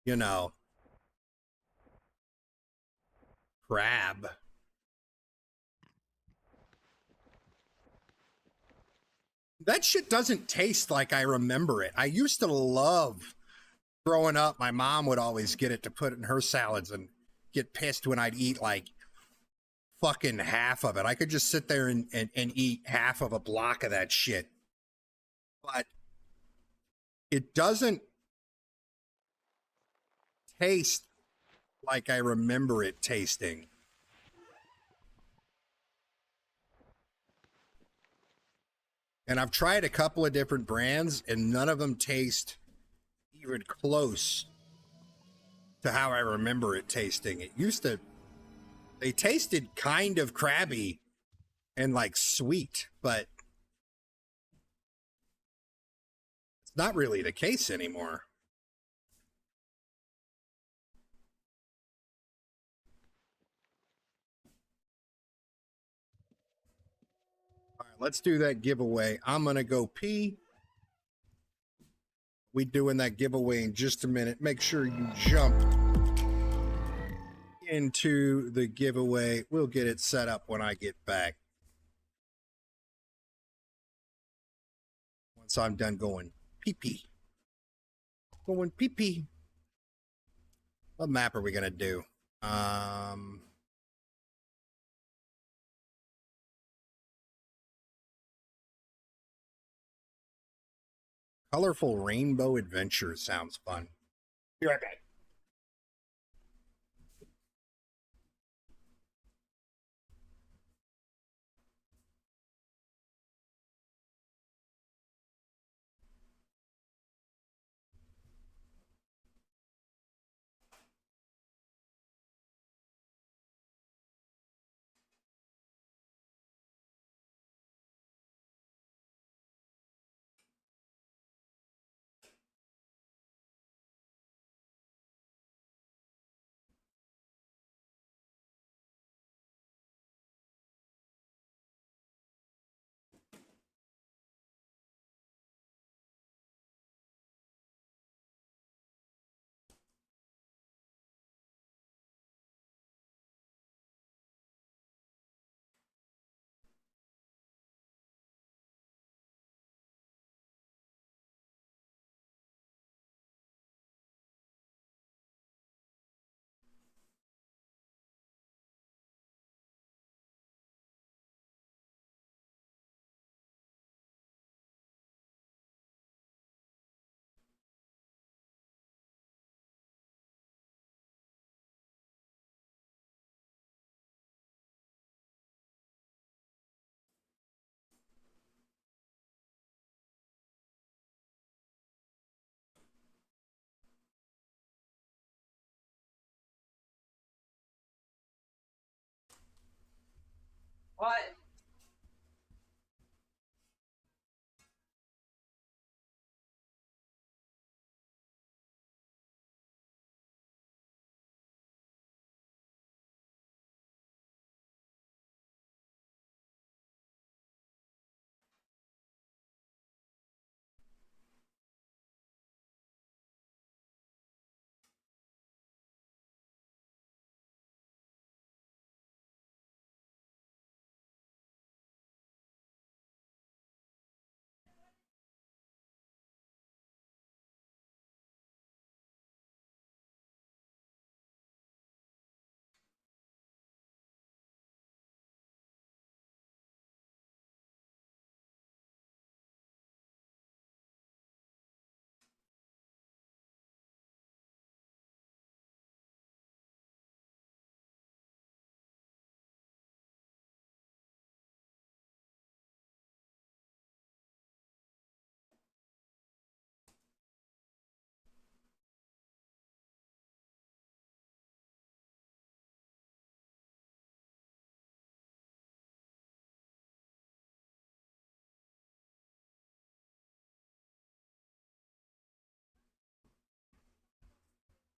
[SPEAKER 3] you know, crab. That shit doesn't taste like I remember it. I used to love growing up. My mom would always get it to put in her salads and get pissed when I'd eat like fucking half of it. I could just sit there and eat half of a block of that shit. But it doesn't taste like I remember it tasting. And I've tried a couple of different brands, and none of them taste even close to how I remember it tasting. It used to, they tasted kind of crabby and like sweet, but it's not really the case anymore. All right, let's do that giveaway. I'm going to go pee. We doing that giveaway in just a minute. Make sure you jump into the giveaway. We'll get it set up when I get back. Once I'm done going pee-pee. Going pee-pee. What map are we going to do? Colorful Rainbow Adventure sounds fun. Be right back.
[SPEAKER 2] What?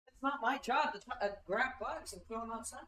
[SPEAKER 2] It's not my job to grab bugs and throw them outside.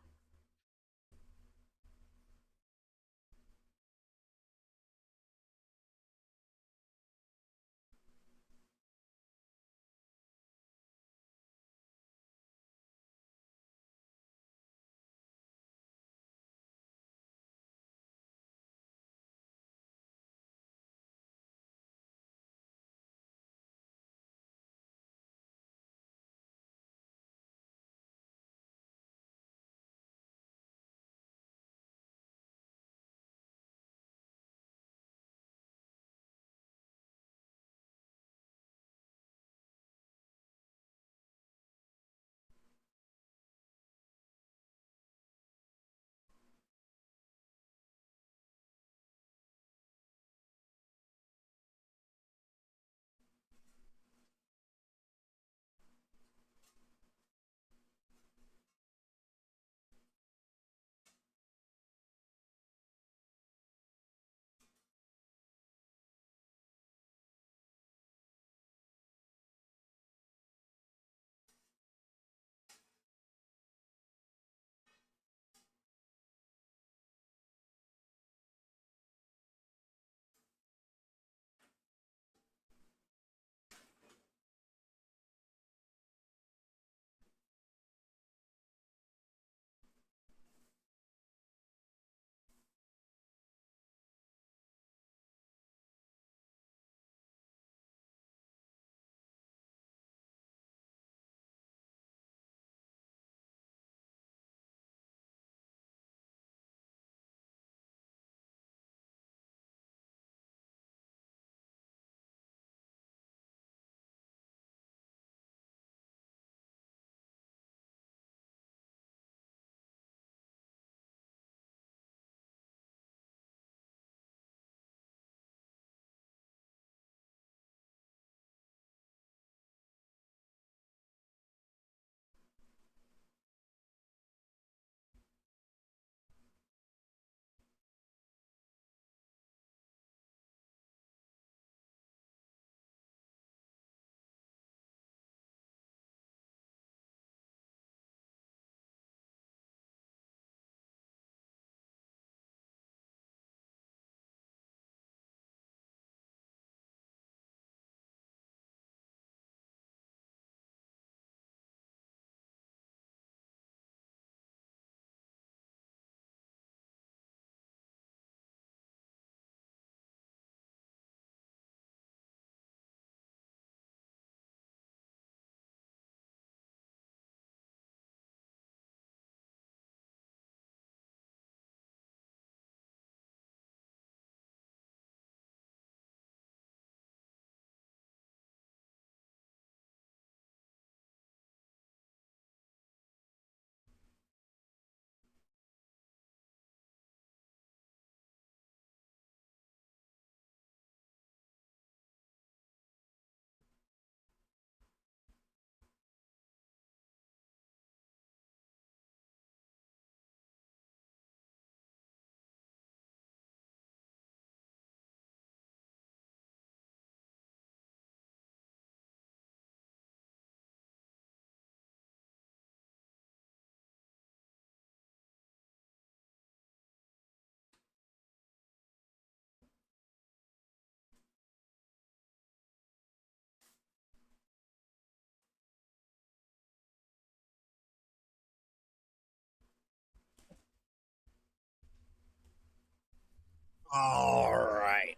[SPEAKER 3] All right.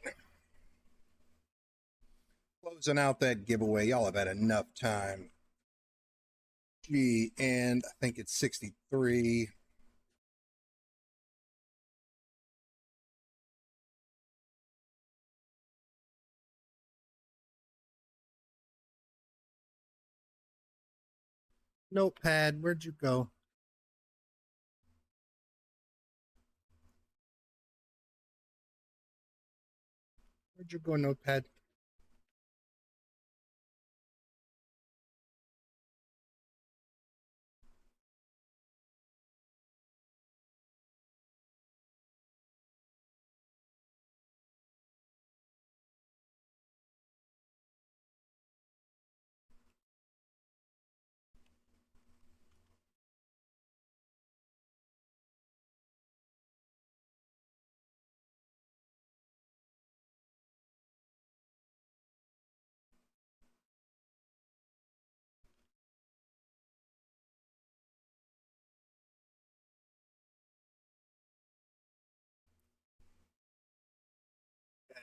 [SPEAKER 3] Closing out that giveaway. Y'all have had enough time. G, and I think it's 63. Notepad, where'd you go? Where'd you go, Notepad?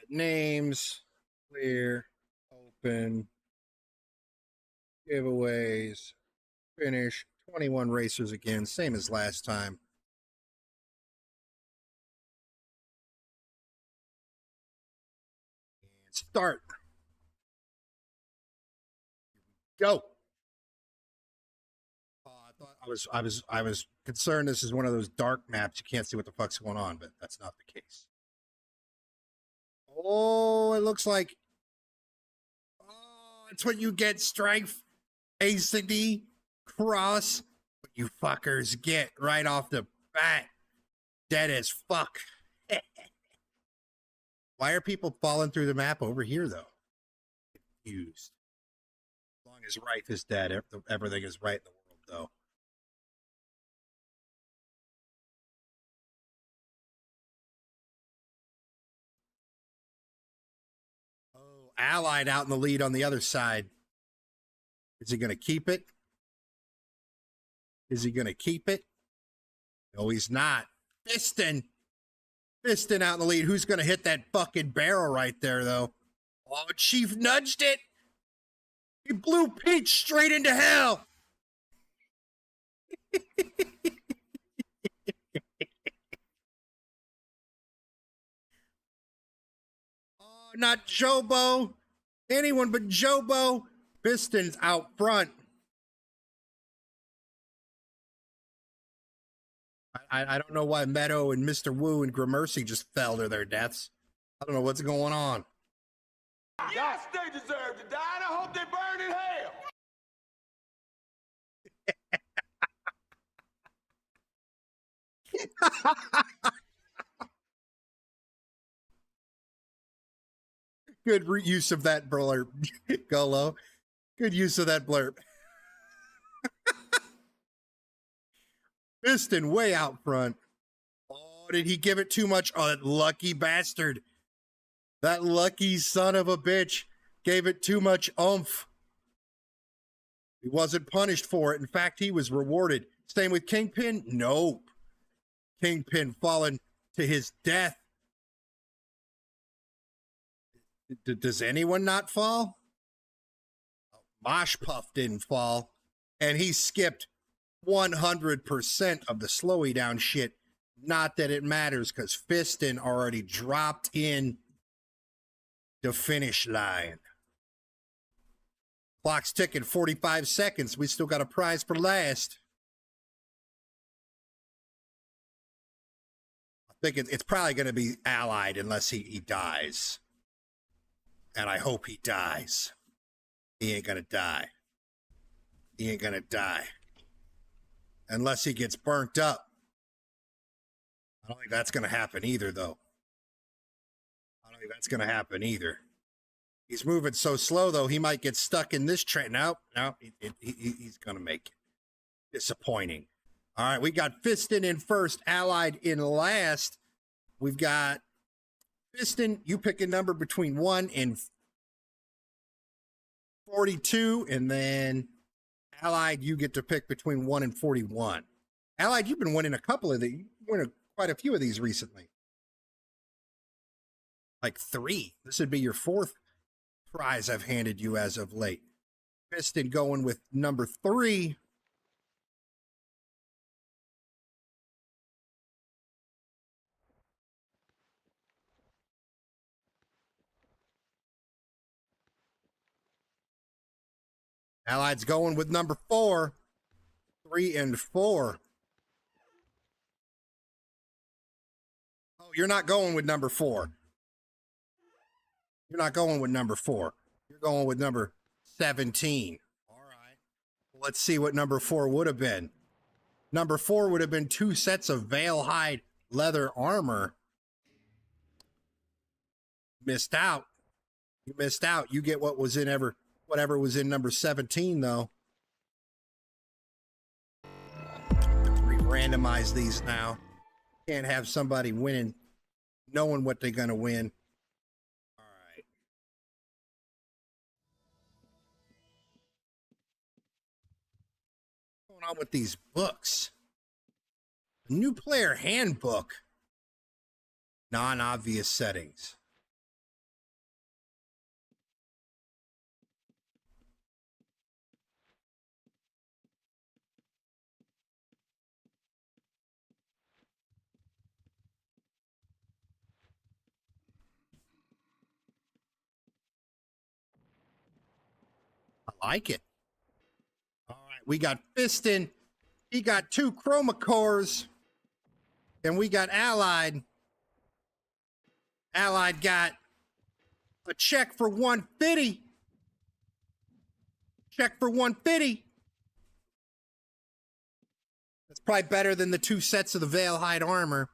[SPEAKER 3] Names, clear, open, giveaways, finish, 21 racers again, same as last time. And start. Go. I was concerned this is one of those dark maps. You can't see what the fuck's going on, but that's not the case. Oh, it looks like. Oh, it's what you get, Strife. ACD, Cross. What you fuckers get right off the bat. Dead as fuck. Why are people falling through the map over here, though? Confused. As long as Rife is dead, everything is right in the world, though. Oh, Allied out in the lead on the other side. Is he going to keep it? Is he going to keep it? No, he's not. Fiston out in the lead. Who's going to hit that fucking barrel right there, though? Oh, Chief nudged it. He blew Peach straight into hell. Oh, not Jobo. Anyone but Jobo. Piston's out front. I don't know why Meadow and Mr. Wu and Gramercy just fell to their deaths. I don't know what's going on.
[SPEAKER 5] Yes, they deserve to die, and I hope they burn in hell.
[SPEAKER 3] Good use of that blurb, Golo. Good use of that blurb. Piston way out front. Oh, did he give it too much? Oh, that lucky bastard. That lucky son of a bitch gave it too much oomph. He wasn't punished for it. In fact, he was rewarded. Same with Kingpin? Nope. Kingpin fallen to his death. Does anyone not fall? Mosh Puff didn't fall. And he skipped 100% of the slowy down shit. Not that it matters, because Fiston already dropped in the finish line. Clock's ticking, 45 seconds. We still got a prize for last. I think it's probably going to be Allied unless he dies. And I hope he dies. He ain't going to die. He ain't going to die. Unless he gets burnt up. I don't think that's going to happen either, though. I don't think that's going to happen either. He's moving so slow, though, he might get stuck in this train. No, he's going to make it. Disappointing. All right, we got Fiston in first, Allied in last. We've got Fiston, you pick a number between 1 and 42, and then Allied, you get to pick between 1 and 41. Allied, you've been winning a couple of these. You've won quite a few of these recently. Like 3. This would be your 4th prize I've handed you as of late. Piston going with number 3. Allied's going with number 4. 3 and 4. Oh, you're not going with number 4. You're not going with number 4. You're going with number 17. All right. Let's see what number 4 would have been. Number 4 would have been 2 sets of veil hide leather armor. Missed out. You missed out. You get what was in whatever was in number 17, though. We randomize these now. Can't have somebody winning, knowing what they're going to win. All right. What's going on with these books? New player handbook. Non-obvious settings. I like it. All right, we got Piston. He got 2 chroma cores. And we got Allied. Allied got a check for 150. Check for 150. That's probably better than the 2 sets of the veil hide armor.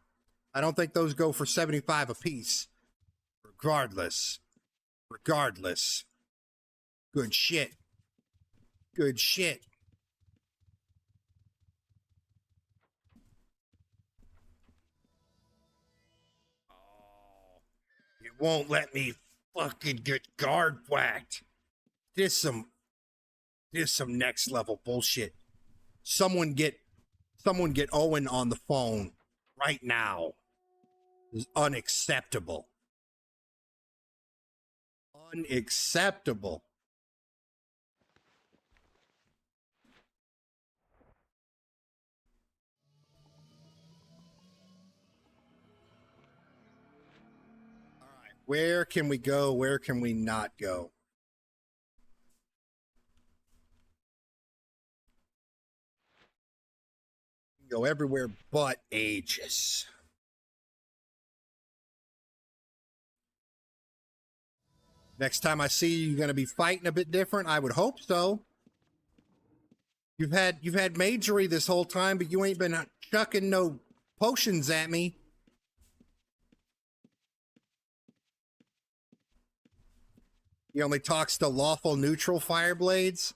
[SPEAKER 3] I don't think those go for 75 apiece. Regardless. Good shit. Good shit. Oh, it won't let me fucking get guard whacked. This some next level bullshit. Someone get Owen on the phone right now. This is unacceptable. Unacceptable. All right, where can we go? Where can we not go? Go everywhere but Aegis. Next time I see you, you're going to be fighting a bit different. I would hope so. You've had majory this whole time, but you ain't been chucking no potions at me. He only talks to lawful neutral fireblades.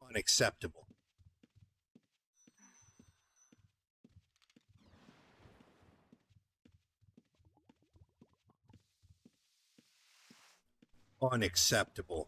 [SPEAKER 3] Unacceptable. Unacceptable.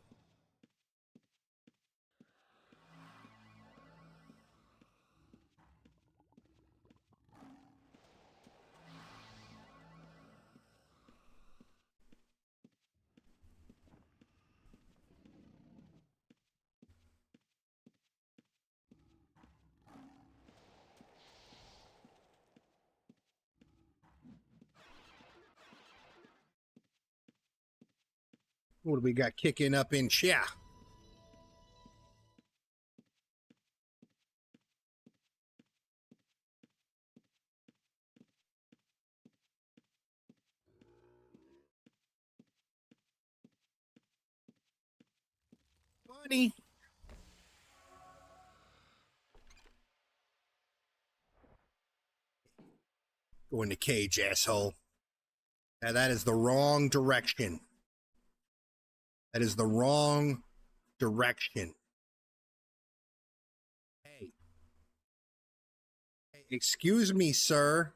[SPEAKER 3] What do we got kicking up in chat? Buddy. Go in the cage, asshole. Now that is the wrong direction. That is the wrong direction. Hey. Hey, excuse me, sir.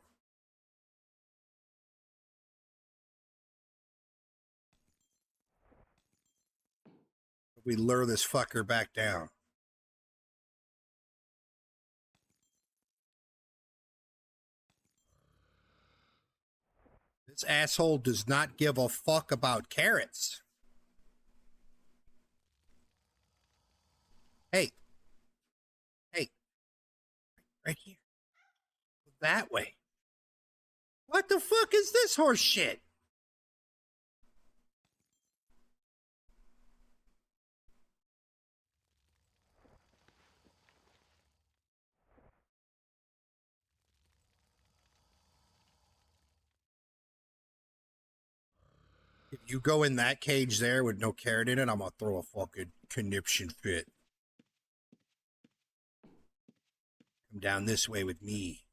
[SPEAKER 3] We lure this fucker back down. This asshole does not give a fuck about carrots. Hey. Hey. Right here. That way. What the fuck is this horse shit? If you go in that cage there with no carrot in it, I'm gonna throw a fucking conniption fit. Come down this way with me.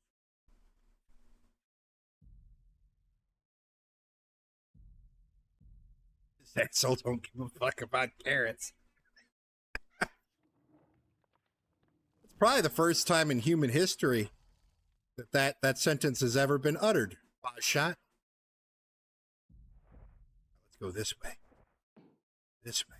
[SPEAKER 3] This asshole don't give a fuck about carrots. It's probably the first time in human history that sentence has ever been uttered. Shot. Let's go this way. This way.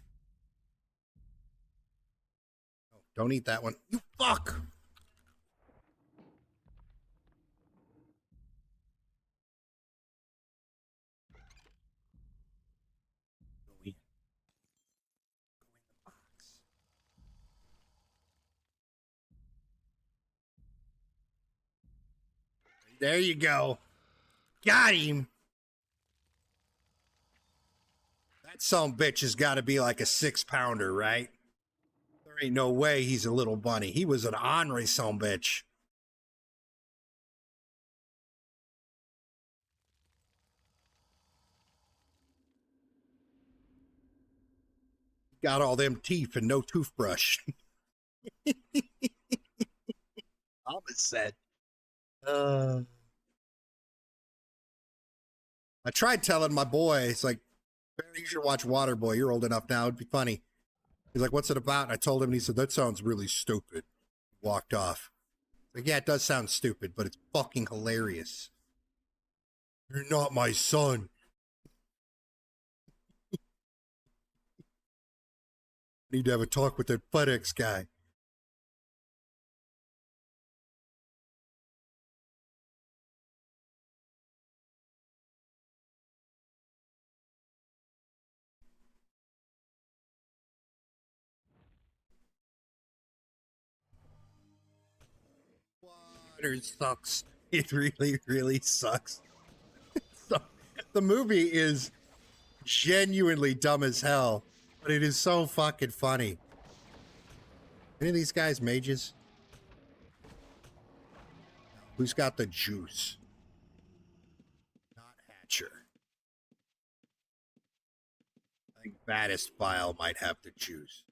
[SPEAKER 3] Oh, don't eat that one. You fuck! Go in. Go in the box. There you go. Got him. That sumbitch has got to be like a 6-pounder, right? There ain't no way he's a little bunny. He was an ornery sumbitch. Got all them teeth and no toothbrush. Thomas said. I tried telling my boy, it's like, Barry, you should watch Waterboy. You're old enough now. It'd be funny. He's like, what's it about? And I told him, and he said, that sounds really stupid. Walked off. Like, yeah, it does sound stupid, but it's fucking hilarious. You're not my son. Need to have a talk with that FedEx guy. Water sucks. It really, really sucks. So, the movie is genuinely dumb as hell, but it is so fucking funny. Any of these guys mages? Who's got the juice? Not Hatcher. I think Baddest File might have the juice.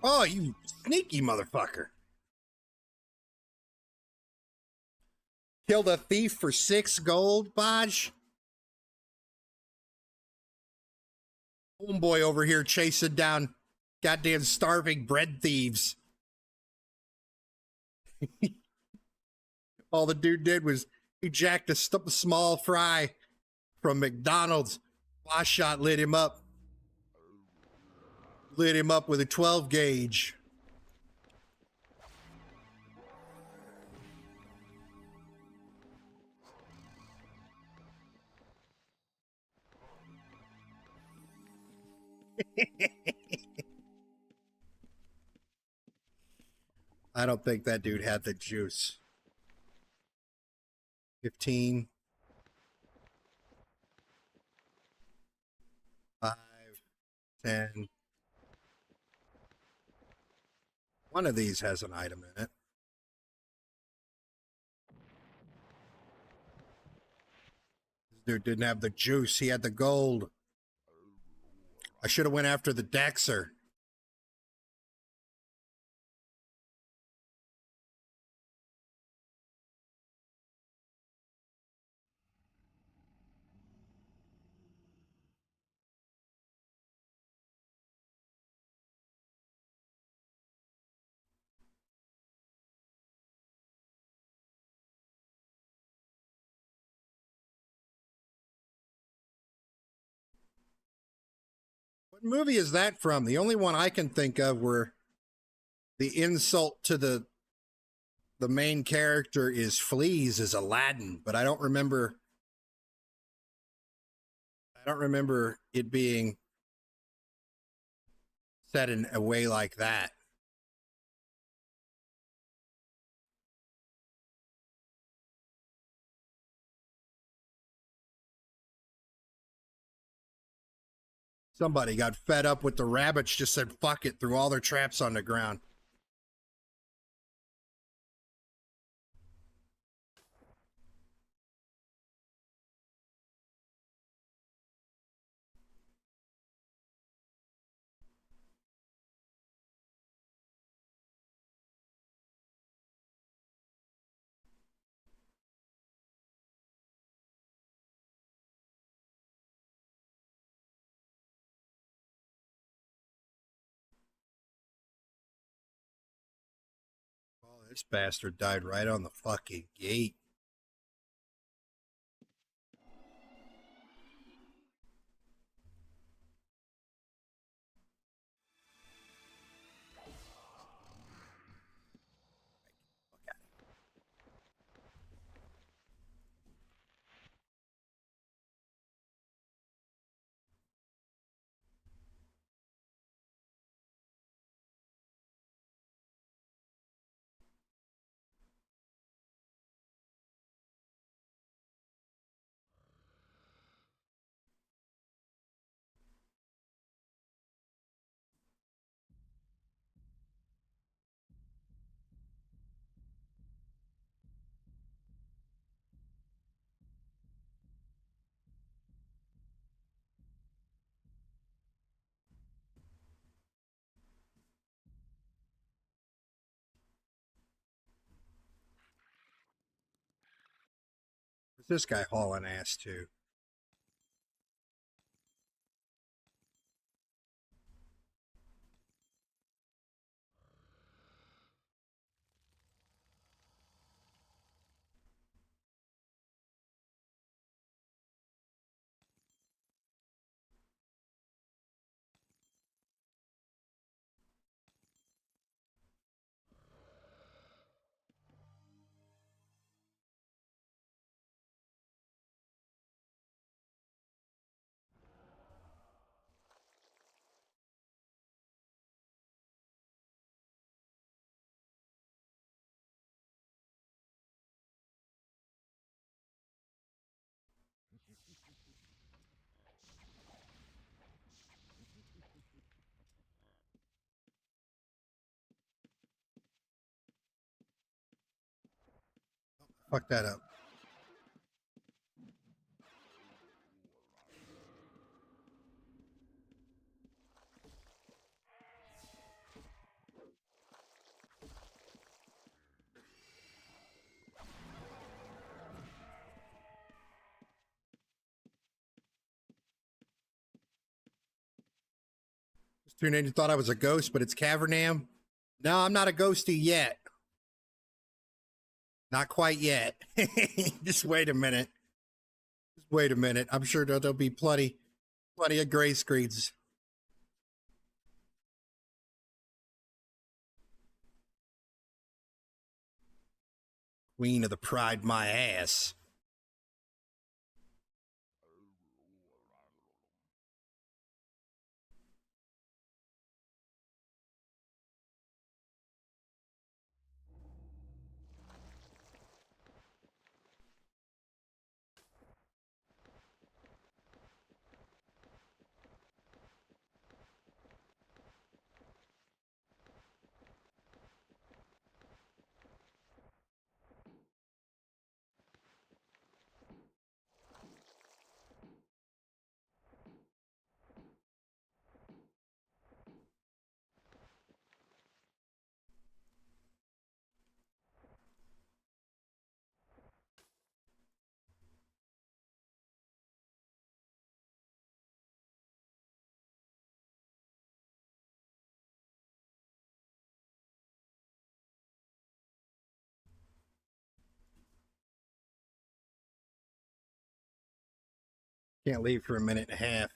[SPEAKER 3] Oh, you sneaky motherfucker. Killed a thief for 6 gold, Bodge? Homeboy over here chasing down goddamn starving bread thieves. All the dude did was he jacked a small fry from McDonald's. Boss shot lit him up. Lit him up with a 12 gauge. I don't think that dude had the juice. 15. 5. 10. One of these has an item in it. This dude didn't have the juice. He had the gold. I should have went after the Dexter. What movie is that from? The only one I can think of where the insult to the main character is fleas is Aladdin, but I don't remember it being said in a way like that. Somebody got fed up with the rabbits, just said fuck it, threw all their traps on the ground. Oh, this bastard died right on the fucking gate. What's this guy hauling ass to? Fuck that up. Tuned in, you thought I was a ghost, but it's Cavernam. No, I'm not a ghosty yet. Not quite yet. Just wait a minute. Just wait a minute. I'm sure there'll be plenty of gray screens. Queen of the Pride, my ass. Can't leave for a minute and a half.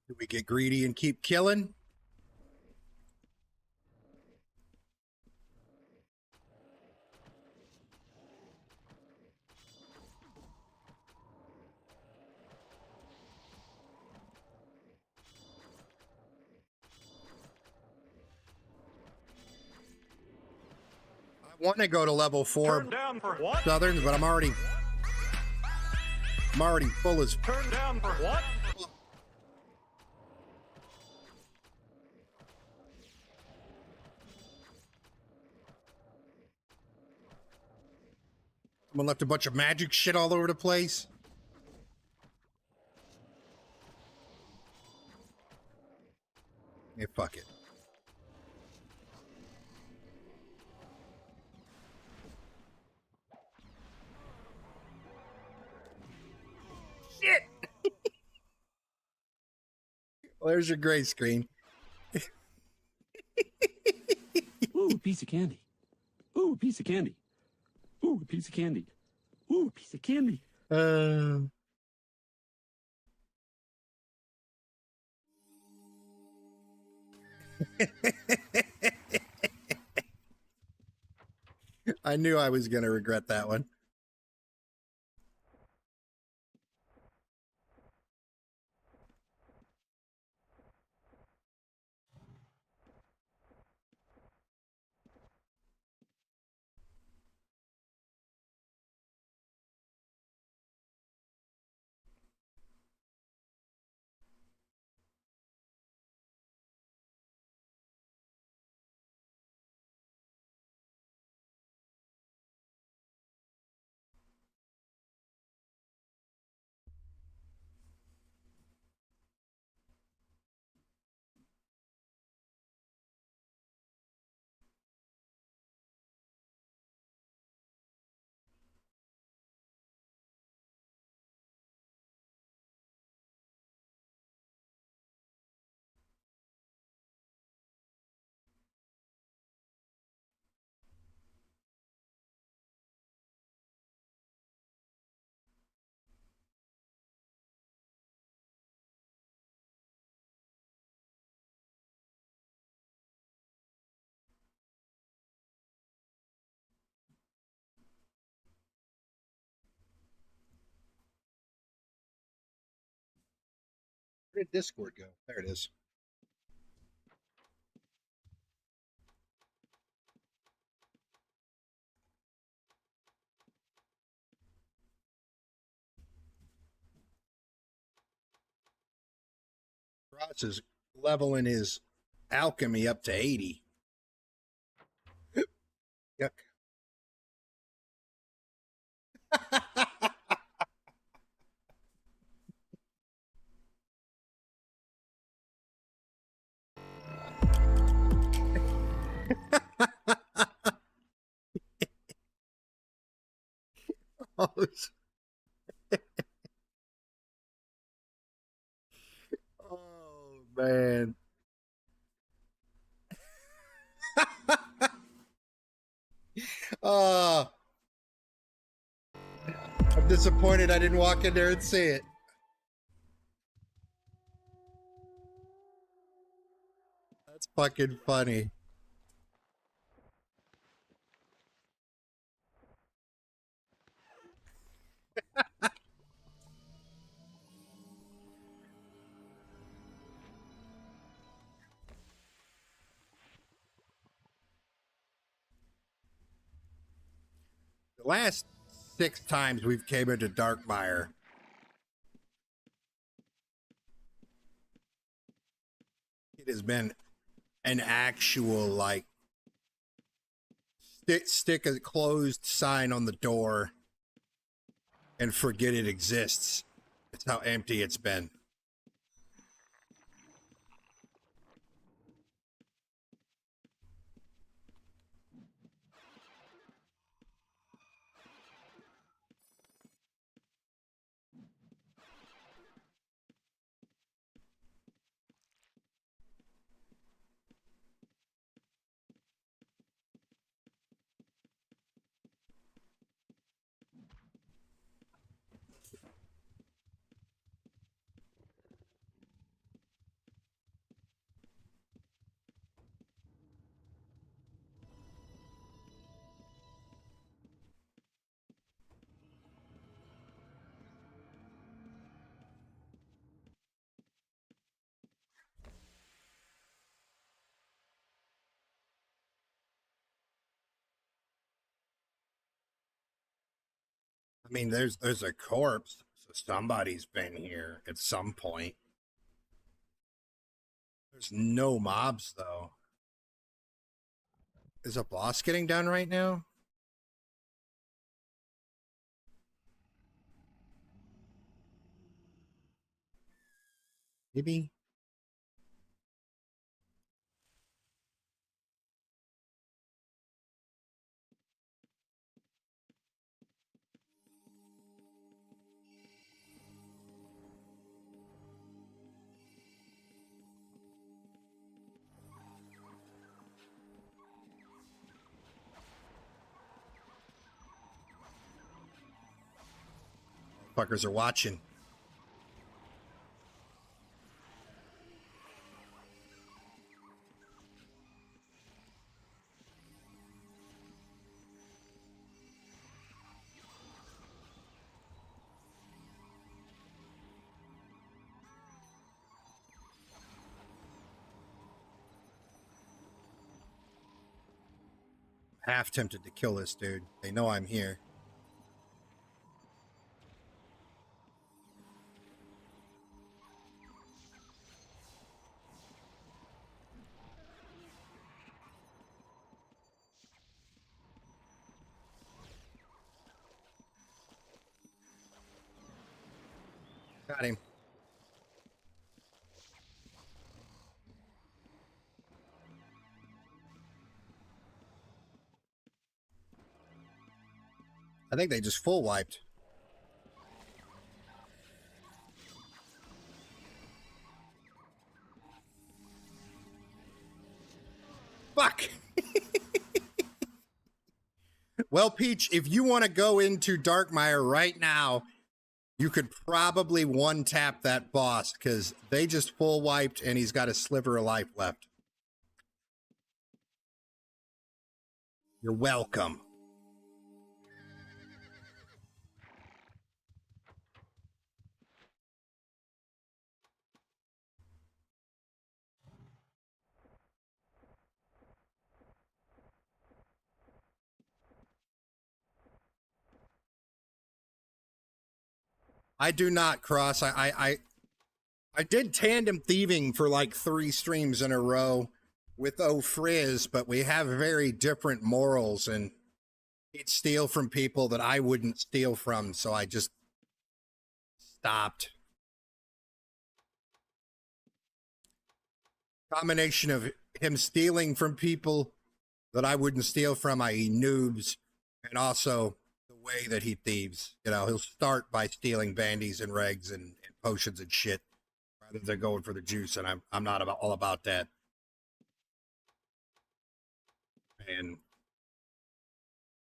[SPEAKER 3] Do we get greedy and keep killing? I want to go to level 4
[SPEAKER 11] Turn down for what?
[SPEAKER 3] Southern, but I'm already full as.
[SPEAKER 11] Turn down for what?
[SPEAKER 3] Someone left a bunch of magic shit all over the place. Hey, fuck it. Shit! Well, there's your gray screen.
[SPEAKER 12] Ooh, a piece of candy. Ooh, a piece of candy. Ooh, a piece of candy. Ooh, a piece of candy. I knew I was going to regret that one. Where did Discord go? There it is. Ross is leveling his alchemy up to 80. Yuck. Oh, oh man. Oh, I'm disappointed I didn't walk in there and see it. That's fucking funny. The last 6 times we've came into Darkmire, it has been an actual, like, stick a closed sign on the door and forget it exists. It's how empty it's been.
[SPEAKER 3] I mean, there's a corpse, so somebody's been here at some point. There's no mobs though. Is a boss getting done right now? Maybe. Fuckers are watching. Half tempted to kill this dude. They know I'm here. Got him. I think they just full wiped. Fuck. Well, Peach, if you want to go into Darkmire right now, you could probably one tap that boss because they just full wiped and he's got a sliver of life left. You're welcome. I do not cross. I did tandem thieving for like 3 streams in a row with O'Frizz, but we have very different morals, and he'd steal from people that I wouldn't steal from, so I just stopped. Combination of him stealing from people that I wouldn't steal from, i.e. noobs, and also the way that he thieves. You know, he'll start by stealing bandies and regs and potions and shit rather than going for the juice, and I'm not all about that. And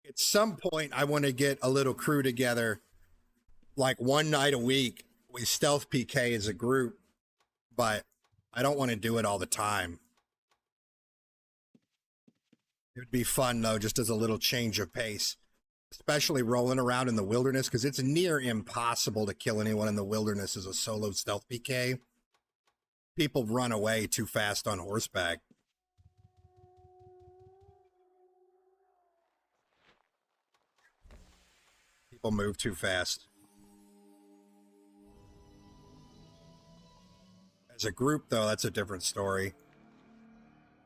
[SPEAKER 3] at some point, I want to get a little crew together, like one night a week. We stealth PK as a group, but I don't want to do it all the time. It would be fun, though, just as a little change of pace, especially rolling around in the wilderness, because it's near impossible to kill anyone in the wilderness as a solo stealth PK. People run away too fast on horseback. People move too fast. As a group, though, that's a different story.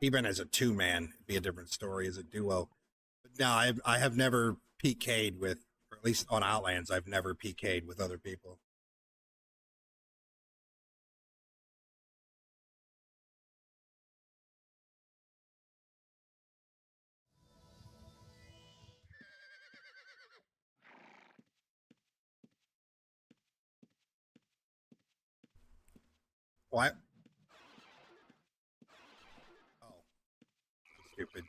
[SPEAKER 3] Even as a 2-man, it'd be a different story as a duo. But no, I have never PK'd with, or at least on Outlands, I've never PK'd with other people. What? Oh, stupid.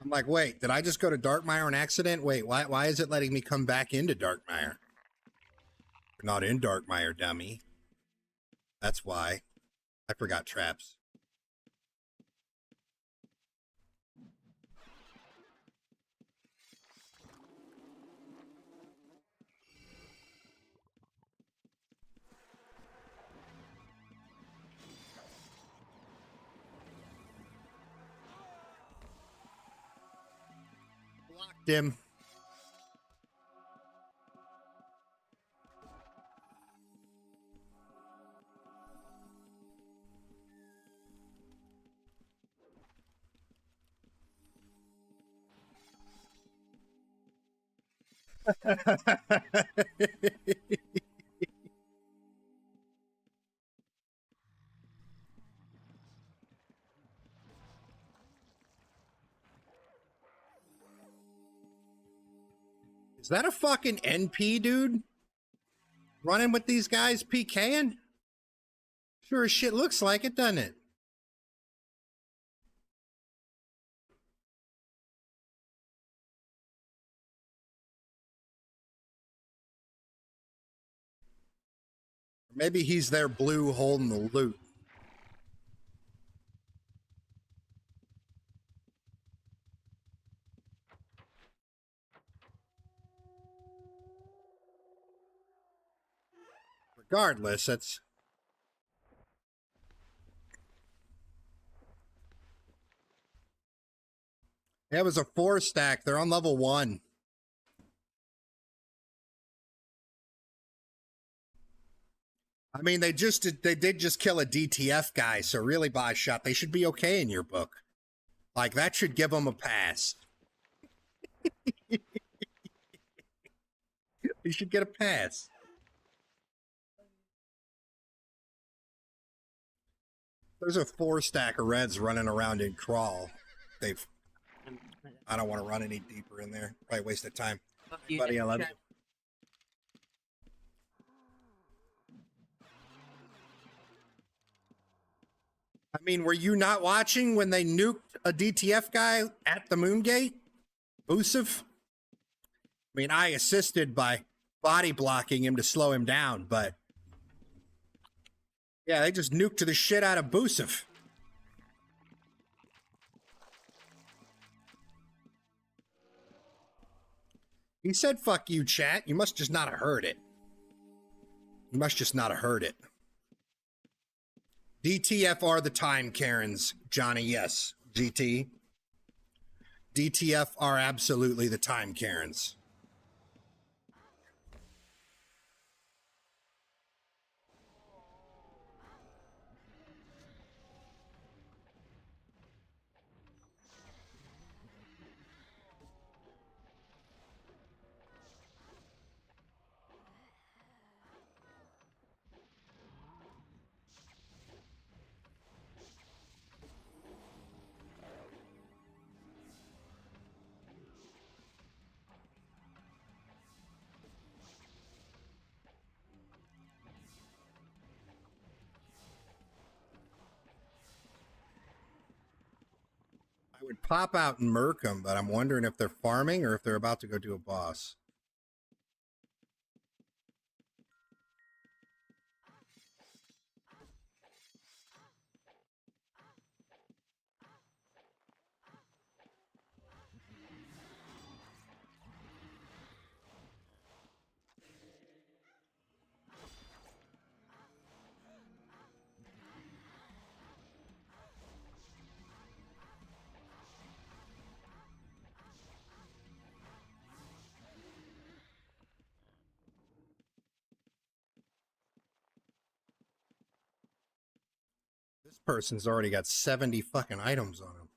[SPEAKER 3] I'm like, wait, did I just go to Darkmire on accident? Wait, why is it letting me come back into Darkmire? We're not in Darkmire, dummy. That's why. I forgot traps. Blocked him. Is that a fucking NP, dude? Running with these guys, PK'n? Sure as shit looks like it, doesn't it? Maybe he's there blue holding the loot. Regardless, that's... That was a 4 stack. They're on level 1. I mean, they did just kill a DTF guy, so really, by shot, they should be okay in your book. Like, that should give them a pass. You should get a pass. There's a 4 stack of reds running around in crawl. I don't want to run any deeper in there. Probably waste of time. Buddy, I love you. I mean, were you not watching when they nuked a DTF guy at the Moongate? Busef? I mean, I assisted by body blocking him to slow him down, but yeah, they just nuked the shit out of Busef. He said, fuck you, chat. You must just not have heard it. You must just not have heard it. DTF are the time Karens, Johnny, yes. GT. DTF are absolutely the time Karens. I would pop out and murk them, but I'm wondering if they're farming or if they're about to go do a boss. This person's already got 70 fucking items on him.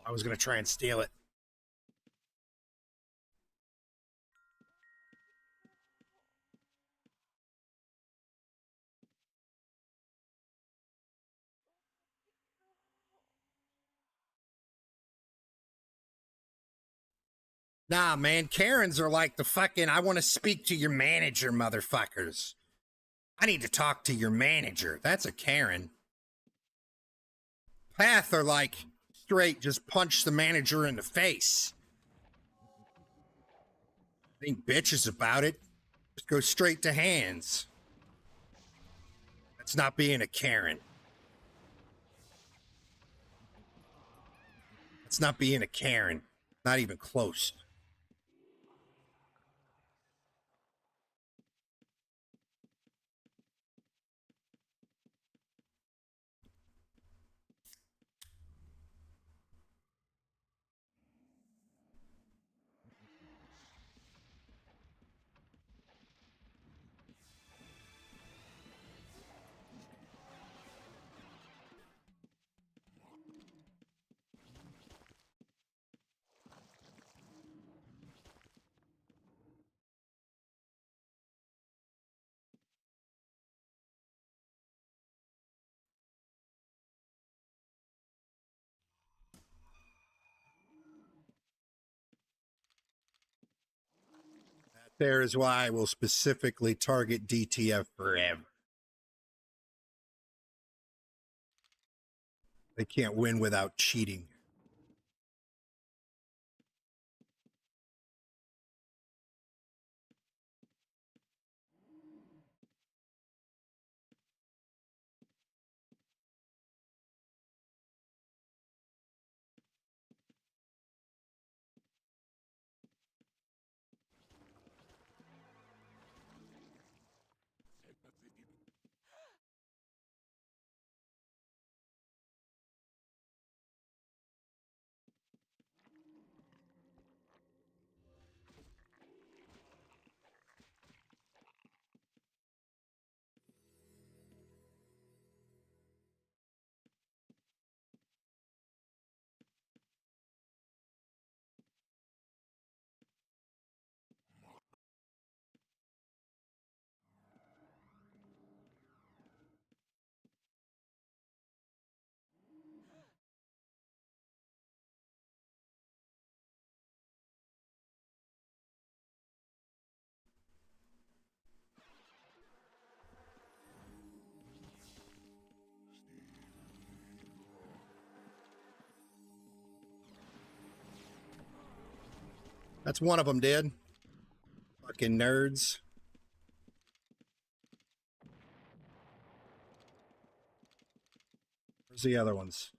[SPEAKER 3] I was going to try and steal it. Nah, man, Karens are like the fucking, I want to speak to your manager, motherfuckers. I need to talk to your manager. That's a Karen. Path are like, straight, just punch the manager in the face. Ain't bitches about it. Just go straight to hands. That's not being a Karen. That's not being a Karen. Not even close. There is why I will specifically target DTF forever. They can't win without cheating. That's one of them, dead. Fucking nerds. Where's the other ones?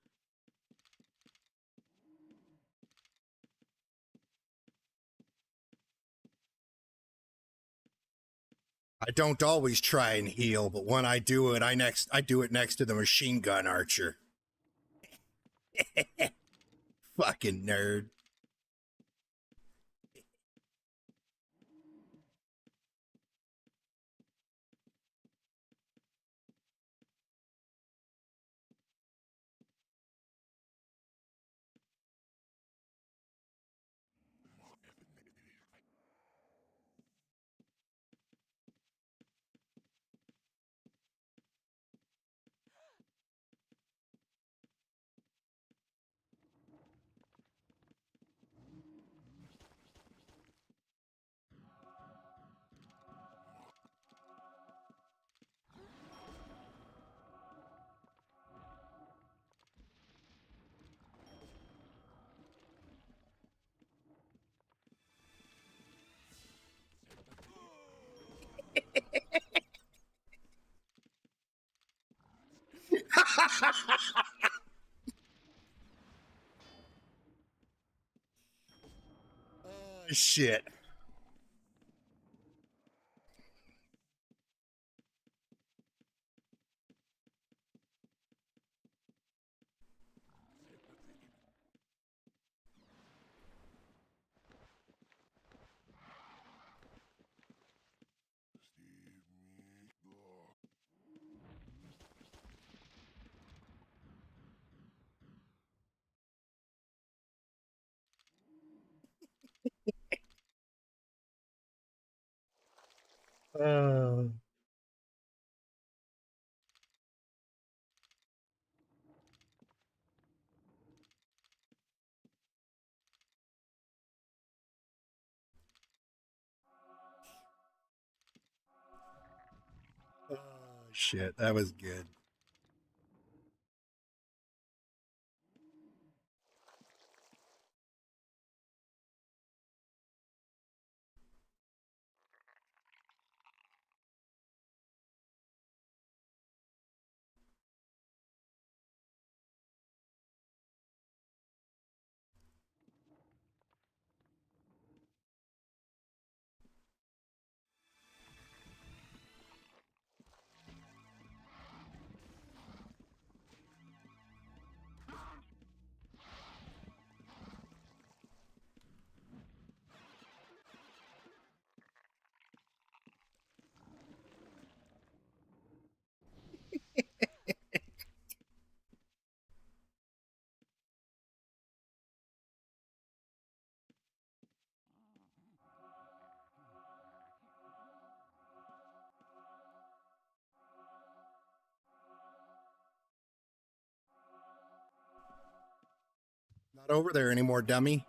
[SPEAKER 3] I don't always try and heal, but when I do it, I do it next to the machine gun archer. Fucking nerd. Shit. Oh shit, that was good. Not over there anymore, dummy.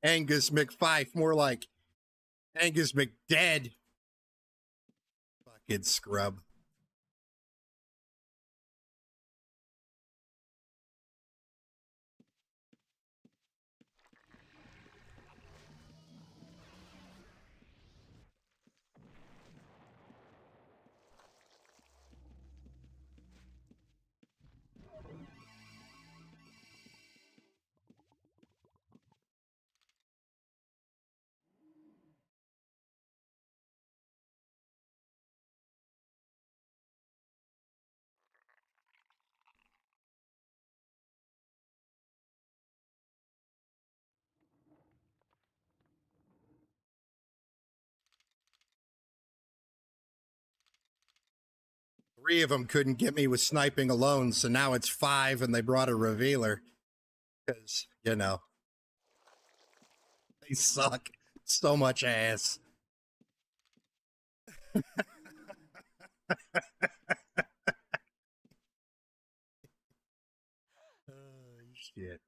[SPEAKER 3] Angus McFife, more like Angus McDead. Fucking scrub. Three of them couldn't get me with sniping alone, so now it's 5 and they brought a revealer. Because, you know, they suck so much ass. Oh, shit.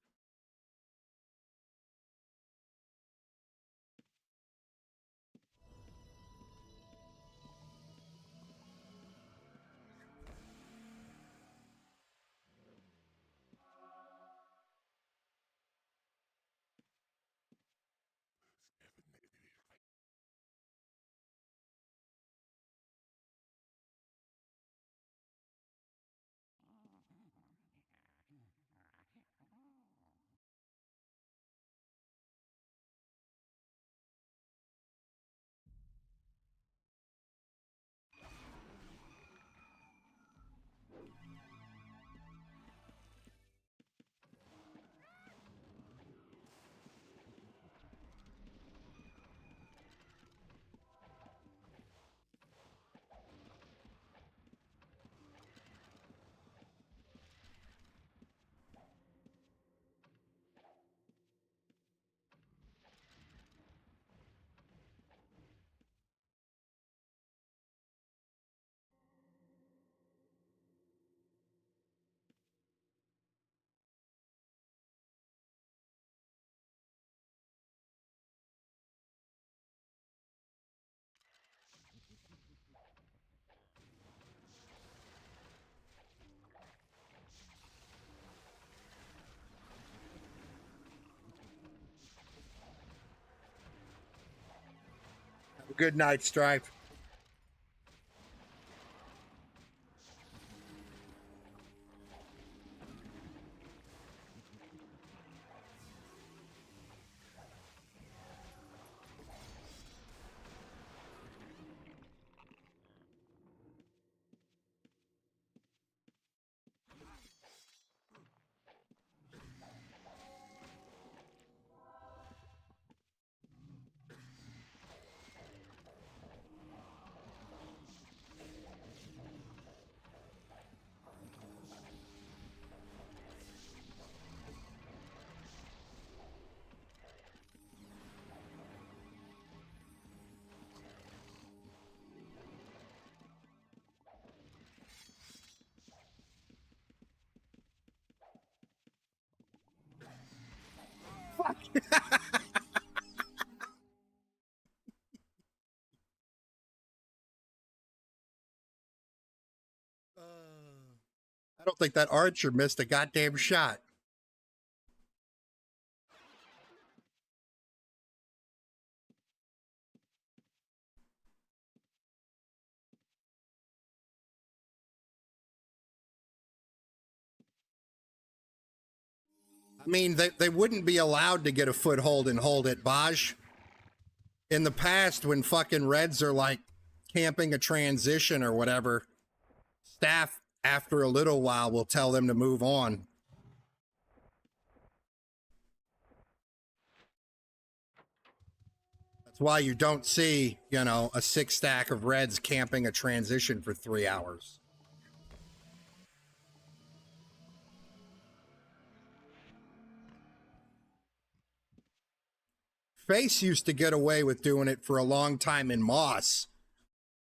[SPEAKER 3] Have a good night, Stripe. I don't think that archer missed a goddamn shot. I mean, they wouldn't be allowed to get a foothold and hold it, Baj. In the past, when fucking Reds are like camping a transition or whatever, staff after a little while will tell them to move on. That's why you don't see, you know, a 6 stack of Reds camping a transition for 3 hours. Face used to get away with doing it for a long time in Moss,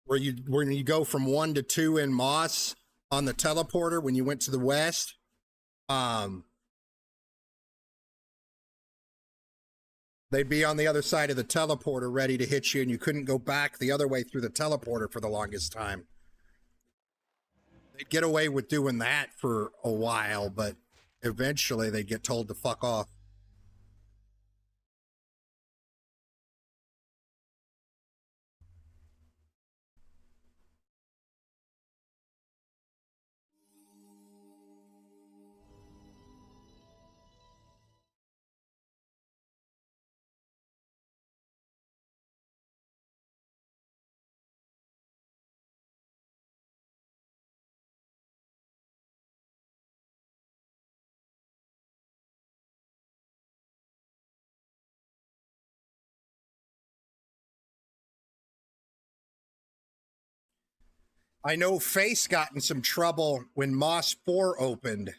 [SPEAKER 3] where when you go from 1 to 2 in Moss on the teleporter when you went to the west. They'd be on the other side of the teleporter ready to hit you, and you couldn't go back the other way through the teleporter for the longest time. They'd get away with doing that for a while, but eventually they'd get told to fuck off. I know Face got in some trouble when Moss 4 opened.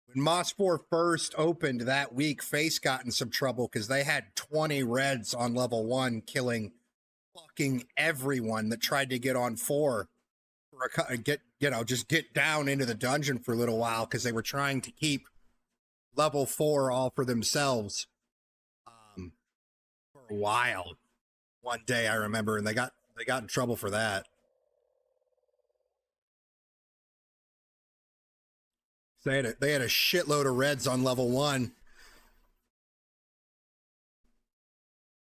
[SPEAKER 3] When Moss 4 first opened that week, Face got in some trouble because they had 20 reds on level 1 killing fucking everyone that tried to get on 4 for just get down into the dungeon for a little while because they were trying to keep level 4 all for themselves for a while. One day I remember, and they got in trouble for that. They had a shitload of reds on level 1.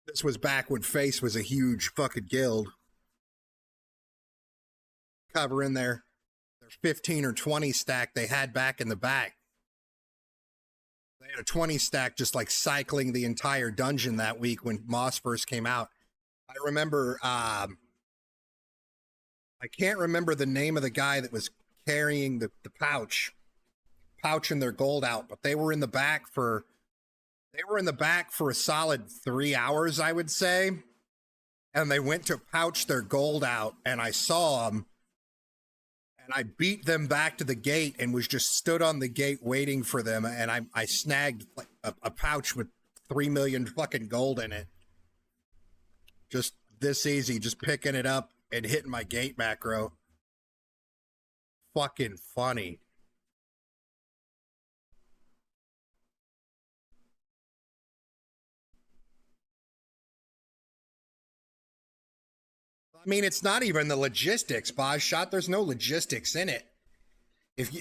[SPEAKER 3] This was back when Face was a huge fucking guild. Cover in their 15 or 20 stack they had back in the back. They had a 20 stack just like cycling the entire dungeon that week when Moss first came out. I remember, I can't remember the name of the guy that was carrying the pouching their gold out, but they were in the back for a solid 3 hours, I would say. And they went to pouch their gold out, and I saw them, and I beat them back to the gate and was just stood on the gate waiting for them. And I snagged like a pouch with 3 million fucking gold in it. Just this easy, just picking it up and hitting my gate macro. Fucking funny. I mean, it's not even the logistics, Boz Shot. There's no logistics in it. If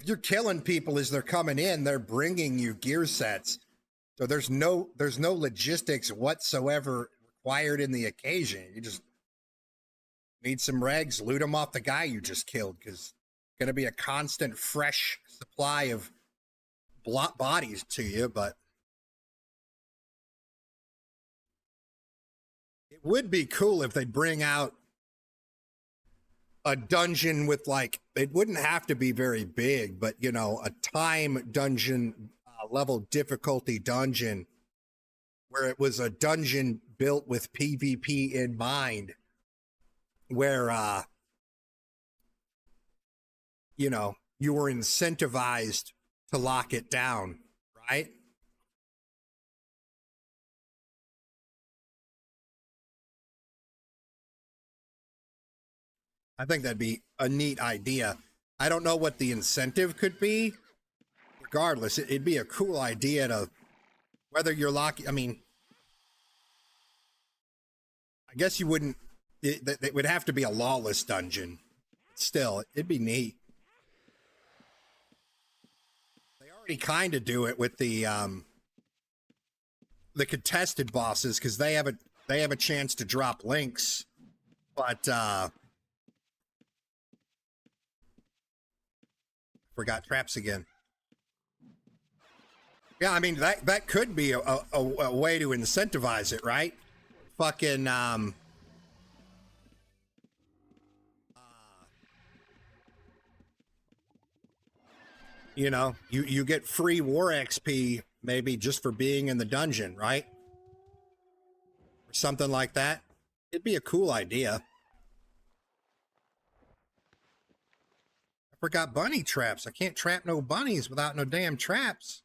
[SPEAKER 3] you're killing people as they're coming in, they're bringing you gear sets. So there's no logistics whatsoever required in the occasion. You just need some regs, loot them off the guy you just killed, because it's going to be a constant fresh supply of bodies to you, but it would be cool if they bring out a dungeon with, like, it wouldn't have to be very big, but, you know, a time dungeon level difficulty dungeon where it was a dungeon built with PvP in mind, where, you know, you were incentivized to lock it down, right? I think that'd be a neat idea. I don't know what the incentive could be. Regardless, it'd be a cool idea to, whether you're locking, I mean, I guess you wouldn't, it would have to be a lawless dungeon. Still, it'd be neat. They already kind of do it with the contested bosses, because they have a chance to drop links, but forgot traps again. Yeah, I mean, that could be a way to incentivize it, right? Fucking you know, you get free war XP maybe just for being in the dungeon, right? Or something like that. It'd be a cool idea. I forgot bunny traps. I can't trap no bunnies without no damn traps.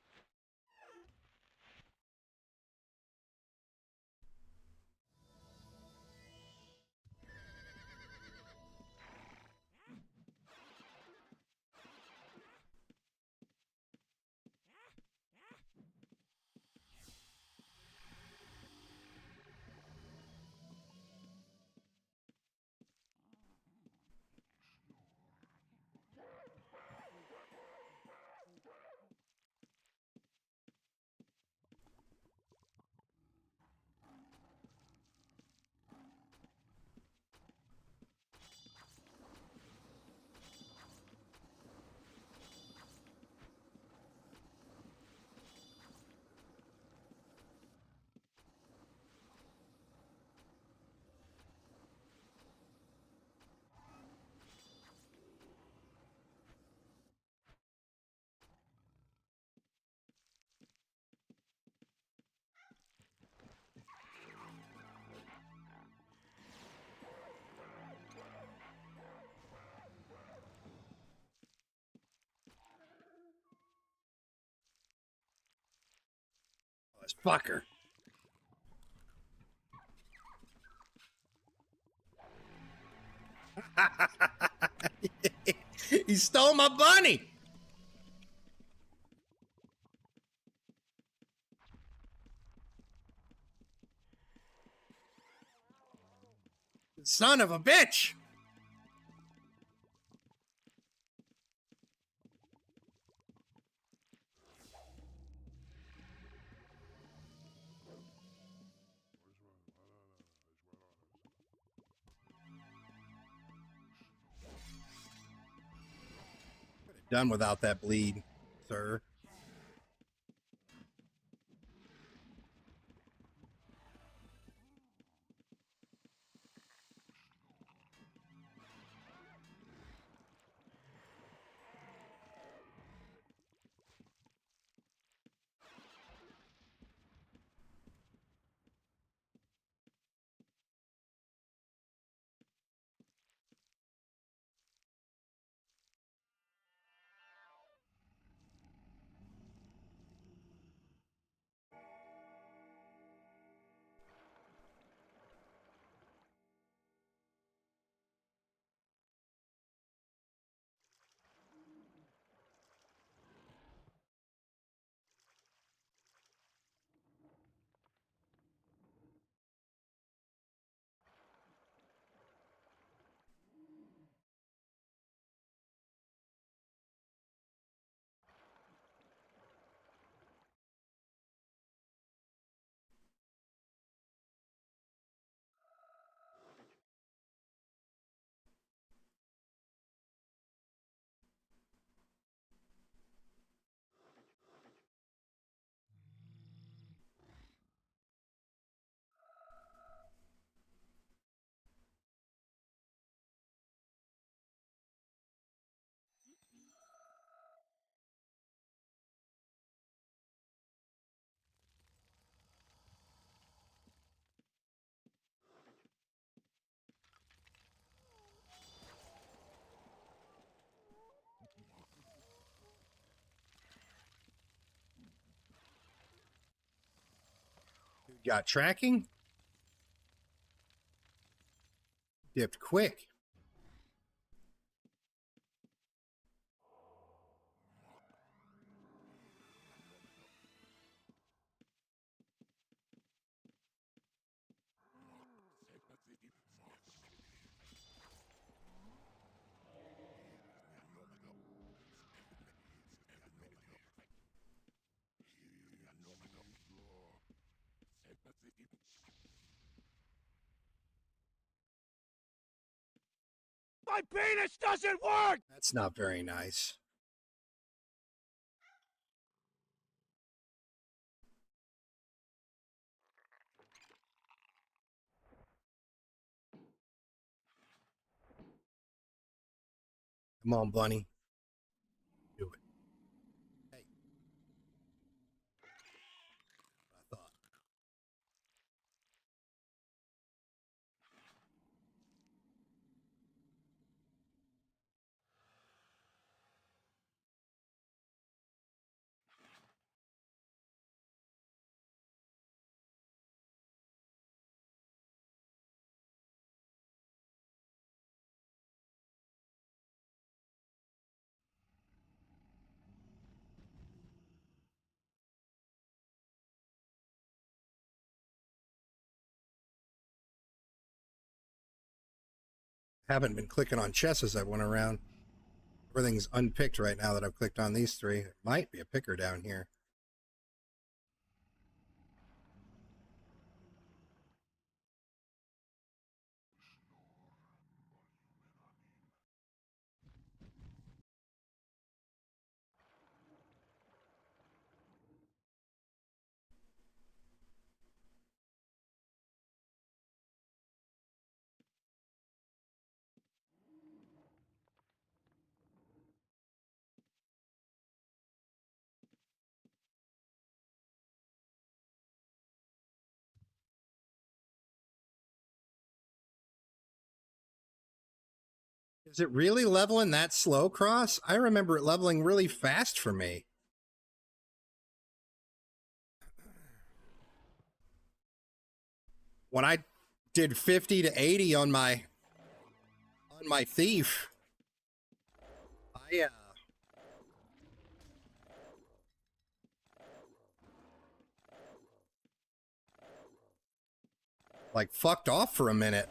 [SPEAKER 3] fucker. He stole my bunny. Son of a bitch. Done without that bleed, sir. Got tracking? Dipped quick.
[SPEAKER 11] My penis doesn't work!
[SPEAKER 3] That's not very nice. Come on, bunny. Do it. Hey. I thought. Haven't been clicking on chess as I went around. Everything's unpicked right now that I've clicked on these three. There might be a picker down here. Is it really leveling that slow, Cross? I remember it leveling really fast for me. when I did 50 to 80 on my thief, I like fucked off for a minute.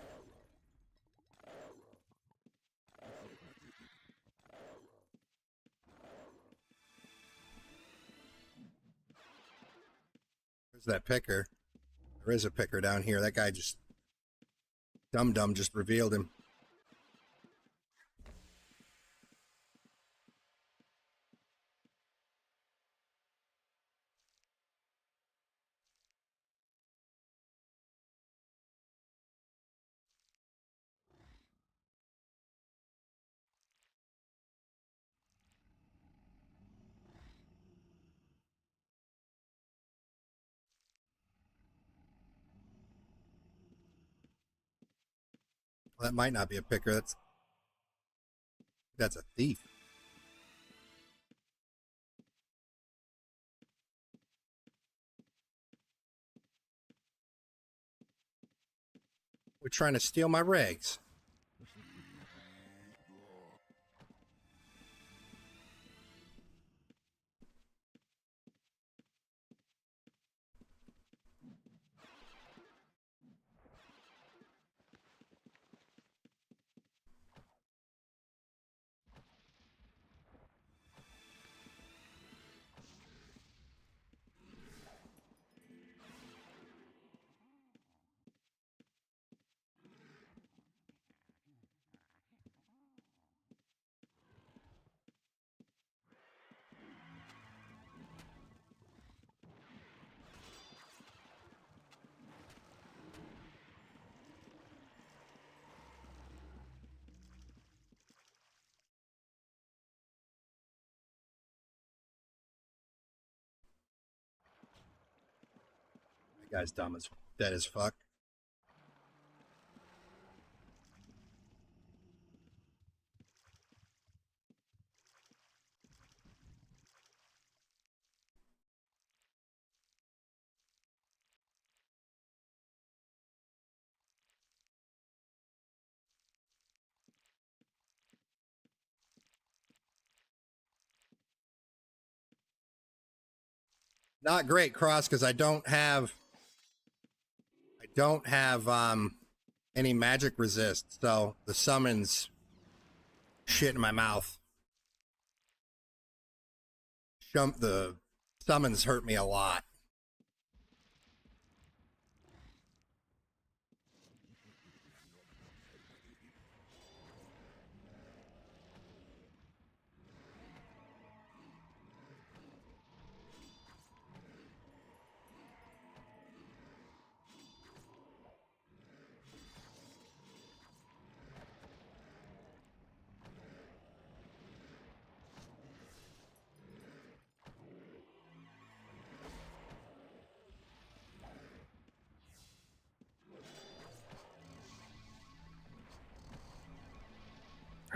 [SPEAKER 3] Where's that picker? There is a picker down here. That guy just dum-dum just revealed him. Well, that might not be a picker. That's a thief. We're trying to steal my rags. That guy's dead as fuck. Not great, Cross, because I don't have any magic resist, so the summons shit in my mouth. The summons hurt me a lot.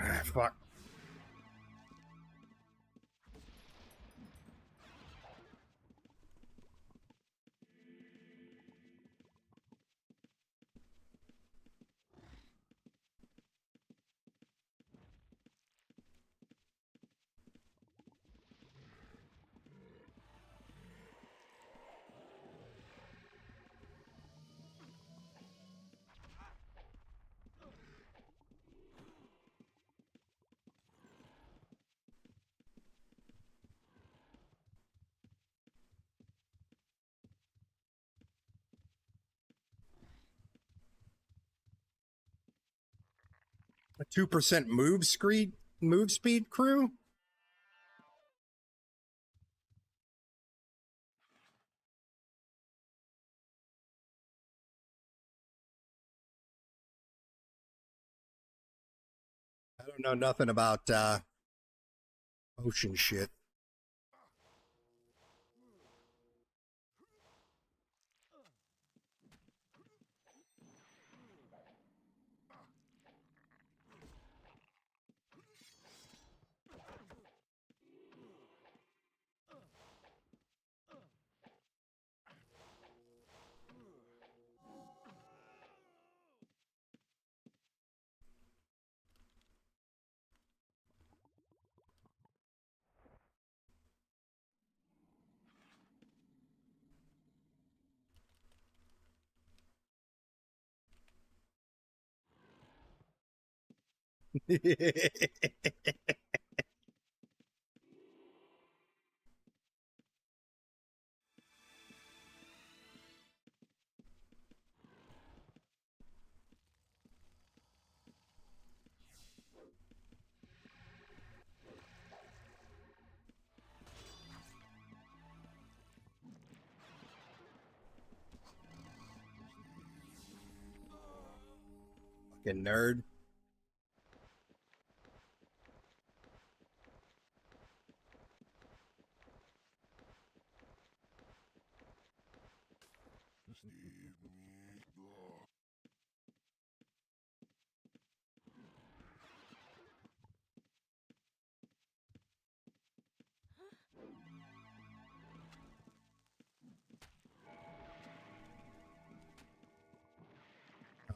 [SPEAKER 3] Ah, fuck. A 2% move speed crew? I don't know nothing about ocean shit. Fucking nerd.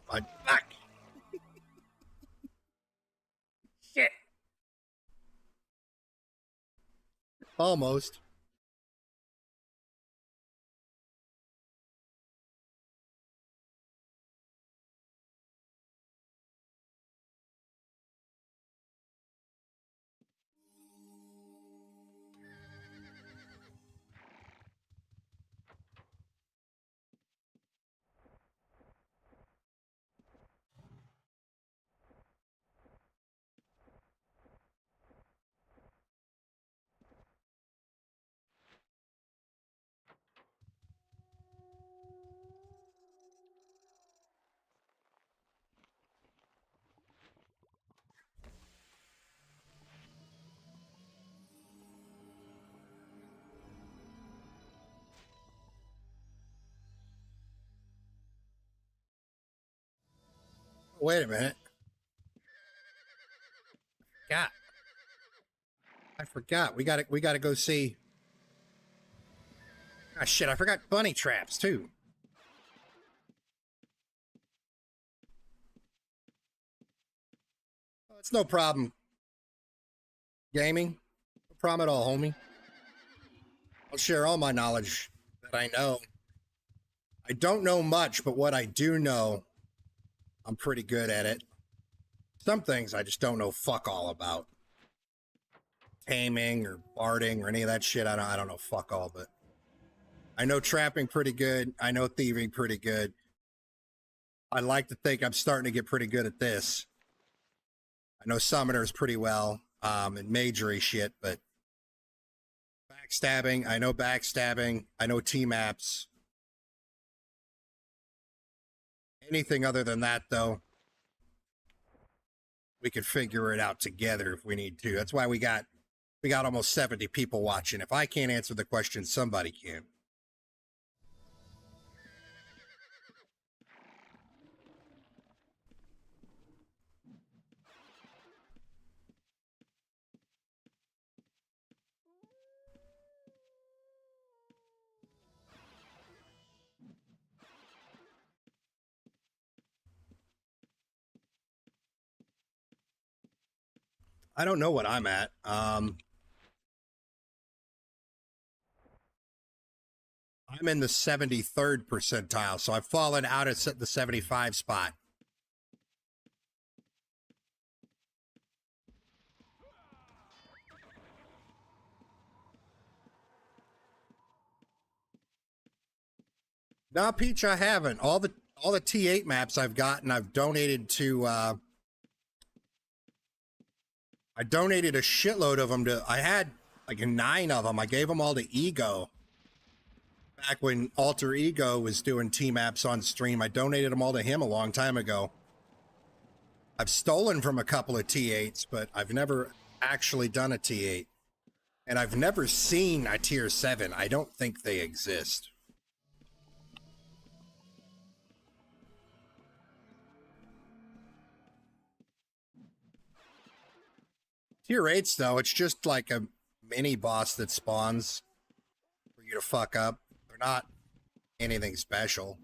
[SPEAKER 3] My fuck. Shit. Almost. Wait a minute. God. I forgot. We gotta go see. Ah shit, I forgot bunny traps too. Oh, it's no problem. Gaming. No problem at all, homie. I'll share all my knowledge that I know. I don't know much, but what I do know, I'm pretty good at it. Some things I just don't know fuck all about. Taming or barding or any of that shit. I don't know fuck all, but I know trapping pretty good. I know thieving pretty good. I like to think I'm starting to get pretty good at this. I know summoners pretty well, and majory shit, but backstabbing, I know backstabbing. I know T-maps. Anything other than that, though, we could figure it out together if we need to. That's why we got almost 70 people watching. If I can't answer the question, somebody can. I don't know what I'm at. I'm in the 73rd percentile, so I've fallen out at the 75 spot. No, Peach, I haven't. All the T8 maps I've gotten, I've donated to. I donated a shitload of them to. I had like 9 of them. I gave them all to Ego. Back when Alter Ego was doing T maps on stream, I donated them all to him a long time ago. I've stolen from a couple of T8s, but I've never actually done a T8. And I've never seen a tier 7. I don't think they exist. Tier 8s, though, it's just like a mini boss that spawns for you to fuck up. They're not anything special.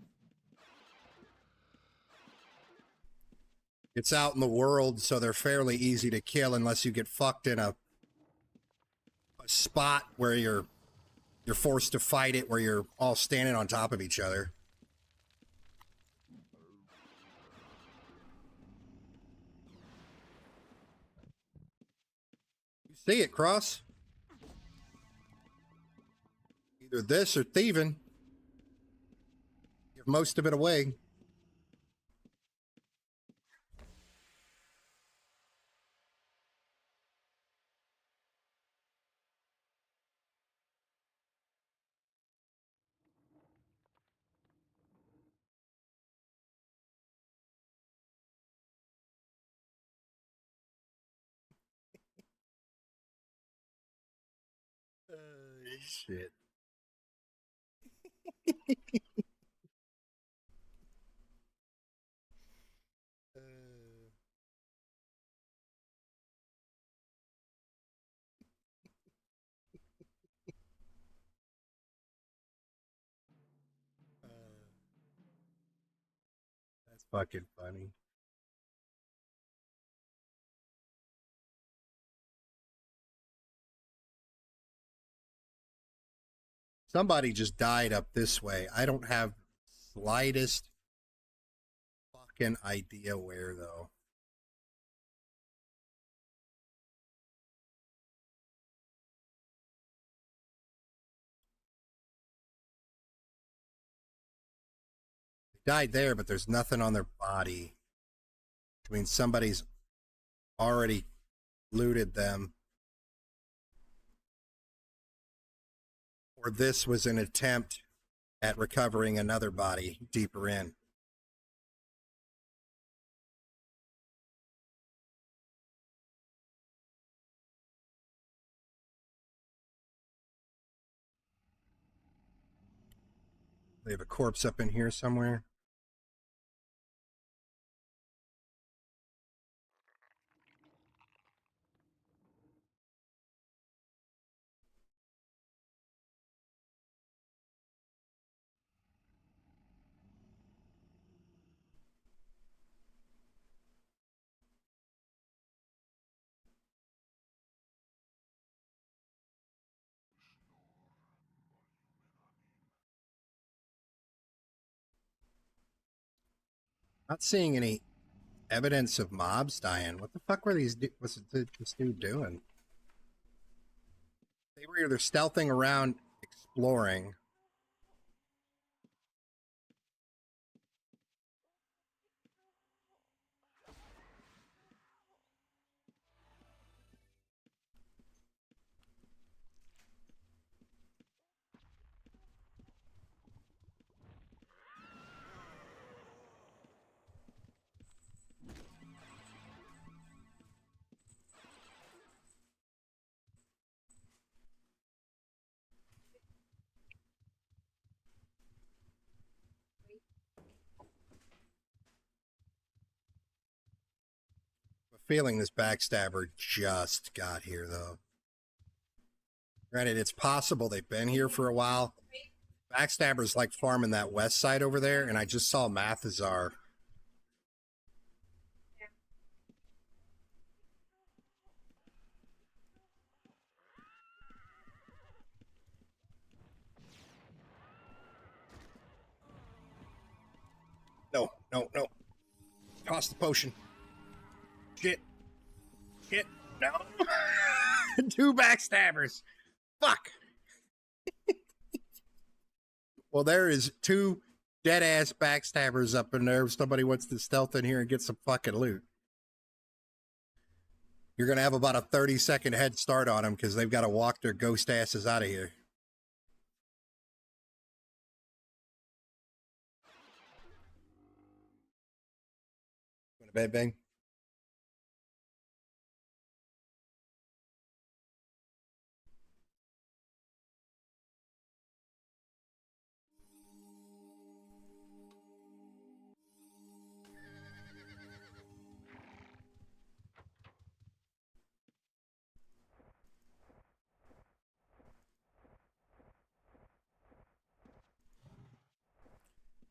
[SPEAKER 3] It's out in the world, so they're fairly easy to kill unless you get fucked in a spot where you're forced to fight it, where you're all standing on top of each other. See it, Cross? Either this or thieving. Give most of it away. Shit. That's fucking funny. Somebody just died up this way. I don't have slightest fucking idea where, though. They died there, but there's nothing on their body. Which means somebody's already looted them. Or this was an attempt at recovering another body deeper in. They have a corpse up in here somewhere. Not seeing any evidence of mobs dying. What the fuck were these? What's this dude doing? They were either stealthing around, exploring. Feeling this backstabber just got here, though. Granted, it's possible they've been here for a while. Backstabber's like farming that west side over there, and I just saw Mathazar. No, no, no. Toss the potion. Shit. Shit. No. 2 backstabbers. Fuck. Well, there is 2 dead-ass backstabbers up in there. If somebody wants to stealth in here and get some fucking loot. You're going to have about a 30-second head start on them because they've got to walk their ghost asses out of here. Want a bed bang?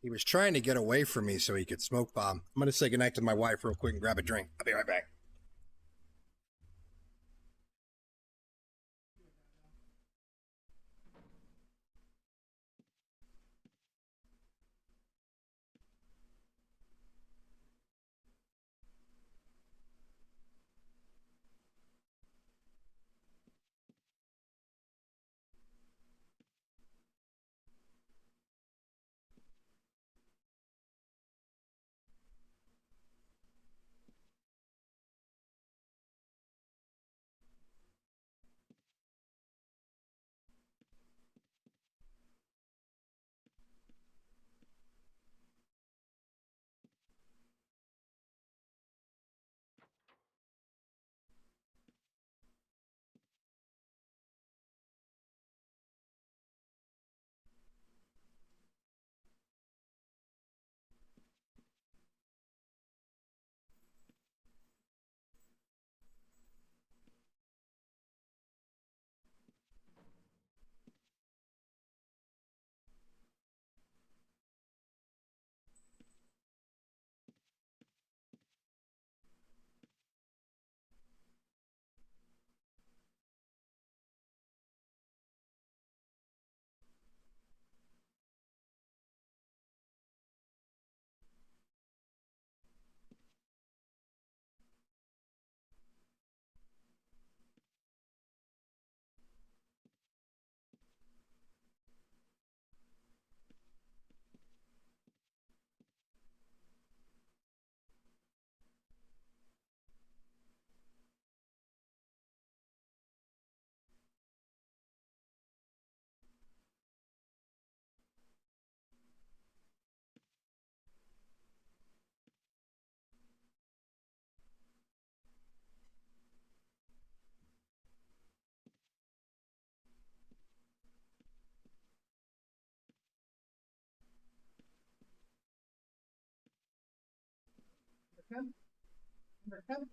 [SPEAKER 3] He was trying to get away from me so he could smoke bomb. I'm going to say goodnight to my wife real quick and grab a drink. I'll be right back.
[SPEAKER 2] Come. Come.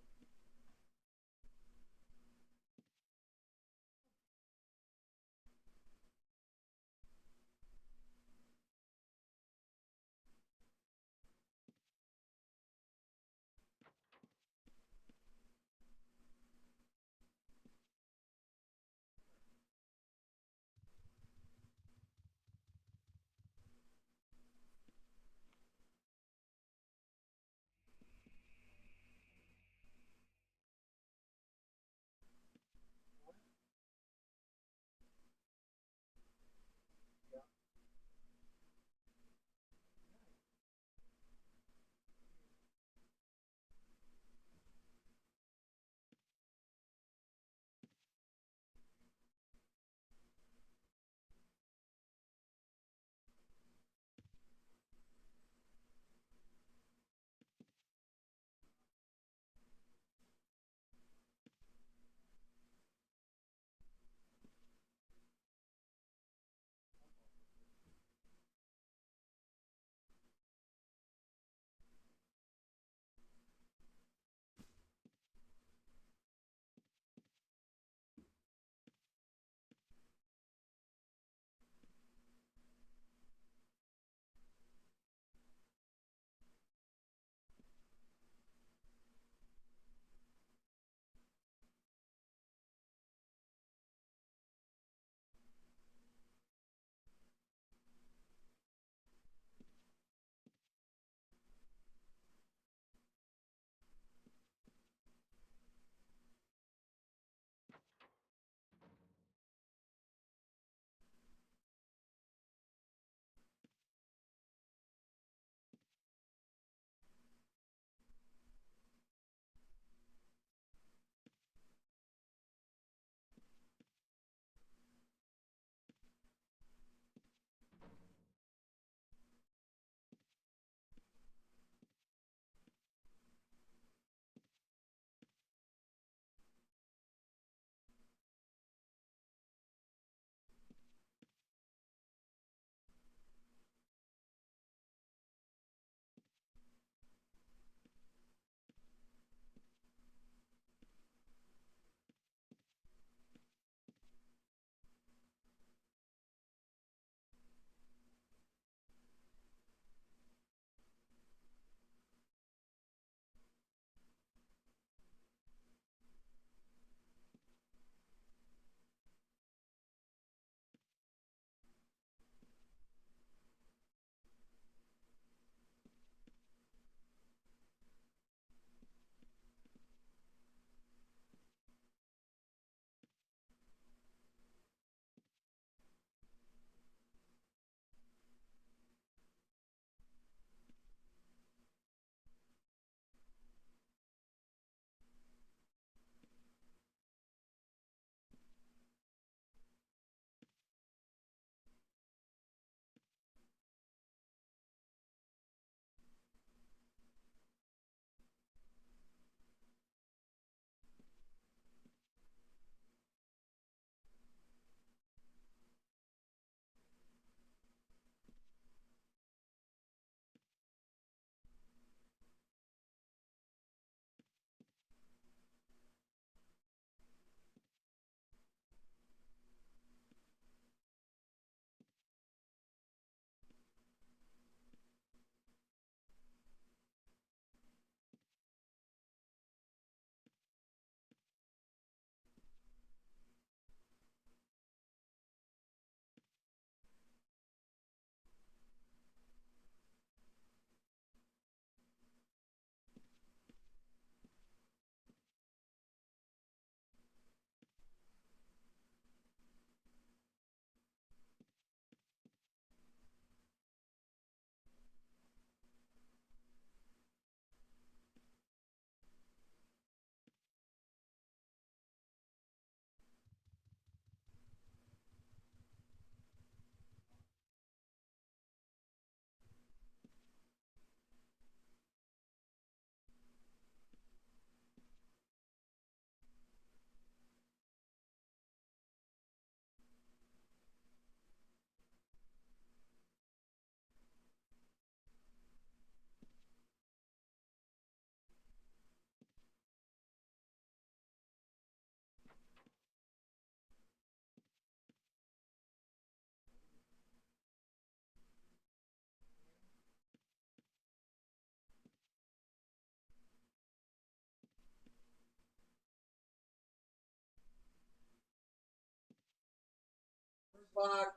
[SPEAKER 1] fuck?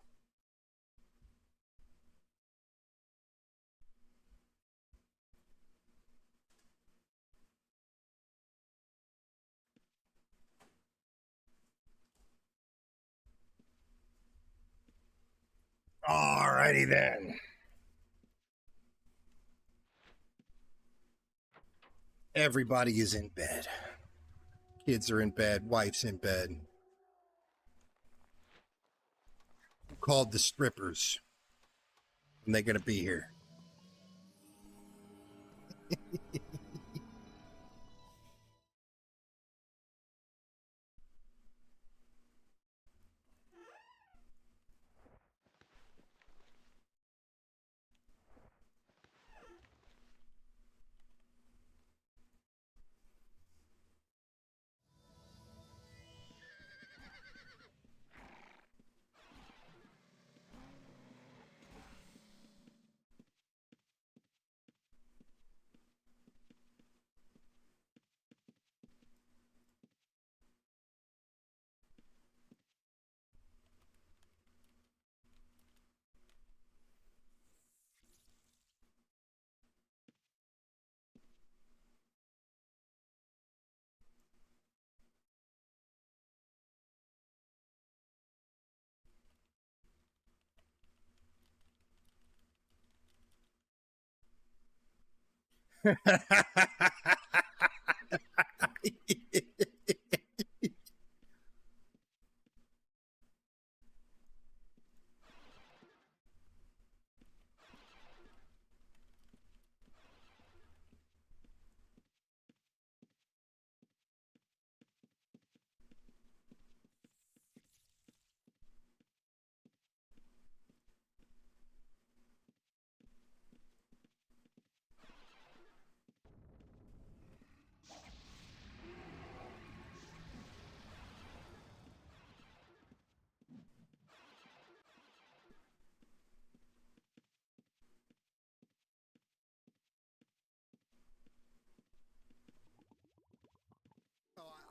[SPEAKER 3] Alrighty then. Everybody is in bed. Kids are in bed. Wife's in bed. Called the strippers. And they're going to be here.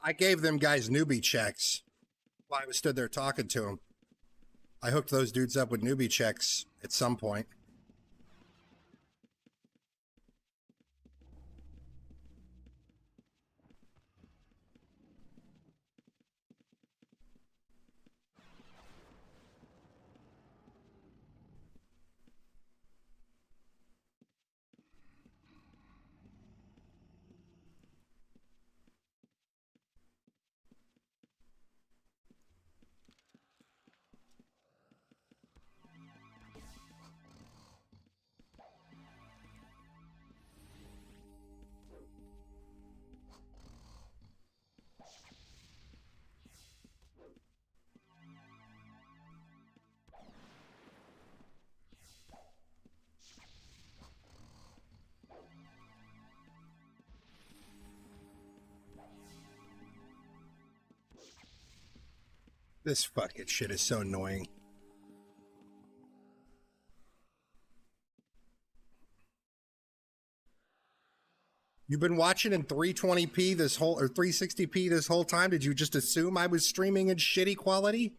[SPEAKER 3] I gave them guys newbie checks while I was stood there talking to them. I hooked those dudes up with newbie checks at some point. This fucking shit is so annoying. You've been watching in 320p this whole, or 360p this whole time? Did you just assume I was streaming in shitty quality?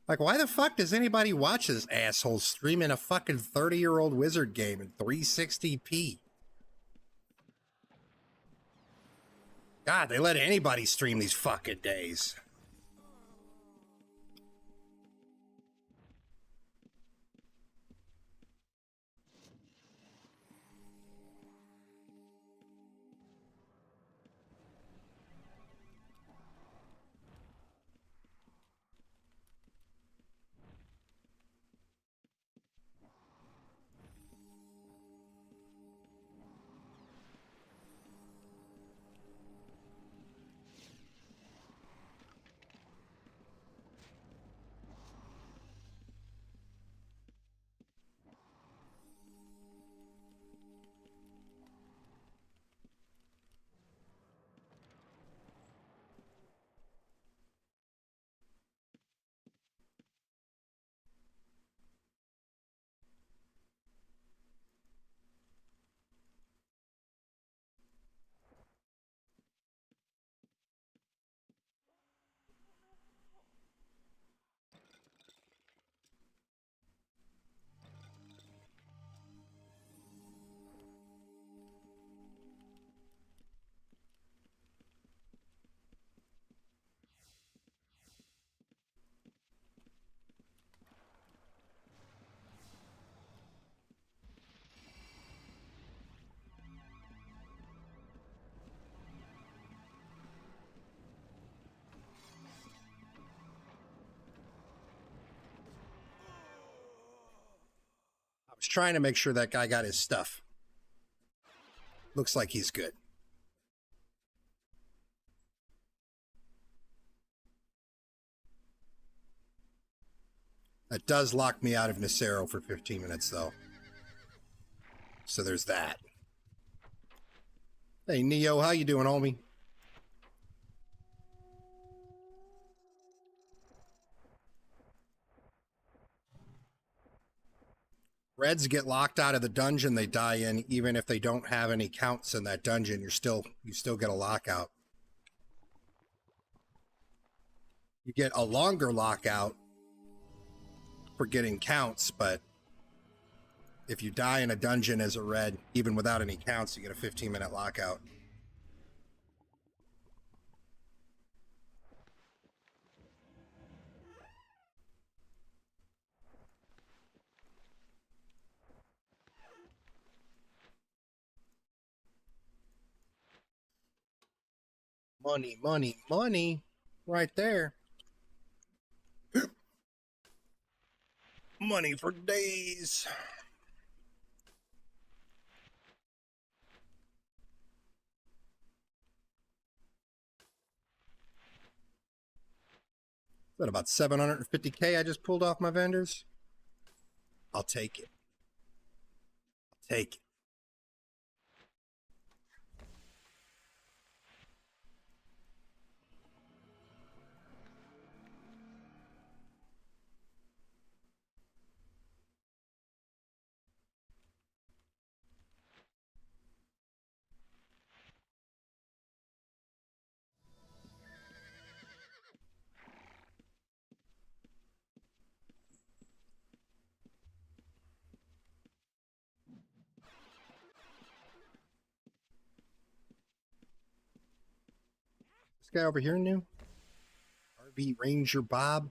[SPEAKER 3] Like, why the fuck does anybody watch this asshole streaming a fucking 30-year-old wizard game in 360p? God, they let anybody stream these fucking days. trying to make sure that guy got his stuff. Looks like he's good. That does lock me out of Nacero for 15 minutes, though. So there's that. Hey, Neo, how you doing, homie? Reds get locked out of the dungeon they die in, even if they don't have any counts in that dungeon. You still get a lockout. You get a longer lockout for getting counts, but if you die in a dungeon as a red, even without any counts, you get a 15-minute lockout. Money, money, money. Right there. Money for days. Is that about 750K I just pulled off my vendors? I'll take it. I'll take it. This guy over here new? RV Ranger Bob?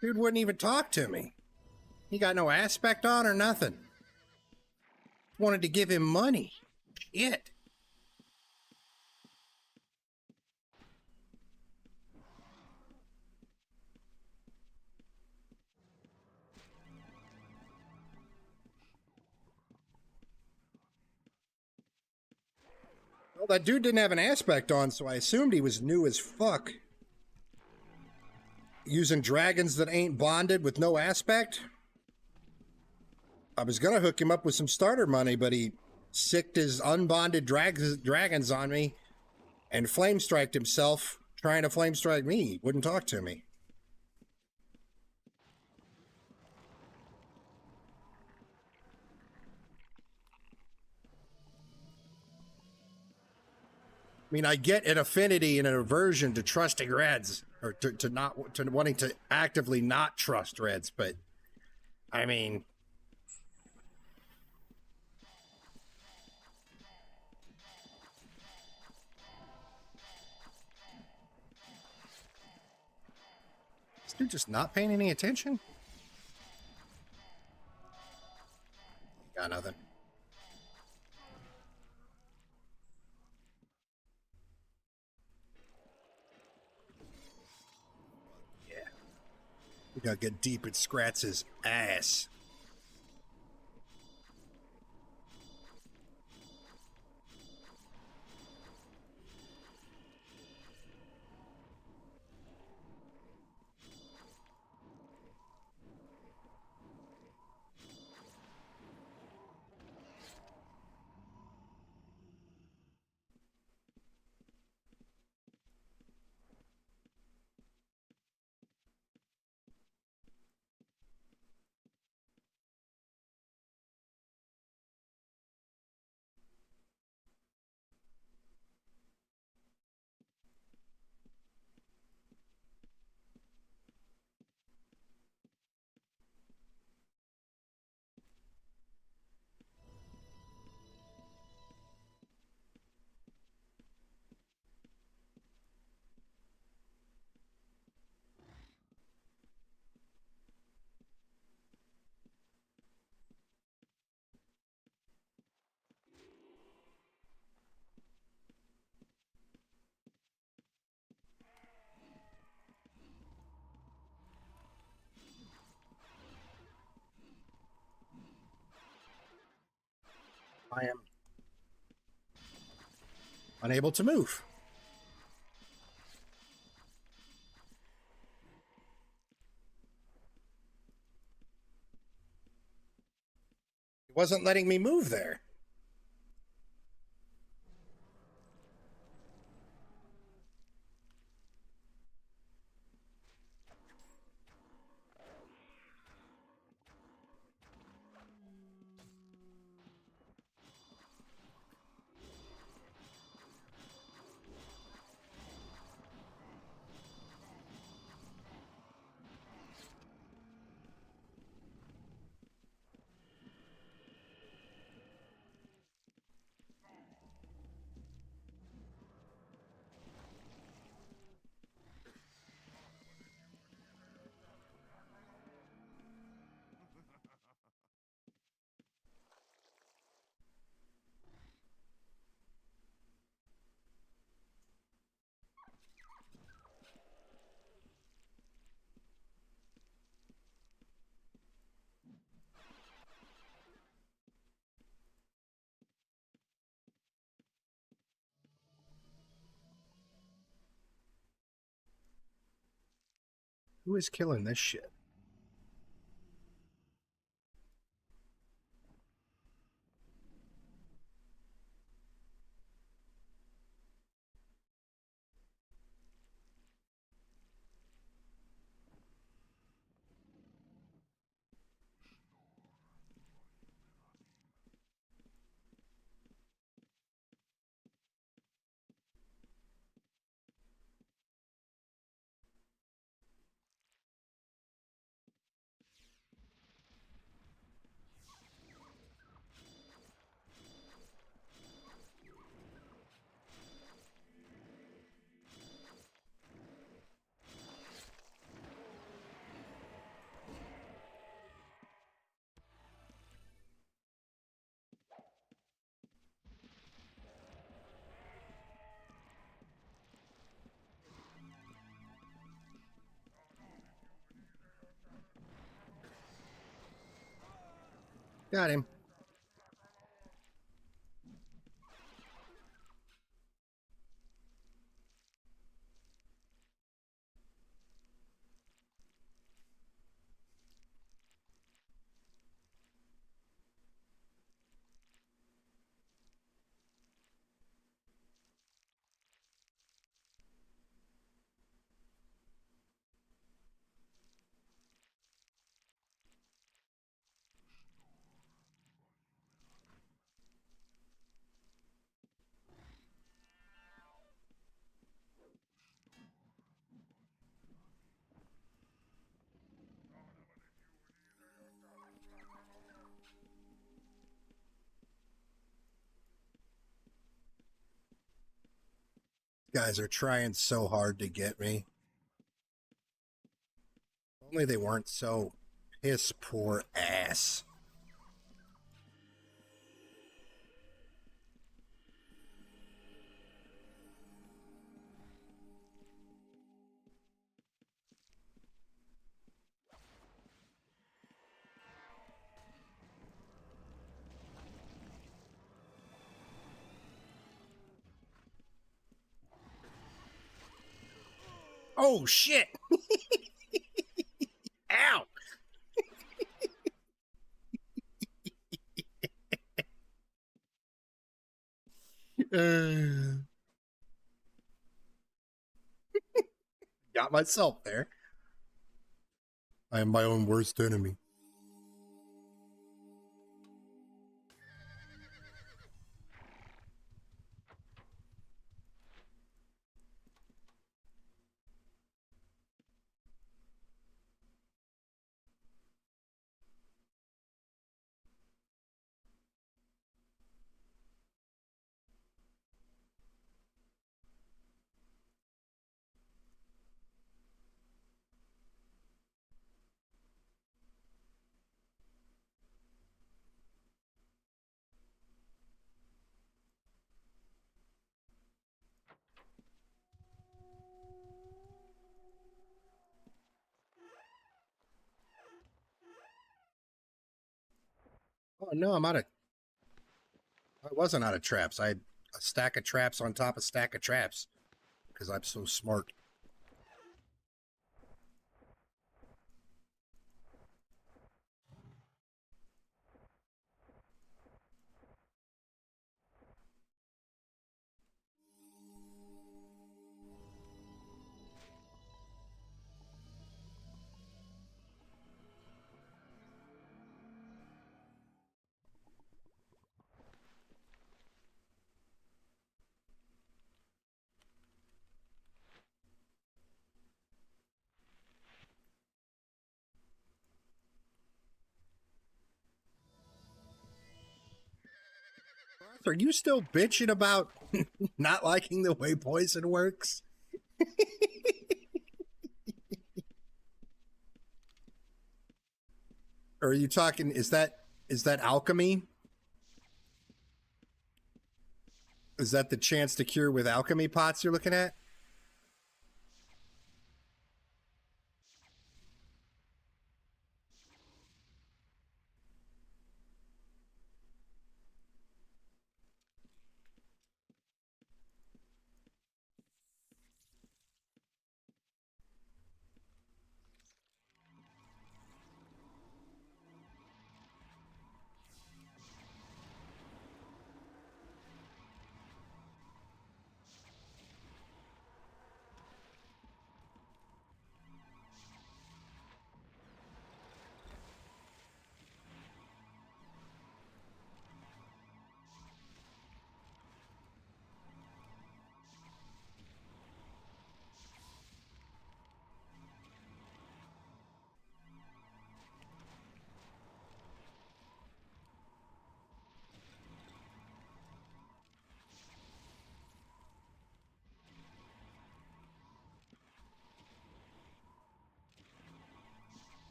[SPEAKER 3] Dude wouldn't even talk to me. He got no aspect on or nothing. Wanted to give him money. Shit. Well, that dude didn't have an aspect on, so I assumed he was new as fuck. Using dragons that ain't bonded with no aspect. I was gonna hook him up with some starter money, but he sicked his unbonded dragons on me and flame striked himself trying to flame strike me. He wouldn't talk to me. I mean, I get an affinity and an aversion to trusting reds, or to wanting to actively not trust reds, but I mean, is this dude just not paying any attention? Got nothing. We gotta get deep and scratch his ass. I am unable to move. It wasn't letting me move there. Who is killing this shit? Got him. Guys are trying so hard to get me. Only they weren't so piss poor ass. Oh shit! Ow! Got myself there. I am my own worst enemy. Oh no, I'm out of... I wasn't out of traps. I had a stack of traps on top of stack of traps because I'm so smart. Are you still bitching about not liking the way poison works? Or are you talking, is that alchemy? Is that the chance to cure with alchemy pots you're looking at?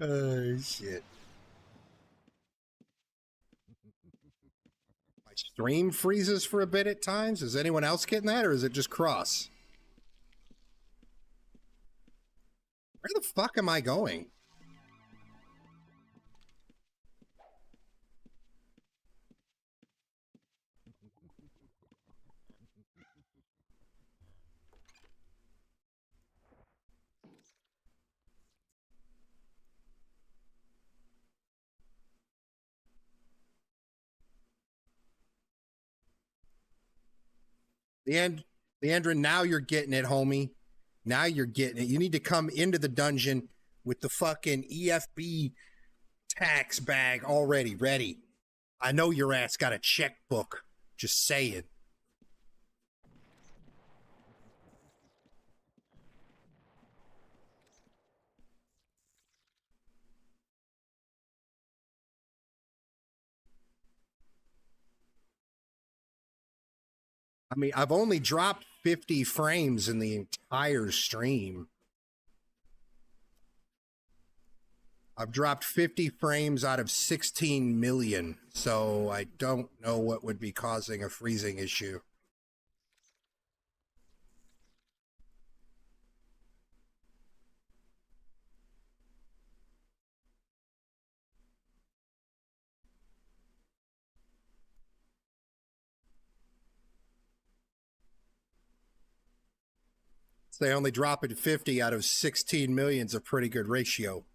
[SPEAKER 3] Oh, shit. My stream freezes for a bit at times. Is anyone else getting that, or is it just Cross? Where the fuck am I going? Leandra, now you're getting it, homie. Now you're getting it. You need to come into the dungeon with the fucking EFB tax bag already ready. I know your ass got a checkbook. Just saying. I mean, I've only dropped 50 frames in the entire stream. I've dropped 50 frames out of 16 million, so I don't know what would be causing a freezing issue. So they only drop it 50 out of 16 million is a pretty good ratio.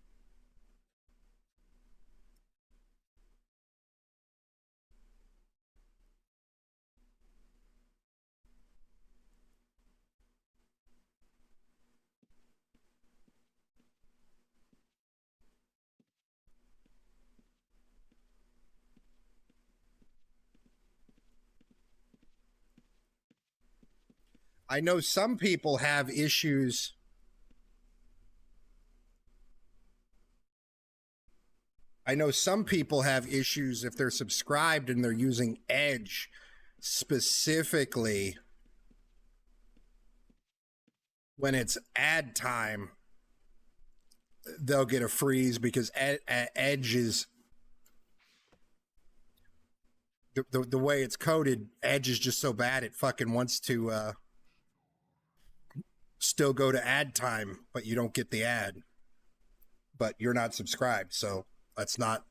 [SPEAKER 3] I know some people have issues. I know some people have issues if they're subscribed and they're using Edge specifically when it's ad time. They'll get a freeze because Edge is the way it's coded. Edge is just so bad it fucking wants to still go to ad time, but you don't get the ad. But you're not subscribed, so that's not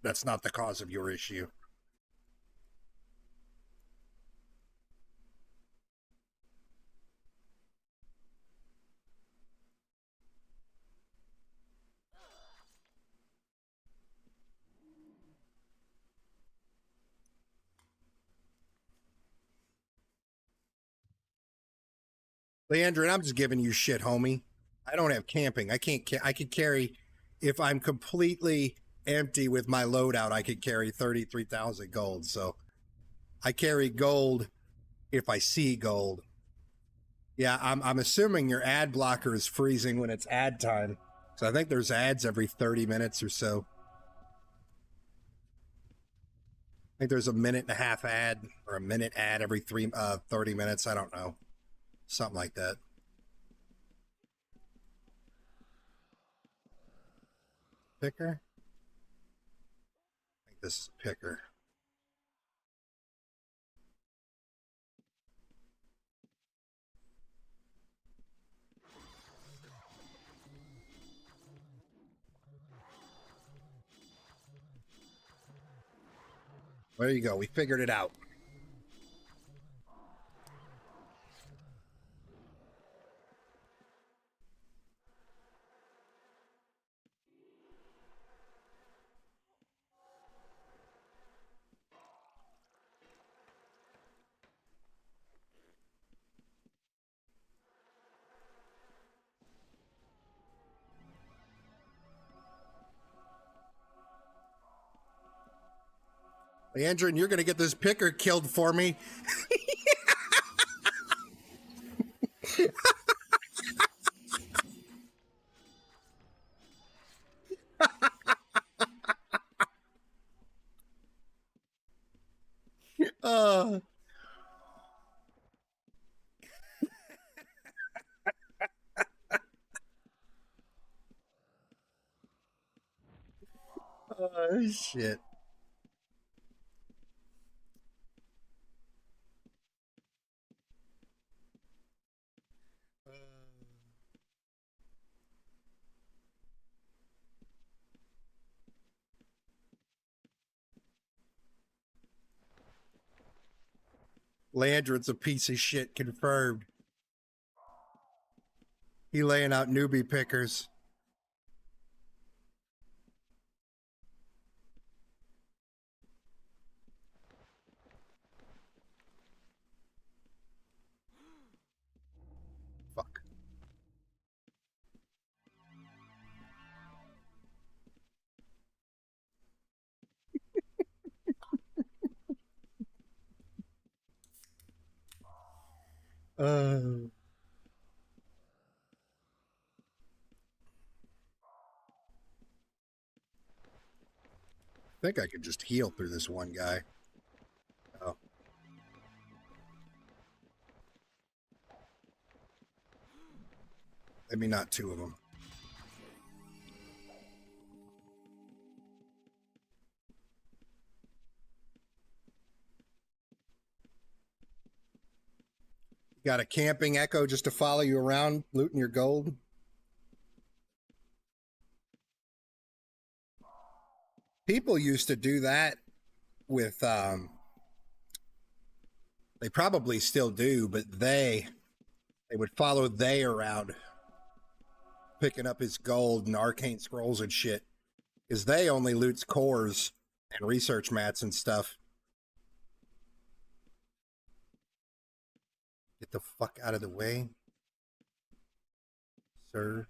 [SPEAKER 3] the cause of your issue. Leandra, and I'm just giving you shit, homie. I don't have camping. I could carry, if I'm completely empty with my loadout, I could carry 33,000 gold. So I carry gold if I see gold. Yeah, I'm assuming your ad blocker is freezing when it's ad time. So I think there's ads every 30 minutes or so. I think there's a minute and a half ad or a minute ad every 30 minutes. I don't know. Something like that. Picker? I think this is a picker. There you go. We figured it out. Leandra, and you're going to get this picker killed for me. Oh shit. Landron's a piece of shit, confirmed. He laying out newbie pickers. I think I could just heal through this one guy. Oh. Maybe not two of them. Got a camping echo just to follow you around, looting your gold. People used to do that with, they probably still do, but they would follow they around, picking up his gold and arcane scrolls and shit. Because they only loots cores and research mats and stuff. Get the fuck out of the way, sir.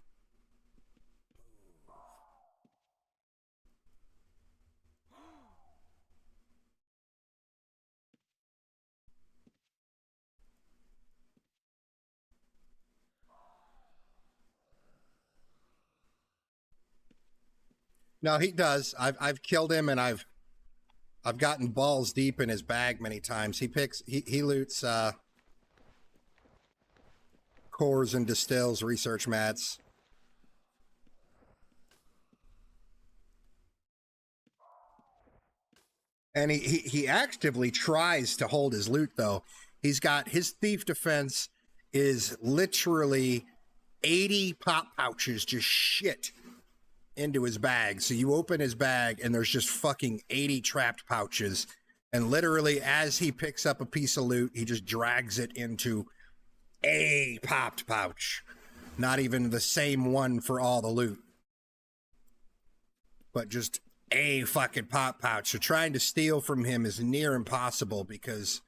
[SPEAKER 3] No, he does. I've killed him, and I've gotten balls deep in his bag many times. He loots cores and distills research mats. And he actively tries to hold his loot, though. He's got his thief defense is literally 80 pop pouches just shit into his bag. So you open his bag and there's just fucking 80 trapped pouches. And literally as he picks up a piece of loot, he just drags it into a popped pouch. Not even the same one for all the loot, but just a fucking pop pouch. So trying to steal from him is near impossible, because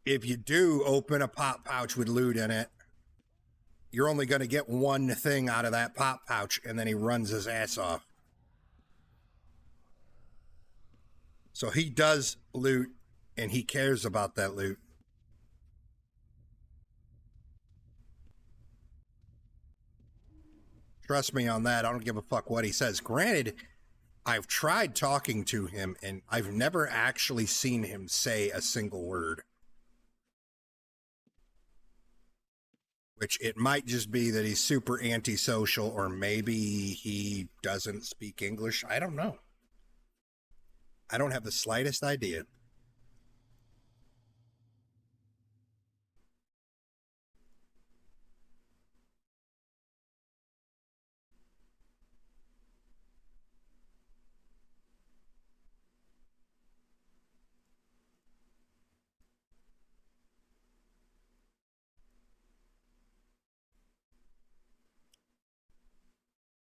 [SPEAKER 3] if you do open a pop pouch with loot in it, you're only going to get one thing out of that pop pouch, and then he runs his ass off. So he does loot, and he cares about that loot. Trust me on that. I don't give a fuck what he says. Granted, I've tried talking to him, and I've never actually seen him say a single word. Which it might just be that he's super antisocial, or maybe he doesn't speak English. I don't know. I don't have the slightest idea.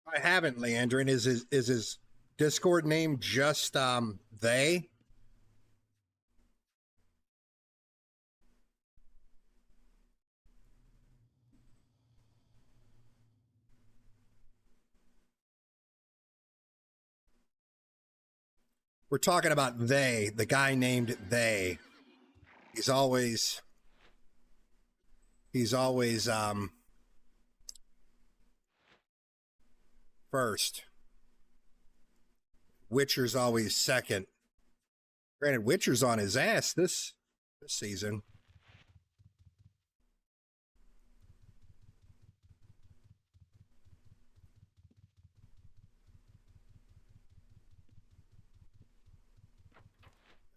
[SPEAKER 3] I haven't, Leandrin. Is his Discord name just they? We're talking about they, the guy named they. He's always first. Witcher's always second. Granted, Witcher's on his ass this season.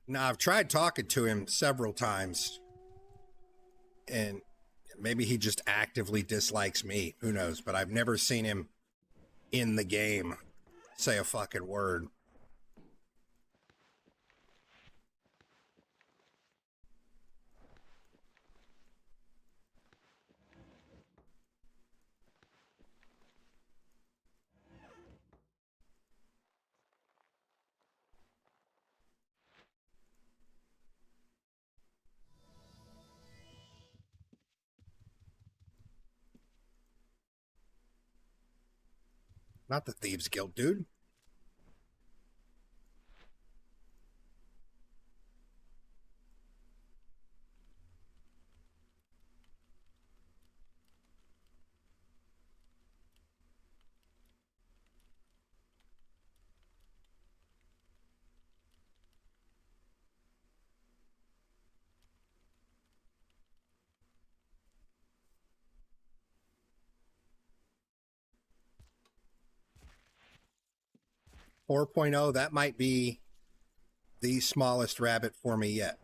[SPEAKER 3] Now, I've tried talking to him several times, and maybe he just actively dislikes me. Who knows? But I've never seen him in the game say a fucking word. Not the Thieves Guild, dude. 4.0, that might be the smallest rabbit for me yet.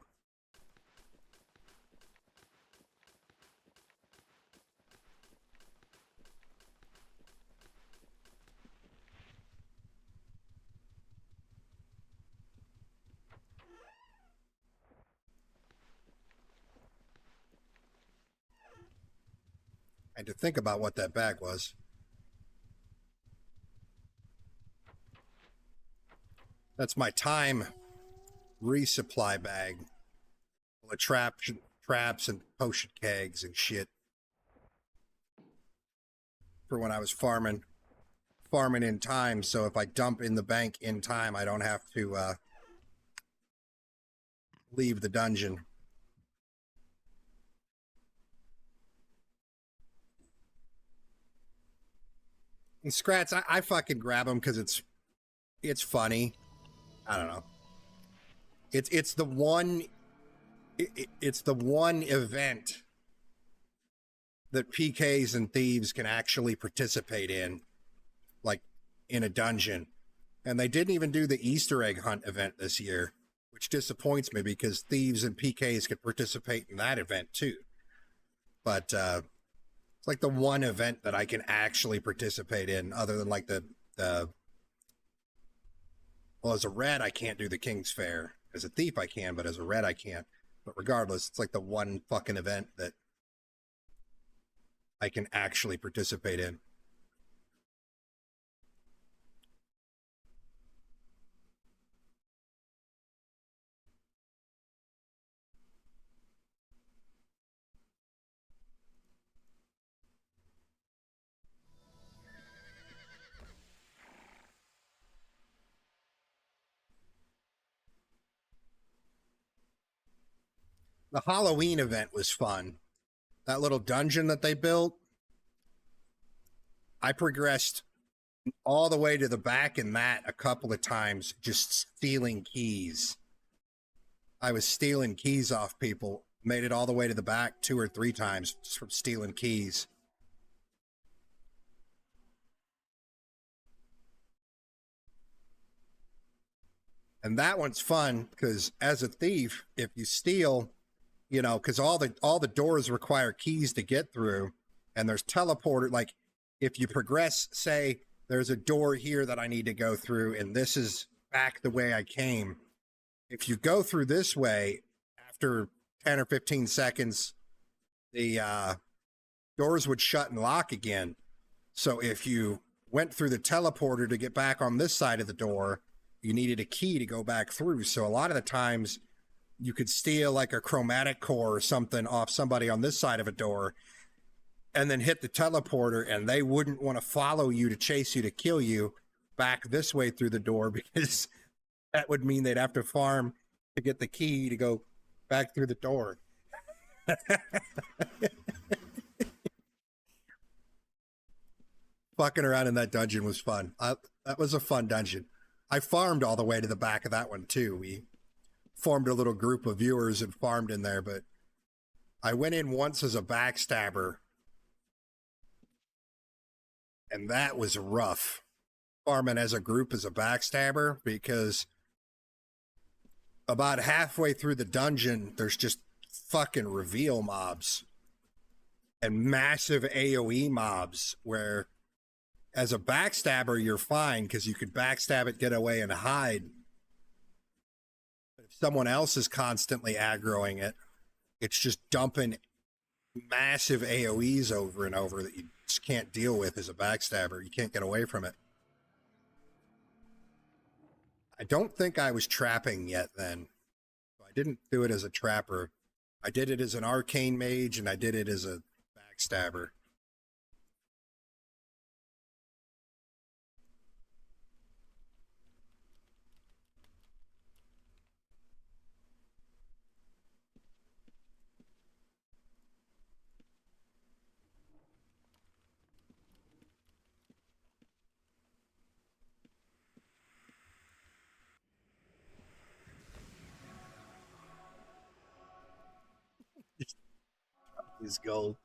[SPEAKER 3] I had to think about what that bag was. That's my time resupply bag. Full of traps and potion kegs and shit. For when I was farming in time, so if I dump in the bank in time, I don't have to leave the dungeon. And Scrats, I fucking grab them because it's funny. I don't know. It's the one event that PKs and thieves can actually participate in, like in a dungeon. And they didn't even do the Easter egg hunt event this year, which disappoints me because thieves and PKs could participate in that event too. But it's like the one event that I can actually participate in, other than like the well, as a red, I can't do the King's Fair. As a thief, I can, but as a red, I can't. But regardless, it's like the one fucking event that I can actually participate in. The Halloween event was fun. That little dungeon that they built, I progressed all the way to the back in that a couple of times, just stealing keys. I was stealing keys off people, made it all the way to the back 2 or 3 times just from stealing keys. And that one's fun because as a thief, if you steal, you know, because all the doors require keys to get through, and there's teleporter. Like if you progress, say there's a door here that I need to go through, and this is back the way I came. If you go through this way, after 10 or 15 seconds, the doors would shut and lock again. So if you went through the teleporter to get back on this side of the door, you needed a key to go back through. So a lot of the times you could steal like a chromatic core or something off somebody on this side of a door and then hit the teleporter, and they wouldn't want to follow you to chase you to kill you back this way through the door, because that would mean they'd have to farm to get the key to go back through the door. Fucking around in that dungeon was fun. That was a fun dungeon. I farmed all the way to the back of that one too. We formed a little group of viewers and farmed in there, but I went in once as a backstabber, and that was rough. Farming as a group as a backstabber, because about halfway through the dungeon, there's just fucking reveal mobs and massive AoE mobs where as a backstabber, you're fine because you could backstab it, get away, and hide. But if someone else is constantly aggroing it, it's just dumping massive AoEs over and over that you just can't deal with as a backstabber. You can't get away from it. I don't think I was trapping yet then. I didn't do it as a trapper. I did it as an arcane mage, and I did it as a backstabber. His gold.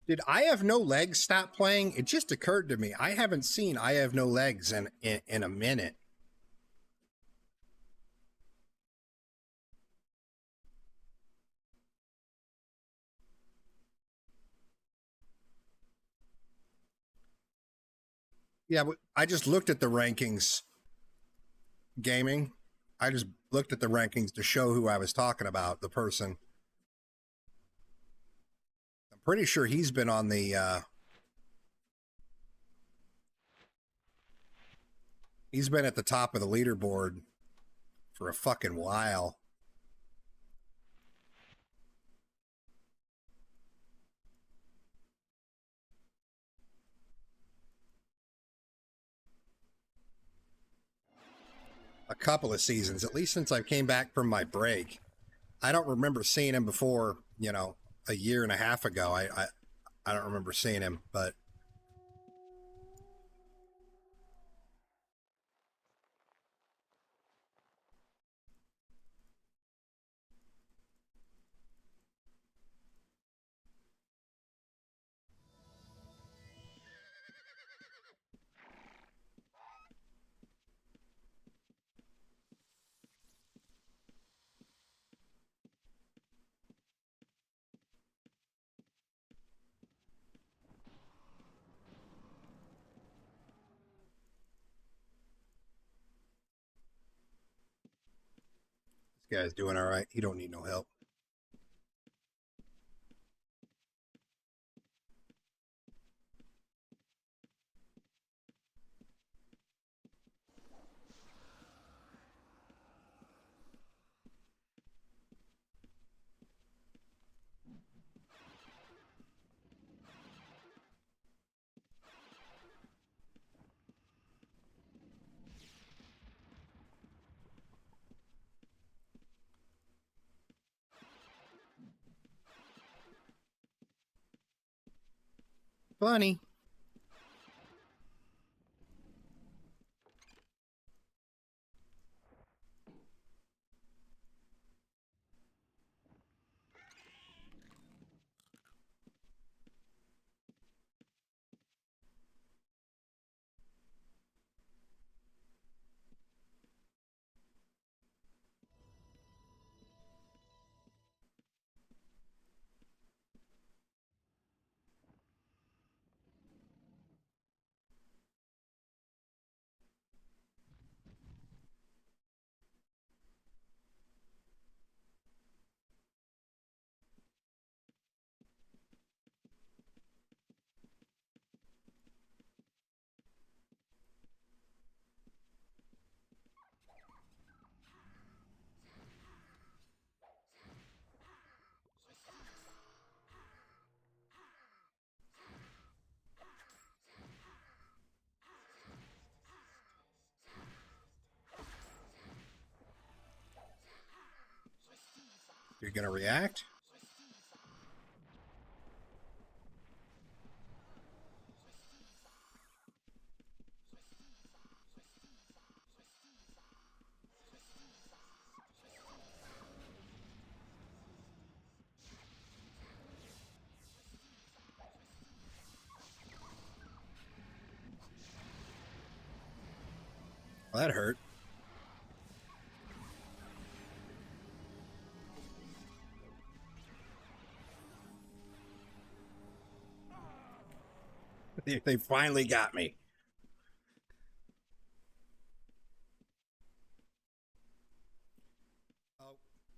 [SPEAKER 3] Did I Have No Legs stop playing? It just occurred to me. I haven't seen I Have No Legs in a minute. Yeah, I just looked at the rankings, gaming. I just looked at the rankings to show who I was talking about, the person. I'm pretty sure he's been on the, he's been at the top of the leaderboard for a fucking while. A couple of seasons, at least since I came back from my break. I don't remember seeing him before, you know, a year and a half ago. I don't remember seeing him, but this guy's doing all right. He don't need no help. Funny. You're gonna react? Well, that hurt. They finally got me.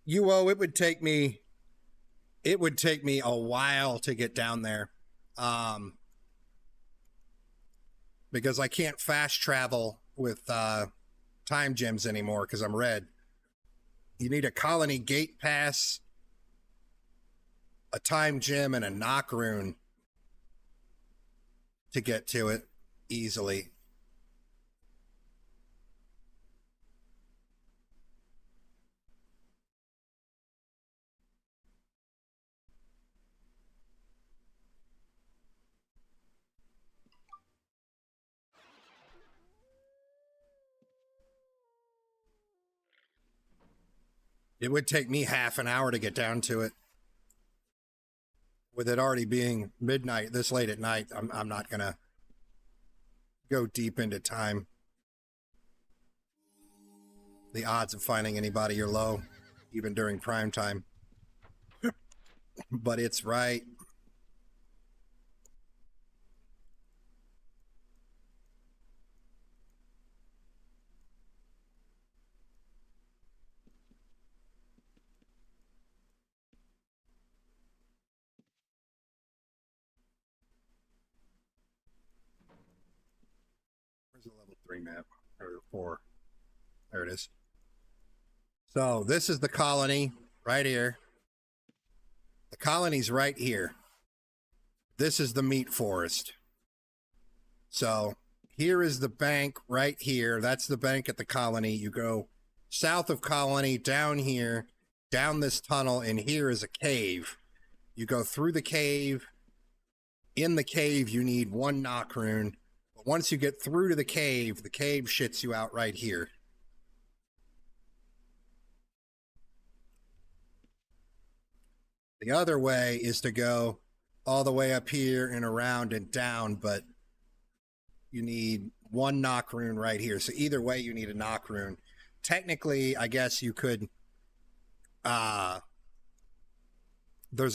[SPEAKER 3] It would take me a while to get down there. Because I can't fast travel with time gems anymore because I'm red. You need a colony gate pass, a time gem, and a knock rune to get to it easily. It would take me half an hour to get down to it. with it already being midnight this late at night, I'm not gonna go deep into time. The odds of finding anybody are low, even during prime time. But it's right. Where's the level 3 map? Or 4. There it is. So this is the colony right here. The colony's right here. This is the meat forest. So here is the bank right here. That's the bank at the colony. You go south of colony, down here, down this tunnel, and here is a cave. You go through the cave. In the cave, you need 1 knock rune. But once you get through to the cave shits you out right here. The other way is to go all the way up here and around and down, but you need 1 knock rune right here. So either way, you need a knock rune. Technically, I guess you could, there's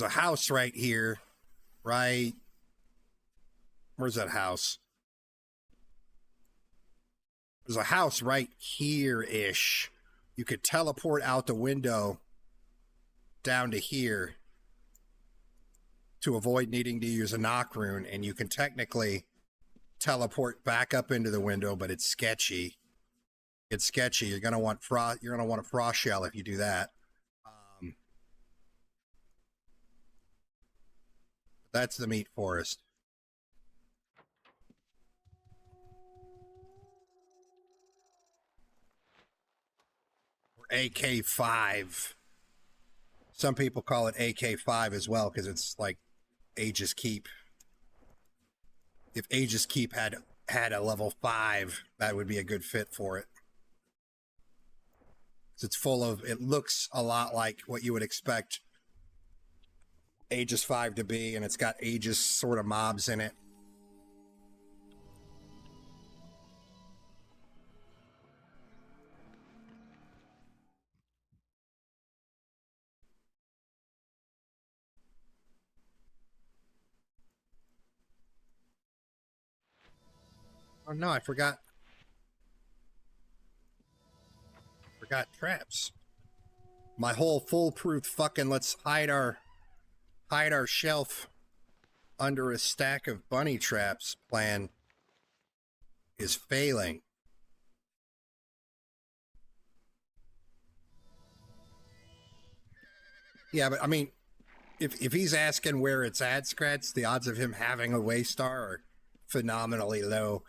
[SPEAKER 3] a house right here, right? Where's that house? There's a house right here-ish. You could teleport out the window down to here to avoid needing to use a knock rune, and you can technically teleport back up into the window, but it's sketchy. It's sketchy. You're gonna want a frost shell if you do that. That's the meat forest. Or AK-5. Some people call it AK-5 as well because it's like Aegis Keep. If Aegis Keep had a level 5, that would be a good fit for it. It's full of, it looks a lot like what you would expect Aegis 5 to be, and it's got Aegis sort of mobs in it. Oh no, I forgot. Forgot traps. My whole foolproof fucking let's hide our shelf under a stack of bunny traps plan is failing. Yeah, but I mean, if he's asking where it's at, Scratch, the odds of him having a Waystar are phenomenally low.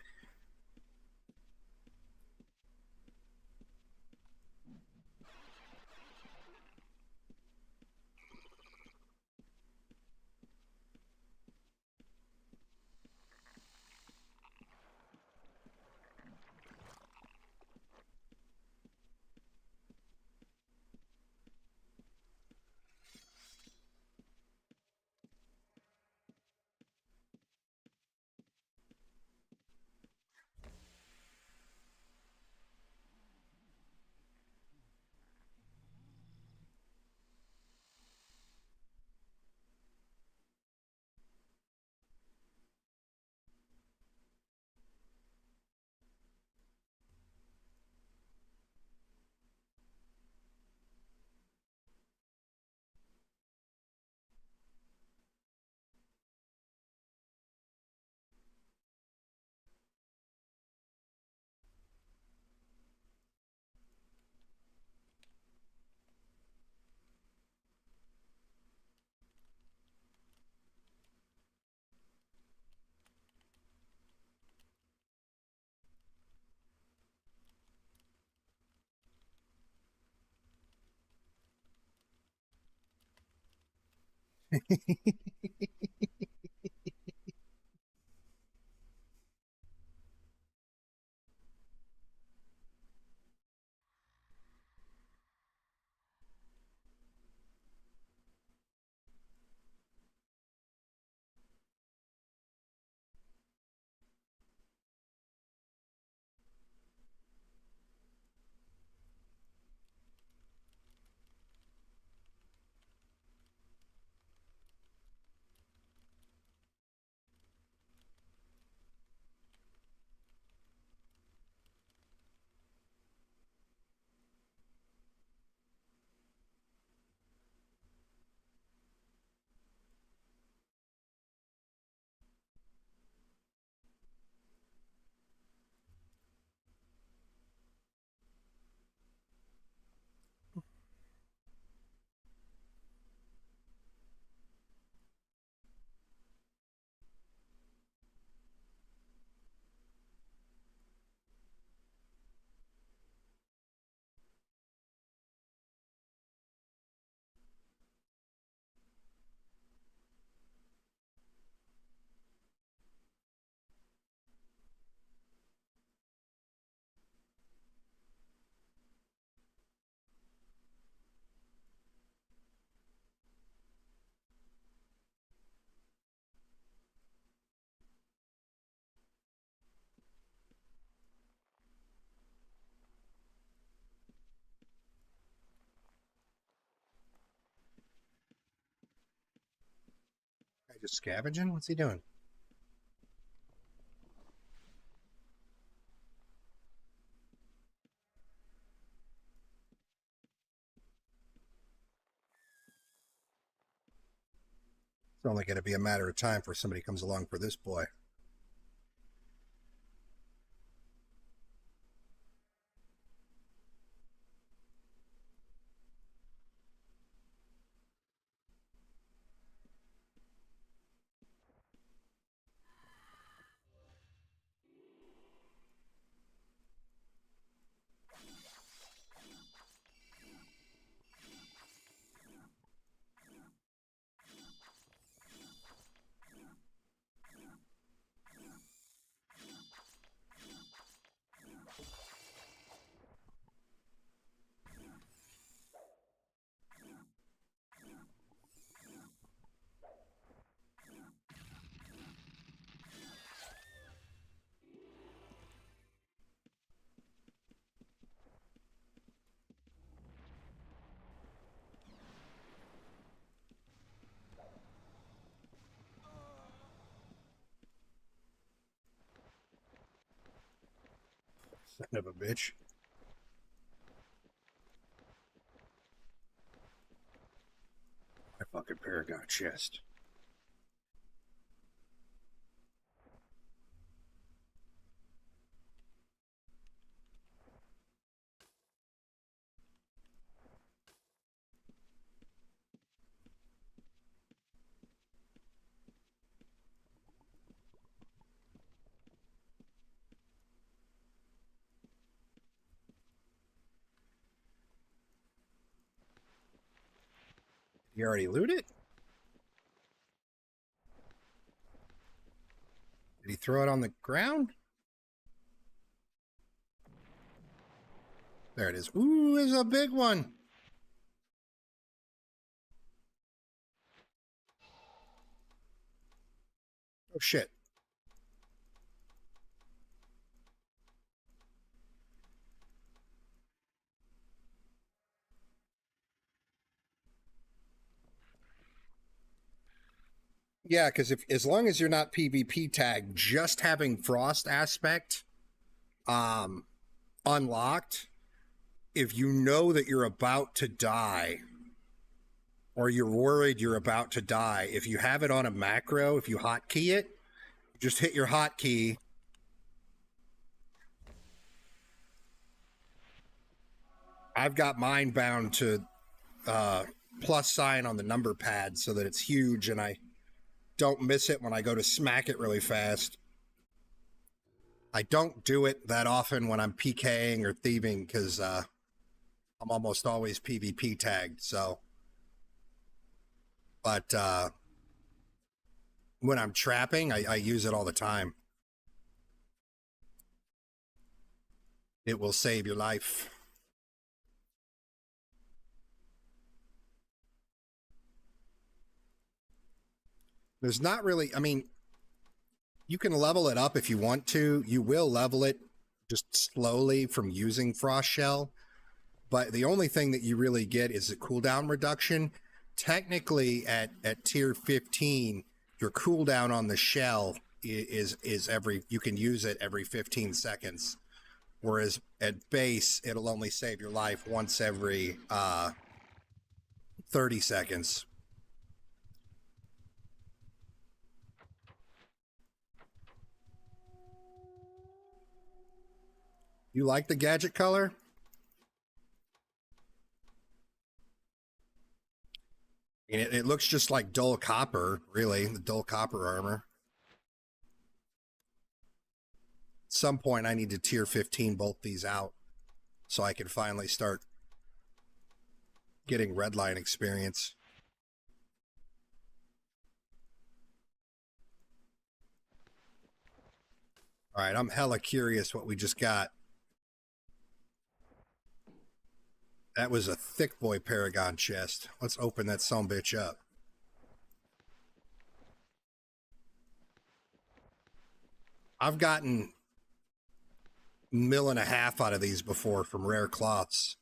[SPEAKER 3] Just scavenging? What's he doing? It's only going to be a matter of time before somebody comes along for this boy. Son of a bitch. My fucking Paragon chest. You already looted? Did he throw it on the ground? There it is. Ooh, there's a big one. Oh, shit. Yeah, because if as long as you're not PvP tagged, just having frost aspect unlocked, if you know that you're about to die or you're worried you're about to die, if you have it on a macro, if you hotkey it, just hit your hotkey. I've got mine bound to plus sign on the number pad so that it's huge and I don't miss it when I go to smack it really fast. I don't do it that often when I'm PKing or thieving because I'm almost always PvP tagged. So, but when I'm trapping, I use it all the time. It will save your life. There's not really, I mean, you can level it up if you want to. You will level it just slowly from using Frost Shell. But the only thing that you really get is a cooldown reduction. Technically, at tier 15, your cooldown on the shell is every, you can use it every 15 seconds. Whereas at base, it'll only save your life once every 30 seconds. You like the gadget color? It looks just like dull copper, really, the dull copper armor. At some point, I need to tier 15 bolt these out so I can finally start getting redline experience. All right, I'm hella curious what we just got. That was a thick boy Paragon chest. Let's open that sumbitch up. I've gotten 1.5 mil out of these before from rare cloths.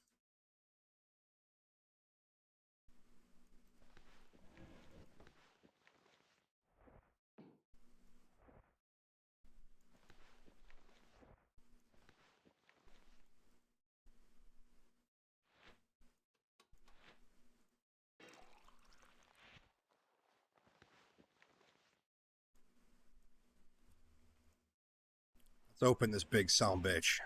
[SPEAKER 3] Let's open this big son bitch.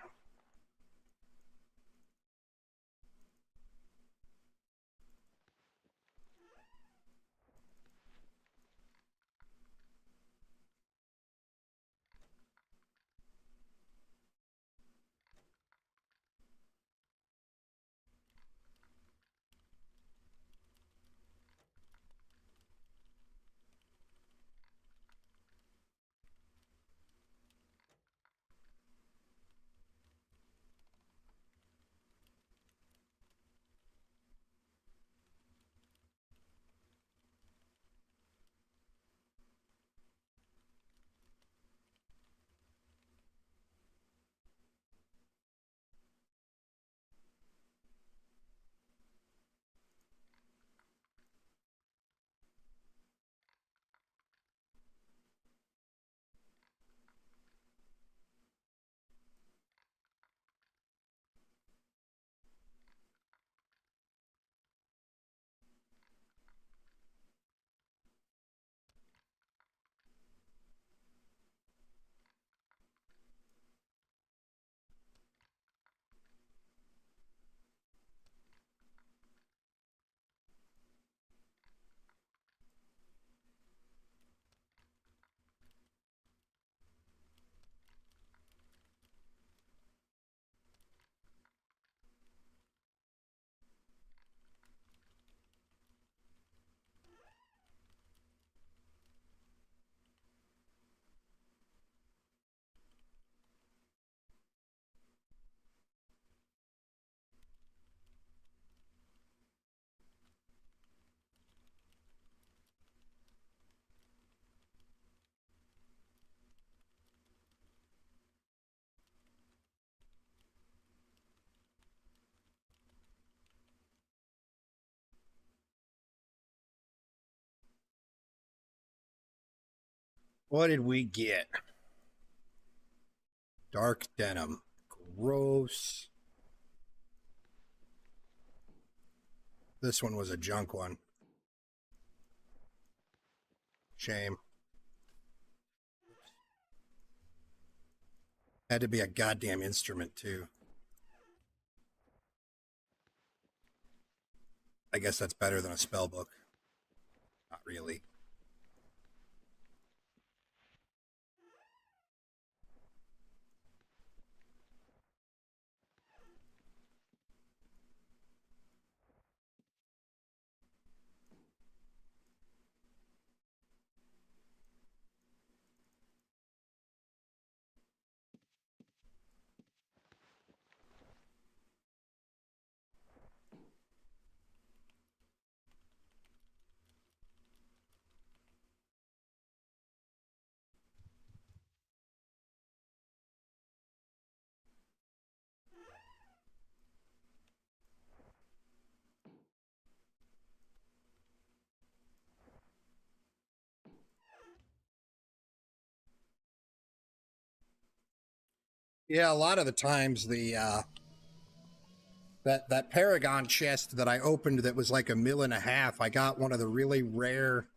[SPEAKER 3] What did we get? Dark denim. Gross. This one was a junk one. Shame. Had to be a goddamn instrument, too. I guess that's better than a spell book. Not really. Yeah, a lot of the times the that Paragon chest that I opened that was like $1.5 million, I got one of the really rare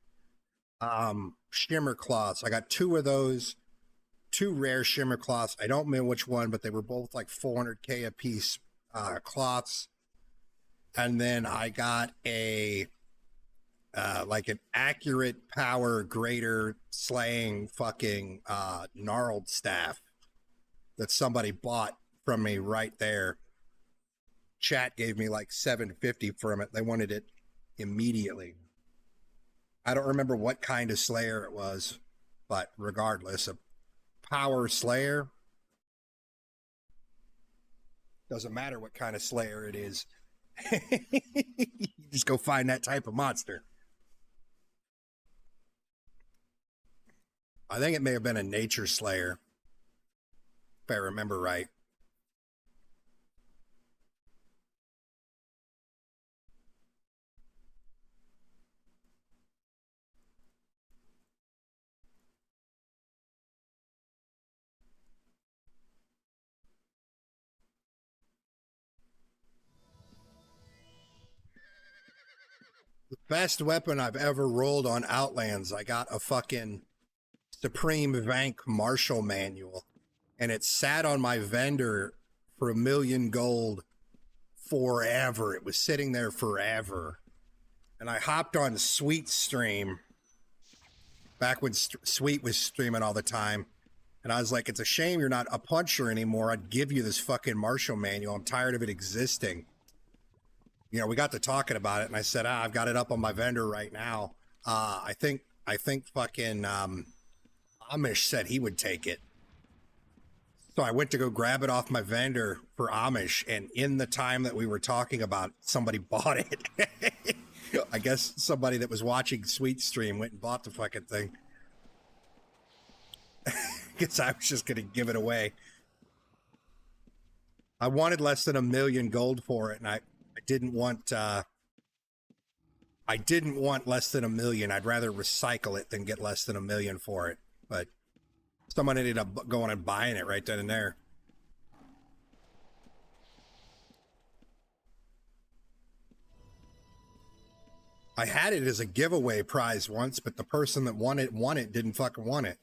[SPEAKER 3] shimmer cloths. I got two of those, two rare shimmer cloths. I don't remember which one, but they were both like 400K a piece cloths. And then I got a like an accurate power greater slaying fucking gnarled staff that somebody bought from me right there. Chat gave me like $750 from it. They wanted it immediately. I don't remember what kind of slayer it was, but regardless, a power slayer. Doesn't matter what kind of slayer it is. You just go find that type of monster. I think it may have been a nature slayer, if I remember right. The best weapon I've ever rolled on Outlands, I got a fucking Supreme Vank Marshall manual. and it sat on my vendor for 1,000,000 gold forever. It was sitting there forever. And I hopped on Sweet's stream back when Sweet was streaming all the time. And I was like, it's a shame you're not a puncher anymore. I'd give you this fucking Marshall manual. I'm tired of it existing. You know, we got to talking about it, and I said, I've got it up on my vendor right now. I think fucking Amish said he would take it. So I went to go grab it off my vendor for Amish, and in the time that we were talking about, somebody bought it. I guess somebody that was watching Sweet stream went and bought the fucking thing. Guess I was just gonna give it away. I wanted less than 1,000,000 gold for it, and I didn't want less than 1,000,000. I'd rather recycle it than get less than 1,000,000 for it. But someone ended up going and buying it right then and there. I had it as a giveaway prize once, but the person that won it didn't fucking want it.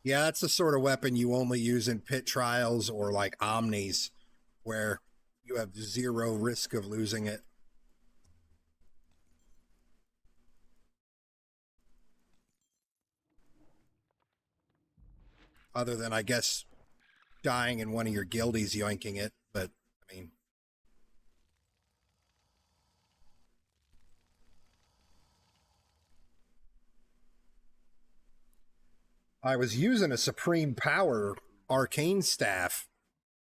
[SPEAKER 3] Yeah, that's the sort of weapon you only use in pit trials or like omnis, where you have zero risk of losing it. Other than, I guess, dying in one of your guildies yoinking it, but, I mean... I was using a Supreme Power arcane staff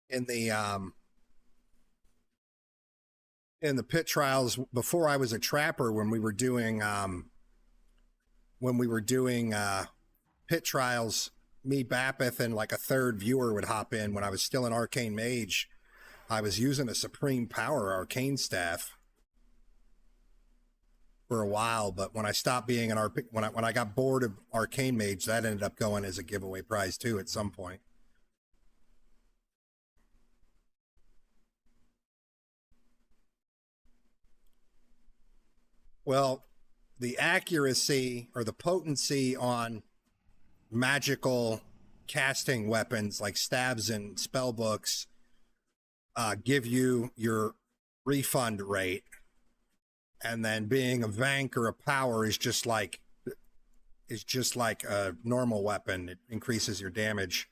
[SPEAKER 3] in the pit trials before I was a trapper, when we were doing pit trials. Me, Bappeth, and like a third viewer would hop in when I was still an arcane mage. I was using a Supreme Power arcane staff for a while, but when I stopped being an when I got bored of arcane mage, that ended up going as a giveaway prize too at some point. Well, the accuracy or the potency on magical casting weapons like stabs and spell books give you your refund rate, and then being a vank or a power is just like a normal weapon. It increases your damage.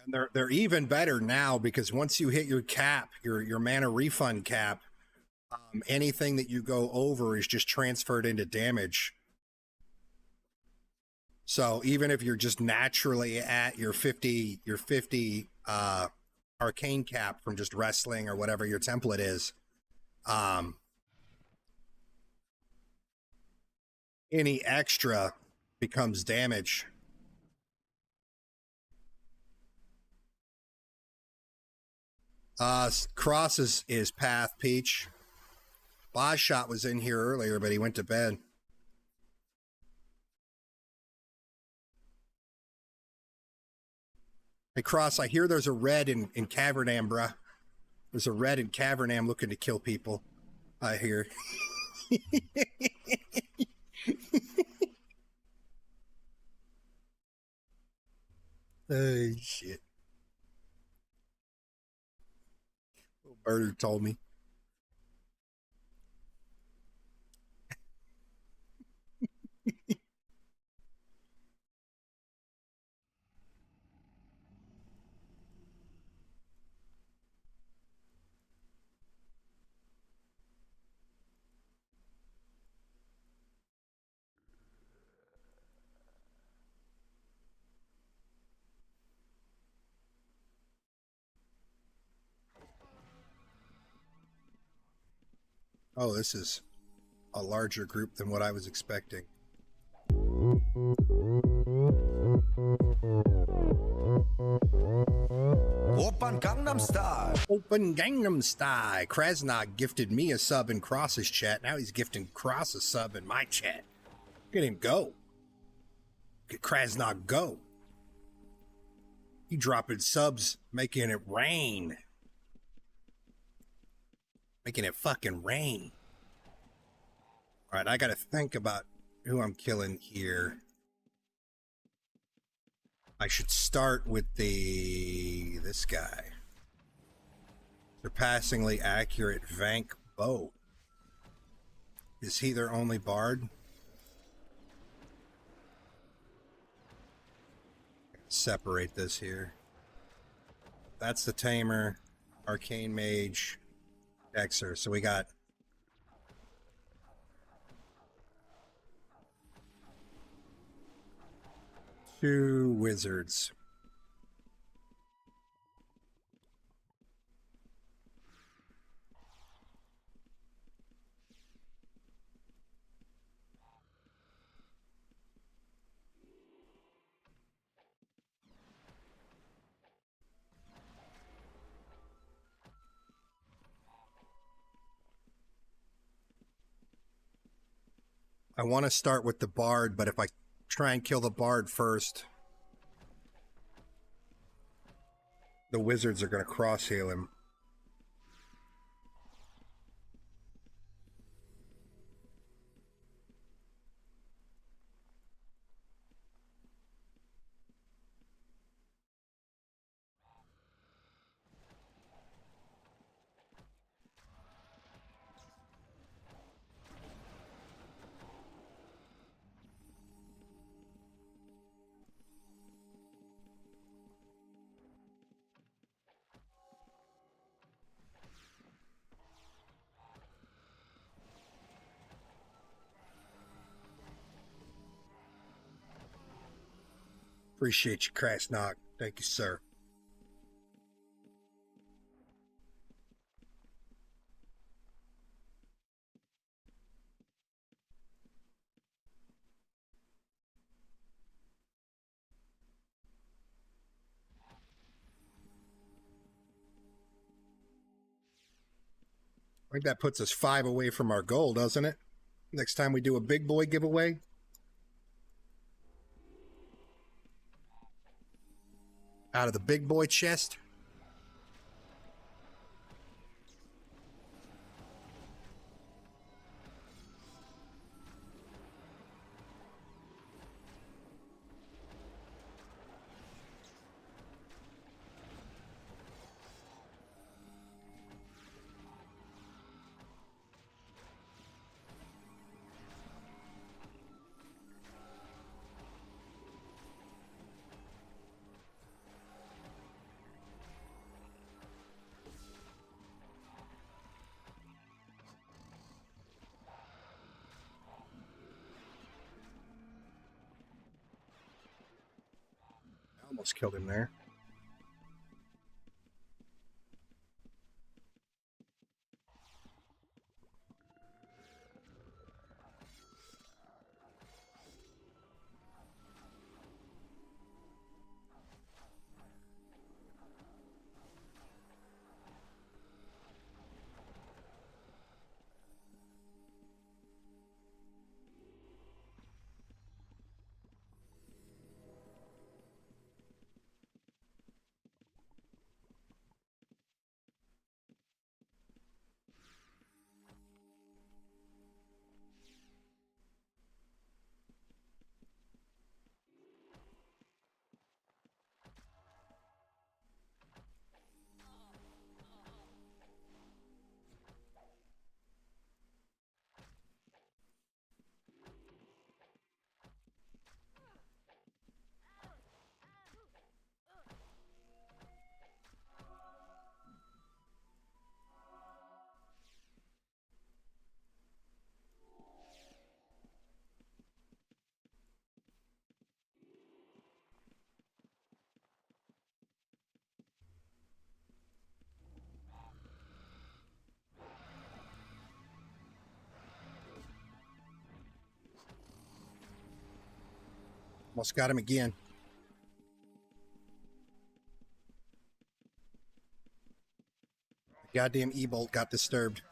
[SPEAKER 3] And they're even better now, because once you hit your cap, your mana refund cap, anything that you go over is just transferred into damage. So even if you're just naturally at your 50 arcane cap from just wrestling or whatever your template is, any extra becomes damage. Cross is path, Peach. Boss Shot was in here earlier, but he went to bed. Hey, Cross, I hear there's a red in Cavernam, bruh. There's a red in Cavernam looking to kill people, I hear. Oh, shit. Bird told me. Oh, this is a larger group than what I was expecting.
[SPEAKER 5] Open Gangnam Style.
[SPEAKER 3] Open Gangnam Style. Krasnog gifted me a sub in Cross's chat. Now he's gifting Cross a sub in my chat. Get him go. Get Krasnog go. He dropping subs, making it rain. Making it fucking rain. All right, I got to think about who I'm killing here. I should start with this guy. Surpassingly accurate Vank bow. Is he their only bard? Separate this here. That's the Tamer, Arcane Mage, Dexter. So we got two wizards. I want to start with the bard, but if I try and kill the bard first, the wizards are going to cross heal him. Appreciate you, Crash Knock. Thank you, sir. I think that puts us 5 away from our goal, doesn't it? Next time we do a big boy giveaway. Out of the big boy chest. Almost killed him there. Almost got him again. Goddamn E-bolt got disturbed.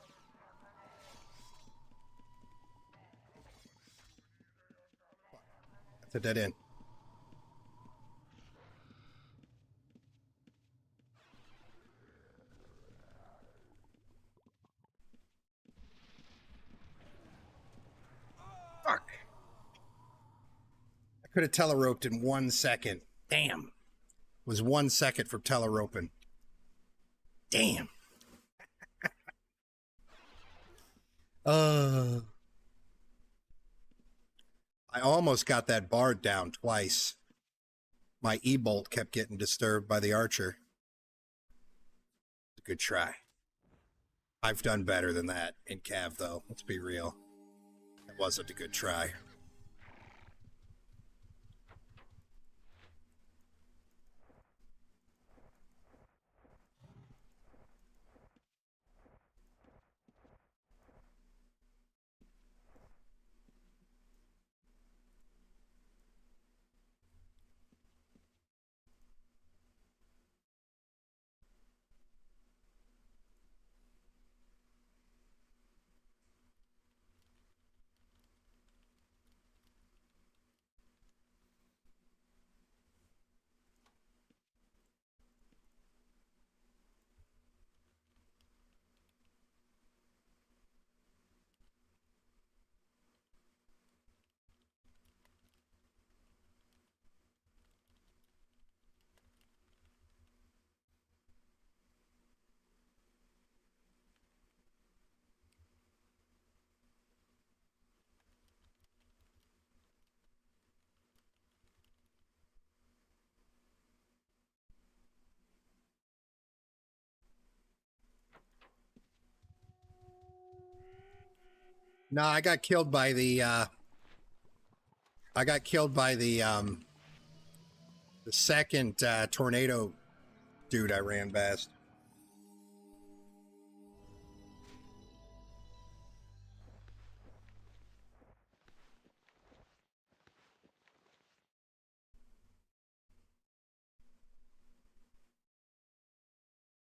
[SPEAKER 3] That's a dead end. Fuck. I could have teleroped in 1 second. Damn. It was 1 second for teleroping. Damn. I almost got that bard down twice. My E-bolt kept getting disturbed by the archer. Good try. I've done better than that in Cav, though. Let's be real. It wasn't a good try. No, I got killed by the second tornado dude I ran past.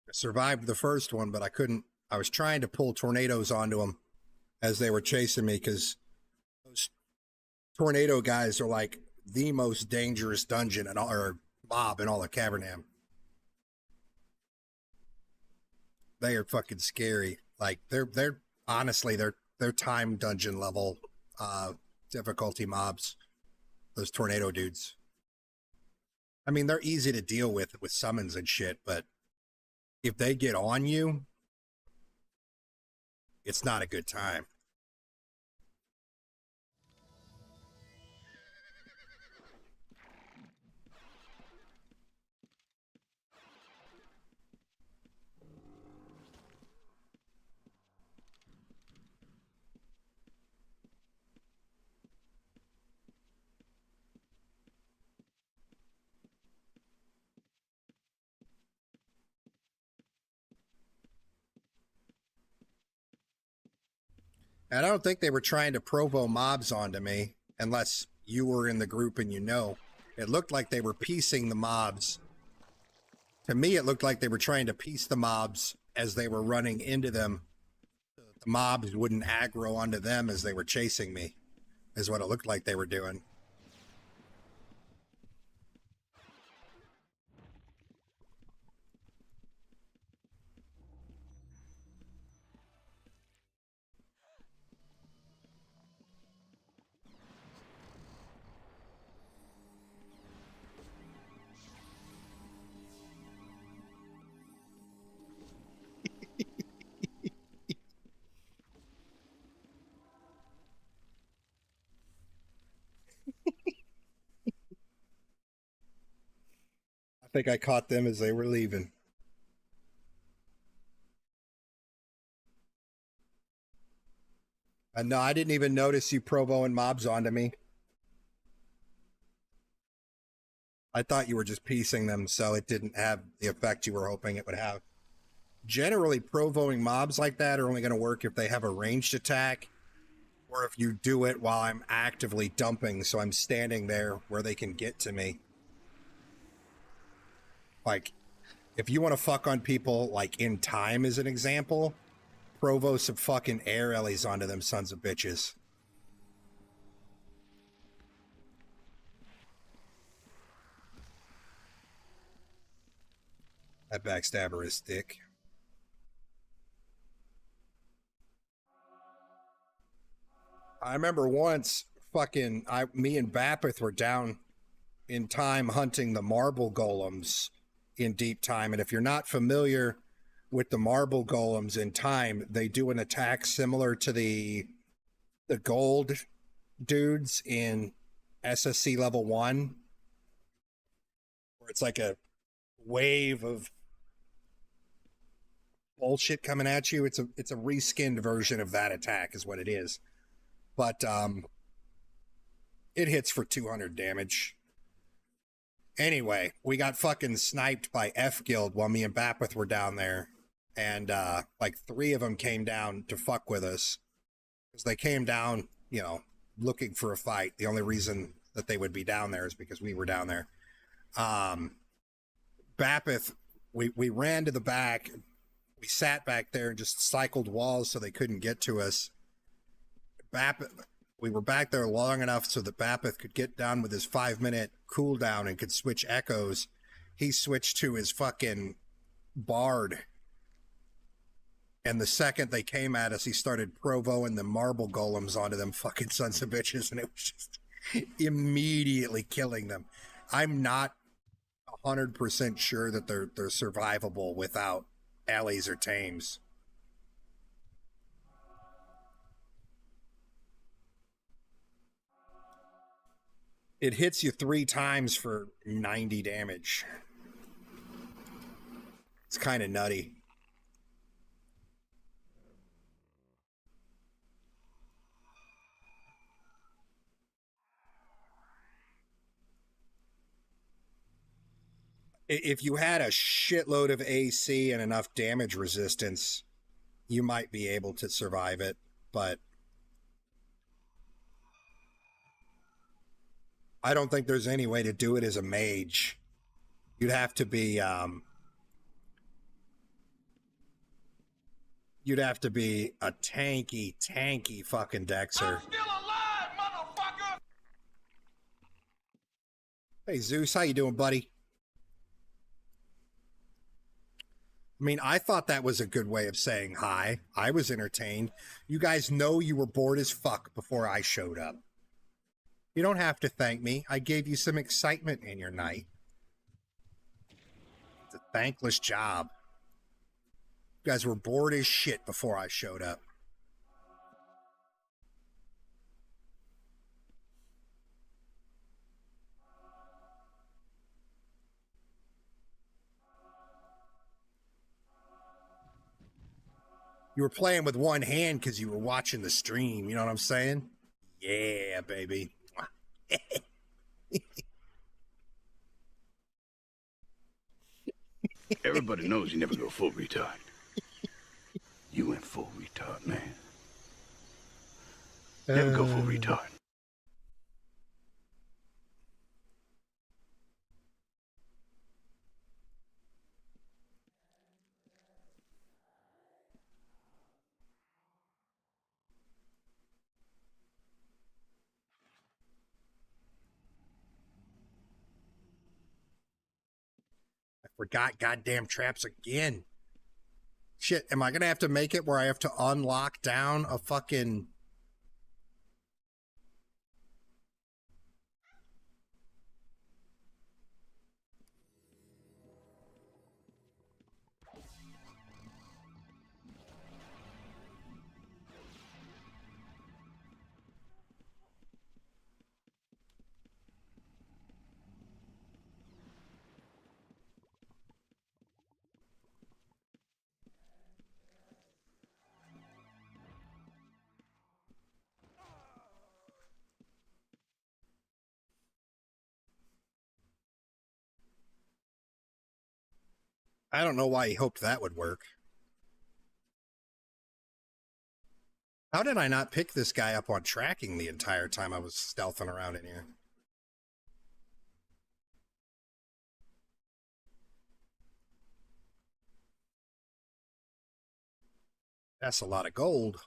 [SPEAKER 3] I survived the first one, but I couldn't. I was trying to pull tornadoes onto them as they were chasing me, because those tornado guys are like the most dangerous dungeon and or mob in all of Cavernam. They are fucking scary. Like they're honestly they're time dungeon level difficulty mobs. Those tornado dudes. I mean, they're easy to deal with summons and shit, but if they get on you, it's not a good time. And I don't think they were trying to provo mobs onto me, unless you were in the group and you know. It looked like they were piecing the mobs. To me, it looked like they were trying to piece the mobs as they were running into them. The mobs wouldn't aggro onto them as they were chasing me, is what it looked like they were doing. I think I caught them as they were leaving. And no, I didn't even notice you provoing mobs onto me. I thought you were just piecing them, so it didn't have the effect you were hoping it would have. Generally, provoing mobs like that are only going to work if they have a ranged attack, or if you do it while I'm actively dumping, so I'm standing there where they can get to me. Like, If you want to fuck on people, like in time as an example, provo some fucking air ellies onto them sons of bitches. That backstabber is thick. I remember once me and Bappeth were down in time hunting the marble golems in deep time. And if you're not familiar with the marble golems in time, they do an attack similar to the gold dudes in SSC level 1, where it's like a wave of bullshit coming at you. It's a reskinned version of that attack is what it is. But it hits for 200 damage. Anyway, we got fucking sniped by F Guild while me and Bappeth were down there. And like 3 of them came down to fuck with us. Because they came down, you know, looking for a fight. The only reason that they would be down there is because we were down there. Bappeth, we ran to the back. We sat back there and just cycled walls so they couldn't get to us. We were back there long enough so that Bappeth could get down with his 5-minute cooldown and could switch echoes. He switched to his fucking bard. And the second they came at us, he started provoing the marble golems onto them fucking sons of bitches, and it was just immediately killing them. I'm not 100% sure that they're survivable without alleys or tames. It hits you 3 times for 90 damage. It's kind of nutty. If you had a shitload of AC and enough damage resistance, you might be able to survive it, but I don't think there's any way to do it as a mage. You'd have to be a tanky fucking Dexter.
[SPEAKER 11] I'm still alive, motherfucker!
[SPEAKER 3] Hey Zeus, how you doing, buddy? I mean, I thought that was a good way of saying hi. I was entertained. You guys know you were bored as fuck before I showed up. You don't have to thank me. I gave you some excitement in your night. It's a thankless job. You guys were bored as shit before I showed up. You were playing with one hand because you were watching the stream. You know what I'm saying? Yeah, baby.
[SPEAKER 11] Everybody knows you never go full retard. You went full retard, man. Never go full retard.
[SPEAKER 3] Forgot goddamn traps again. Shit, am I gonna have to make it where I have to unlock down a fucking... I don't know why he hoped that would work. How did I not pick this guy up on tracking the entire time I was stealthing around in here? That's a lot of gold.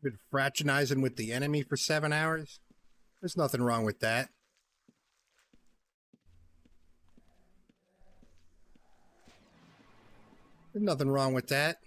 [SPEAKER 3] Been fraternizing with the enemy for 7 hours? There's nothing wrong with that. There's nothing wrong with that.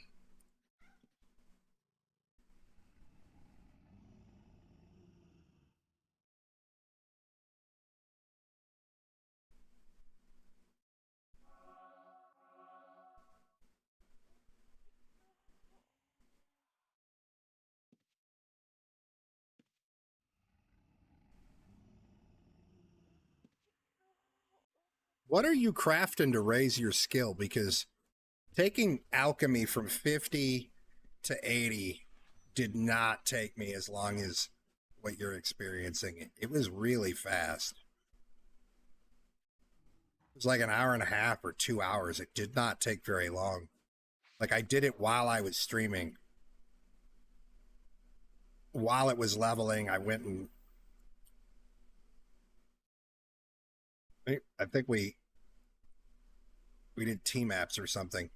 [SPEAKER 3] What are you crafting to raise your skill? Because taking alchemy from 50 to 80 did not take me as long as what you're experiencing. It was really fast. It was like an hour and a half or 2 hours. It did not take very long. Like I did it while I was streaming. While it was leveling, I went and I think we did team apps or something.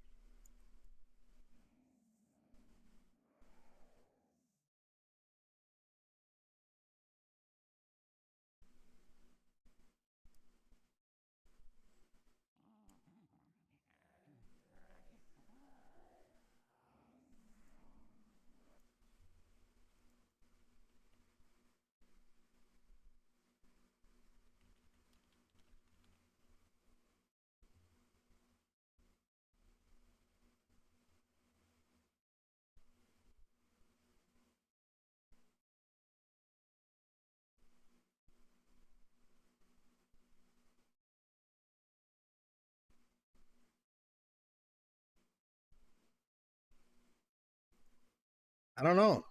[SPEAKER 3] I don't know.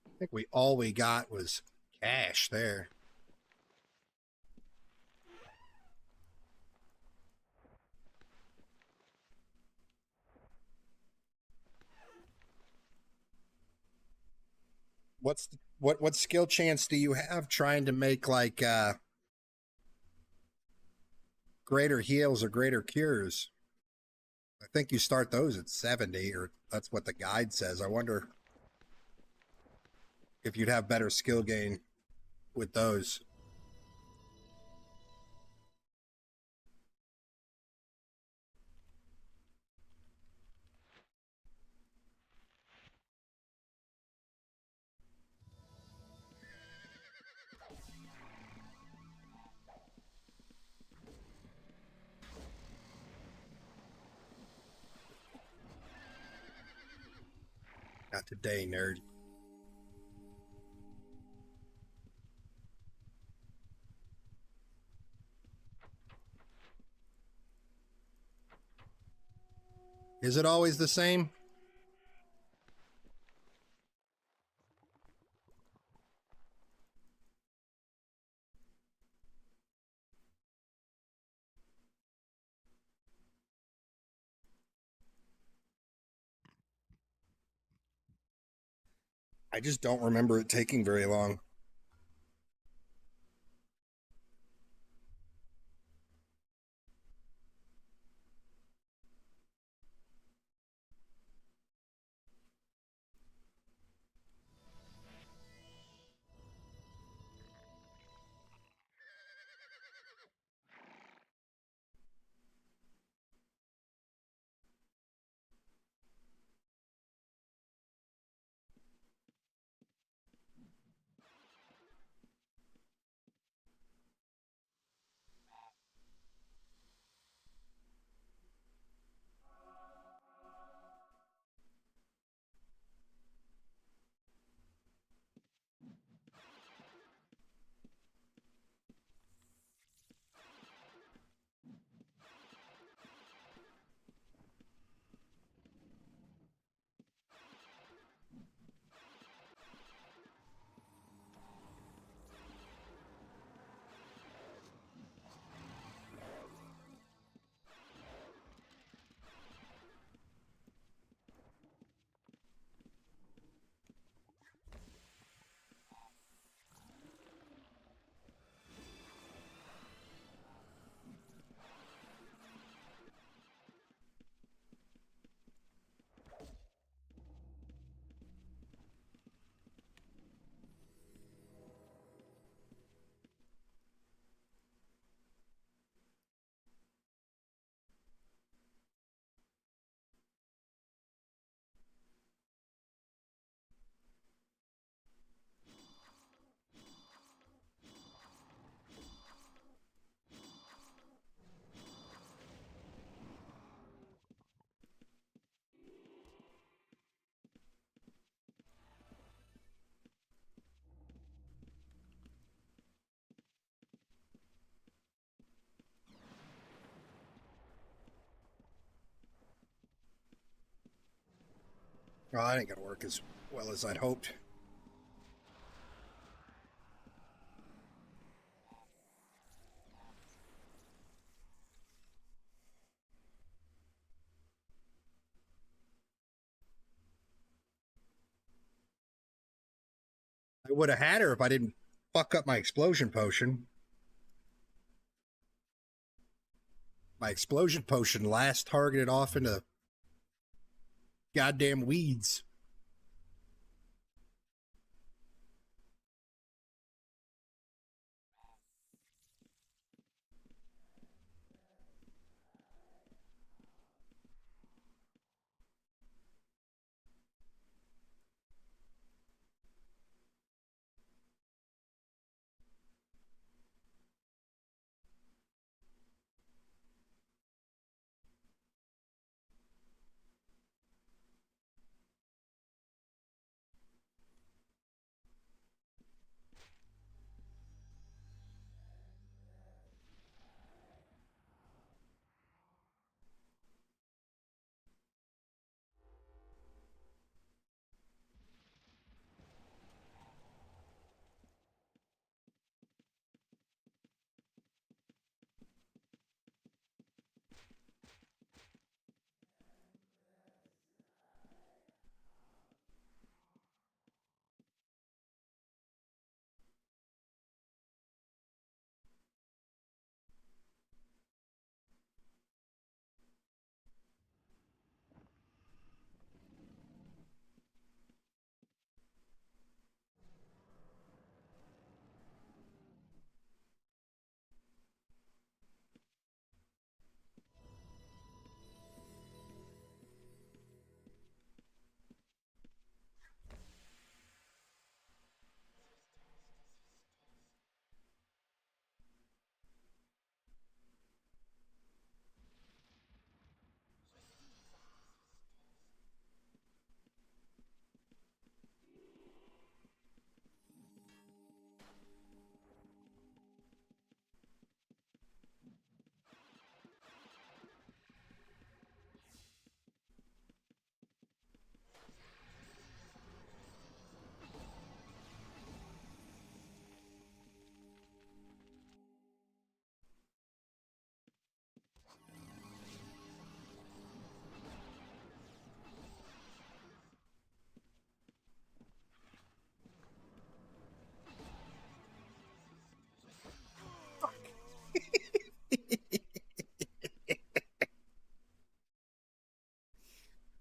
[SPEAKER 3] I think all we got was cash there. What skill chance do you have trying to make like greater heals or greater cures? I think you start those at 70, or that's what the guide says. I wonder if you'd have better skill gain with those. Not today, nerd. Is it always the same? I just don't remember it taking very long. Oh, that ain't gonna work as well as I'd hoped. I would have had her if I didn't fuck up my explosion potion. My explosion potion last targeted off into goddamn weeds.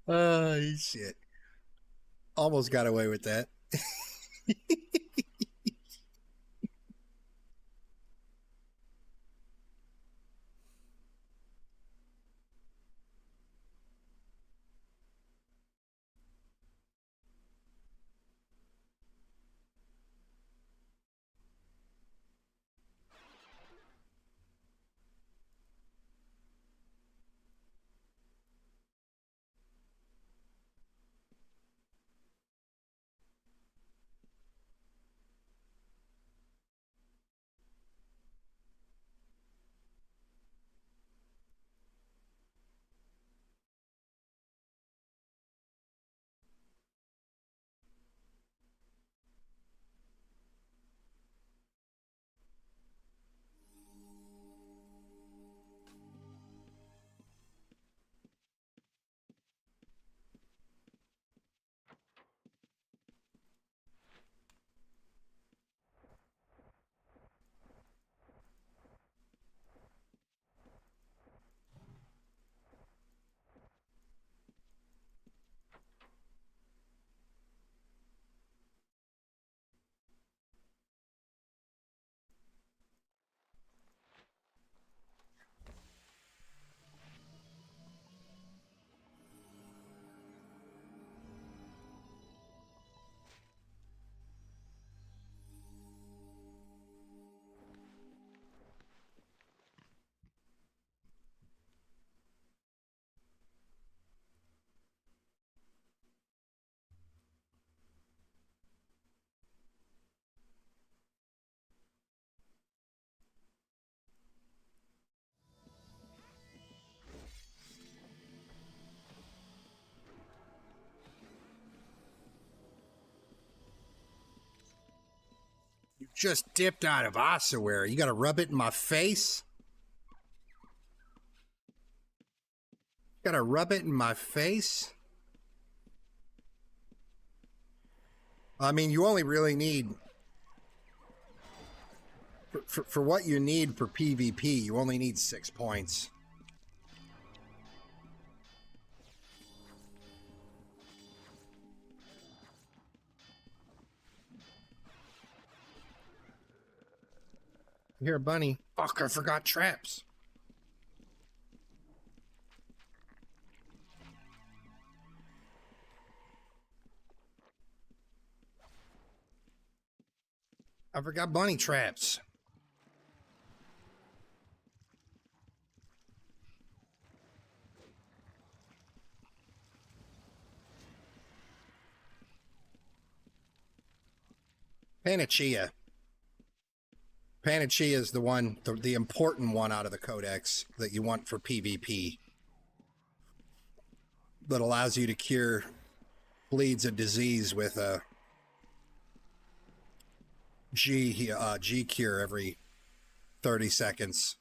[SPEAKER 3] Oh, shit. Almost got away with that. just dipped out of ossuary. You gotta rub it in my face? Gotta rub it in my face? I mean, you only really need... For what you need for PvP, you only need 6 points. Here, bunny. Fuck, I forgot traps. I forgot bunny traps. Panacea. Panacea is the one, the important one out of the codex that you want for PvP. That allows you to cure bleeds of disease with a G cure every 30 seconds.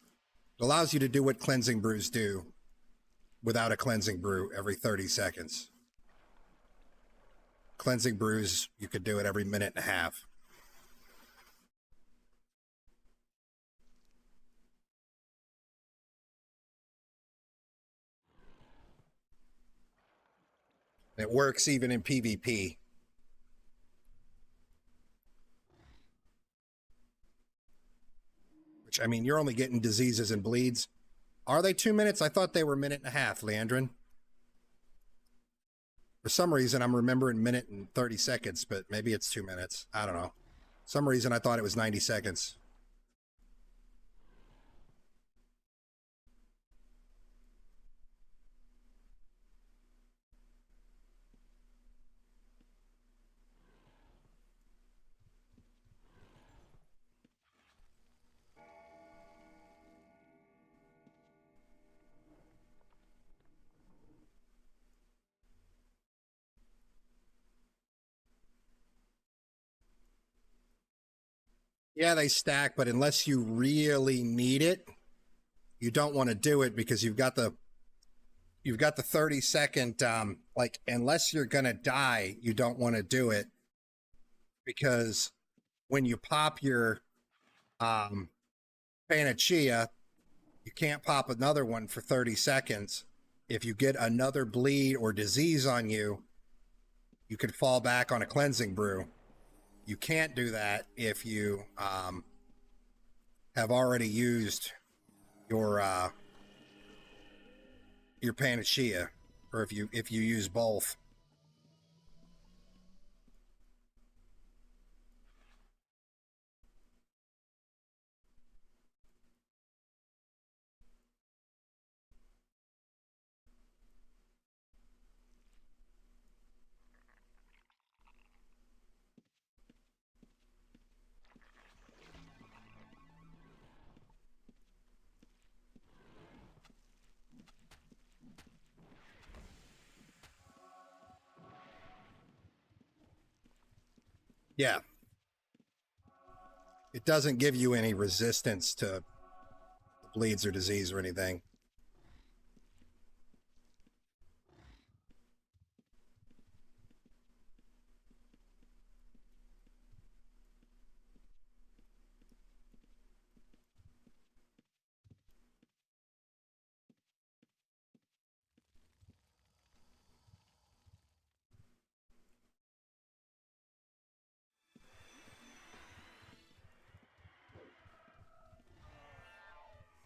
[SPEAKER 3] It allows you to do what cleansing brews do without a cleansing brew every 30 seconds. Cleansing brews, you could do it every minute and a half. It works even in PvP. Which, I mean, you're only getting diseases and bleeds. Are they 2 minutes? I thought they were a minute and a half, Leandrin. For some reason, I'm remembering minute and 30 seconds, but maybe it's 2 minutes. I don't know. Some reason I thought it was 90 seconds. Yeah, they stack, but unless you really need it, you don't want to do it because you've got the 30-second, like, unless you're going to die, you don't want to do it because when you pop your Panacea, you can't pop another one for 30 seconds. If you get another bleed or disease on you, you could fall back on a cleansing brew. You can't do that if you have already used your Panacea, or if you use both. Yeah. It doesn't give you any resistance to bleeds or disease or anything.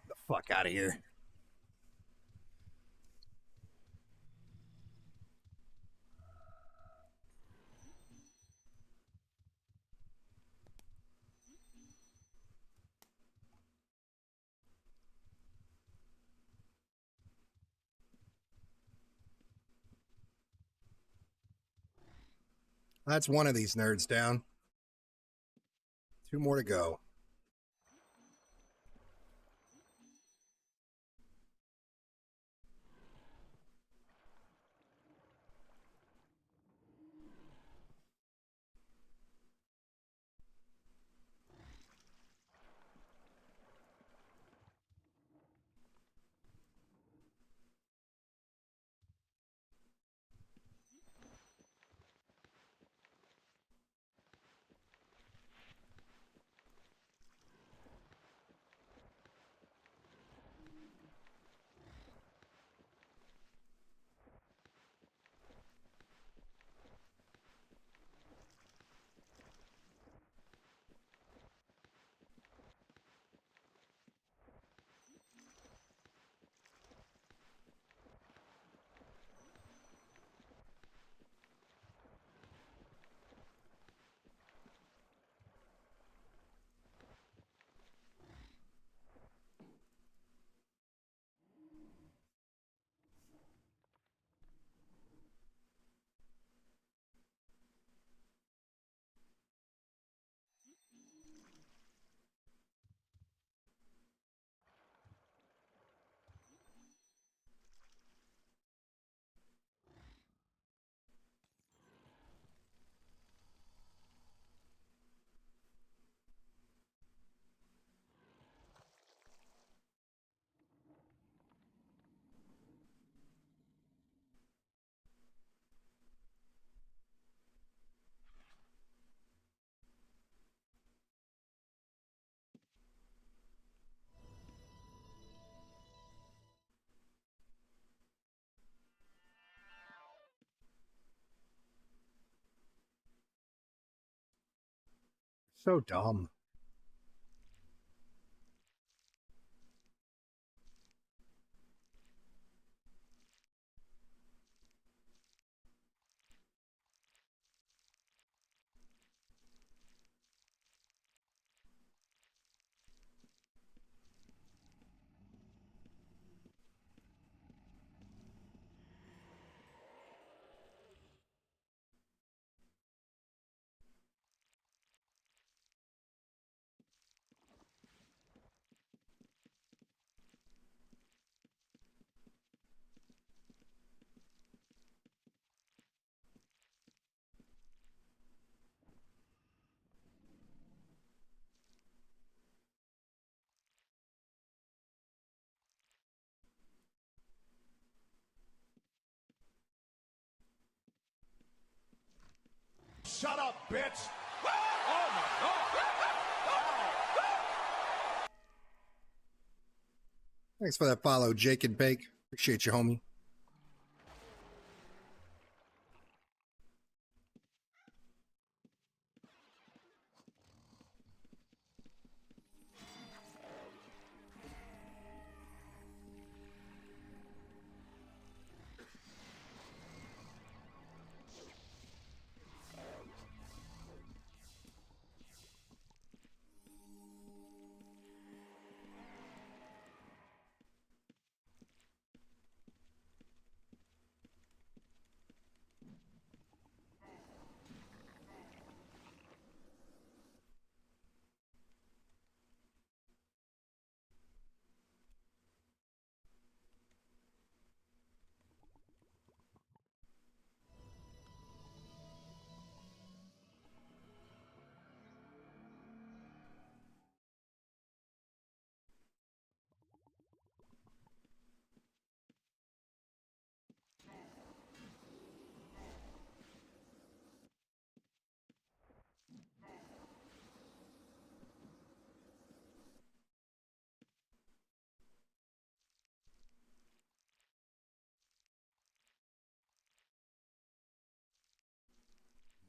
[SPEAKER 3] The fuck out of here. That's one of these nerds down. 2 more to go. So dumb.
[SPEAKER 5] Shut up, bitch! Oh my God!
[SPEAKER 3] Thanks for that follow, Jake and Bake. Appreciate you, homie.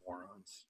[SPEAKER 3] Morons.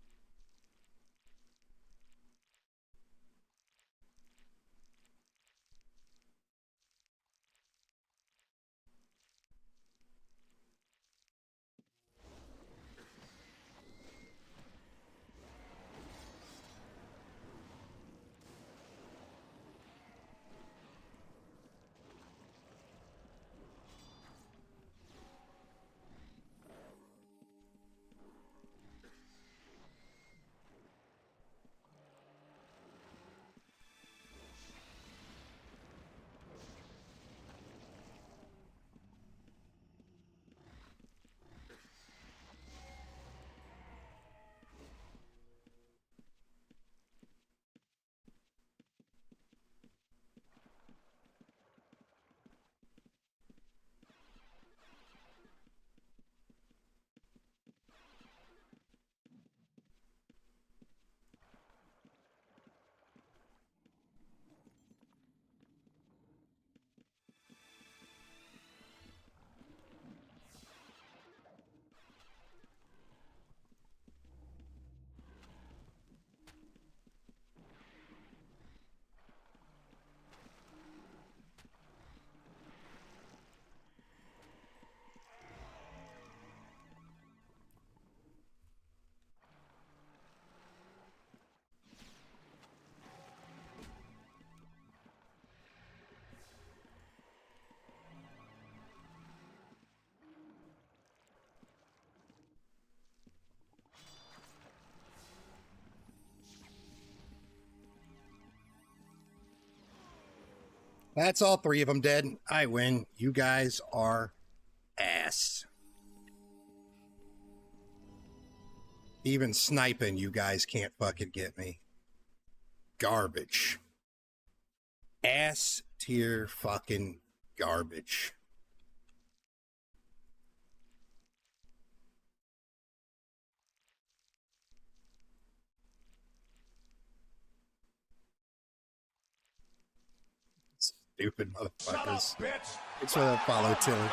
[SPEAKER 3] That's all three of them dead. I win. You guys are ass. Even sniping, you guys can't fucking get me. Garbage. Ass tier fucking garbage. Stupid motherfuckers. Thanks for that follow, Tilly.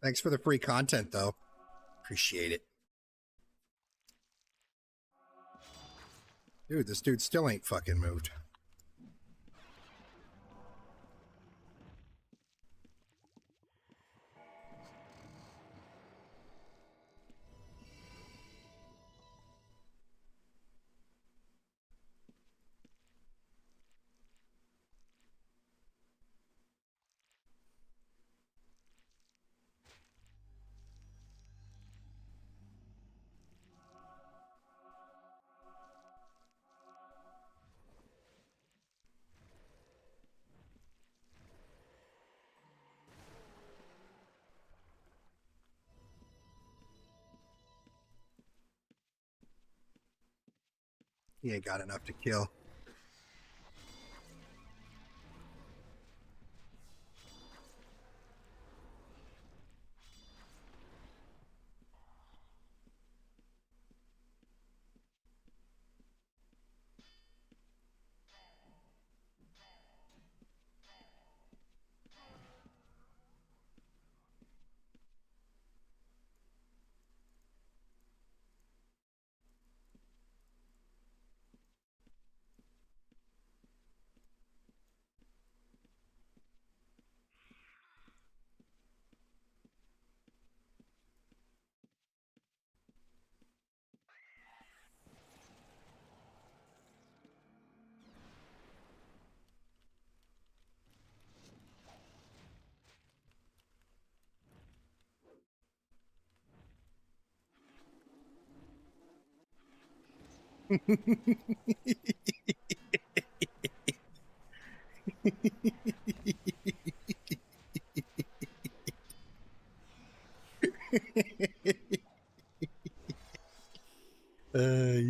[SPEAKER 3] Thanks for the free content, though. Appreciate it. Dude, this dude still ain't fucking moved. He ain't got enough to kill.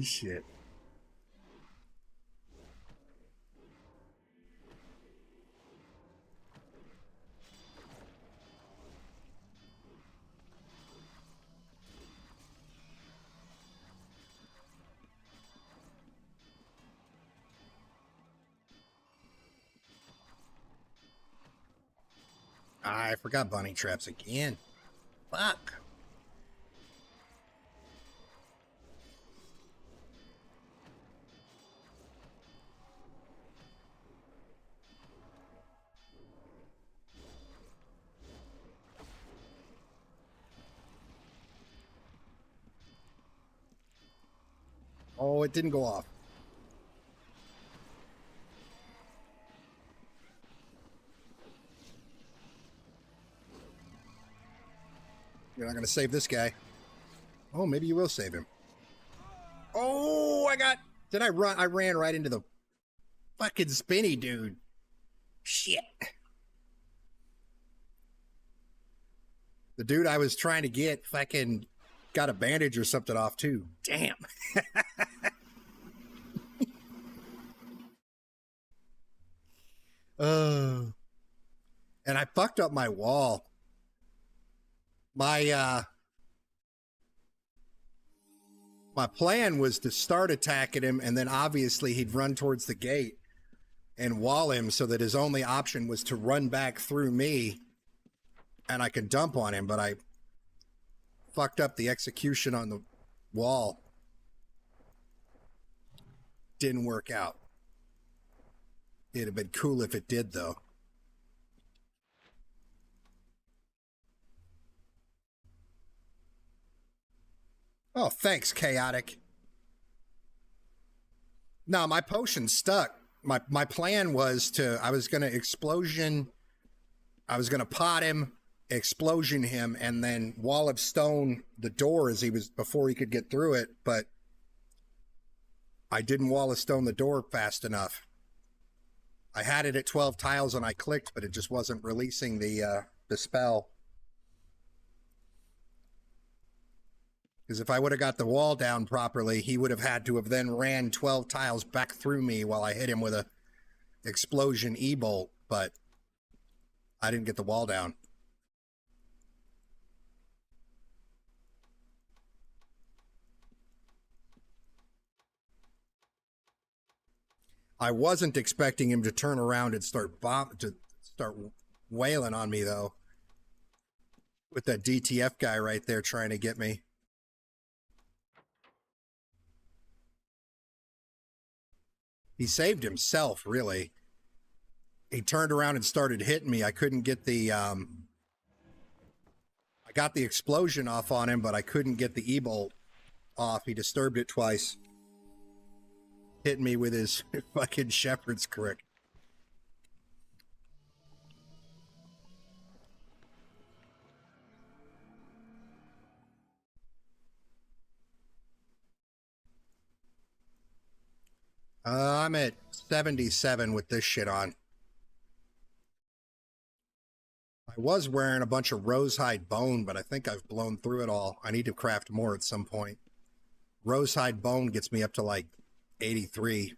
[SPEAKER 3] Shit. I forgot bunny traps again. Fuck. Oh, it didn't go off. You're not going to save this guy. Oh, maybe you will save him. Oh, Did I run? I ran right into the fucking spinny dude. Shit. The dude I was trying to get fucking got a bandage or something off too. Damn. And I fucked up my wall. My plan was to start attacking him, and then obviously he'd run towards the gate and wall him, so that his only option was to run back through me and I could dump on him, but I fucked up the execution on the wall. Didn't work out. It'd have been cool if it did, though. Oh, thanks, Chaotic. No, my potion stuck. My plan was I was going to pot him, explosion him, and then wall of stone the door before he could get through it, but I didn't wall of stone the door fast enough. I had it at 12 tiles and I clicked, but it just wasn't releasing the spell. Because if I would have got the wall down properly, he would have had to have then ran 12 tiles back through me while I hit him with a explosion E-bolt, but I didn't get the wall down. I wasn't expecting him to turn around and start wailing on me, though. with that DTF guy right there trying to get me. He saved himself, really. He turned around and started hitting me. I couldn't get the, I got the explosion off on him, but I couldn't get the E-bolt off. He disturbed it twice. Hitting me with his fucking shepherd's crook. I'm at 77 with this shit on. I was wearing a bunch of rosehide bone, but I think I've blown through it all. I need to craft more at some point. Rosehide bone gets me up to like 83.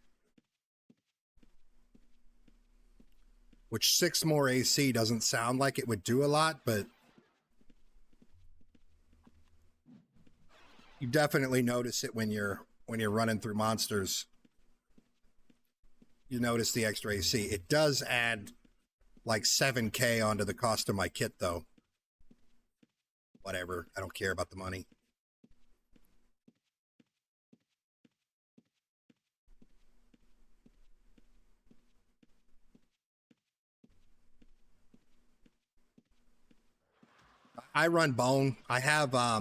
[SPEAKER 3] Which 6 more AC doesn't sound like it would do a lot, but you definitely notice it when you're running through monsters. You notice the extra AC. It does add like 7K onto the cost of my kit, though. Whatever. I don't care about the money. I run bone. I have, I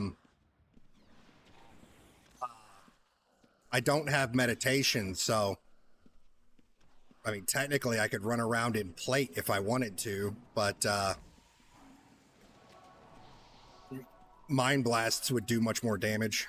[SPEAKER 3] don't have meditation, so I mean, technically I could run around in plate if I wanted to, but mind blasts would do much more damage.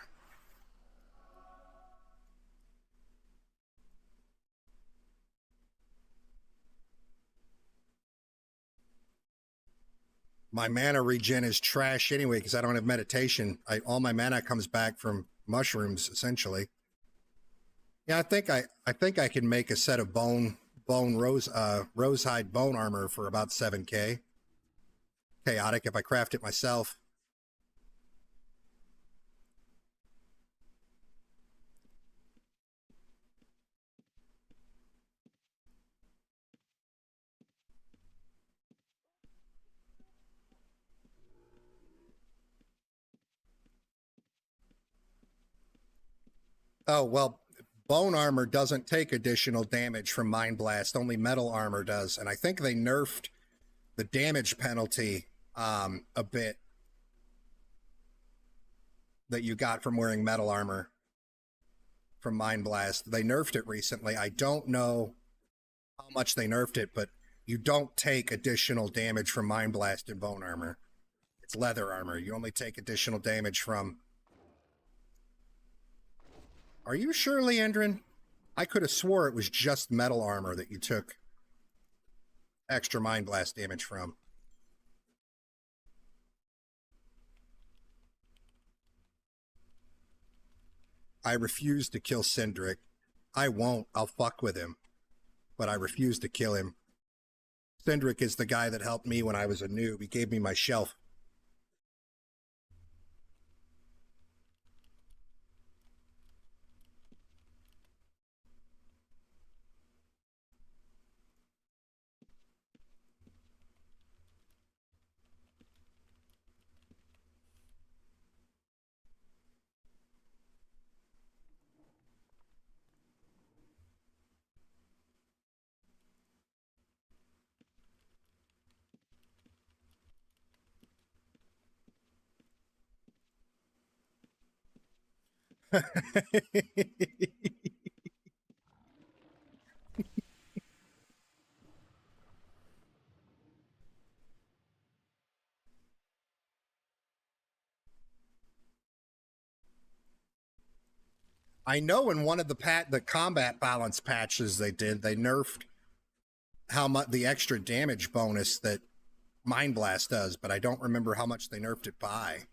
[SPEAKER 3] My mana regen is trash anyway because I don't have meditation. All my mana comes back from mushrooms, essentially. Yeah, I think I can make a set of rosehide bone armor for about 7K. Chaotic if I craft it myself. Oh, well, bone armor doesn't take additional damage from Mind Blast. Only metal armor does. And I think they nerfed the damage penalty a bit that you got from wearing metal armor from Mind Blast. They nerfed it recently. I don't know how much they nerfed it, but you don't take additional damage from Mind Blast in bone armor. It's leather armor. You only take additional damage from... Are you sure, Leandrin? I could have swore it was just metal armor that you took extra Mind Blast damage from. I refuse to kill Cindric. I won't. I'll fuck with him. But I refuse to kill him. Cindric is the guy that helped me when I was a noob. He gave me my shelf. I know in one of the combat balance patches they did, they nerfed how much the extra damage bonus that Mind Blast does, but I don't remember how much they nerfed it by.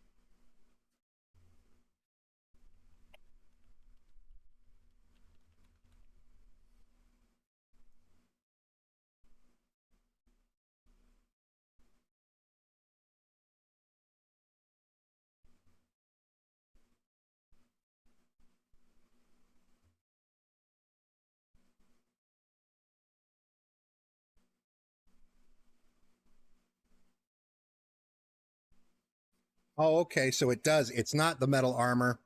[SPEAKER 3] Oh, okay. So it does. It's not the metal armor.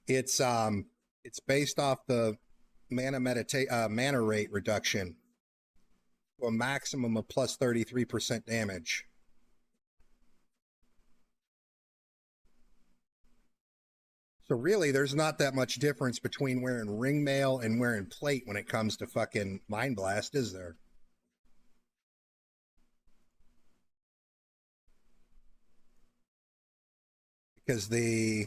[SPEAKER 3] It's based off the mana rate reduction to a maximum of plus 33% damage. So really, there's not that much difference between wearing ring mail and wearing plate when it comes to fucking Mind Blast, is there? Because the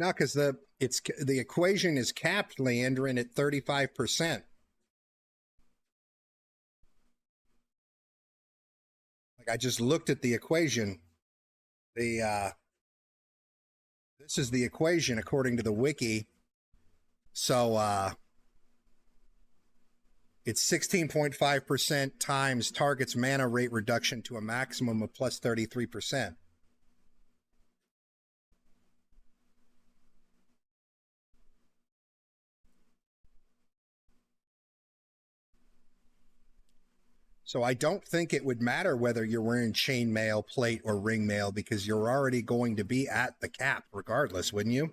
[SPEAKER 3] no, because the equation is capped, Leandrin, at 35%. Like I just looked at the equation. This is the equation according to the wiki. So it's 16.5% times target's mana rate reduction to a maximum of plus 33%. So I don't think it would matter whether you're wearing chainmail, plate, or ring mail because you're already going to be at the cap regardless, wouldn't you?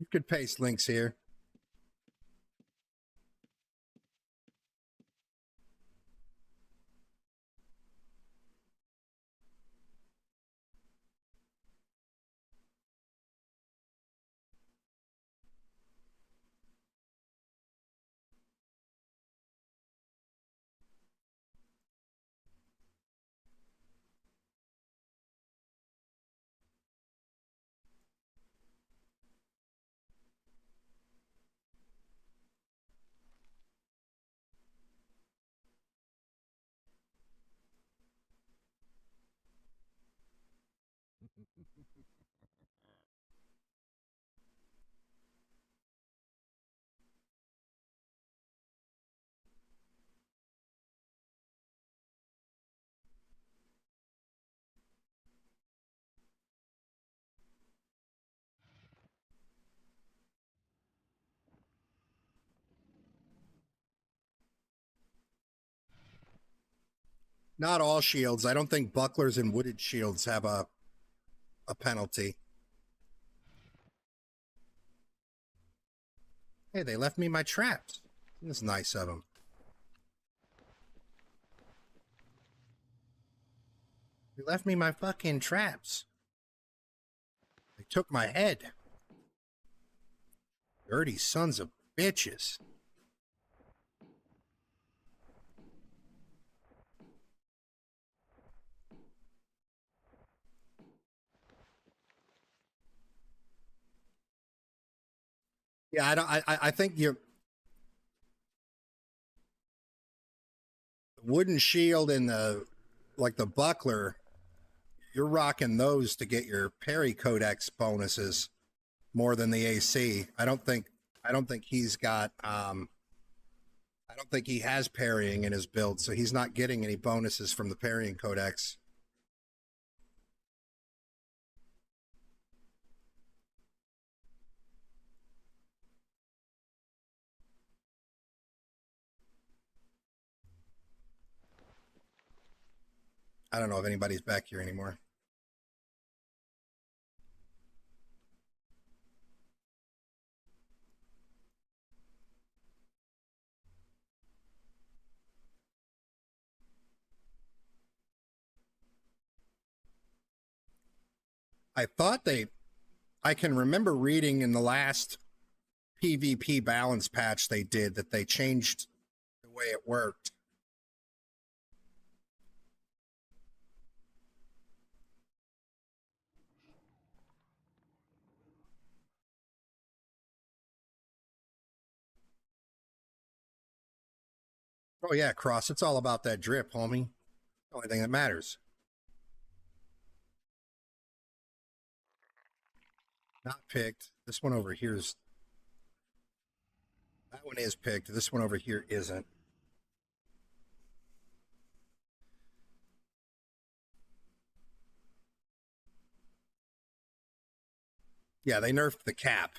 [SPEAKER 3] You could paste links here. Not all shields. I don't think bucklers and wooded shields have a penalty. Hey, they left me my traps. That's nice of them. They left me my fucking traps. They took my head. Dirty sons of bitches. Yeah, I think you wooden shield and the buckler, you're rocking those to get your parry codex bonuses more than the AC. I don't think he's got I don't think he has parrying in his build, so he's not getting any bonuses from the parrying codex. I don't know if anybody's back here anymore. I can remember reading in the last PvP balance patch they did that they changed the way it worked. Oh yeah, Cross, it's all about that drip, homie. The only thing that matters. Not picked. This one over here's... That one is picked. This one over here isn't. Yeah, they nerfed the cap.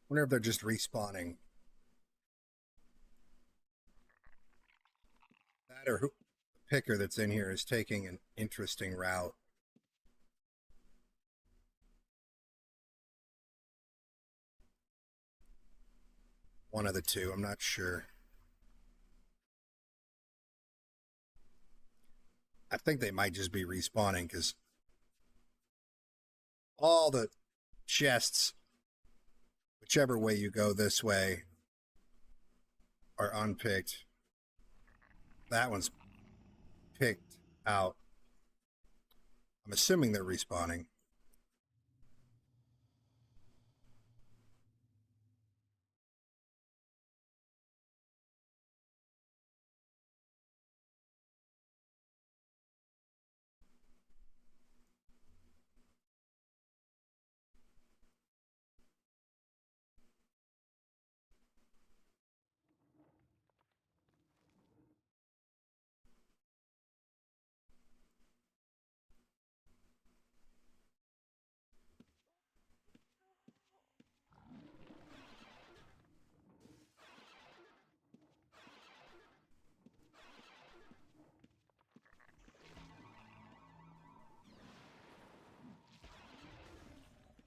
[SPEAKER 3] Wonder if they're just respawning. That or who, the picker that's in here is taking an interesting route. One of the two, I'm not sure. I think they might just be respawning because all the chests, whichever way you go this way, are unpicked. That one's picked out. I'm assuming they're respawning.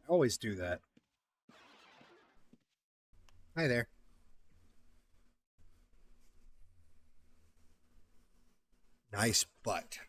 [SPEAKER 3] Always do that. Hi there. Nice butt.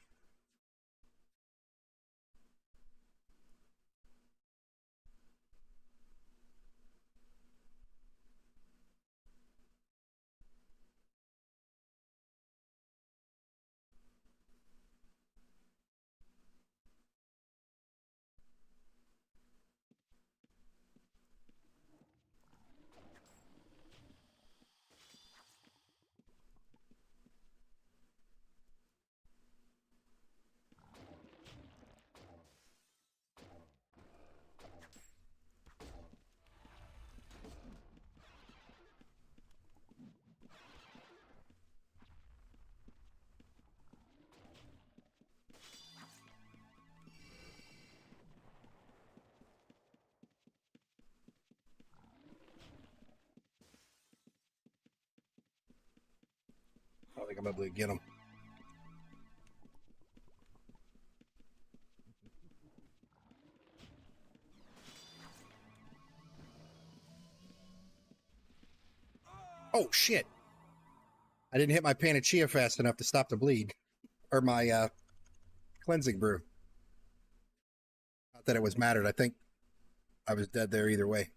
[SPEAKER 3] think I'm able to get him. Oh, shit. I didn't hit my Panacea fast enough to stop the bleed. Or my cleansing brew. Not that it was mattered. I think I was dead there either way.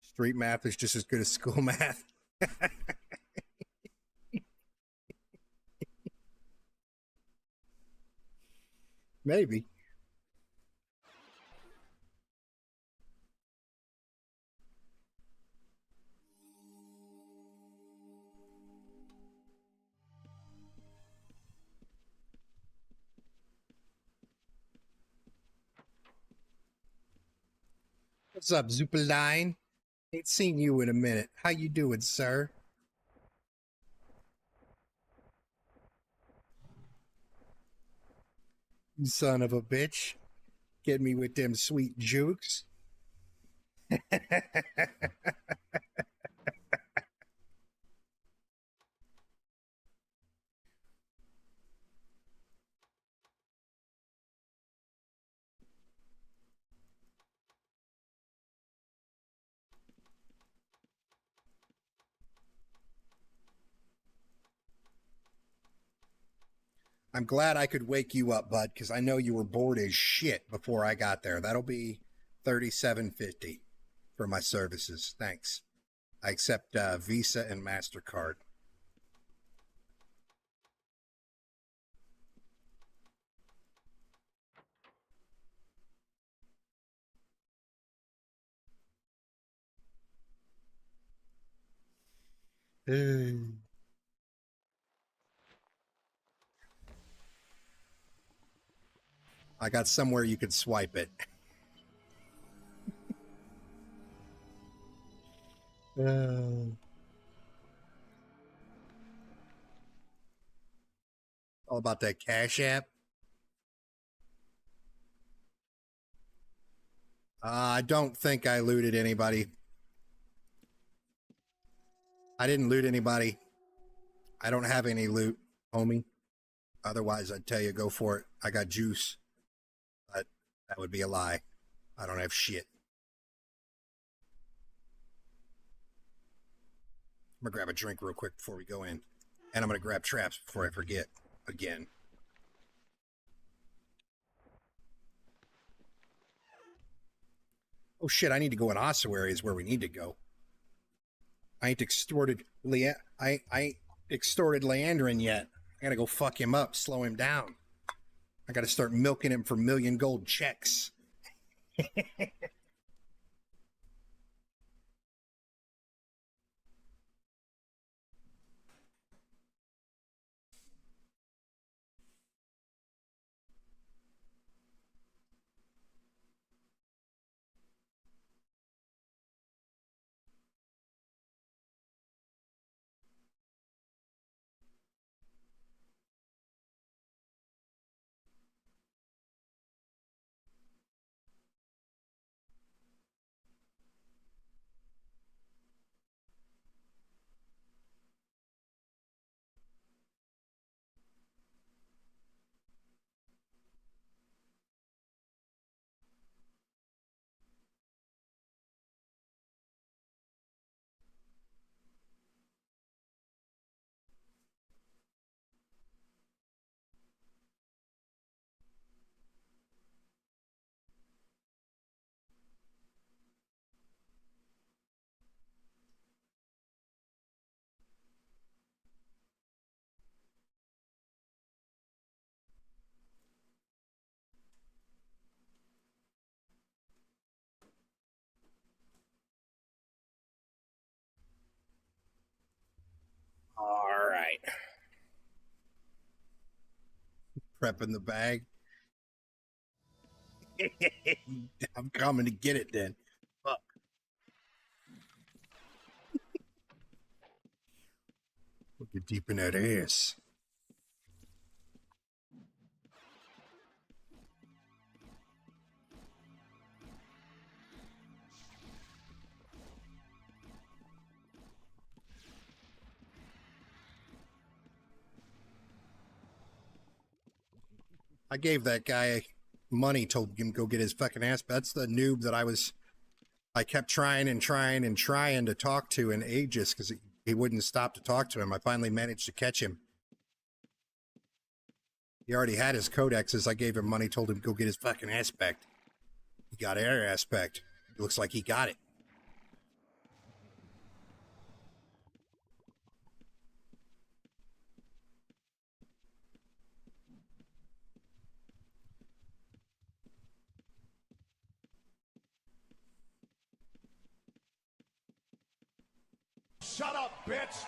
[SPEAKER 3] Street math is just as good as school math. Maybe. What's up, Zupeline? Ain't seen you in a minute. How you doing, sir? You son of a bitch. Get me with them sweet jukes. I'm glad I could wake you up, bud, because I know you were bored as shit before I got there. That'll be $37.50 for my services. Thanks. I accept Visa and MasterCard. I got somewhere you could swipe it. All about that Cash App. I don't think I looted anybody. I didn't loot anybody. I don't have any loot, homie. Otherwise, I'd tell you go for it. I got juice. But that would be a lie. I don't have shit. I'm going to grab a drink real quick before we go in. And I'm going to grab traps before I forget again. Oh shit, I need to go in ossuary is where we need to go. I ain't extorted I ain't extorted Leandrin yet. I gotta go fuck him up, slow him down. I gotta start milking him for million gold checks. All right. Prepping the bag. I'm coming to get it then. Fuck. We'll get deep in that ass. I gave that guy money, told him to go get his fucking ass. That's the noob that I kept trying to talk to in ages because he wouldn't stop to talk to him. I finally managed to catch him. He already had his codexes. I gave him money, told him to go get his fucking aspect. He got air aspect. It looks like he got it.
[SPEAKER 5] Shut up, bitch!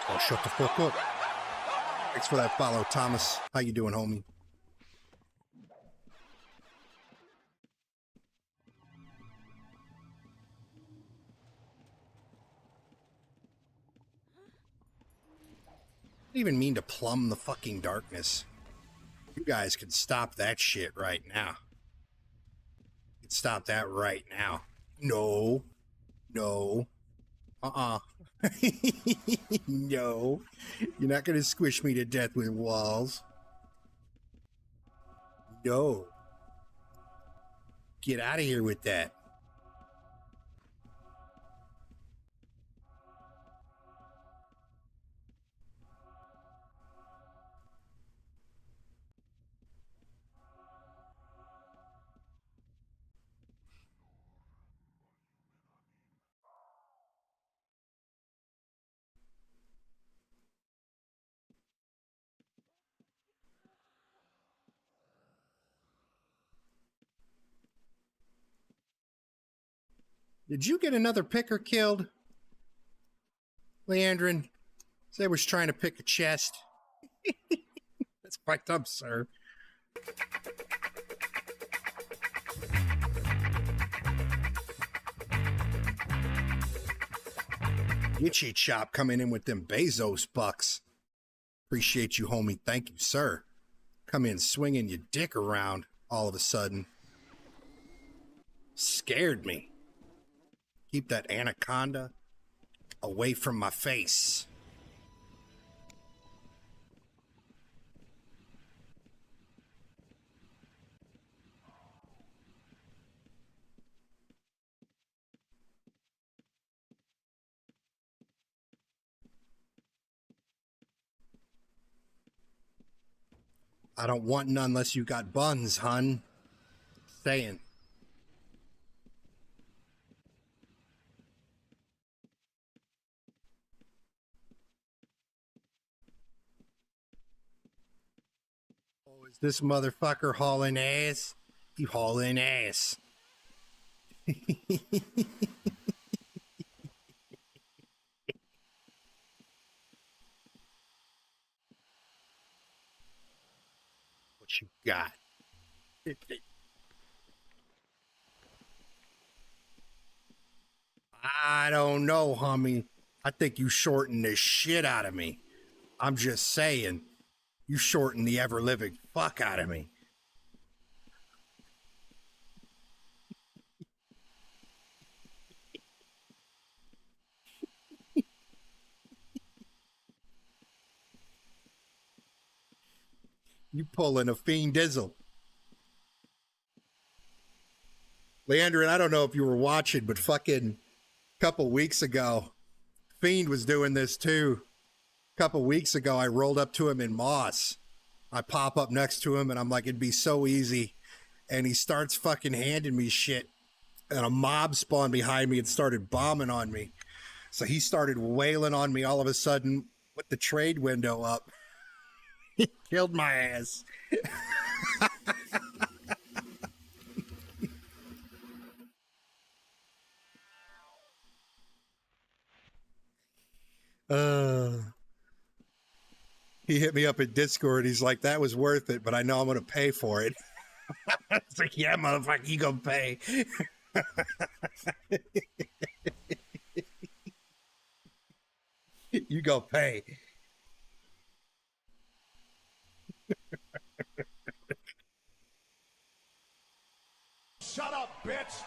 [SPEAKER 3] Oh, shut the fuck up. Thanks for that follow, Thomas. How you doing, homie? I didn't even mean to plumb the fucking darkness. You guys can stop that shit right now. You can stop that right now. No. No. No. You're not gonna squish me to death with walls. No. Get out of here with that. Did you get another picker killed? Leandrin? Say was trying to pick a chest. That's fucked up, sir. Itchy Chop coming in with them Bezos bucks. Appreciate you, homie. Thank you, sir. Come in swinging your dick around all of a sudden. Scared me. Keep that anaconda away from my face. I don't want none unless you got buns, hun. Saying. Oh, is this motherfucker hauling ass? You hauling ass. What you got? I don't know, homie. I think you shorten the shit out of me. I'm just saying, you shorten the ever-living fuck out of me. You pulling a fiend dizzle. Leandrin, I don't know if you were watching, but fucking couple weeks ago, Fiend was doing this too. Couple weeks ago, I rolled up to him in Moss. I pop up next to him and I'm like, it'd be so easy. And he starts fucking handing me shit. And a mob spawned behind me and started bombing on me. So he started wailing on me all of a sudden with the trade window up. He killed my ass. He hit me up in Discord. He's like, that was worth it, but I know I'm going to pay for it. It's like, yeah, motherfucker, you going to pay. You go pay.
[SPEAKER 5] Shut up, bitch!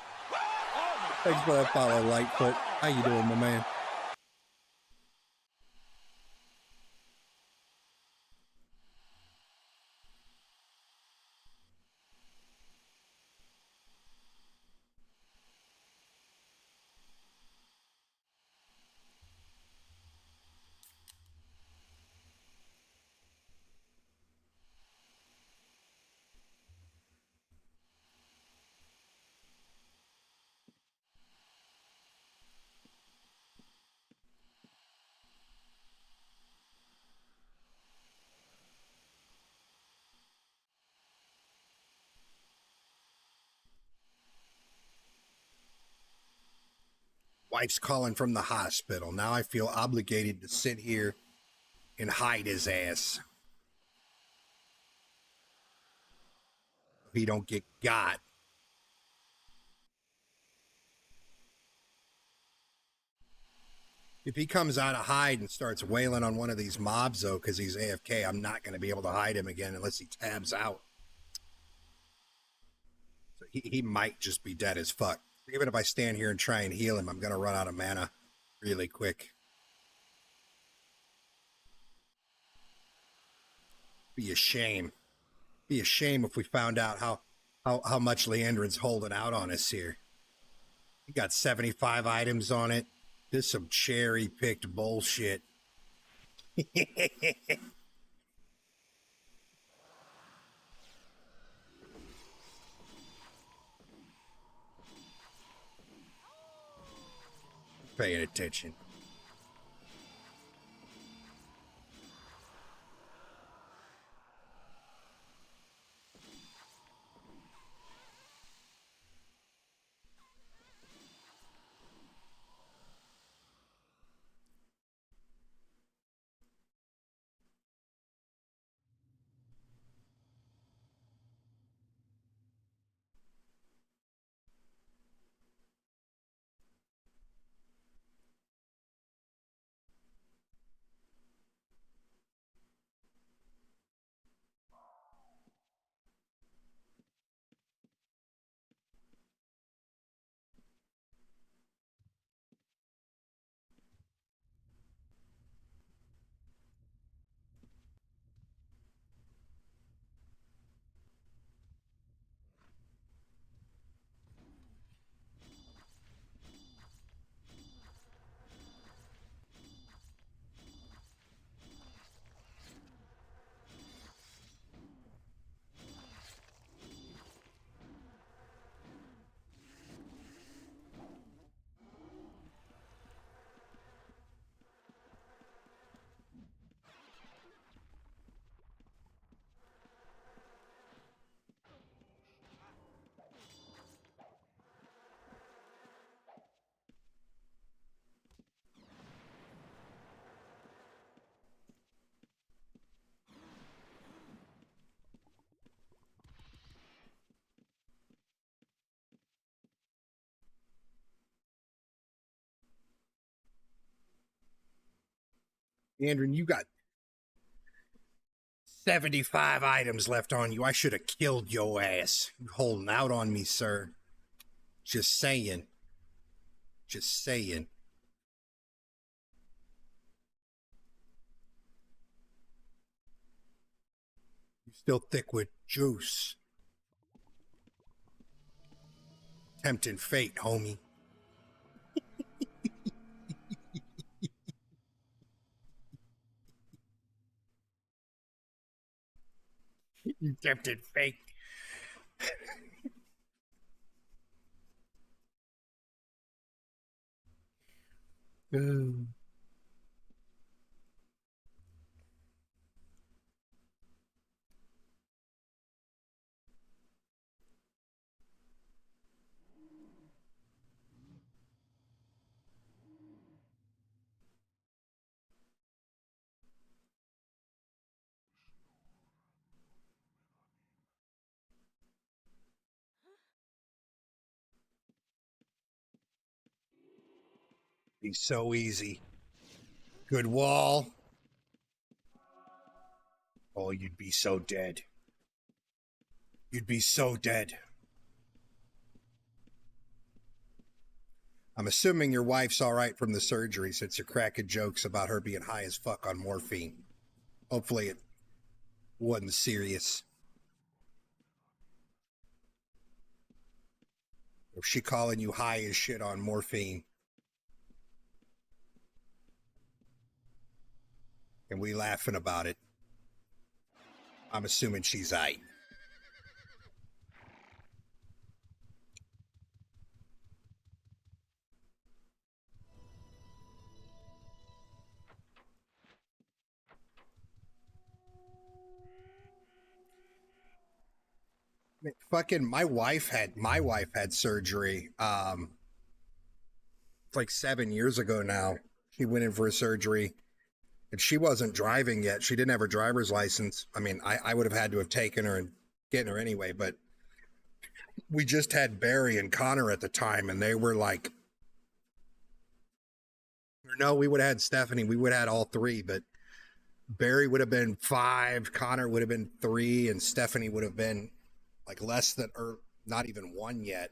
[SPEAKER 3] Thanks for that follow, Lightfoot. How you doing, my man? Wife's calling from the hospital. Now I feel obligated to sit here and hide his ass. If he don't get got. If he comes out of hide and starts wailing on one of these mobs, though, because he's AFK, I'm not going to be able to hide him again unless he tabs out. So he might just be dead as fuck. Even if I stand here and try and heal him, I'm going to run out of mana really quick. Be a shame. Be a shame if we found out how much Leandrin's holding out on us here. He got 75 items on it. This is some cherry-picked bullshit. Paying attention. Andrew, you got 75 items left on you. I should have killed your ass. You holding out on me, sir. Just saying. Just saying. You still thick with juice. Tempting fate, homie. You tempted fate. Be so easy. Good wall. Oh, you'd be so dead. You'd be so dead. I'm assuming your wife's all right from the surgery since you're cracking jokes about her being high as fuck on morphine. Hopefully it wasn't serious. If she calling you high as shit on morphine, and we laughing about it, I'm assuming she's aight. Fucking my wife had surgery it's like 7 years ago now. She went in for a surgery, and she wasn't driving yet. She didn't have her driver's license. I mean, I would have had to have taken her and getting her anyway, but we just had Barry and Connor at the time, and they were like, no, we would have had Stephanie. We would have had all three, but Barry would have been 5, Connor would have been 3, and Stephanie would have been like less than, or not even 1 yet.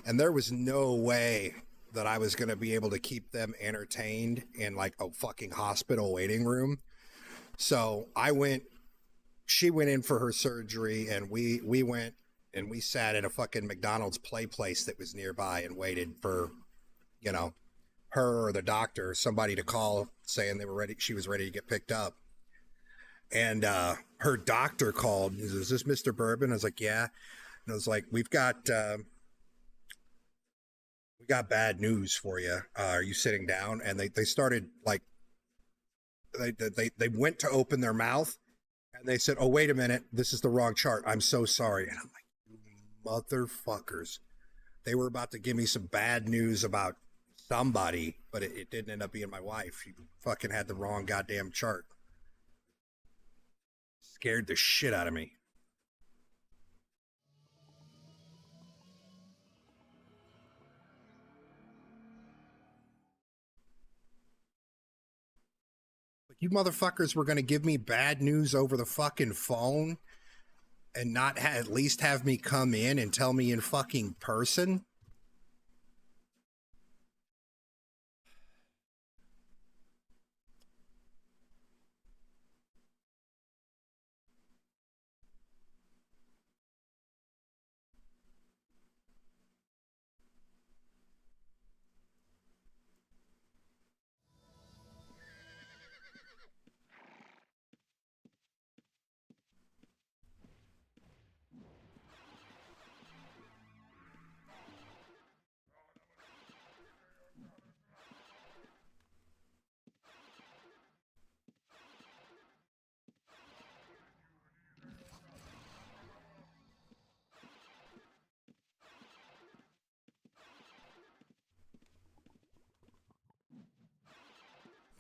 [SPEAKER 3] And there was no way that I was going to be able to keep them entertained in like a fucking hospital waiting room. So she went in for her surgery, and we went and we sat at a fucking McDonald's play place that was nearby and waited for, her or the doctor or somebody to call saying they were ready. She was ready to get picked up. And her doctor called. He said, "Is this Mr. Bourbon?" I was like, "Yeah." And I was like, we got bad news for you. Are you sitting down? And they started like, they went to open their mouth, and they said, "Oh, wait a minute. This is the wrong chart. I'm so sorry." And I'm like, "You motherfuckers." They were about to give me some bad news about somebody, but it didn't end up being my wife. She fucking had the wrong goddamn chart. Scared the shit out of me. You motherfuckers were going to give me bad news over the fucking phone and not at least have me come in and tell me in fucking person?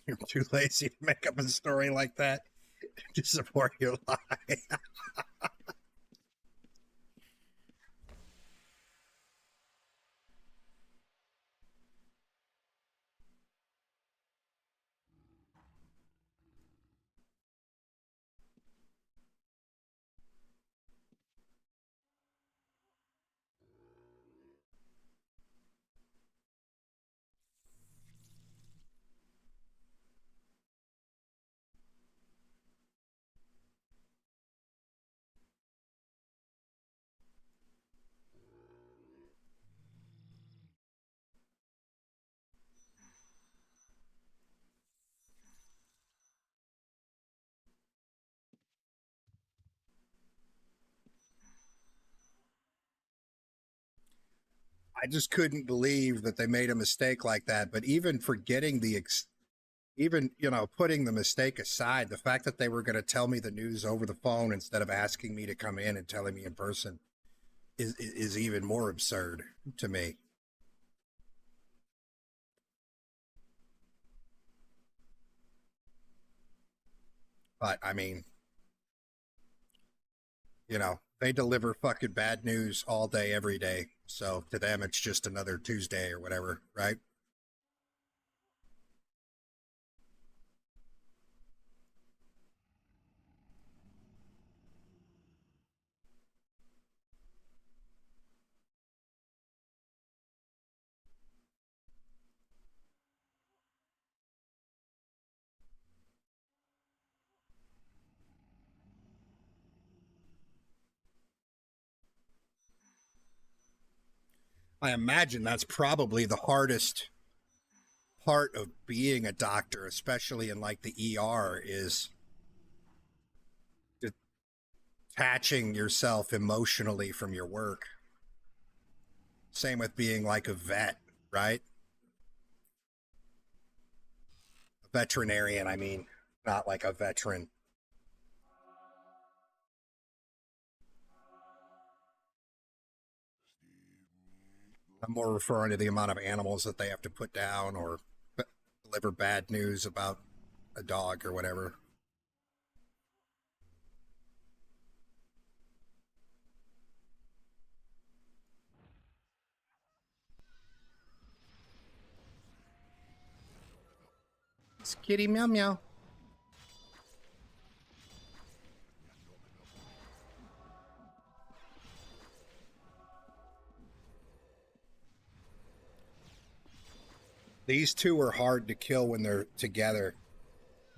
[SPEAKER 3] You're too lazy to make up a story like that to support your lie. I just couldn't believe that they made a mistake like that. But even forgetting putting the mistake aside, the fact that they were going to tell me the news over the phone instead of asking me to come in and telling me in person is even more absurd to me. But I mean, they deliver fucking bad news all day, every day. So to them, it's just another Tuesday or whatever, right? I imagine that's probably the hardest part of being a doctor, especially in like the ER, is detaching yourself emotionally from your work. Same with being like a vet, right? A veterinarian, I mean, not like a veteran. I'm more referring to the amount of animals that they have to put down or deliver bad news about a dog or whatever. It's kitty meow meow. These two are hard to kill when they're together.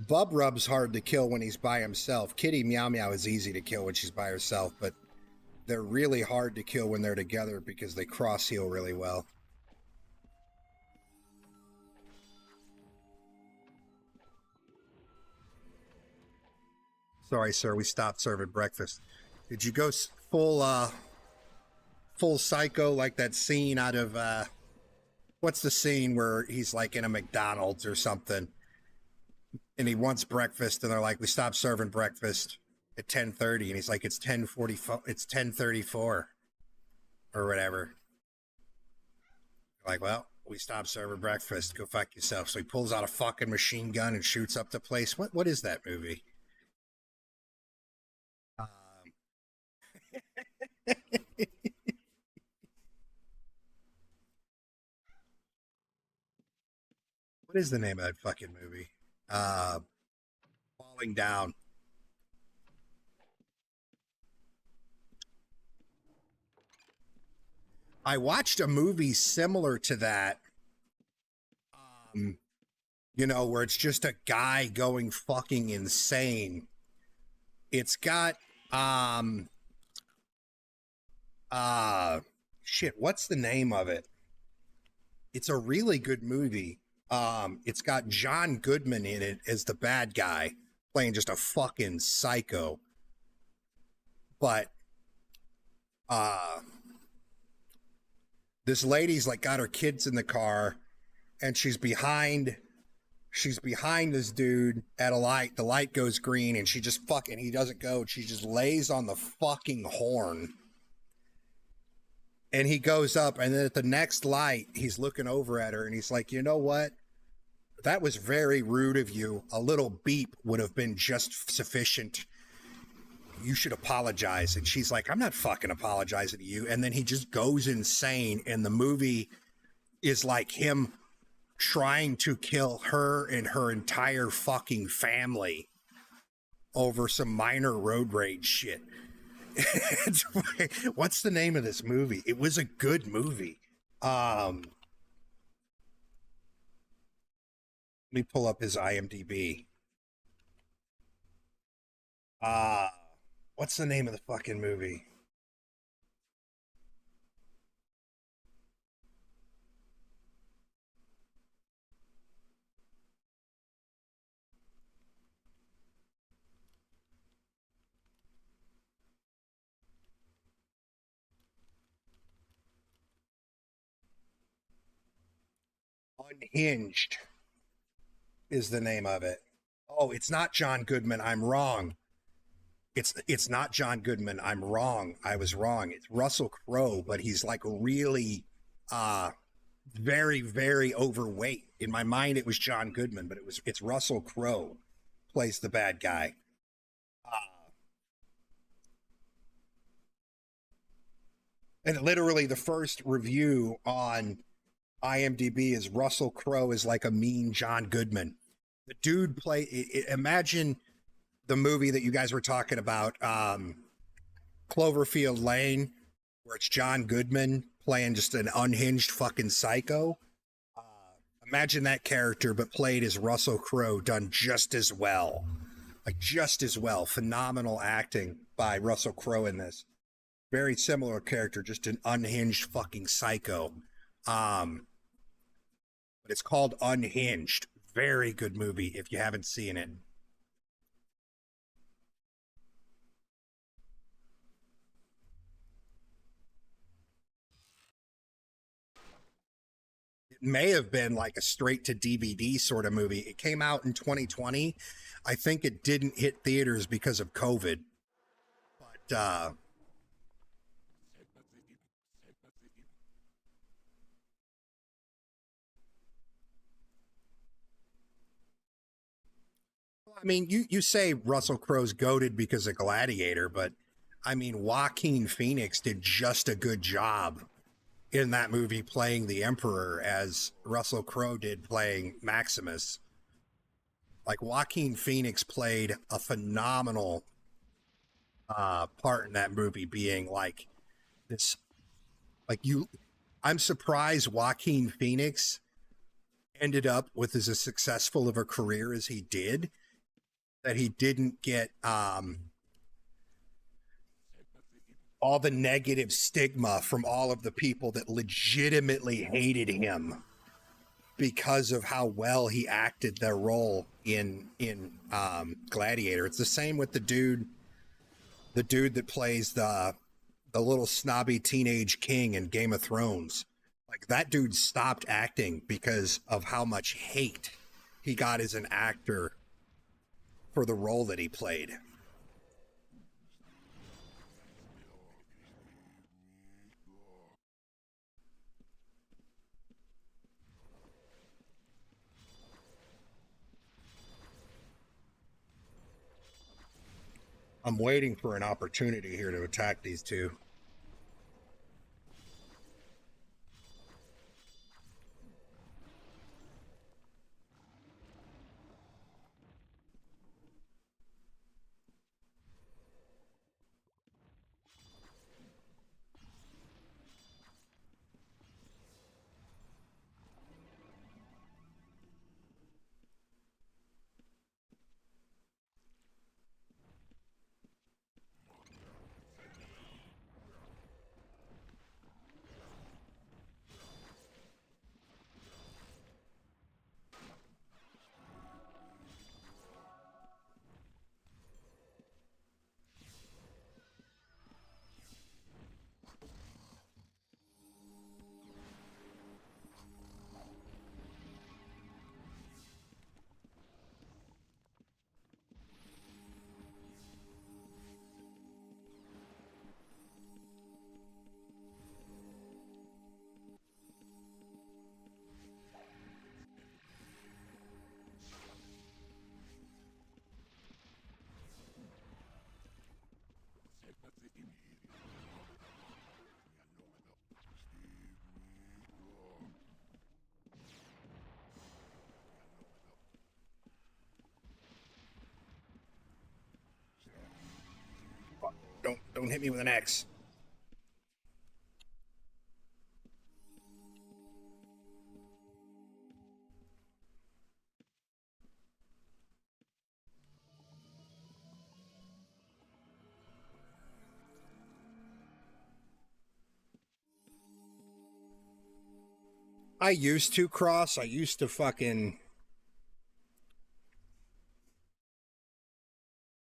[SPEAKER 3] Bub Rub's hard to kill when he's by himself. Kitty Meow Meow is easy to kill when she's by herself, but they're really hard to kill when they're together because they cross heal really well. Sorry, sir, we stopped serving breakfast. Did you go full psycho like that scene out of what's the scene where he's like in a McDonald's or something and he wants breakfast and they're like, we stopped serving breakfast at 10:30 and he's like, it's 10:44, it's 10:34 or whatever. Like, well, we stopped serving breakfast, go fuck yourself. So he pulls out a fucking machine gun and shoots up the place. What is that movie? What is the name of that fucking movie? Falling Down. I watched a movie similar to that. You know, where it's just a guy going fucking insane. It's got shit, what's the name of it? It's a really good movie. It's got John Goodman in it as the bad guy, playing just a fucking psycho. But this lady's like got her kids in the car and she's behind this dude at a light. The light goes green and she just fucking, he doesn't go. She just lays on the fucking horn. And he goes up, and then at the next light, he's looking over at her, and he's like, you know what? That was very rude of you. A little beep would have been just sufficient. You should apologize. And she's like, I'm not fucking apologizing to you. And then he just goes insane, and the movie is like him trying to kill her and her entire fucking family over some minor road rage shit. What's the name of this movie? It was a good movie. Let me pull up his IMDb. What's the name of the fucking movie? Unhinged is the name of it. Oh, it's not John Goodman. I'm wrong. It's not John Goodman. I'm wrong. I was wrong. It's Russell Crowe, but he's like really very, very overweight. In my mind it was John Goodman, but it's Russell Crowe plays the bad guy. And literally the first review on IMDb is Russell Crowe is like a mean John Goodman. The dude imagine the movie that you guys were talking about, Cloverfield Lane, where it's John Goodman playing just an unhinged fucking psycho. Imagine that character, but played as Russell Crowe, done just as well. Like, just as well. Phenomenal acting by Russell Crowe in this. Very similar character, just an unhinged fucking psycho. But it's called Unhinged. Very good movie if you haven't seen it. It may have been like a straight to DVD sort of movie. It came out in 2020. I think it didn't hit theaters because of COVID. But I mean, you say Russell Crowe's goated because of Gladiator, but I mean, Joaquin Phoenix did just a good job in that movie playing the Emperor as Russell Crowe did playing Maximus. Like, Joaquin Phoenix played a phenomenal part in that movie, being like this, like you. I'm surprised Joaquin Phoenix ended up with as successful of a career as he did, that he didn't get all the negative stigma from all of the people that legitimately hated him because of how well he acted their role in Gladiator. It's the same with the dude that plays the little snobby teenage king in Game of Thrones. Like, that dude stopped acting because of how much hate he got as an actor for the role that he played. I'm waiting for an opportunity here to attack these two. Don't hit me with an X. I used to cross. I used to fucking...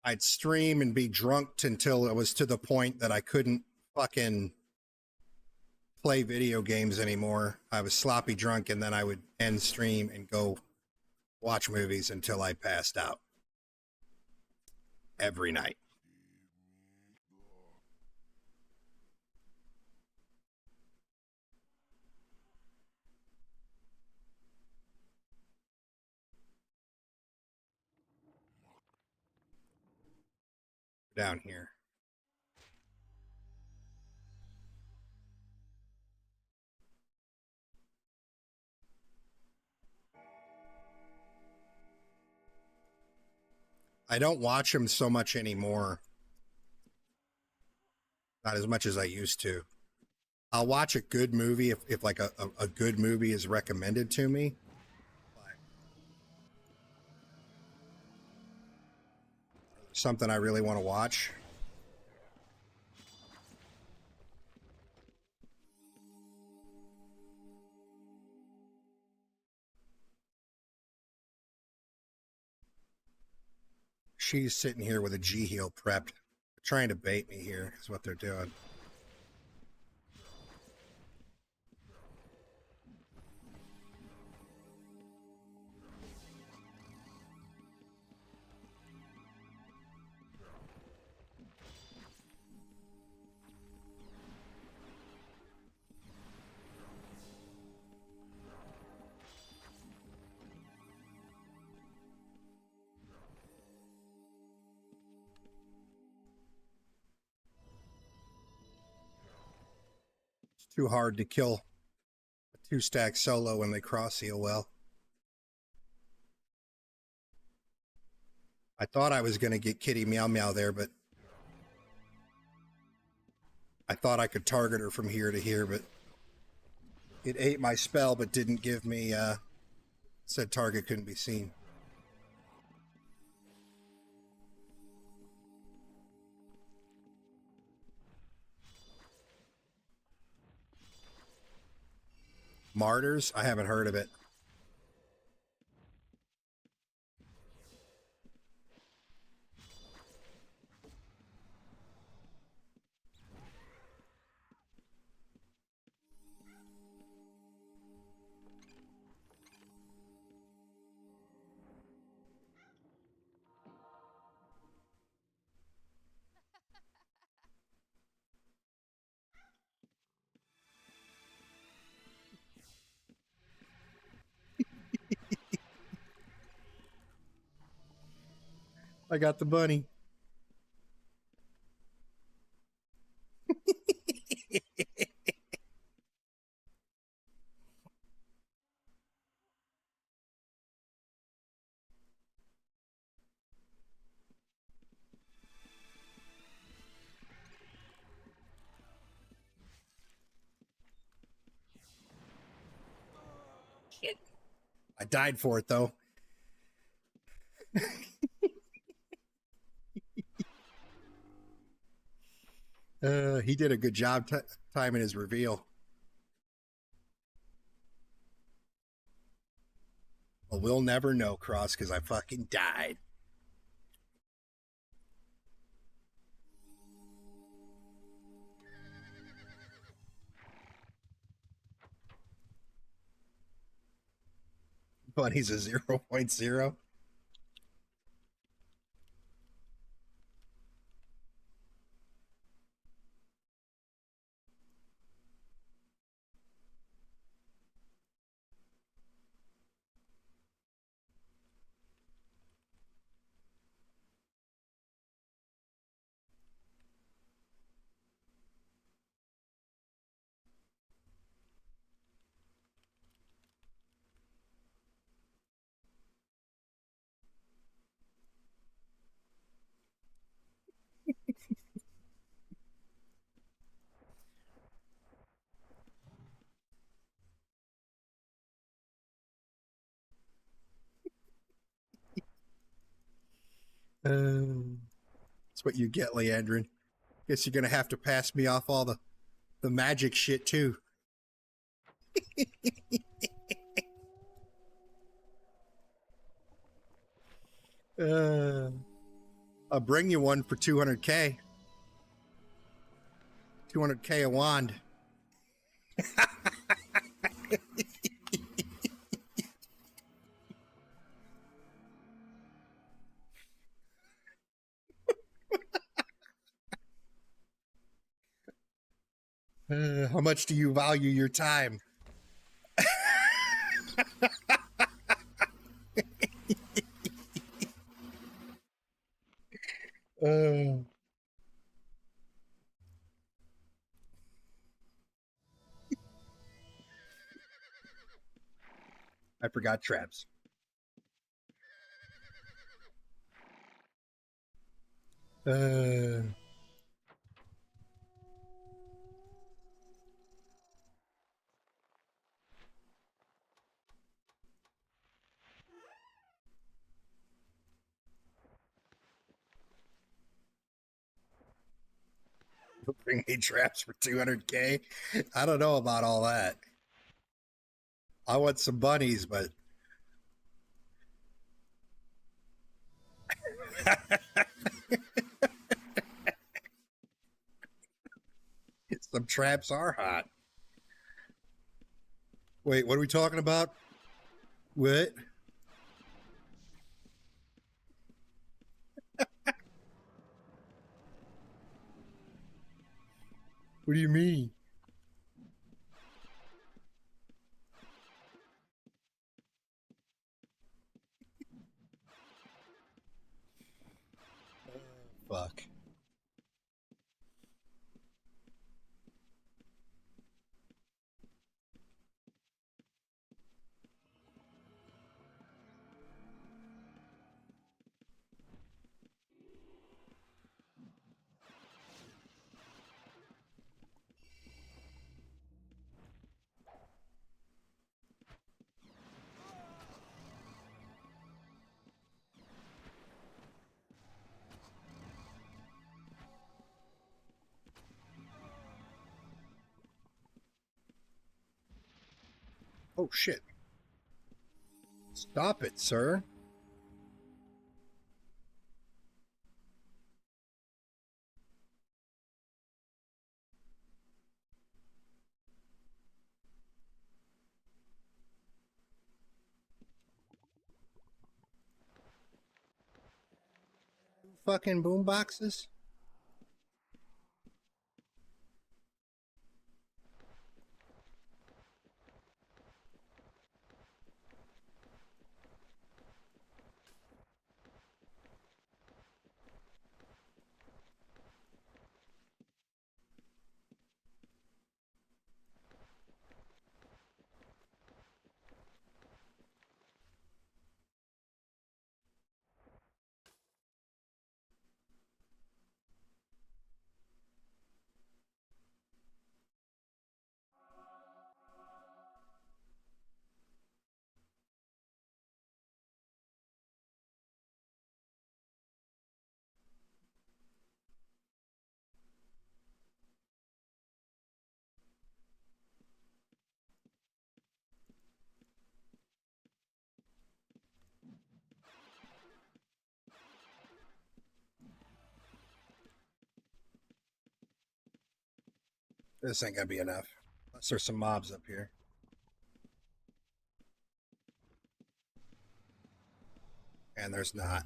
[SPEAKER 3] I'd stream and be drunk until it was to the point that I couldn't fucking play video games anymore. I was sloppy drunk, and then I would end stream and go watch movies until I passed out. Every night. Down here. I don't watch them so much anymore. Not as much as I used to. I'll watch a good movie if like a good movie is recommended to me. Something I really want to watch. She's sitting here with a G-heel prepped. Trying to bait me here is what they're doing. Too hard to kill a 2-stack solo when they cross heal well. I thought I was going to get Kitty Meow Meow there, but I thought I could target her from here to here, but it ate my spell, but didn't give me, said target couldn't be seen. Martyrs? I haven't heard of it. I got the bunny. Shit. I died for it, though. He did a good job timing his reveal. Well, we'll never know, Cross, because I fucking died. Bunny's a 0.0. That's what you get, Leandrin. Guess you're gonna have to pass me off all the magic shit too. I'll bring you one for 200k. 200k a wand. How much do you value your time? I forgot traps. Bring me traps for 200k. I don't know about all that. I want some bunnies, but some traps are hot. Wait, what are we talking about? What? What do you mean? Fuck. Oh, shit. Stop it, sir. Fucking boom boxes. This ain't gonna be enough. Unless there's some mobs up here. And there's not.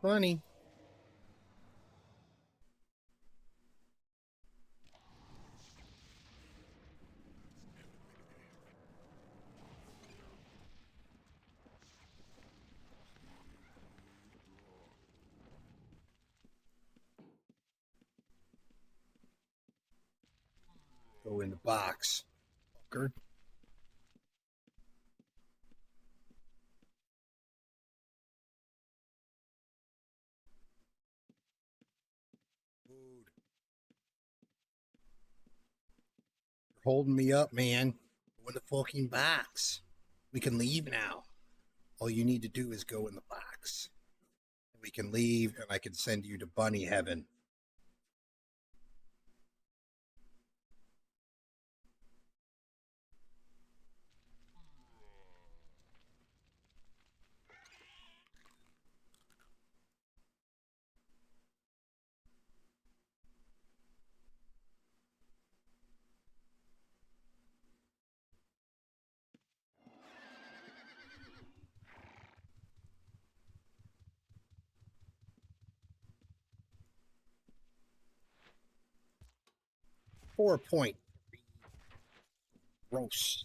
[SPEAKER 3] Funny. Go in the box. Fucker. You're holding me up, man. Go in the fucking box. We can leave now. All you need to do is go in the box. We can leave, and I can send you to bunny heaven. .4. Gross.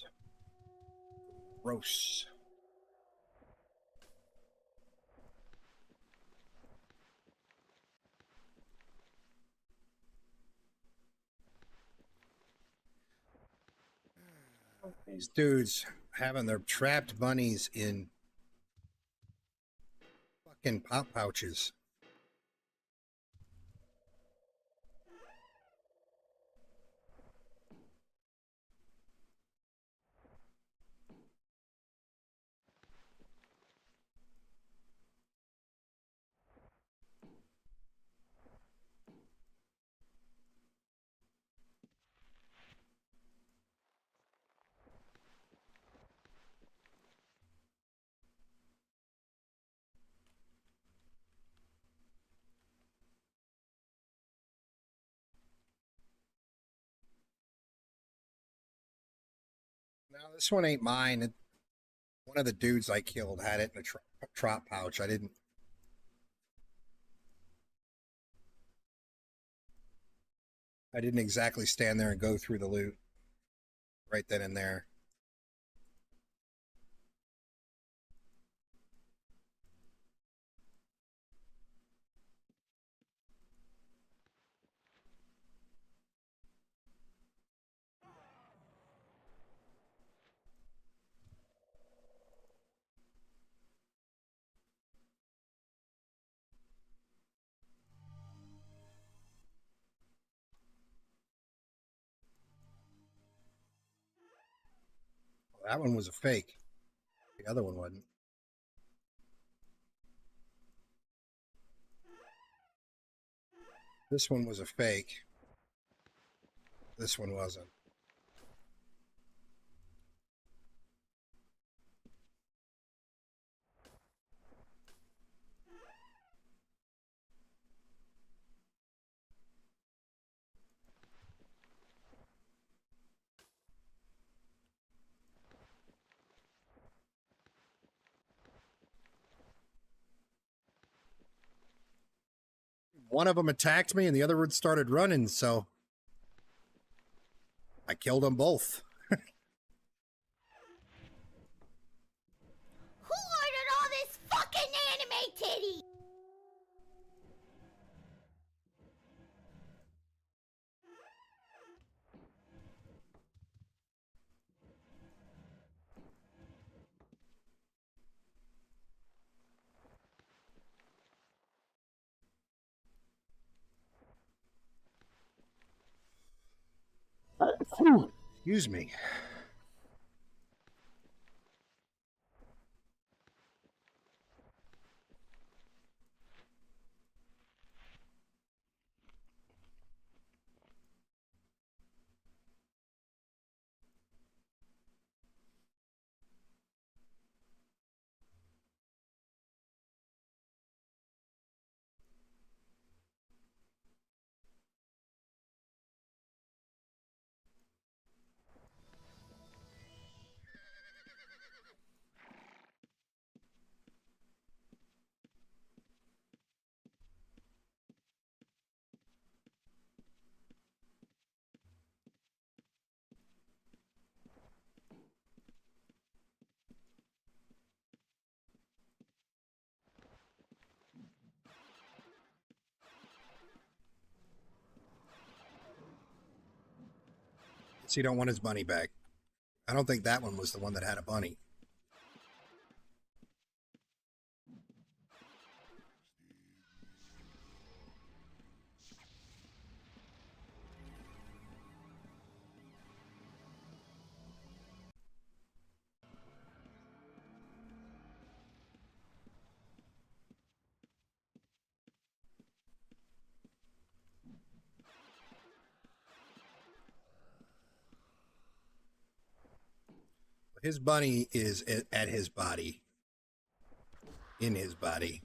[SPEAKER 3] Gross. These dudes having their trapped bunnies in fucking pop pouches. No, this one ain't mine. One of the dudes I killed had it in a trap pouch. I didn't exactly stand there and go through the loot right then and there. Well, that one was a fake. The other one wasn't. This one was a fake. This one wasn't. One of them attacked me and the other one started running, so I killed them both.
[SPEAKER 4] Who ordered all this fucking anime titty?
[SPEAKER 3] Excuse me. So you don't want his bunny back. I don't think that one was the one that had a bunny. His bunny is at his body. In his body.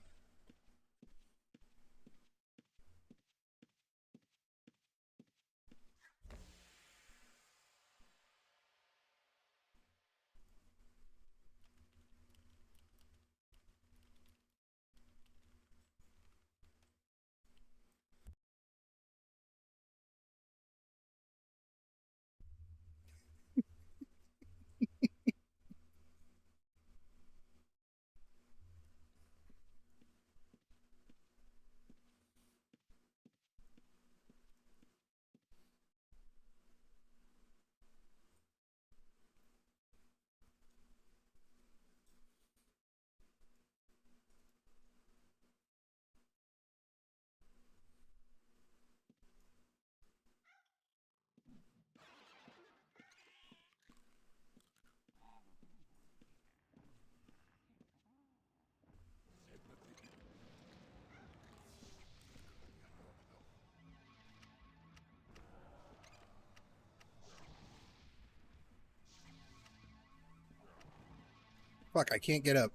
[SPEAKER 3] Fuck, I can't get a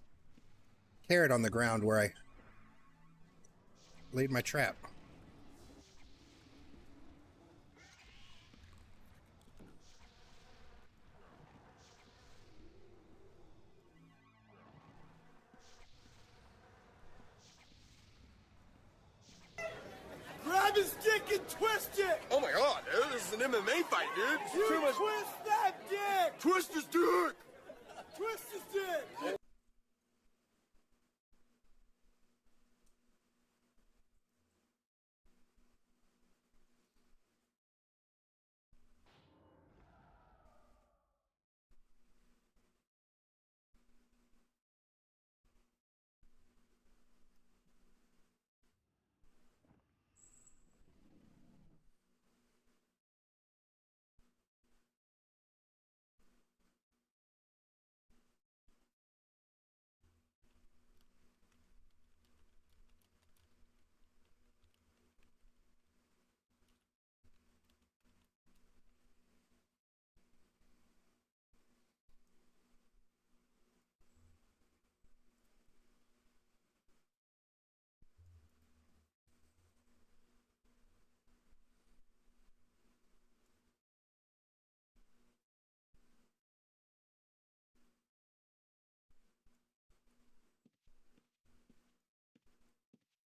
[SPEAKER 3] carrot on the ground where I laid my trap.
[SPEAKER 5] MMA fight, dude. You twist that dick! Twist his dick! Twist his dick!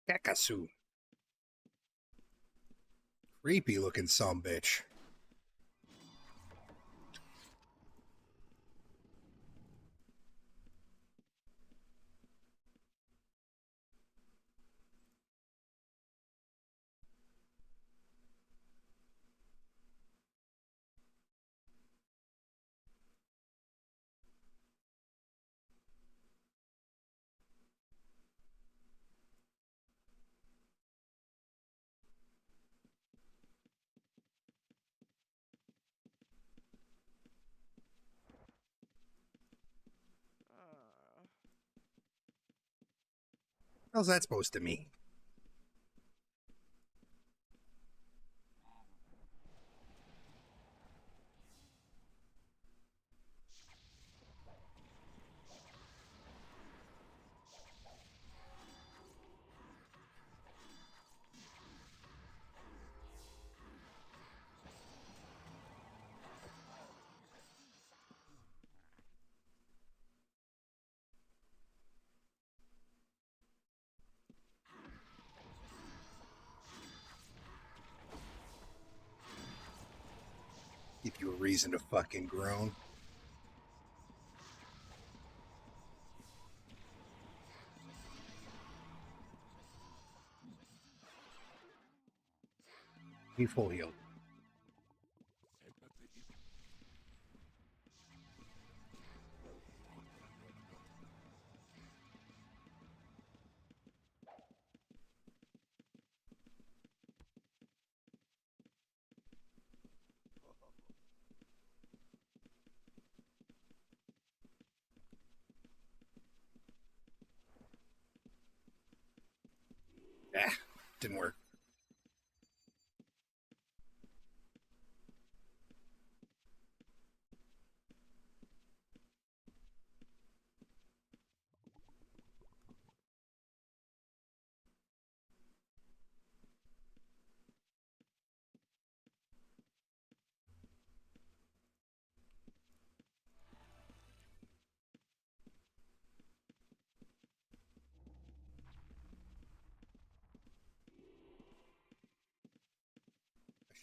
[SPEAKER 3] Kakasu. Creepy looking sumbitch. How's that supposed to mean? Give you a reason to fucking groan. Be full healed. Ah, didn't work.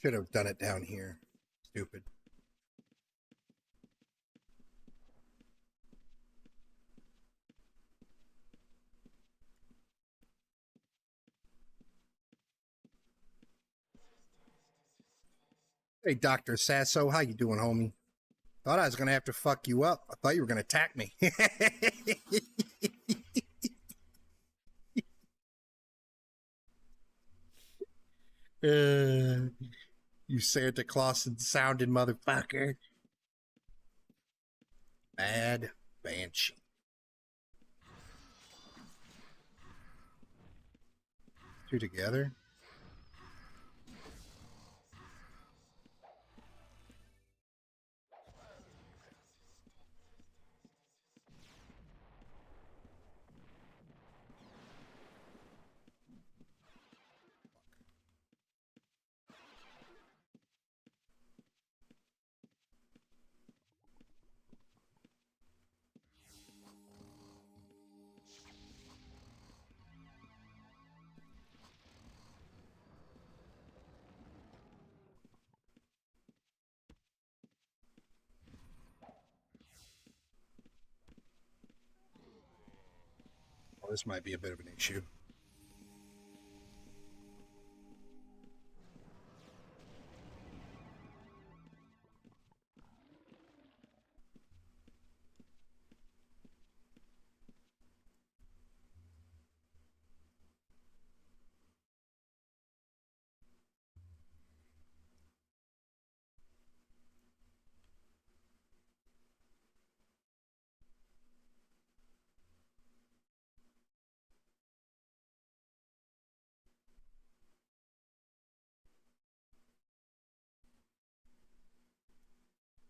[SPEAKER 3] Should have done it down here. Stupid. Hey, Dr. Sasso, how you doing, homie? Thought I was gonna have to fuck you up. I thought you were gonna attack me. You Santa Claus sounding motherfucker. Bad Banshee. Two together. this might be a bit of an issue.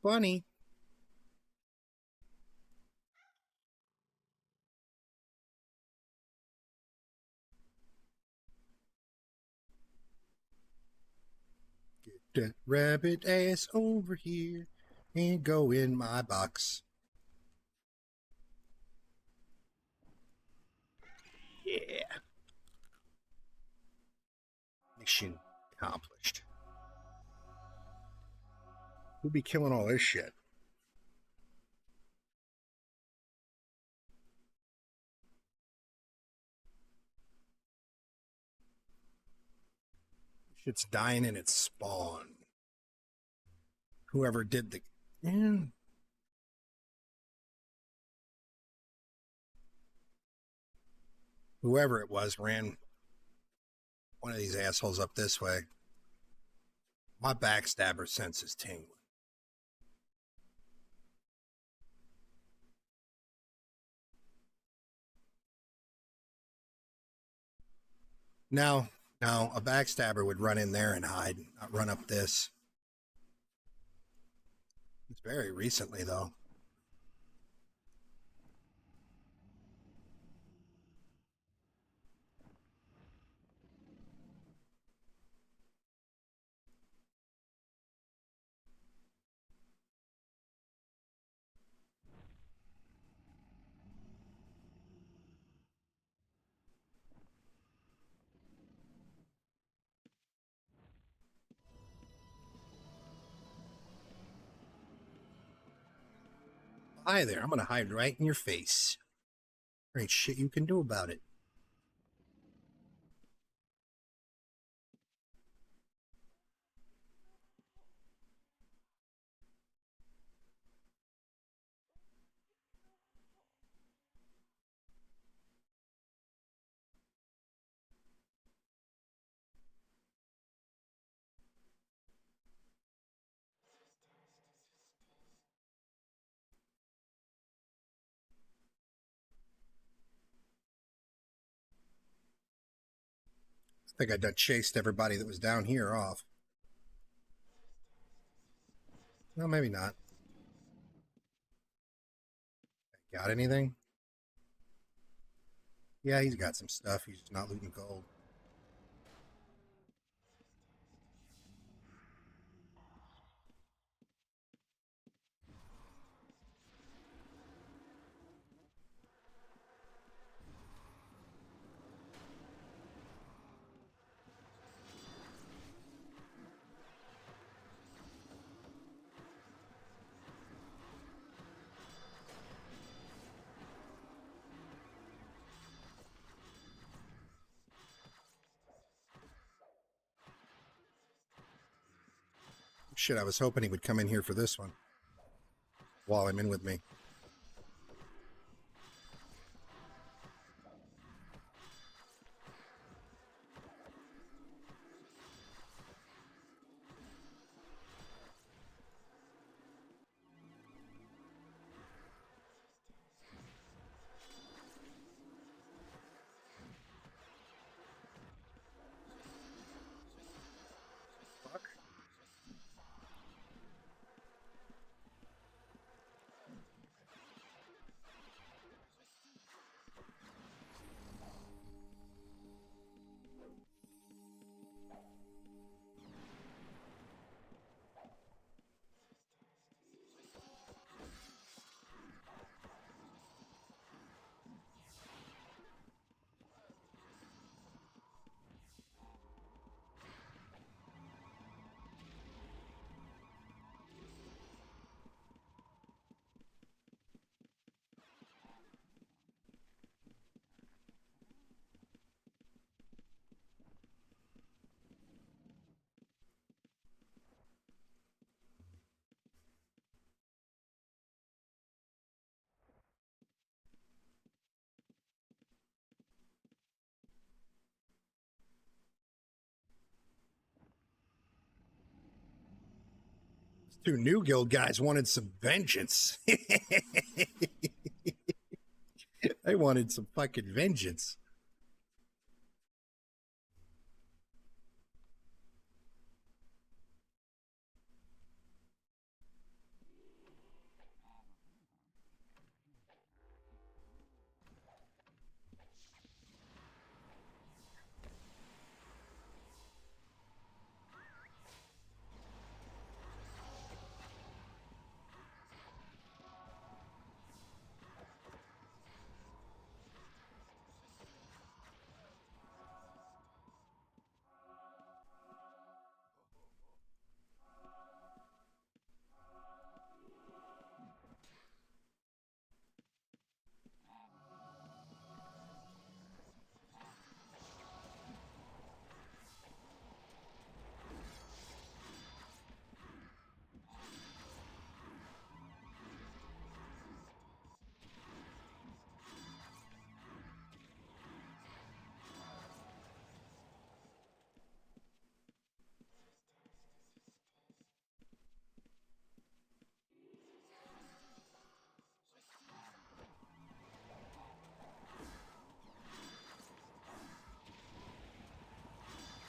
[SPEAKER 3] Funny. Get that rabbit ass over here and go in my box. Yeah. Mission accomplished. Who'll be killing all this shit? Shit's dying in its spawn. Whoever did the... Yeah. Whoever it was ran one of these assholes up this way. My backstabber sense is tingling. No, a backstabber would run in there and hide, not run up this. It's very recently, though. Hi there, I'm gonna hide right in your face. There ain't shit you can do about it. I think I done chased everybody that was down here off. Well, maybe not. Got anything? Yeah, he's got some stuff. He's just not looting gold. Shit, I was hoping he would come in here for this one. While I'm in with me. Two new guild guys wanted some vengeance. They wanted some fucking vengeance.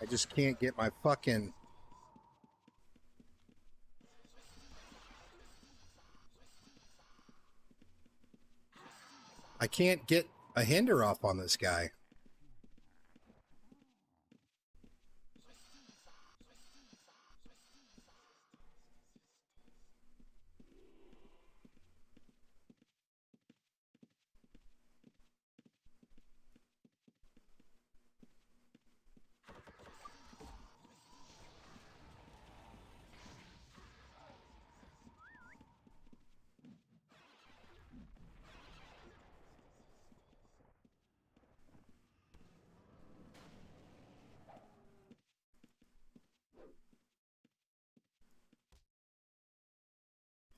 [SPEAKER 3] I just can't get my fucking... I can't get a hinder off on this guy.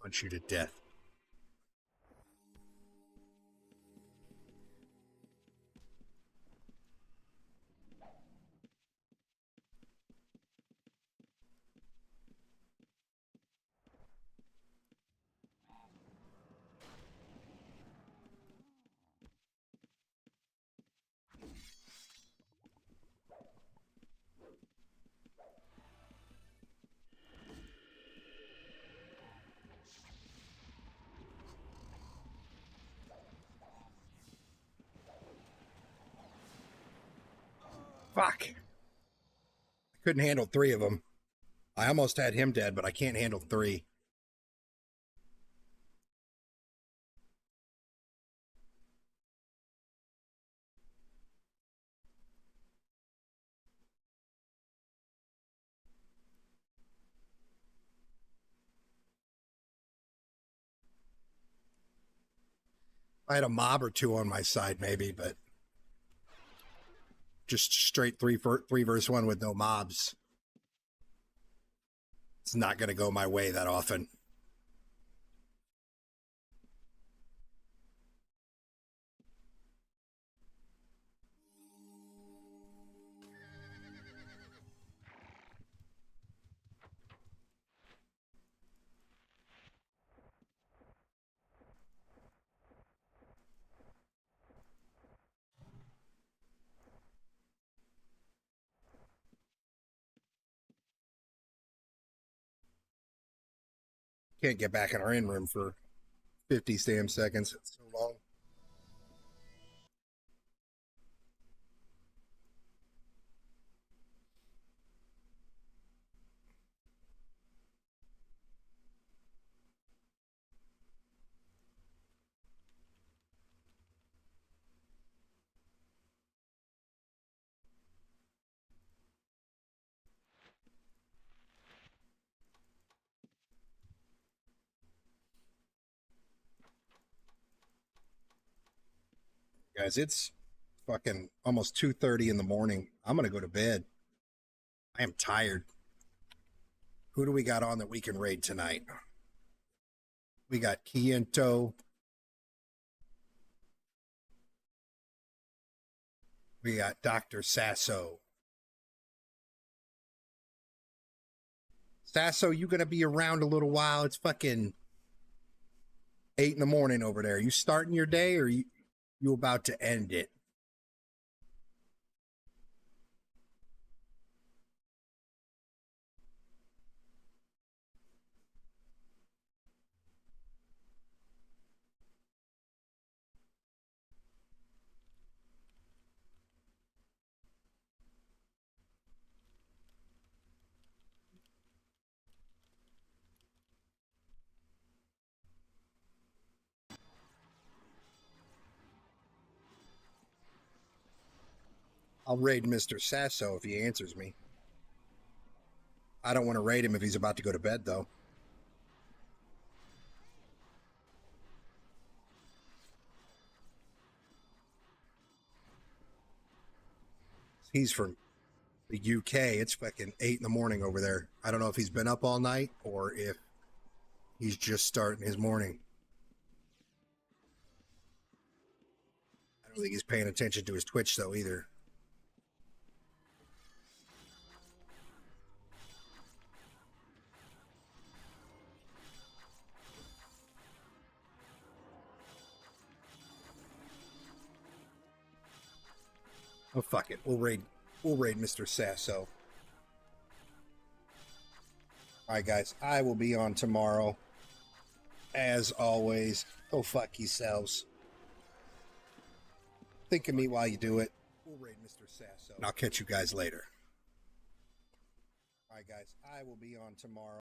[SPEAKER 3] Punch you to death. Fuck. I couldn't handle three of them. I almost had him dead, but I can't handle three. I had a mob or two on my side, maybe, but just straight three versus one with no mobs. It's not going to go my way that often. Can't get back in our in room for 50 damn seconds. It's so long. Guys, it's fucking almost 2:30 in the morning. I'm going to go to bed. I am tired. Who do we got on that we can raid tonight? We got Kiento. We got Dr. Sasso. Sasso, you gonna be around a little while? It's fucking 8 in the morning over there. You starting your day or you about to end it? I'll raid Mr. Sasso if he answers me. I don't want to raid him if he's about to go to bed, though. He's from the UK. It's fucking 8 in the morning over there. I don't know if he's been up all night or if he's just starting his morning. I don't think he's paying attention to his Twitch, though, either. Oh, fuck it. We'll raid Mr. Sasso. All right, guys. I will be on tomorrow. As always, go fuck yourselves. Think of me while you do it. We'll raid Mr. Sasso. And I'll catch you guys later. All right, guys. I will be on tomorrow.